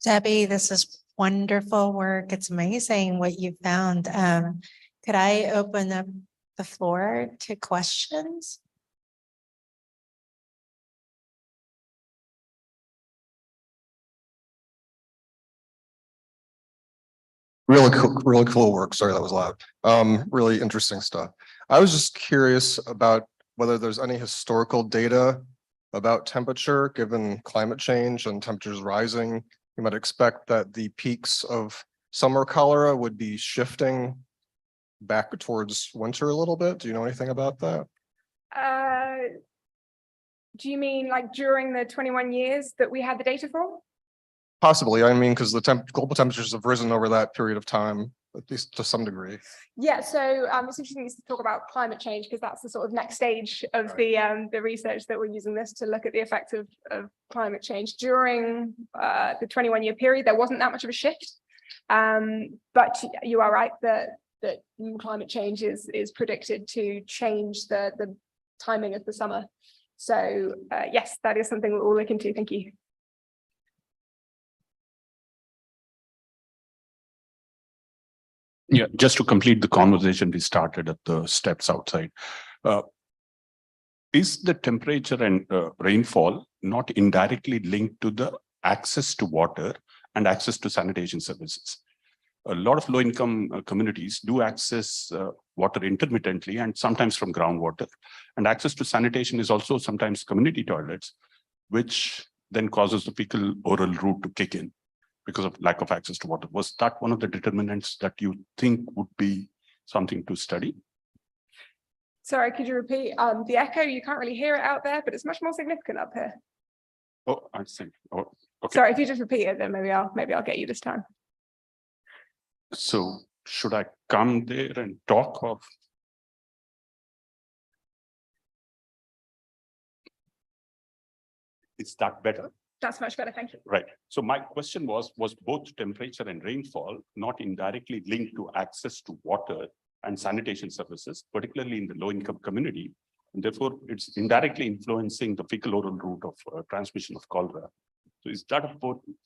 Debbie, this is wonderful work. It's amazing what you found. Could I open up the floor to questions? Really cool work. Sorry, that was loud. Really interesting stuff. I was just curious about whether there's any historical data about temperature, given climate change and temperatures rising. You might expect that the peaks of summer cholera would be shifting back towards winter a little bit. Do you know anything about that? Do you mean like during the 21 years that we had the data for? Possibly. I mean, because the global temperatures have risen over that period of time, at least to some degree. Yeah, so it's interesting to talk about climate change because that's the sort of next stage of the research that we're using this to look at the effects of climate change. During the 21-year period, there wasn't that much of a shift, but you are right that climate change is predicted to change the timing of the summer. So yes, that is something that we'll look into. Thank you. Yeah, just to complete the conversation we started at the steps outside. Is the temperature and rainfall not indirectly linked to the access to water and access to sanitation services? A lot of low-income communities do access water intermittently and sometimes from groundwater. And access to sanitation is also sometimes community toilets, which then causes the fecal oral route to kick in because of lack of access to water. Was that one of the determinants that you think would be something to study? Sorry, could you repeat the echo? You can't really hear it out there, but it's much more significant up here. Oh, I see. Oh, okay. Sorry, if you just repeat it, then maybe I'll get you this time. So should I come there and talk of? Is that better? That's much better, thank you. Right. So my question was both temperature and rainfall not indirectly linked to access to water and sanitation services, particularly in the low-income community, and therefore it's indirectly influencing the fecal oral route of transmission of cholera. So is that a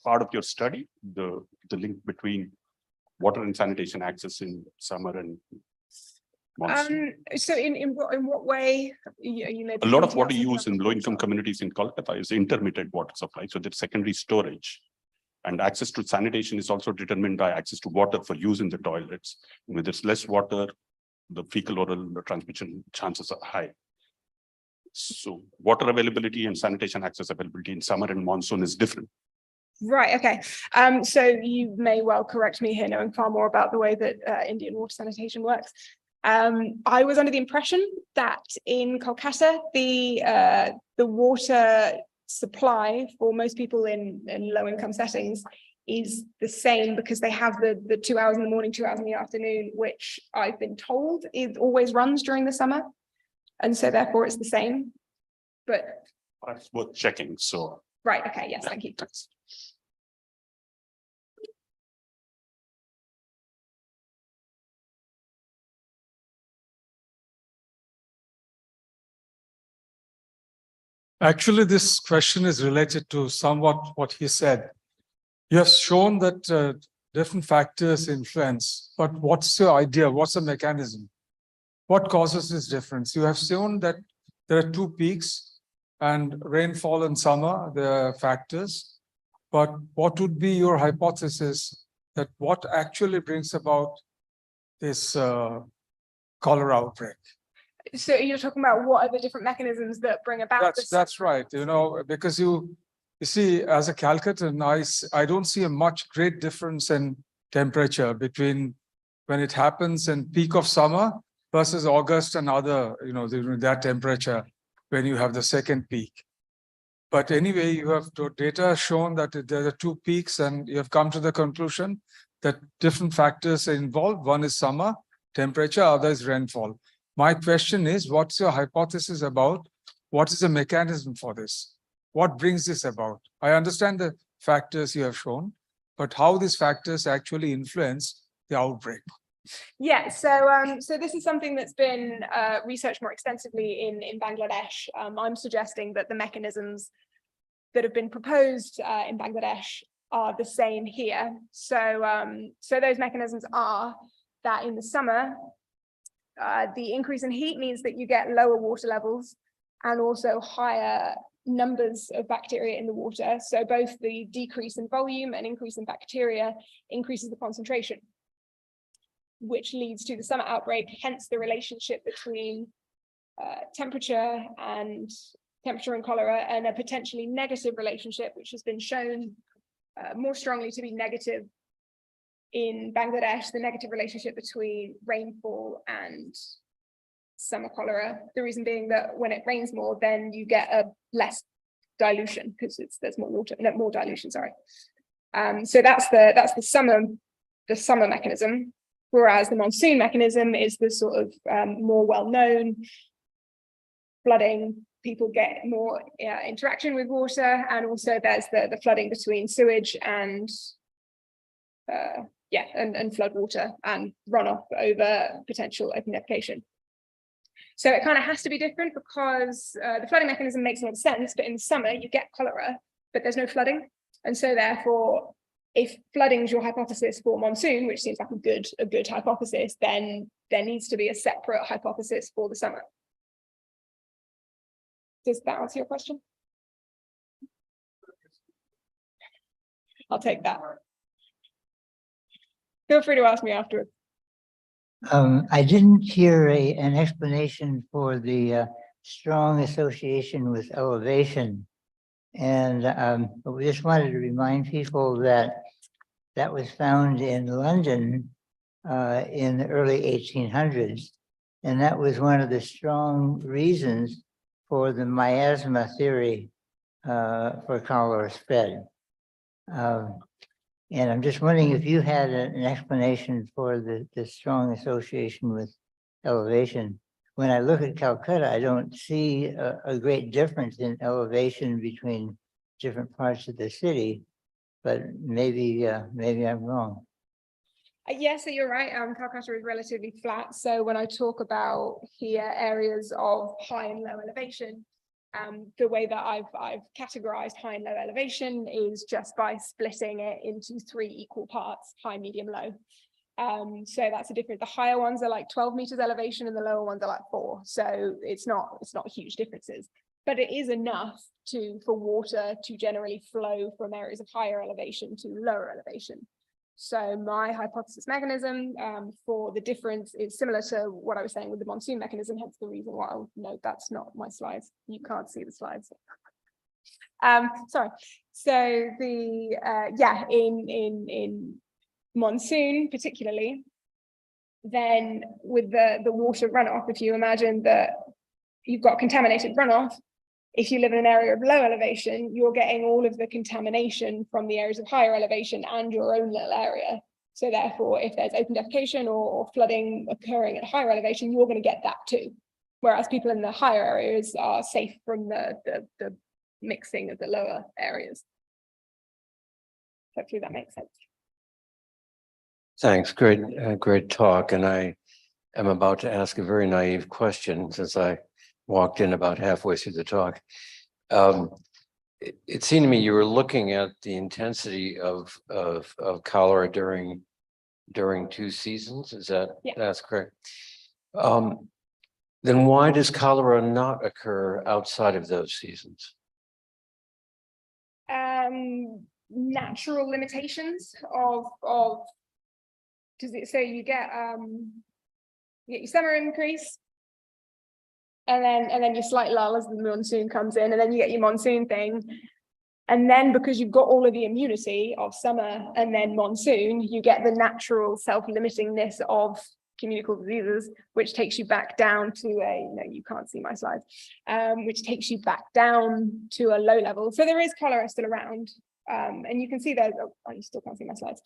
part of your study, the link between water and sanitation access in summer and monsoon? So in what way? You may A lot of water use in low-income communities in Kolkata is intermittent water supply, so there's secondary storage. And access to sanitation is also determined by access to water for use in the toilets. When there's less water, the fecal oral transmission chances are high. So water availability and sanitation access availability in summer and monsoon is different. Right, okay. So you may well correct me here, knowing far more about the way that Indian water sanitation works. I was under the impression that in Kolkata, the water supply for most people in low-income settings is the same because they have the 2 hours in the morning, 2 hours in the afternoon, which I've been told it always runs during the summer. And so therefore it's the same, but. That's worth checking, so. Right, okay, yes, thank you. Thanks. Actually, this question is related to somewhat what he said. You have shown that different factors influence, but what's your idea? What's the mechanism? What causes this difference? You have shown that there are two peaks and rainfall in summer, there are factors, but what would be your hypothesis that what actually brings about this cholera outbreak? So you're talking about what are the different mechanisms that bring about this? That's right, you know, because you see, as a Calcuttan, I don't see a much great difference in temperature between when it happens in peak of summer versus August and other, you know, that temperature when you have the second peak. But anyway, you have data shown that there are two peaks, and you have come to the conclusion that different factors are involved. One is summer temperature, other is rainfall. My question is, what's your hypothesis about what is the mechanism for this? What brings this about? I understand the factors you have shown, but how these factors actually influence the outbreak? Yeah, so this is something that's been researched more extensively in Bangladesh. I'm suggesting that the mechanisms that have been proposed in Bangladesh are the same here. So those mechanisms are that in the summer, the increase in heat means that you get lower water levels and also higher numbers of bacteria in the water. So both the decrease in volume and increase in bacteria increases the concentration, which leads to the summer outbreak, hence the relationship between temperature and cholera, and a potentially negative relationship, which has been shown more strongly to be negative in Bangladesh, the negative relationship between rainfall and summer cholera. The reason being that when it rains more, then you get a less dilution because there's more water, no, more dilution, sorry. So that's the summer mechanism, whereas the monsoon mechanism is the sort of more well-known flooding. People get more interaction with water, and also there's the flooding between sewage and flood water and runoff over potential open defecation. So it kind of has to be different because the flooding mechanism makes a lot of sense, but in the summer you get cholera, but there's no flooding. And so therefore, if flooding is your hypothesis for monsoon, which seems like a good hypothesis, then there needs to be a separate hypothesis for the summer. Does that answer your question? I'll take that. Feel free to ask me afterwards. I didn't hear an explanation for the strong association with elevation. And we just wanted to remind people that that was found in London in the early 1800s. And that was one of the strong reasons for the miasma theory for cholera spread. And I'm just wondering if you had an explanation for the strong association with elevation. When I look at Calcutta, I don't see a great difference in elevation between different parts of the city, but maybe I'm wrong. Yeah, so you're right. Calcutta is relatively flat. So when I talk about here areas of high and low elevation, the way that I've categorized high and low elevation is just by splitting it into 3 equal parts: high, medium, low. So that's a different. The higher ones are like 12 meters elevation, and the lower ones are like 4. So it's not huge differences, but it is enough for water to generally flow from areas of higher elevation to lower elevation. So my hypothesis mechanism for the difference is similar to what I was saying with the monsoon mechanism, hence the reason why I'll note that's not my slides. You can't see the slides. Sorry. So the in monsoon particularly, then with the water runoff, if you imagine that you've got contaminated runoff, if you live in an area of low elevation, you're getting all of the contamination from the areas of higher elevation and your own little area. So therefore, if there's open defecation or flooding occurring at higher elevation, you're going to get that too. Whereas people in the higher areas are safe from the mixing of the lower areas. Hopefully that makes sense. Thanks. Great talk. And I am about to ask a very naive question since I walked in about halfway through the talk. It seemed to me you were looking at the intensity of cholera during 2 seasons. Is that that's correct? Then why does cholera not occur outside of those seasons? Natural limitations of does it say you get your summer increase, and then your slight lull as the monsoon comes in, and then you get your monsoon thing. And then because you've got all of the immunity of summer and then monsoon, you get the natural self-limitingness of communicable diseases, which takes you back down to no, you can't see my slides, which takes you back down to a low level. So there is cholera still around. And you can see there's, oh, you still can't see my slides.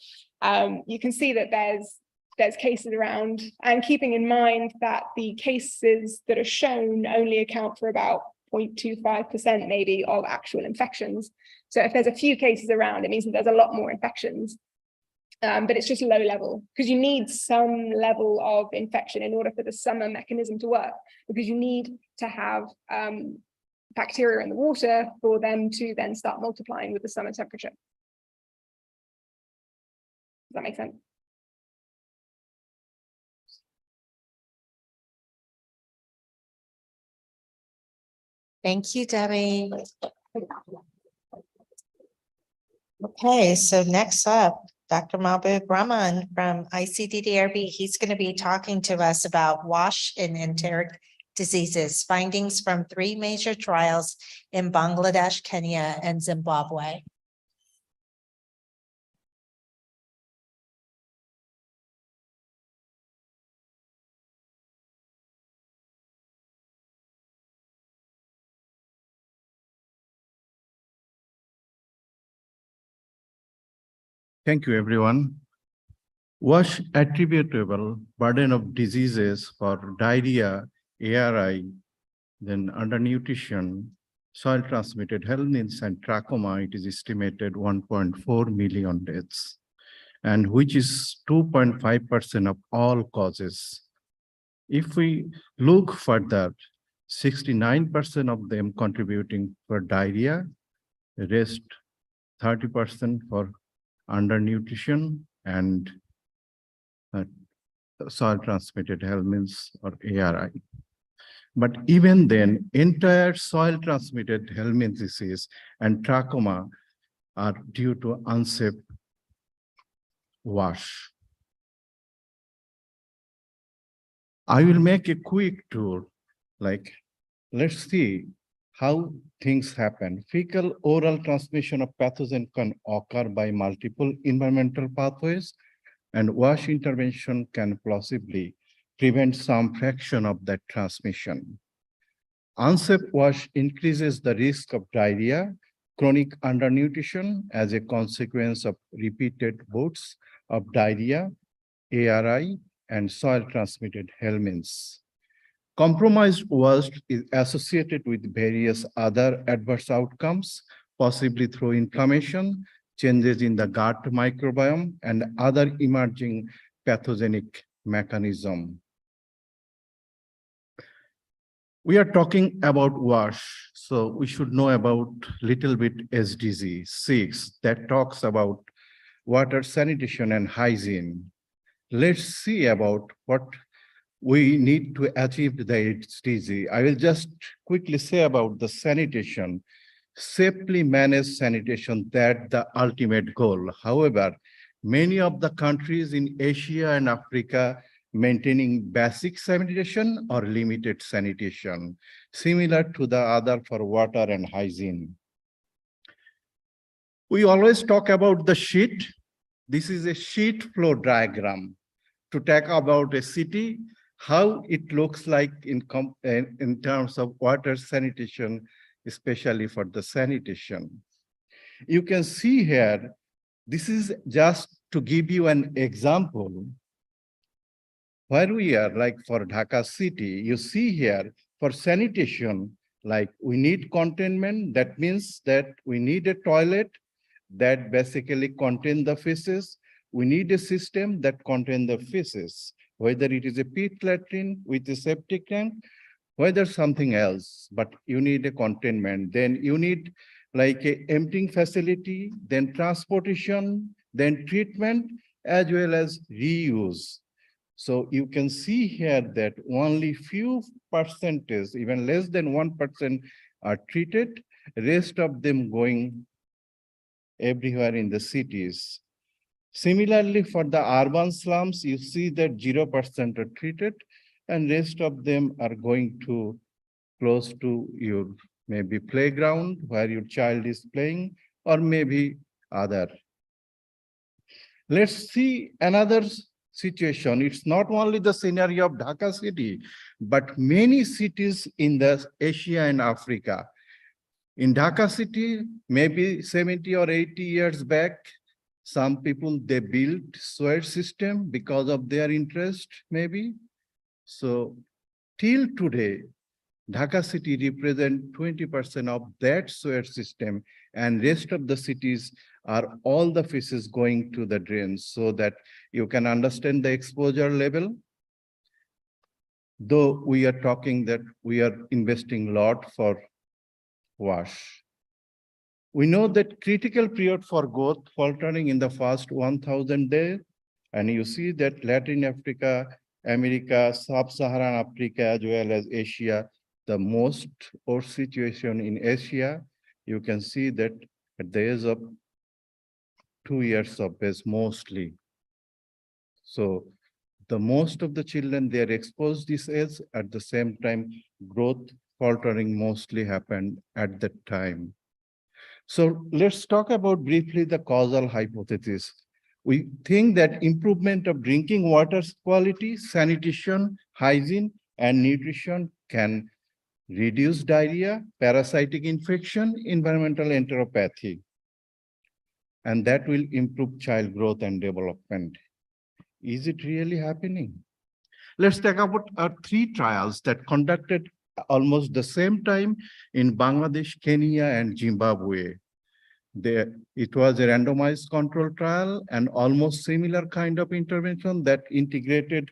You can see that there's cases around, and keeping in mind that the cases that are shown only account for about 0.25% maybe of actual infections. So if there's a few cases around, it means that there's a lot more infections. But it's just low level, because you need some level of infection in order for the summer mechanism to work, because you need to have bacteria in the water for them to then start multiplying with the summer temperature. Does that make sense? Thank you, Debbie. Okay, so next up, Dr. Mahbub Rahman from ICDDRB. He's going to be talking to us about WASH and enteric diseases, findings from 3 major trials in Bangladesh, Kenya, and Zimbabwe. Thank you, everyone. WASH attributable burden of diseases for diarrhea, ARI, then undernutrition, soil transmitted helminths and trachoma, it is estimated 1.4 million deaths, and which is 2.5% of all causes. If we look further, 69% of them contributing for diarrhea, the rest 30% for undernutrition and soil transmitted helminths or ARI. But even then, entire soil transmitted helminth disease and trachoma are due to unsafe wash. I will make a quick tour, like, let's see how things happen. Fecal oral transmission of pathogen can occur by multiple environmental pathways, and wash intervention can possibly prevent some fraction of that transmission. Unsafe wash increases the risk of diarrhea, chronic undernutrition as a consequence of repeated bouts of diarrhea, ARI, and soil-transmitted helminths. Compromised wash is associated with various other adverse outcomes, possibly through inflammation, changes in the gut microbiome, and other emerging pathogenic mechanism. We are talking about WASH, so we should know about little bit SDG 6 that talks about water sanitation and hygiene. Let's see about what we need to achieve the SDG. I will just quickly say about the sanitation. Safely manage sanitation, that's the ultimate goal. However, many of the countries in Asia and Africa maintaining basic sanitation or limited sanitation, similar to the other for water and hygiene. We always talk about the sheet. This is a sheet flow diagram to talk about a city, how it looks like in terms of water sanitation, especially for the sanitation. You can see here, this is just to give you an example. Where we are, like for Dhaka city, you see here for sanitation, like we need containment. That means that we need a toilet that basically contain the feces. We need a system that contain the feces, whether it is a pit latrine with a septic tank, whether something else, but you need a containment. Then you need like a emptying facility, then transportation, then treatment, as well as reuse. So you can see here that only few percentage, even less than 1% are treated, rest of them going everywhere in the cities. Similarly, for the urban slums, you see that 0% are treated and rest of them are going to close to your maybe playground where your child is playing, or maybe other. Let's see another situation. It's not only the scenario of Dhaka city, but many cities in the Asia and Africa. In Dhaka city, maybe 70 or 80 years back, some people, they built sewer system because of their interest, maybe. So till today, Dhaka city represent 20% of that sewer system, and rest of the cities are all the feces going to the drains, so that you can understand the exposure level. Though we are talking that we are investing a lot for wash. We know that critical period for growth faltering in the first 1,000 days, and you see that Latin Africa, America, Sub-Saharan Africa, as well as Asia, the most worst situation in Asia, you can see that at the age of 2 years of age mostly. So the most of the children, they are exposed this age, at the same time, growth faltering mostly happened at that time. So let's talk about briefly the causal hypothesis. We think that improvement of drinking water quality, sanitation, hygiene, and nutrition can reduce diarrhea, parasitic infection, environmental enteropathy, and that will improve child growth and development. Is it really happening? Let's talk about 3 trials that conducted almost the same time in Bangladesh, Kenya, and Zimbabwe. It was a randomized control trial and almost similar kind of intervention that integrated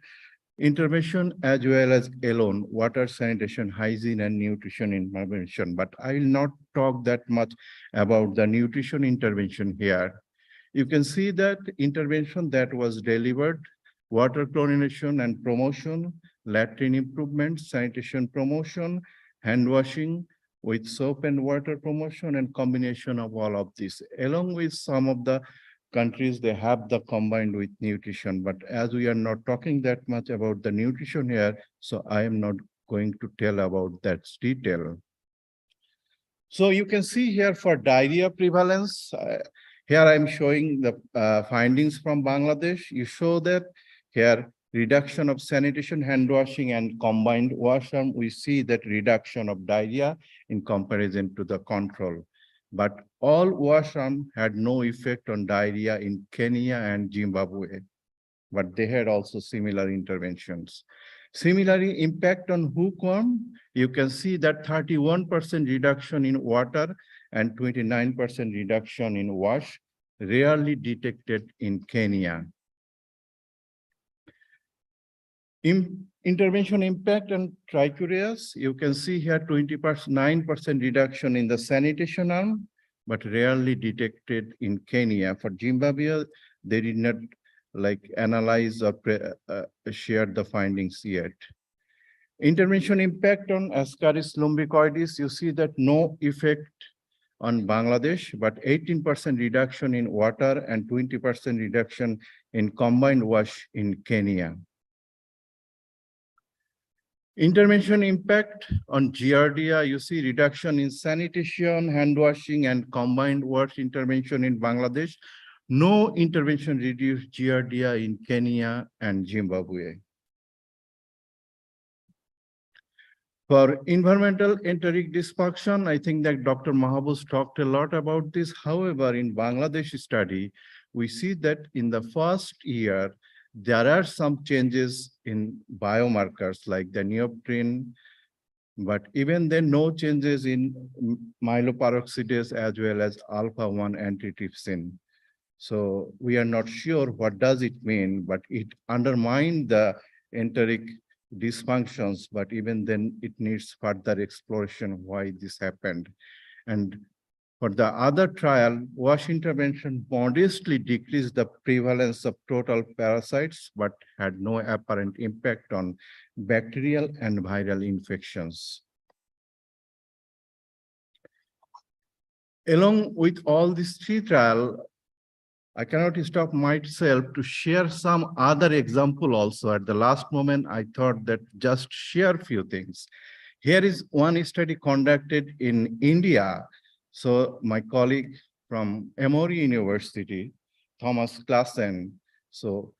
intervention as well as alone water, sanitation, hygiene, and nutrition intervention. But I will not talk that much about the nutrition intervention here. You can see that intervention that was delivered: water chlorination and promotion, latrine improvement, sanitation promotion, hand washing with soap and water promotion, and combination of all of this. Along with some of the countries, they have the combined with nutrition, but as we are not talking that much about the nutrition here, so I am not going to tell about that detail. So you can see here for diarrhea prevalence, here I'm showing the findings from Bangladesh. You show that here reduction of sanitation, hand washing, and combined washroom, we see that reduction of diarrhea in comparison to the control. But all washroom had no effect on diarrhea in Kenya and Zimbabwe, but they had also similar interventions. Similarly, impact on hookworm, you can see that 31% reduction in water and 29% reduction in wash, rarely detected in Kenya. Intervention impact on trichurias, you can see here 29% reduction in the sanitation arm, but rarely detected in Kenya. For Zimbabwe, they did not analyze or share the findings yet. Intervention impact on Ascaris lumbricoides, you see that no effect on Bangladesh, but 18% reduction in water and 20% reduction in combined wash in Kenya. Intervention impact on Giardia, you see reduction in sanitation, hand washing, and combined wash intervention in Bangladesh. No intervention reduced Giardia in Kenya and Zimbabwe. For environmental enteric dysfunction, I think that Dr. Mahabus talked a lot about this. However, in Bangladesh study, we see that in the first year, there are some changes in biomarkers like the neoprene, but even then no changes in myeloperoxidase as well as alpha-1 antitrypsin. So we are not sure what does it mean, but it undermined the enteric dysfunctions, but even then it needs further exploration why this happened. And for the other trial, wash intervention modestly decreased the prevalence of total parasites, but had no apparent impact on bacterial and viral infections. Along with all these 3 trials, I cannot stop myself to share some other example also. At the last moment, I thought that just share few things. Here is one study conducted in India. So my colleague from Emory University, Thomas Klassen, so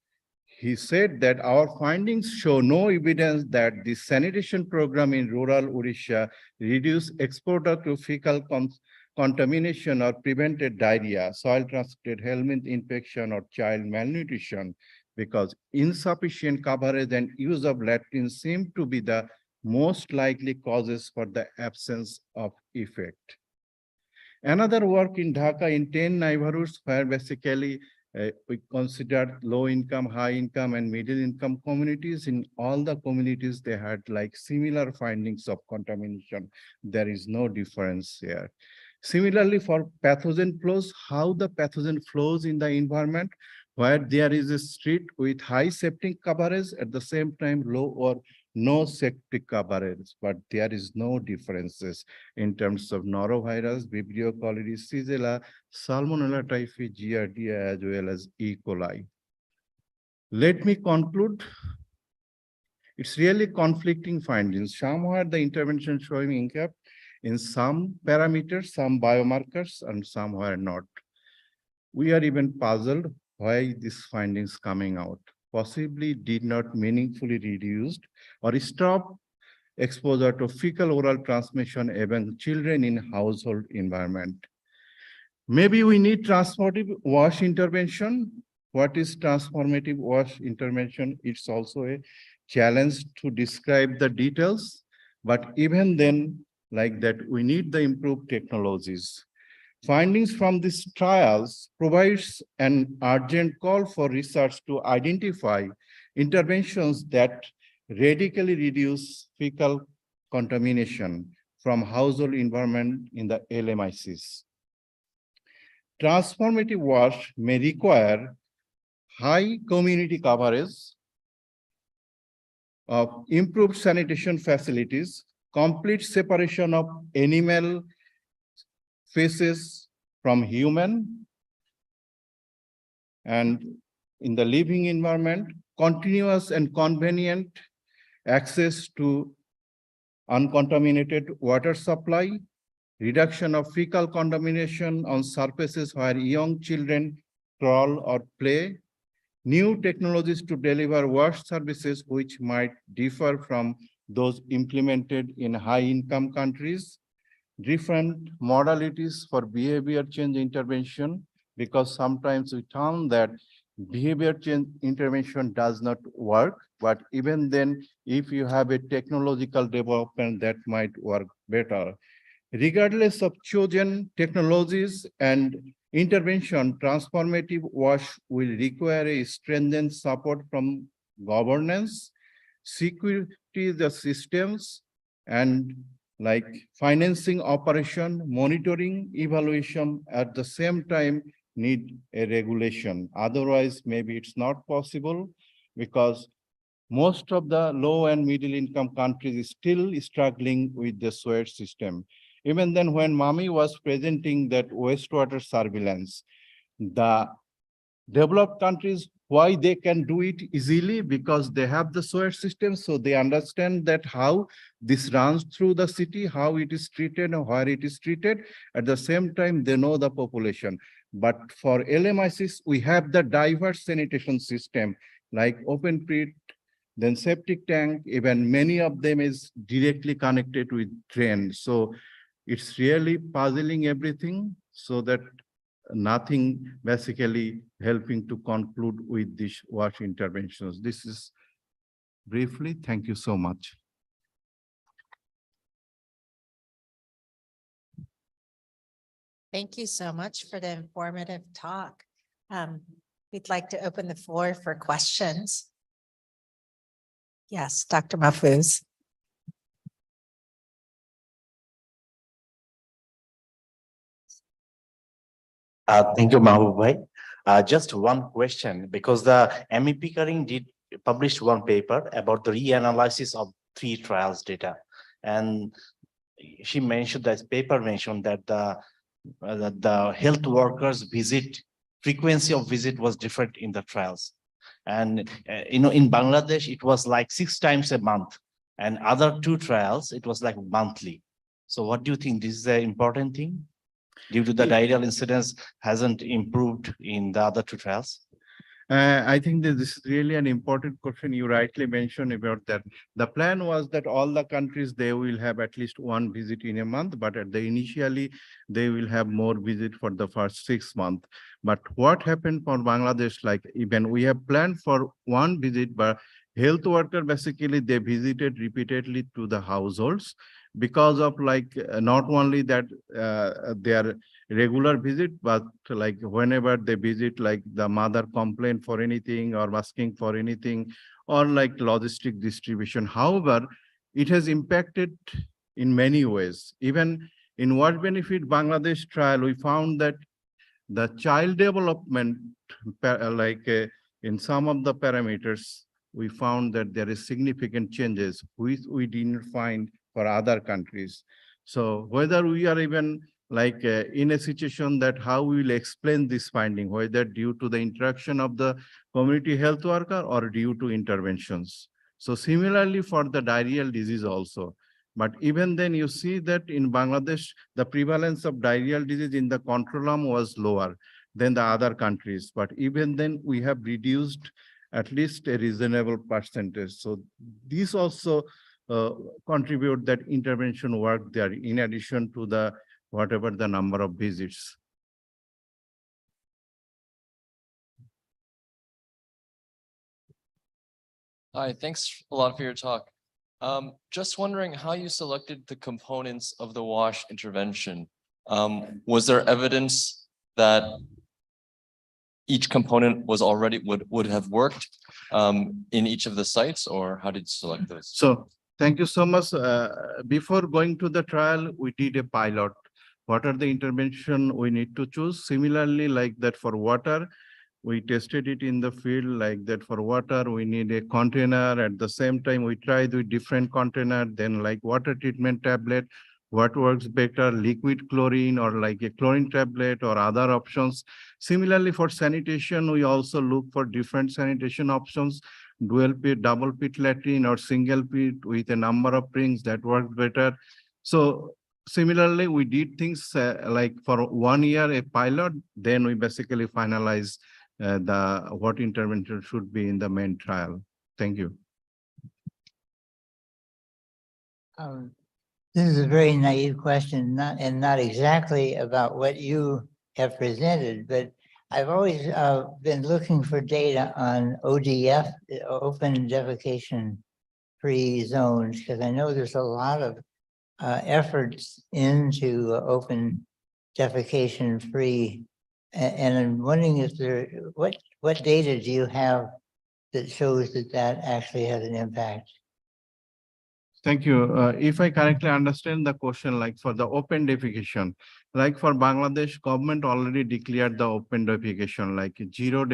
he said that our findings show no evidence that the sanitation program in rural Odisha reduced exposure to fecal contamination or prevented diarrhea, soil-transmitted helminth infection, or child malnutrition, because insufficient coverage and use of latrines seem to be the most likely causes for the absence of effect. Another work in Dhaka in 10 neighborhoods where basically we considered low income, high income, and middle income communities. In all the communities, they had like similar findings of contamination. There is no difference here. Similarly, for pathogen flows, how the pathogen flows in the environment, where there is a street with high septic coverage, at the same time low or no septic coverage, but there is no differences in terms of norovirus, Vibrio cholerae, Shigella, Salmonella typhi, Giardia, as well as E. coli. Let me conclude. It's really conflicting findings. Somewhere the intervention showing impact in some parameters, some biomarkers, and somewhere not. We are even puzzled why these findings coming out. Possibly did not meaningfully reduced or stop exposure to fecal oral transmission among children in household environment. Maybe we need transformative wash intervention. What is transformative wash intervention? It's also a challenge to describe the details, but even then, like that, we need the improved technologies. Findings from these trials provides an urgent call for research to identify interventions that radically reduce fecal contamination from household environment in the LMICs. Transformative wash may require high community coverage of improved sanitation facilities, complete separation of animal feces from human, and in the living environment, continuous and convenient access to uncontaminated water supply, reduction of fecal contamination on surfaces where young children crawl or play, new technologies to deliver wash services which might differ from those implemented in high-income countries, different modalities for behavior change intervention, because sometimes we found that behavior change intervention does not work, but even then, if you have a technological development, that might work better. Regardless of chosen technologies and intervention, transformative wash will require a stringent support from governance, security the systems, and like financing operation, monitoring, evaluation, at the same time need a regulation. Otherwise, maybe it's not possible, because most of the low and middle income countries is still struggling with the sewage system. Even then, when Mami was presenting that wastewater surveillance, the developed countries, why they can do it easily, because they have the sewage system, so they understand that how this runs through the city, how it is treated and where it is treated. At the same time, they know the population. But for LMICs, we have the diverse sanitation system, like open pit, then septic tank, even many of them is directly connected with drain. So it's really puzzling everything, so that nothing basically helping to conclude with these wash interventions. This is briefly. Thank you so much. Thank you so much for the informative talk. We'd like to open the floor for questions. Yes, Dr. Mahfouz. Thank you, Mahbub bhai. Just one question, because the MEP Karim did publish one paper about the reanalysis of 3 trials data. And she mentioned, that paper mentioned that the health workers visit, frequency of visit was different in the trials. And, in Bangladesh, it was like 6 times a month. And other two trials, it was like monthly. So what do you think? This is an important thing? Due to the diarrheal incidence hasn't improved in the other two trials? I think that this is really an important question. You rightly mentioned about that. The plan was that all the countries, they will have at least one visit in a month, but at the initially, they will have more visit for the first 6 months. But what happened for Bangladesh, like even we have planned for one visit, but health worker, basically they visited repeatedly to the households because of like, not only that their regular visit, but like whenever they visit, like the mother complain for anything or asking for anything, or like logistic distribution. However, it has impacted in many ways. Even in World Benefit Bangladesh trial, we found that the child development, in some of the parameters, we found that there is significant changes which we didn't find for other countries. So whether we are even like in a situation that how we will explain this finding, whether due to the interaction of the community health worker or due to interventions. So similarly for the diarrheal disease also. But even then you see that in Bangladesh, the prevalence of diarrheal disease in the control arm was lower than the other countries. But even then we have reduced at least a reasonable percentage. So these also contribute that intervention work there in addition to the whatever the number of visits. Hi, thanks a lot for your talk. Just wondering how you selected the components of the WASH intervention. Was there evidence that each component was already would have worked in each of the sites, or how did you select those? So thank you so much. Before going to the trial, we did a pilot. What are the intervention we need to choose? Similarly, like that for water, we tested it in the field. Like that for water, we need a container. At the same time, we tried with different container, then like water treatment tablet, what works better, liquid chlorine or like a chlorine tablet or other options. Similarly, for sanitation, we also look for different sanitation options, dual pit, double pit latrine or single pit with a number of rings that work better. So similarly, we did things like for 1 year, a pilot, then we basically finalize what intervention should be in the main trial. Thank you. This is a very naive question, not exactly about what you have presented, but I've always been looking for data on ODF, open defecation free zones, because I know there's a lot of efforts into open defecation free. And I'm wondering if what data do you have that shows that that actually has an impact? Thank you. If I correctly understand the question, like for the open defecation, like for Bangladesh, government already declared the open defecation, like zero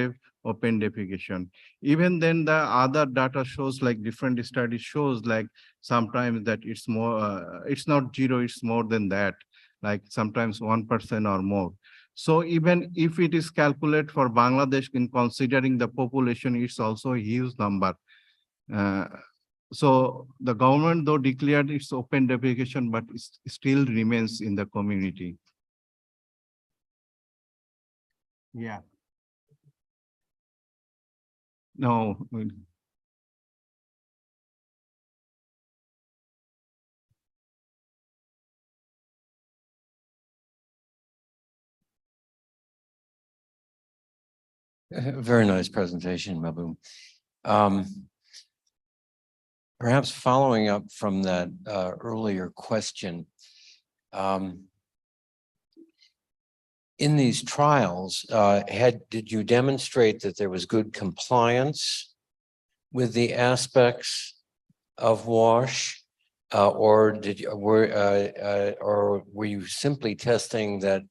open defecation. Even then the other data shows, like different studies shows, like sometimes that it's more, it's not zero, it's more than that, like sometimes 1% or more. So even if it is calculated for Bangladesh in considering the population, it's also a huge number. So the government though declared its open defecation, but it still remains in the community. Yeah. No. Very nice presentation, Mahbub. Perhaps following up from that earlier question, in these trials, did you demonstrate that there was good compliance with the aspects of WASH, or were you simply testing that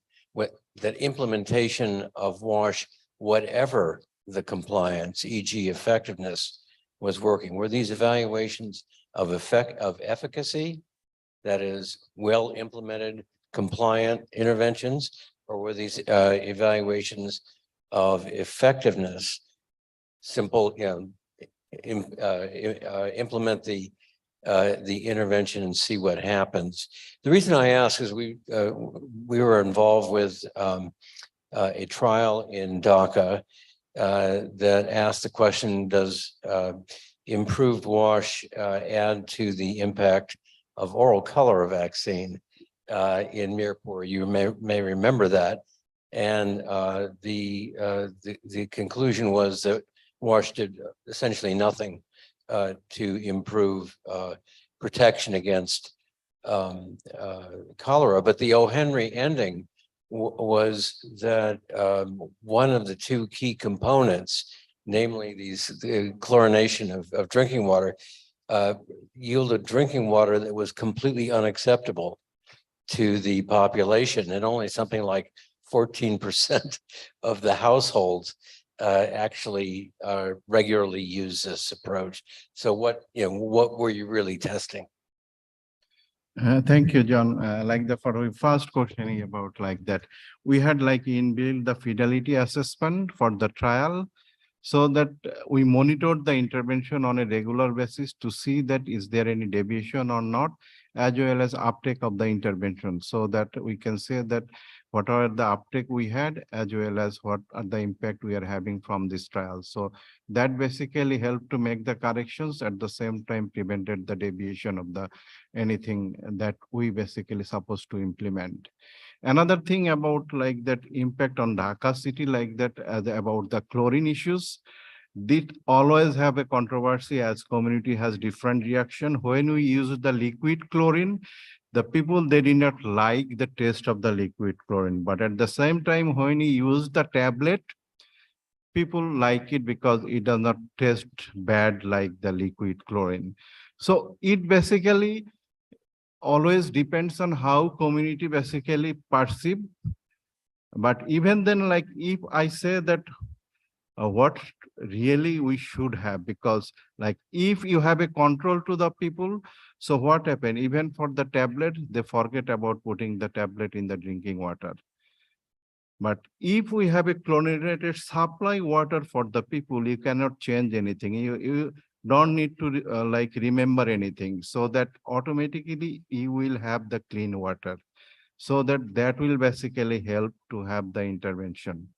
implementation of WASH, whatever the compliance, e.g., effectiveness, was working? Were these evaluations of efficacy, that is, well implemented, compliant interventions, or were these evaluations of effectiveness, simple, implement the the intervention and see what happens. The reason I ask is we were involved with a trial in Dhaka that asked the question, does improved wash add to the impact of oral color vaccine in Mirpur? You may remember that. And the conclusion was that wash did essentially nothing to improve protection against cholera. But the O. Henry ending was that one of the two key components, namely the chlorination of drinking water, yielded drinking water that was completely unacceptable to the population, and only something like 14% of the households actually regularly use this approach. So what were you really testing? Thank you, John. For the first question about like that, we had like inbuilt the fidelity assessment for the trial, so that we monitored the intervention on a regular basis to see that is there any deviation or not, as well as uptake of the intervention, so that we can say that whatever the uptake we had, as well as what are the impact we are having from this trial. So that basically helped to make the corrections, at the same time prevented the deviation of the anything that we basically supposed to implement. Another thing about like that impact on Dhaka city, like that about the chlorine issues, did always have a controversy, as community has different reaction. When we use the liquid chlorine, the people, they did not like the taste of the liquid chlorine, but at the same time, when you use the tablet, people like it because it does not taste bad like the liquid chlorine. So it basically always depends on how community basically perceive. But even then, like if I say that what really we should have, because like if you have a control to the people, so what happened? Even for the tablet, they forget about putting the tablet in the drinking water. But if we have a chlorinated supply water for the people, you cannot change anything. You don't need to like remember anything, so that automatically you will have the clean water. So that will basically help to have the intervention.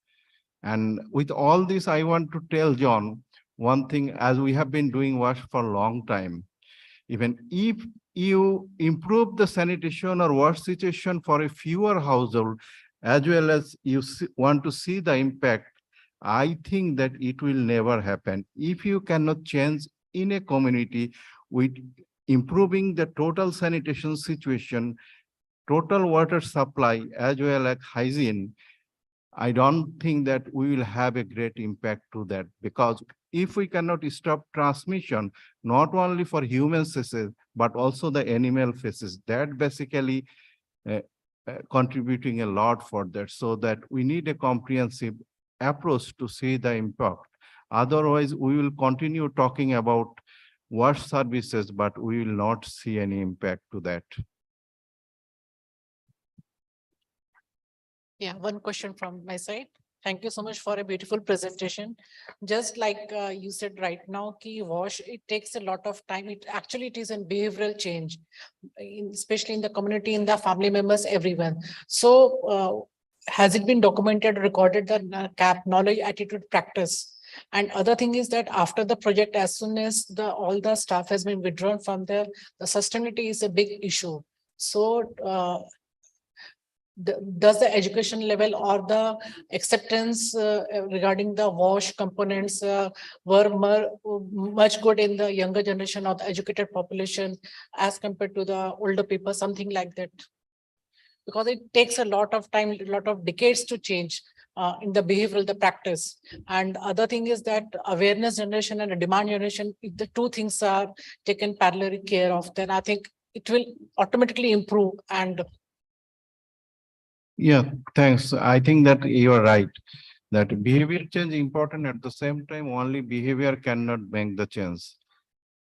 And with all this, I want to tell John one thing, as we have been doing wash for a long time. Even if you improve the sanitation or wash situation for a fewer household, as well as you want to see the impact, I think that it will never happen. If you cannot change in a community with improving the total sanitation situation, total water supply, as well as hygiene, I don't think that we will have a great impact to that, because if we cannot stop transmission, not only for human species, but also the animal species, that basically contributing a lot for that. So that we need a comprehensive approach to see the impact. Otherwise, we will continue talking about wash services, but we will not see any impact to that. Yeah, one question from my side. Thank you so much for a beautiful presentation. Just like you said right now, key wash, it takes a lot of time. It is a behavioral change, especially in the community, in the family members, everyone. So has it been documented, recorded, the CAP, knowledge, attitude, practice? And other thing is that after the project, as soon as all the staff has been withdrawn from there, the sustainability is a big issue. So does the education level or the acceptance regarding the wash components were much good in the younger generation or the educated population as compared to the older people, something like that? Because it takes a lot of time, a lot of decades to change in the behavioral, the practice. And other thing is that awareness generation and a demand generation, if the two things are taken parallelly care of, then I think it will automatically improve. And yeah, thanks. I think that you are right, that behavior change is important. At the same time, only behavior cannot make the change.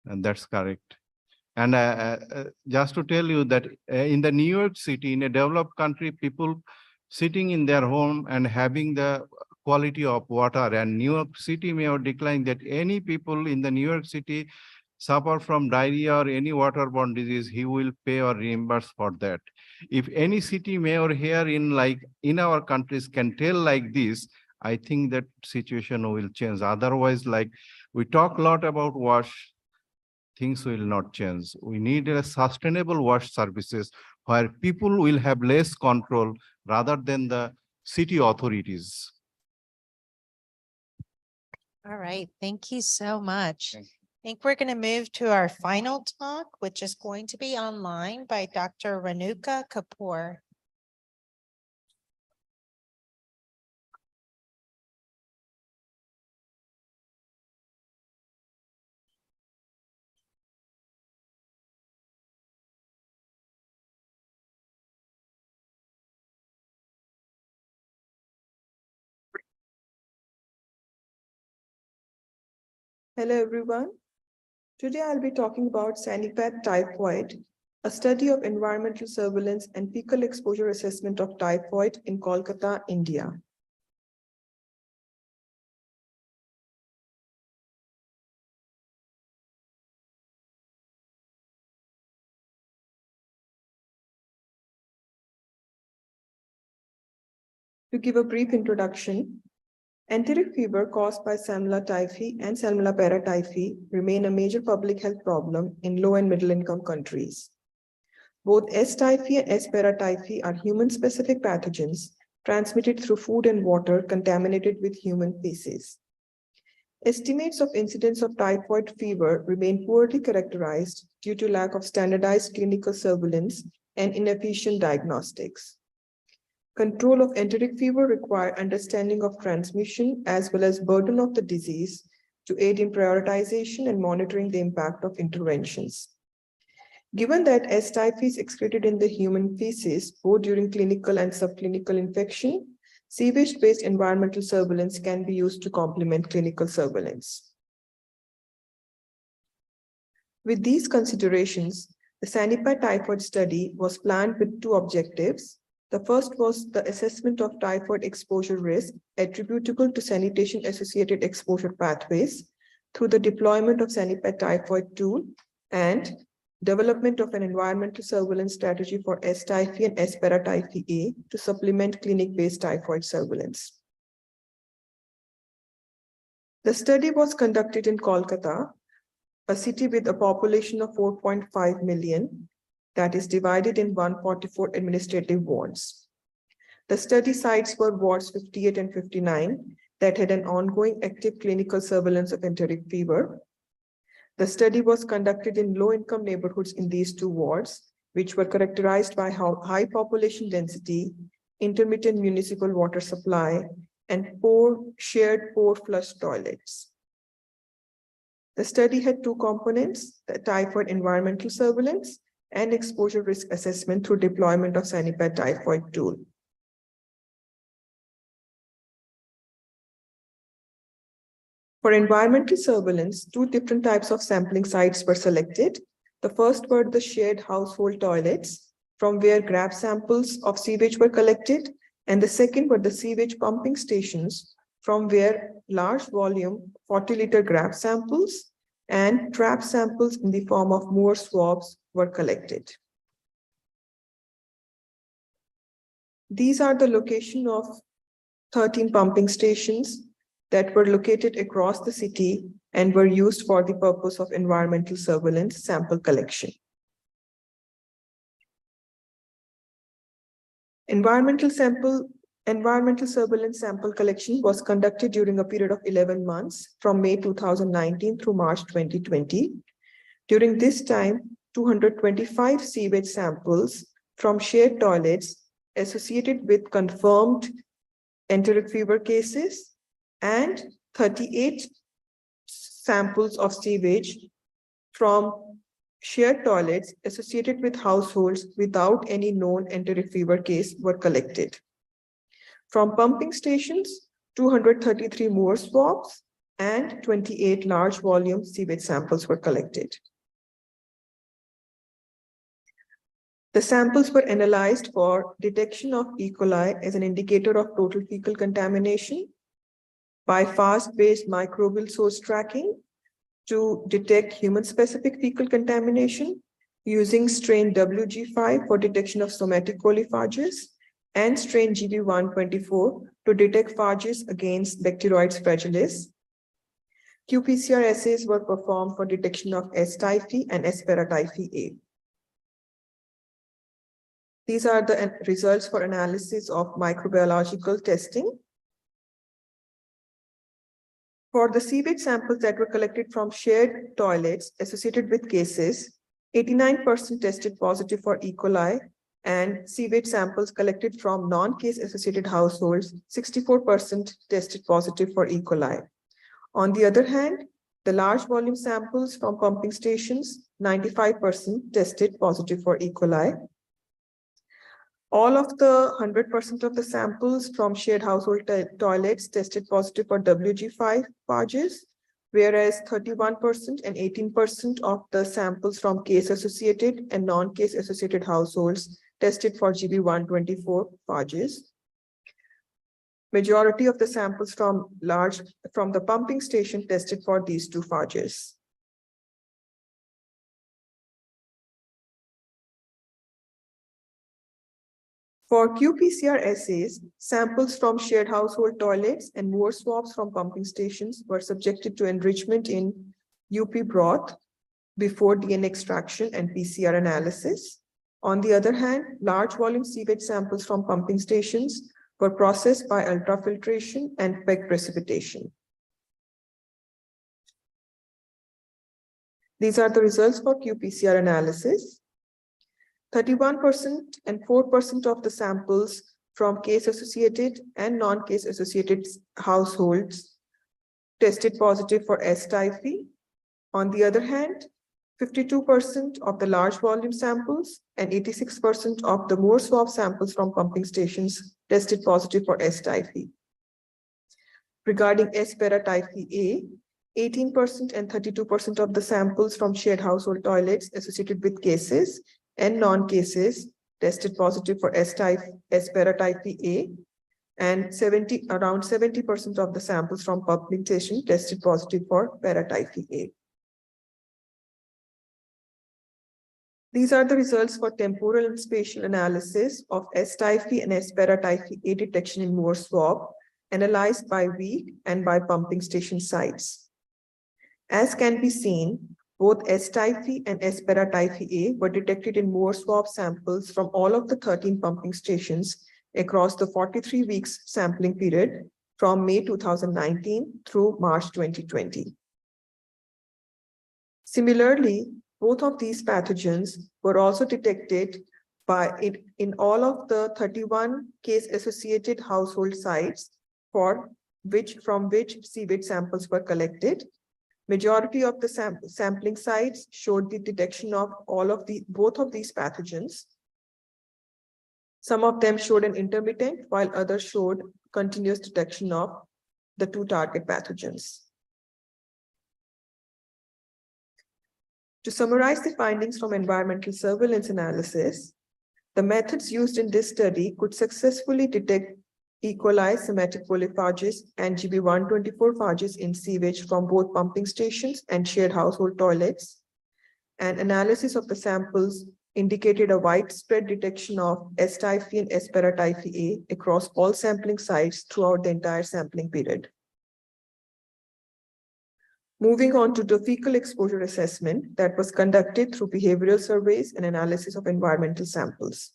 And that's correct. And just to tell you that in the New York City, in a developed country, people sitting in their home and having the quality of water, and New York City may have declined that any people in the New York City suffer from diarrhea or any waterborne disease, he will pay or reimburse for that. If any city mayor here in our countries can tell like this, I think that situation will change. Otherwise, like we talk a lot about wash, things will not change. We need a sustainable wash services where people will have less control rather than the city authorities. All right, thank you so much. I think we're going to move to our final talk, which is going to be online by Dr. Renuka Kapoor. Hello, everyone. Today I'll be talking about Sanipat typhoid, a study of environmental surveillance and fecal exposure assessment of typhoid in Kolkata, India. To give a brief introduction, enteric fever caused by Salmonella typhi and Salmonella paratyphi remain a major public health problem in low and middle income countries. Both S. typhi and S. paratyphi are human-specific pathogens transmitted through food and water contaminated with human feces. Estimates of incidence of typhoid fever remain poorly characterized due to lack of standardized clinical surveillance and inefficient diagnostics. Control of enteric fever requires understanding of transmission as well as burden of the disease to aid in prioritization and monitoring the impact of interventions. Given that S. typhi is excreted in the human feces, both during clinical and subclinical infection, sewage-based environmental surveillance can be used to complement clinical surveillance. With these considerations, the Sanipat typhoid study was planned with two objectives. The first was the assessment of typhoid exposure risk attributable to sanitation-associated exposure pathways through the deployment of Sanipat typhoid tool and development of an environmental surveillance strategy for S. typhi and S. paratyphi A to supplement clinic-based typhoid surveillance. The study was conducted in Kolkata, a city with a population of 4.5 million, that is divided in 144 administrative wards. The study sites were wards 58 and 59 that had an ongoing active clinical surveillance of enteric fever. The study was conducted in low-income neighborhoods in these two wards, which were characterized by high population density, intermittent municipal water supply, and shared poor flush toilets. The study had two components, the typhoid environmental surveillance and exposure risk assessment through deployment of Sanipat typhoid tool. For environmental surveillance, two different types of sampling sites were selected. The first were the shared household toilets, from where grab samples of sewage were collected, and the second were the sewage pumping stations, from where large volume 40-liter grab samples and trap samples in the form of Moore swabs were collected. These are the location of 13 pumping stations that were located across the city and were used for the purpose of environmental surveillance sample collection. Environmental surveillance sample collection was conducted during a period of 11 months from May 2019 through March 2020. During this time, 225 sewage samples from shared toilets associated with confirmed enteric fever cases and 38 samples of sewage from shared toilets associated with households without any known enteric fever case were collected. From pumping stations, 233 Moore swabs and 28 large volume sewage samples were collected. The samples were analyzed for detection of E. coli as an indicator of total fecal contamination by fast-based microbial source tracking, to detect human-specific fecal contamination using strain WG5 for detection of somatic coliphages and strain GB124 to detect phages against Bacteroides fragilis. qPCR assays were performed for detection of S. typhi and S. paratyphi A. These are the results for analysis of microbiological testing. For the sewage samples that were collected from shared toilets associated with cases, 89% tested positive for E. coli, and sewage samples collected from non-case associated households, 64% tested positive for E. coli. On the other hand, the large volume samples from pumping stations, 95% tested positive for E. coli. All of the 100% of the samples from shared household toilets tested positive for WG5 phages, whereas 31% and 18% of the samples from case-associated and non-case associated households tested for GB124 phages. Majority of the samples from the pumping station tested for these two phages. For qPCR assays, samples from shared household toilets and more swabs from pumping stations were subjected to enrichment in UP broth before DNA extraction and PCR analysis. On the other hand, large volume sewage samples from pumping stations were processed by ultrafiltration and PEG precipitation. These are the results for qPCR analysis. 31% and 4% of the samples from case-associated and non-case associated households tested positive for S. typhi. On the other hand, 52% of the large volume samples and 86% of the more swab samples from pumping stations tested positive for S. typhi. Regarding S. paratyphi A, 18% and 32% of the samples from shared household toilets associated with cases and non-cases tested positive for S. paratyphi A, and around 70% of the samples from pumping station tested positive for paratyphi A. These are the results for temporal and spatial analysis of S. typhi and S. paratyphi A detection in Moore swab, analyzed by week and by pumping station sites. As can be seen, both S. typhi and S. paratyphi A were detected in Moore swab samples from all of the 13 pumping stations across the 43 weeks sampling period from May 2019 through March 2020. Similarly, both of these pathogens were also detected in all of the 31 case-associated household sites from which sewage samples were collected. Majority of the sampling sites showed the detection of both of these pathogens. Some of them showed an intermittent, while others showed continuous detection of the two target pathogens. To summarize the findings from environmental surveillance analysis, the methods used in this study could successfully detect E. coli, somatic coliphages, and GB124 phages in sewage from both pumping stations and shared household toilets. And analysis of the samples indicated a widespread detection of S. typhi and S. paratyphi A across all sampling sites throughout the entire sampling period. Moving on to the fecal exposure assessment that was conducted through behavioral surveys and analysis of environmental samples.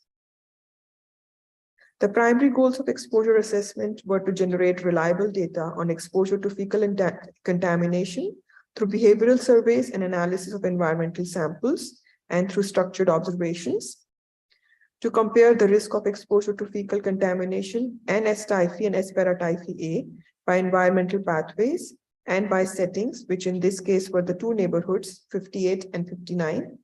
The primary goals of exposure assessment were to generate reliable data on exposure to fecal contamination through behavioral surveys and analysis of environmental samples and through structured observations, to compare the risk of exposure to fecal contamination and S. typhi and S. paratyphi A by environmental pathways and by settings, which in this case were the two neighborhoods, 58 and 59,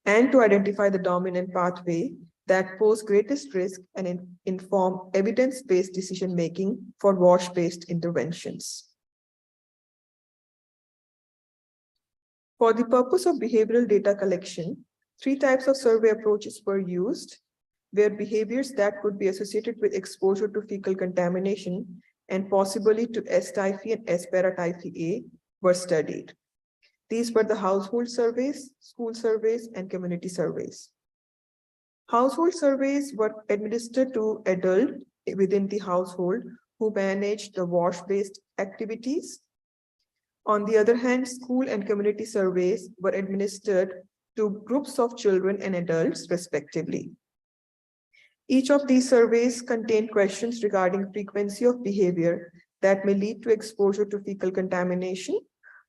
and to identify the dominant pathway that pose greatest risk and inform evidence-based decision-making for WASH-based interventions. For the purpose of behavioral data collection, 3 types of survey approaches were used, where behaviors that could be associated with exposure to fecal contamination and possibly to S. typhi and S. paratyphi A were studied. These were the household surveys, school surveys, and community surveys. Household surveys were administered to adults within the household who managed the wash-based activities. On the other hand, school and community surveys were administered to groups of children and adults, respectively. Each of these surveys contained questions regarding frequency of behavior that may lead to exposure to fecal contamination.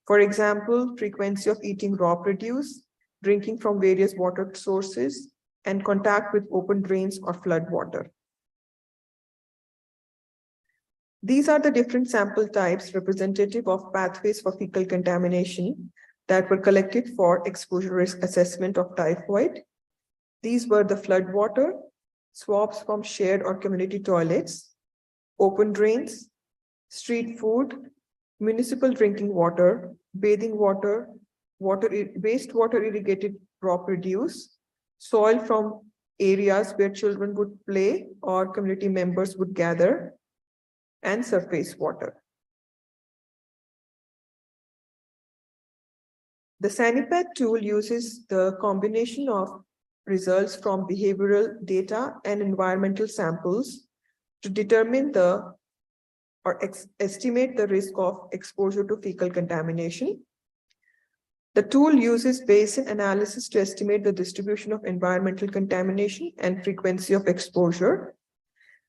For example, frequency of eating raw produce, drinking from various water sources, and contact with open drains or flood water. These are the different sample types representative of pathways for fecal contamination that were collected for exposure risk assessment of typhoid. These were the flood water, swabs from shared or community toilets, open drains, street food, municipal drinking water, bathing water, wastewater irrigated raw produce, soil from areas where children would play or community members would gather, and surface water. The SANIPAD tool uses the combination of results from behavioral data and environmental samples to determine estimate the risk of exposure to fecal contamination. The tool uses Bayesian analysis to estimate the distribution of environmental contamination and frequency of exposure.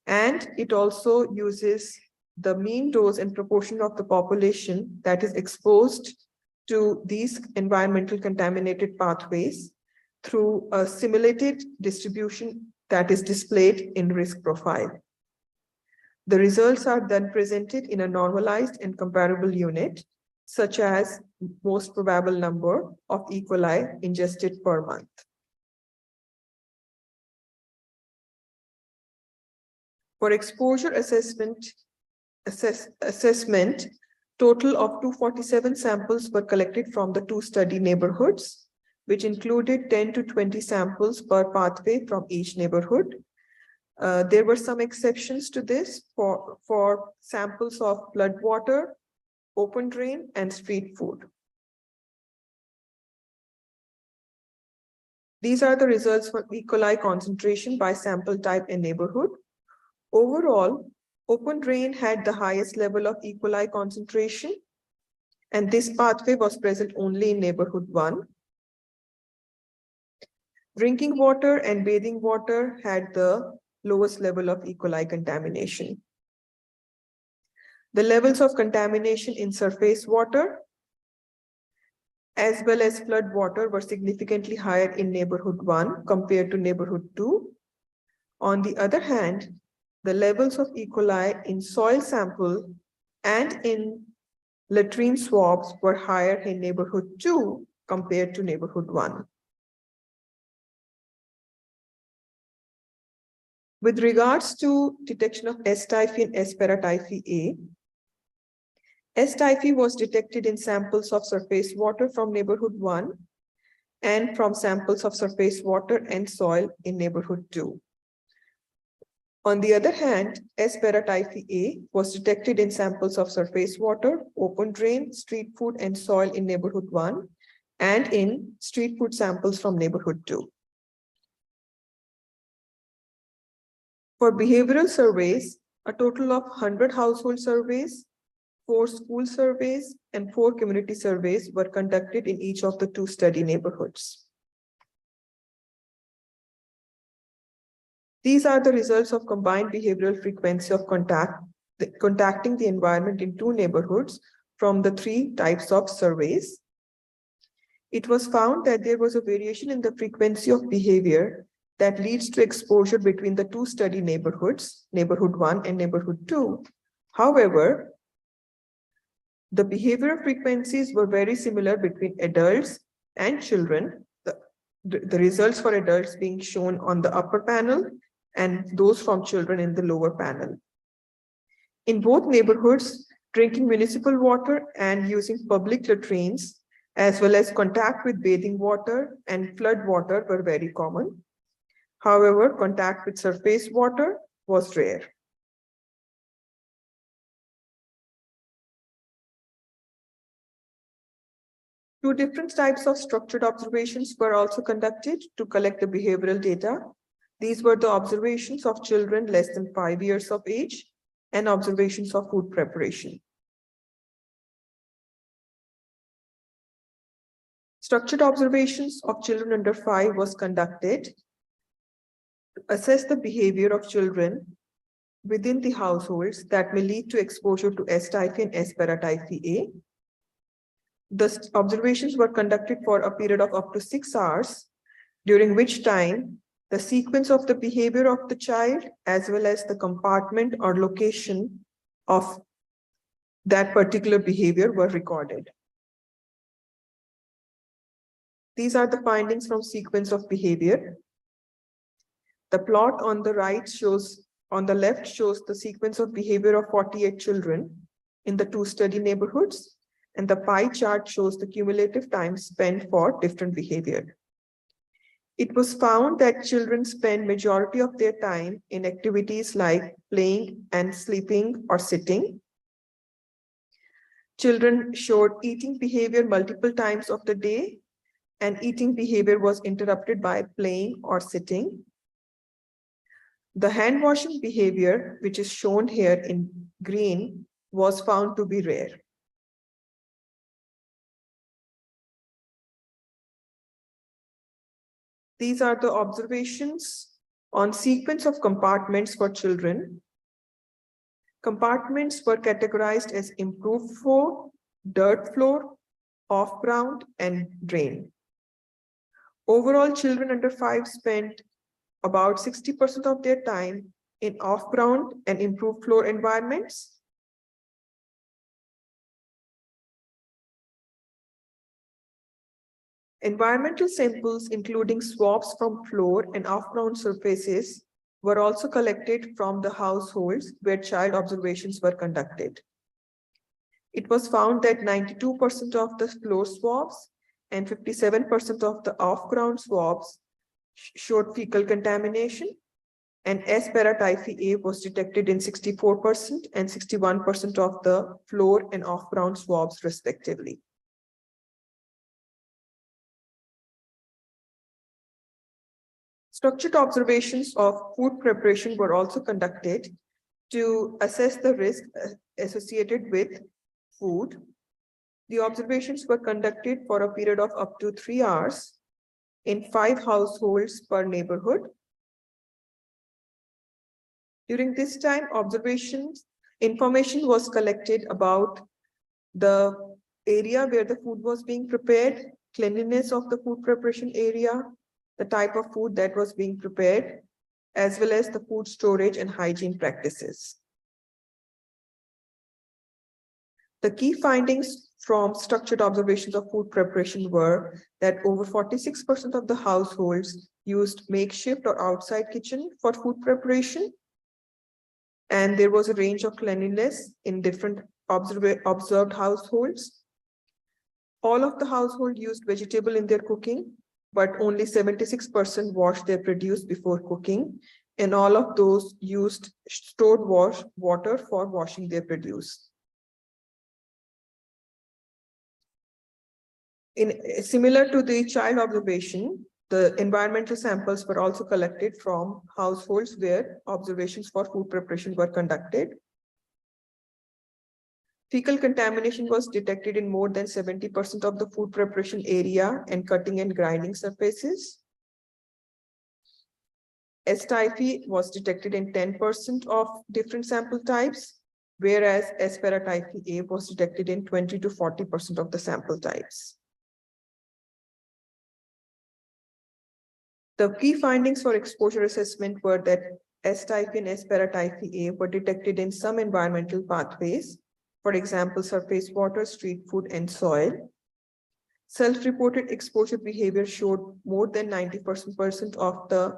And it also uses the mean dose and proportion of the population that is exposed to these environmental contaminated pathways through a simulated distribution that is displayed in risk profile. The results are then presented in a normalized and comparable unit, such as most probable number of E. coli ingested per month. For exposure assessment, total of 247 samples were collected from the 2 study neighborhoods, which included 10 to 20 samples per pathway from each neighborhood. There were some exceptions to this for samples of flood water, open drain, and street food. These are the results for E. coli concentration by sample type and neighborhood. Overall, open drain had the highest level of E. coli concentration, and this pathway was present only in neighborhood 1. Drinking water and bathing water had the lowest level of E. coli contamination. The levels of contamination in surface water as well as flood water were significantly higher in neighborhood 1 compared to neighborhood 2. On the other hand, the levels of E. coli in soil sample and in latrine swabs were higher in neighborhood 2 compared to neighborhood 1. With regards to detection of S. typhi and S. paratyphi A, S. typhi was detected in samples of surface water from neighborhood 1 and from samples of surface water and soil in neighborhood 2. On the other hand, S. paratyphi A was detected in samples of surface water, open drain, street food, and soil in neighborhood 1 and in street food samples from neighborhood 2. For behavioral surveys, a total of 100 household surveys, 4 school surveys, and 4 community surveys were conducted in each of the 2 study neighborhoods. These are the results of combined behavioral frequency of contacting the environment in 2 neighborhoods from the 3 types of surveys. It was found that there was a variation in the frequency of behavior that leads to exposure between the 2 study neighborhoods, neighborhood 1 and neighborhood 2. However, the behavioral frequencies were very similar between adults and children, the results for adults being shown on the upper panel and those from children in the lower panel. In both neighborhoods, drinking municipal water and using public latrines, as well as contact with bathing water and flood water were very common. However, contact with surface water was rare. Two different types of structured observations were also conducted to collect the behavioral data. These were the observations of children less than 5 years of age and observations of food preparation. Structured observations of children under 5 was conducted to assess the behavior of children within the households that may lead to exposure to S. typhi and S. paratyphi A. The observations were conducted for a period of up to 6 hours, during which time the sequence of the behavior of the child as well as the compartment or location of that particular behavior were recorded. These are the findings from sequence of behavior. The plot on the left shows the sequence of behavior of 48 children in the 2 study neighborhoods, and the pie chart shows the cumulative time spent for different behavior. It was found that children spend majority of their time in activities like playing and sleeping or sitting. Children showed eating behavior multiple times of the day, and eating behavior was interrupted by playing or sitting. The hand washing behavior, which is shown here in green, was found to be rare. These are the observations on sequence of compartments for children. Compartments were categorized as improved floor, dirt floor, off-ground, and drain. Overall, children under 5 spent about 60% of their time in off-ground and improved floor environments. Environmental samples, including swabs from floor and off-ground surfaces, were also collected from the households where child observations were conducted. It was found that 92% of the floor swabs and 57% of the off-ground swabs showed fecal contamination, and S. paratyphi A was detected in 64% and 61% of the floor and off-ground swabs, respectively. Structured observations of food preparation were also conducted to assess the risk associated with food. The observations were conducted for a period of up to 3 hours in 5 households per neighborhood. During this time, information was collected about the area where the food was being prepared, cleanliness of the food preparation area, the type of food that was being prepared, as well as the food storage and hygiene practices. The key findings from structured observations of food preparation were that over 46% of the households used makeshift or outside kitchen for food preparation, and there was a range of cleanliness in different observed households. All of the households used vegetable in their cooking, but only 76% washed their produce before cooking, and all of those used stored water for washing their produce. Similar to the child observation, the environmental samples were also collected from households where observations for food preparation were conducted. Fecal contamination was detected in more than 70% of the food preparation area and cutting and grinding surfaces. S. typhi was detected in 10% of different sample types, whereas S. paratyphi A was detected in 20 to 40% of the sample types. The key findings for exposure assessment were that S. typhi and S. paratyphi A were detected in some environmental pathways, for example, surface water, street food, and soil. Self-reported exposure behavior showed more than 90% of the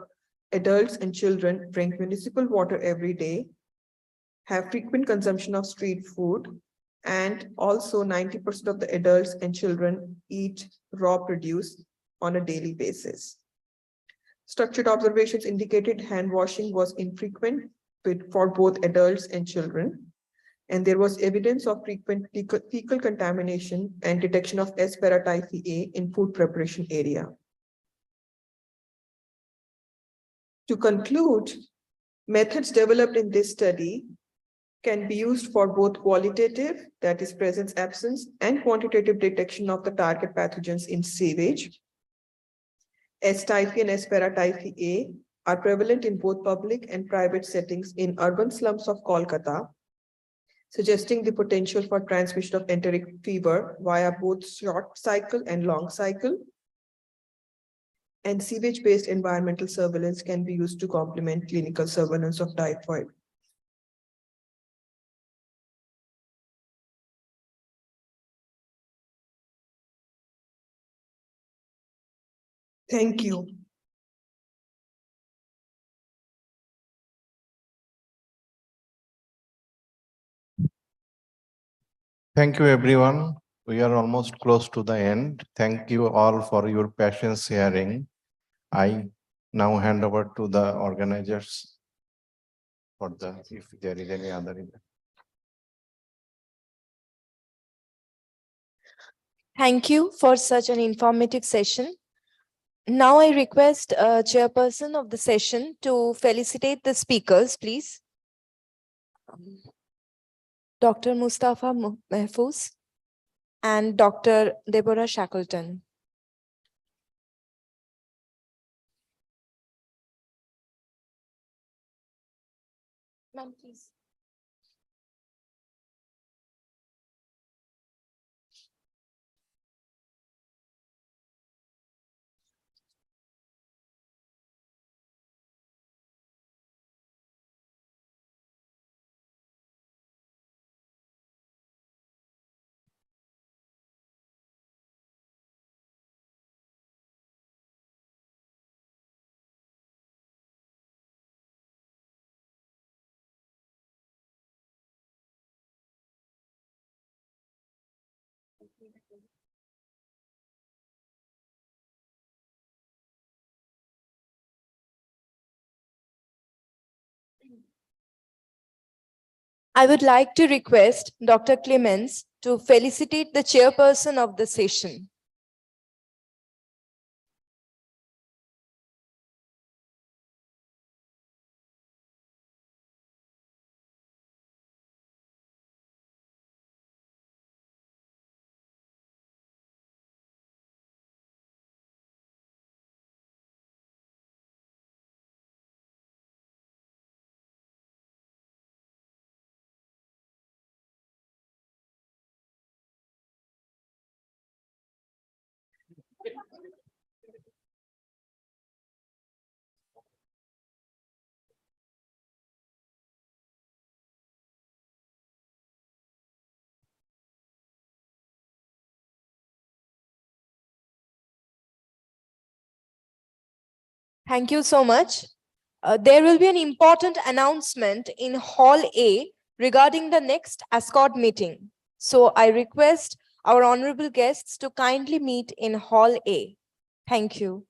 adults and children drink municipal water every day, have frequent consumption of street food, and also 90% of the adults and children eat raw produce on a daily basis. Structured observations indicated hand washing was infrequent for both adults and children. and there was evidence of frequent fecal contamination and detection of S. paratyphi A in food preparation area. To conclude, methods developed in this study can be used for both qualitative, that is presence absence, and quantitative detection of the target pathogens in sewage. S. typhi and S. paratyphi A are prevalent in both public and private settings in urban slums of Kolkata, suggesting the potential for transmission of enteric fever via both short cycle and long cycle. And sewage-based environmental surveillance can be used to complement clinical surveillance of typhoid. Thank you. Thank you, everyone. We are almost close to the end. Thank you all for your patience hearing. I now hand over to the organizers for if there is any other event. Thank you for such an informative session. Now I request chairperson of the session to felicitate the speakers, please. Dr. Mustafa Mahfouz and Dr. Deborah Shackleton. Ma'am, please. I would like to request Dr. Clemens to felicitate the chairperson of the session. Thank you so much. There will be an important announcement in Hall A regarding the next ASCOT meeting. So I request our honorable guests to kindly meet in Hall A. Thank you.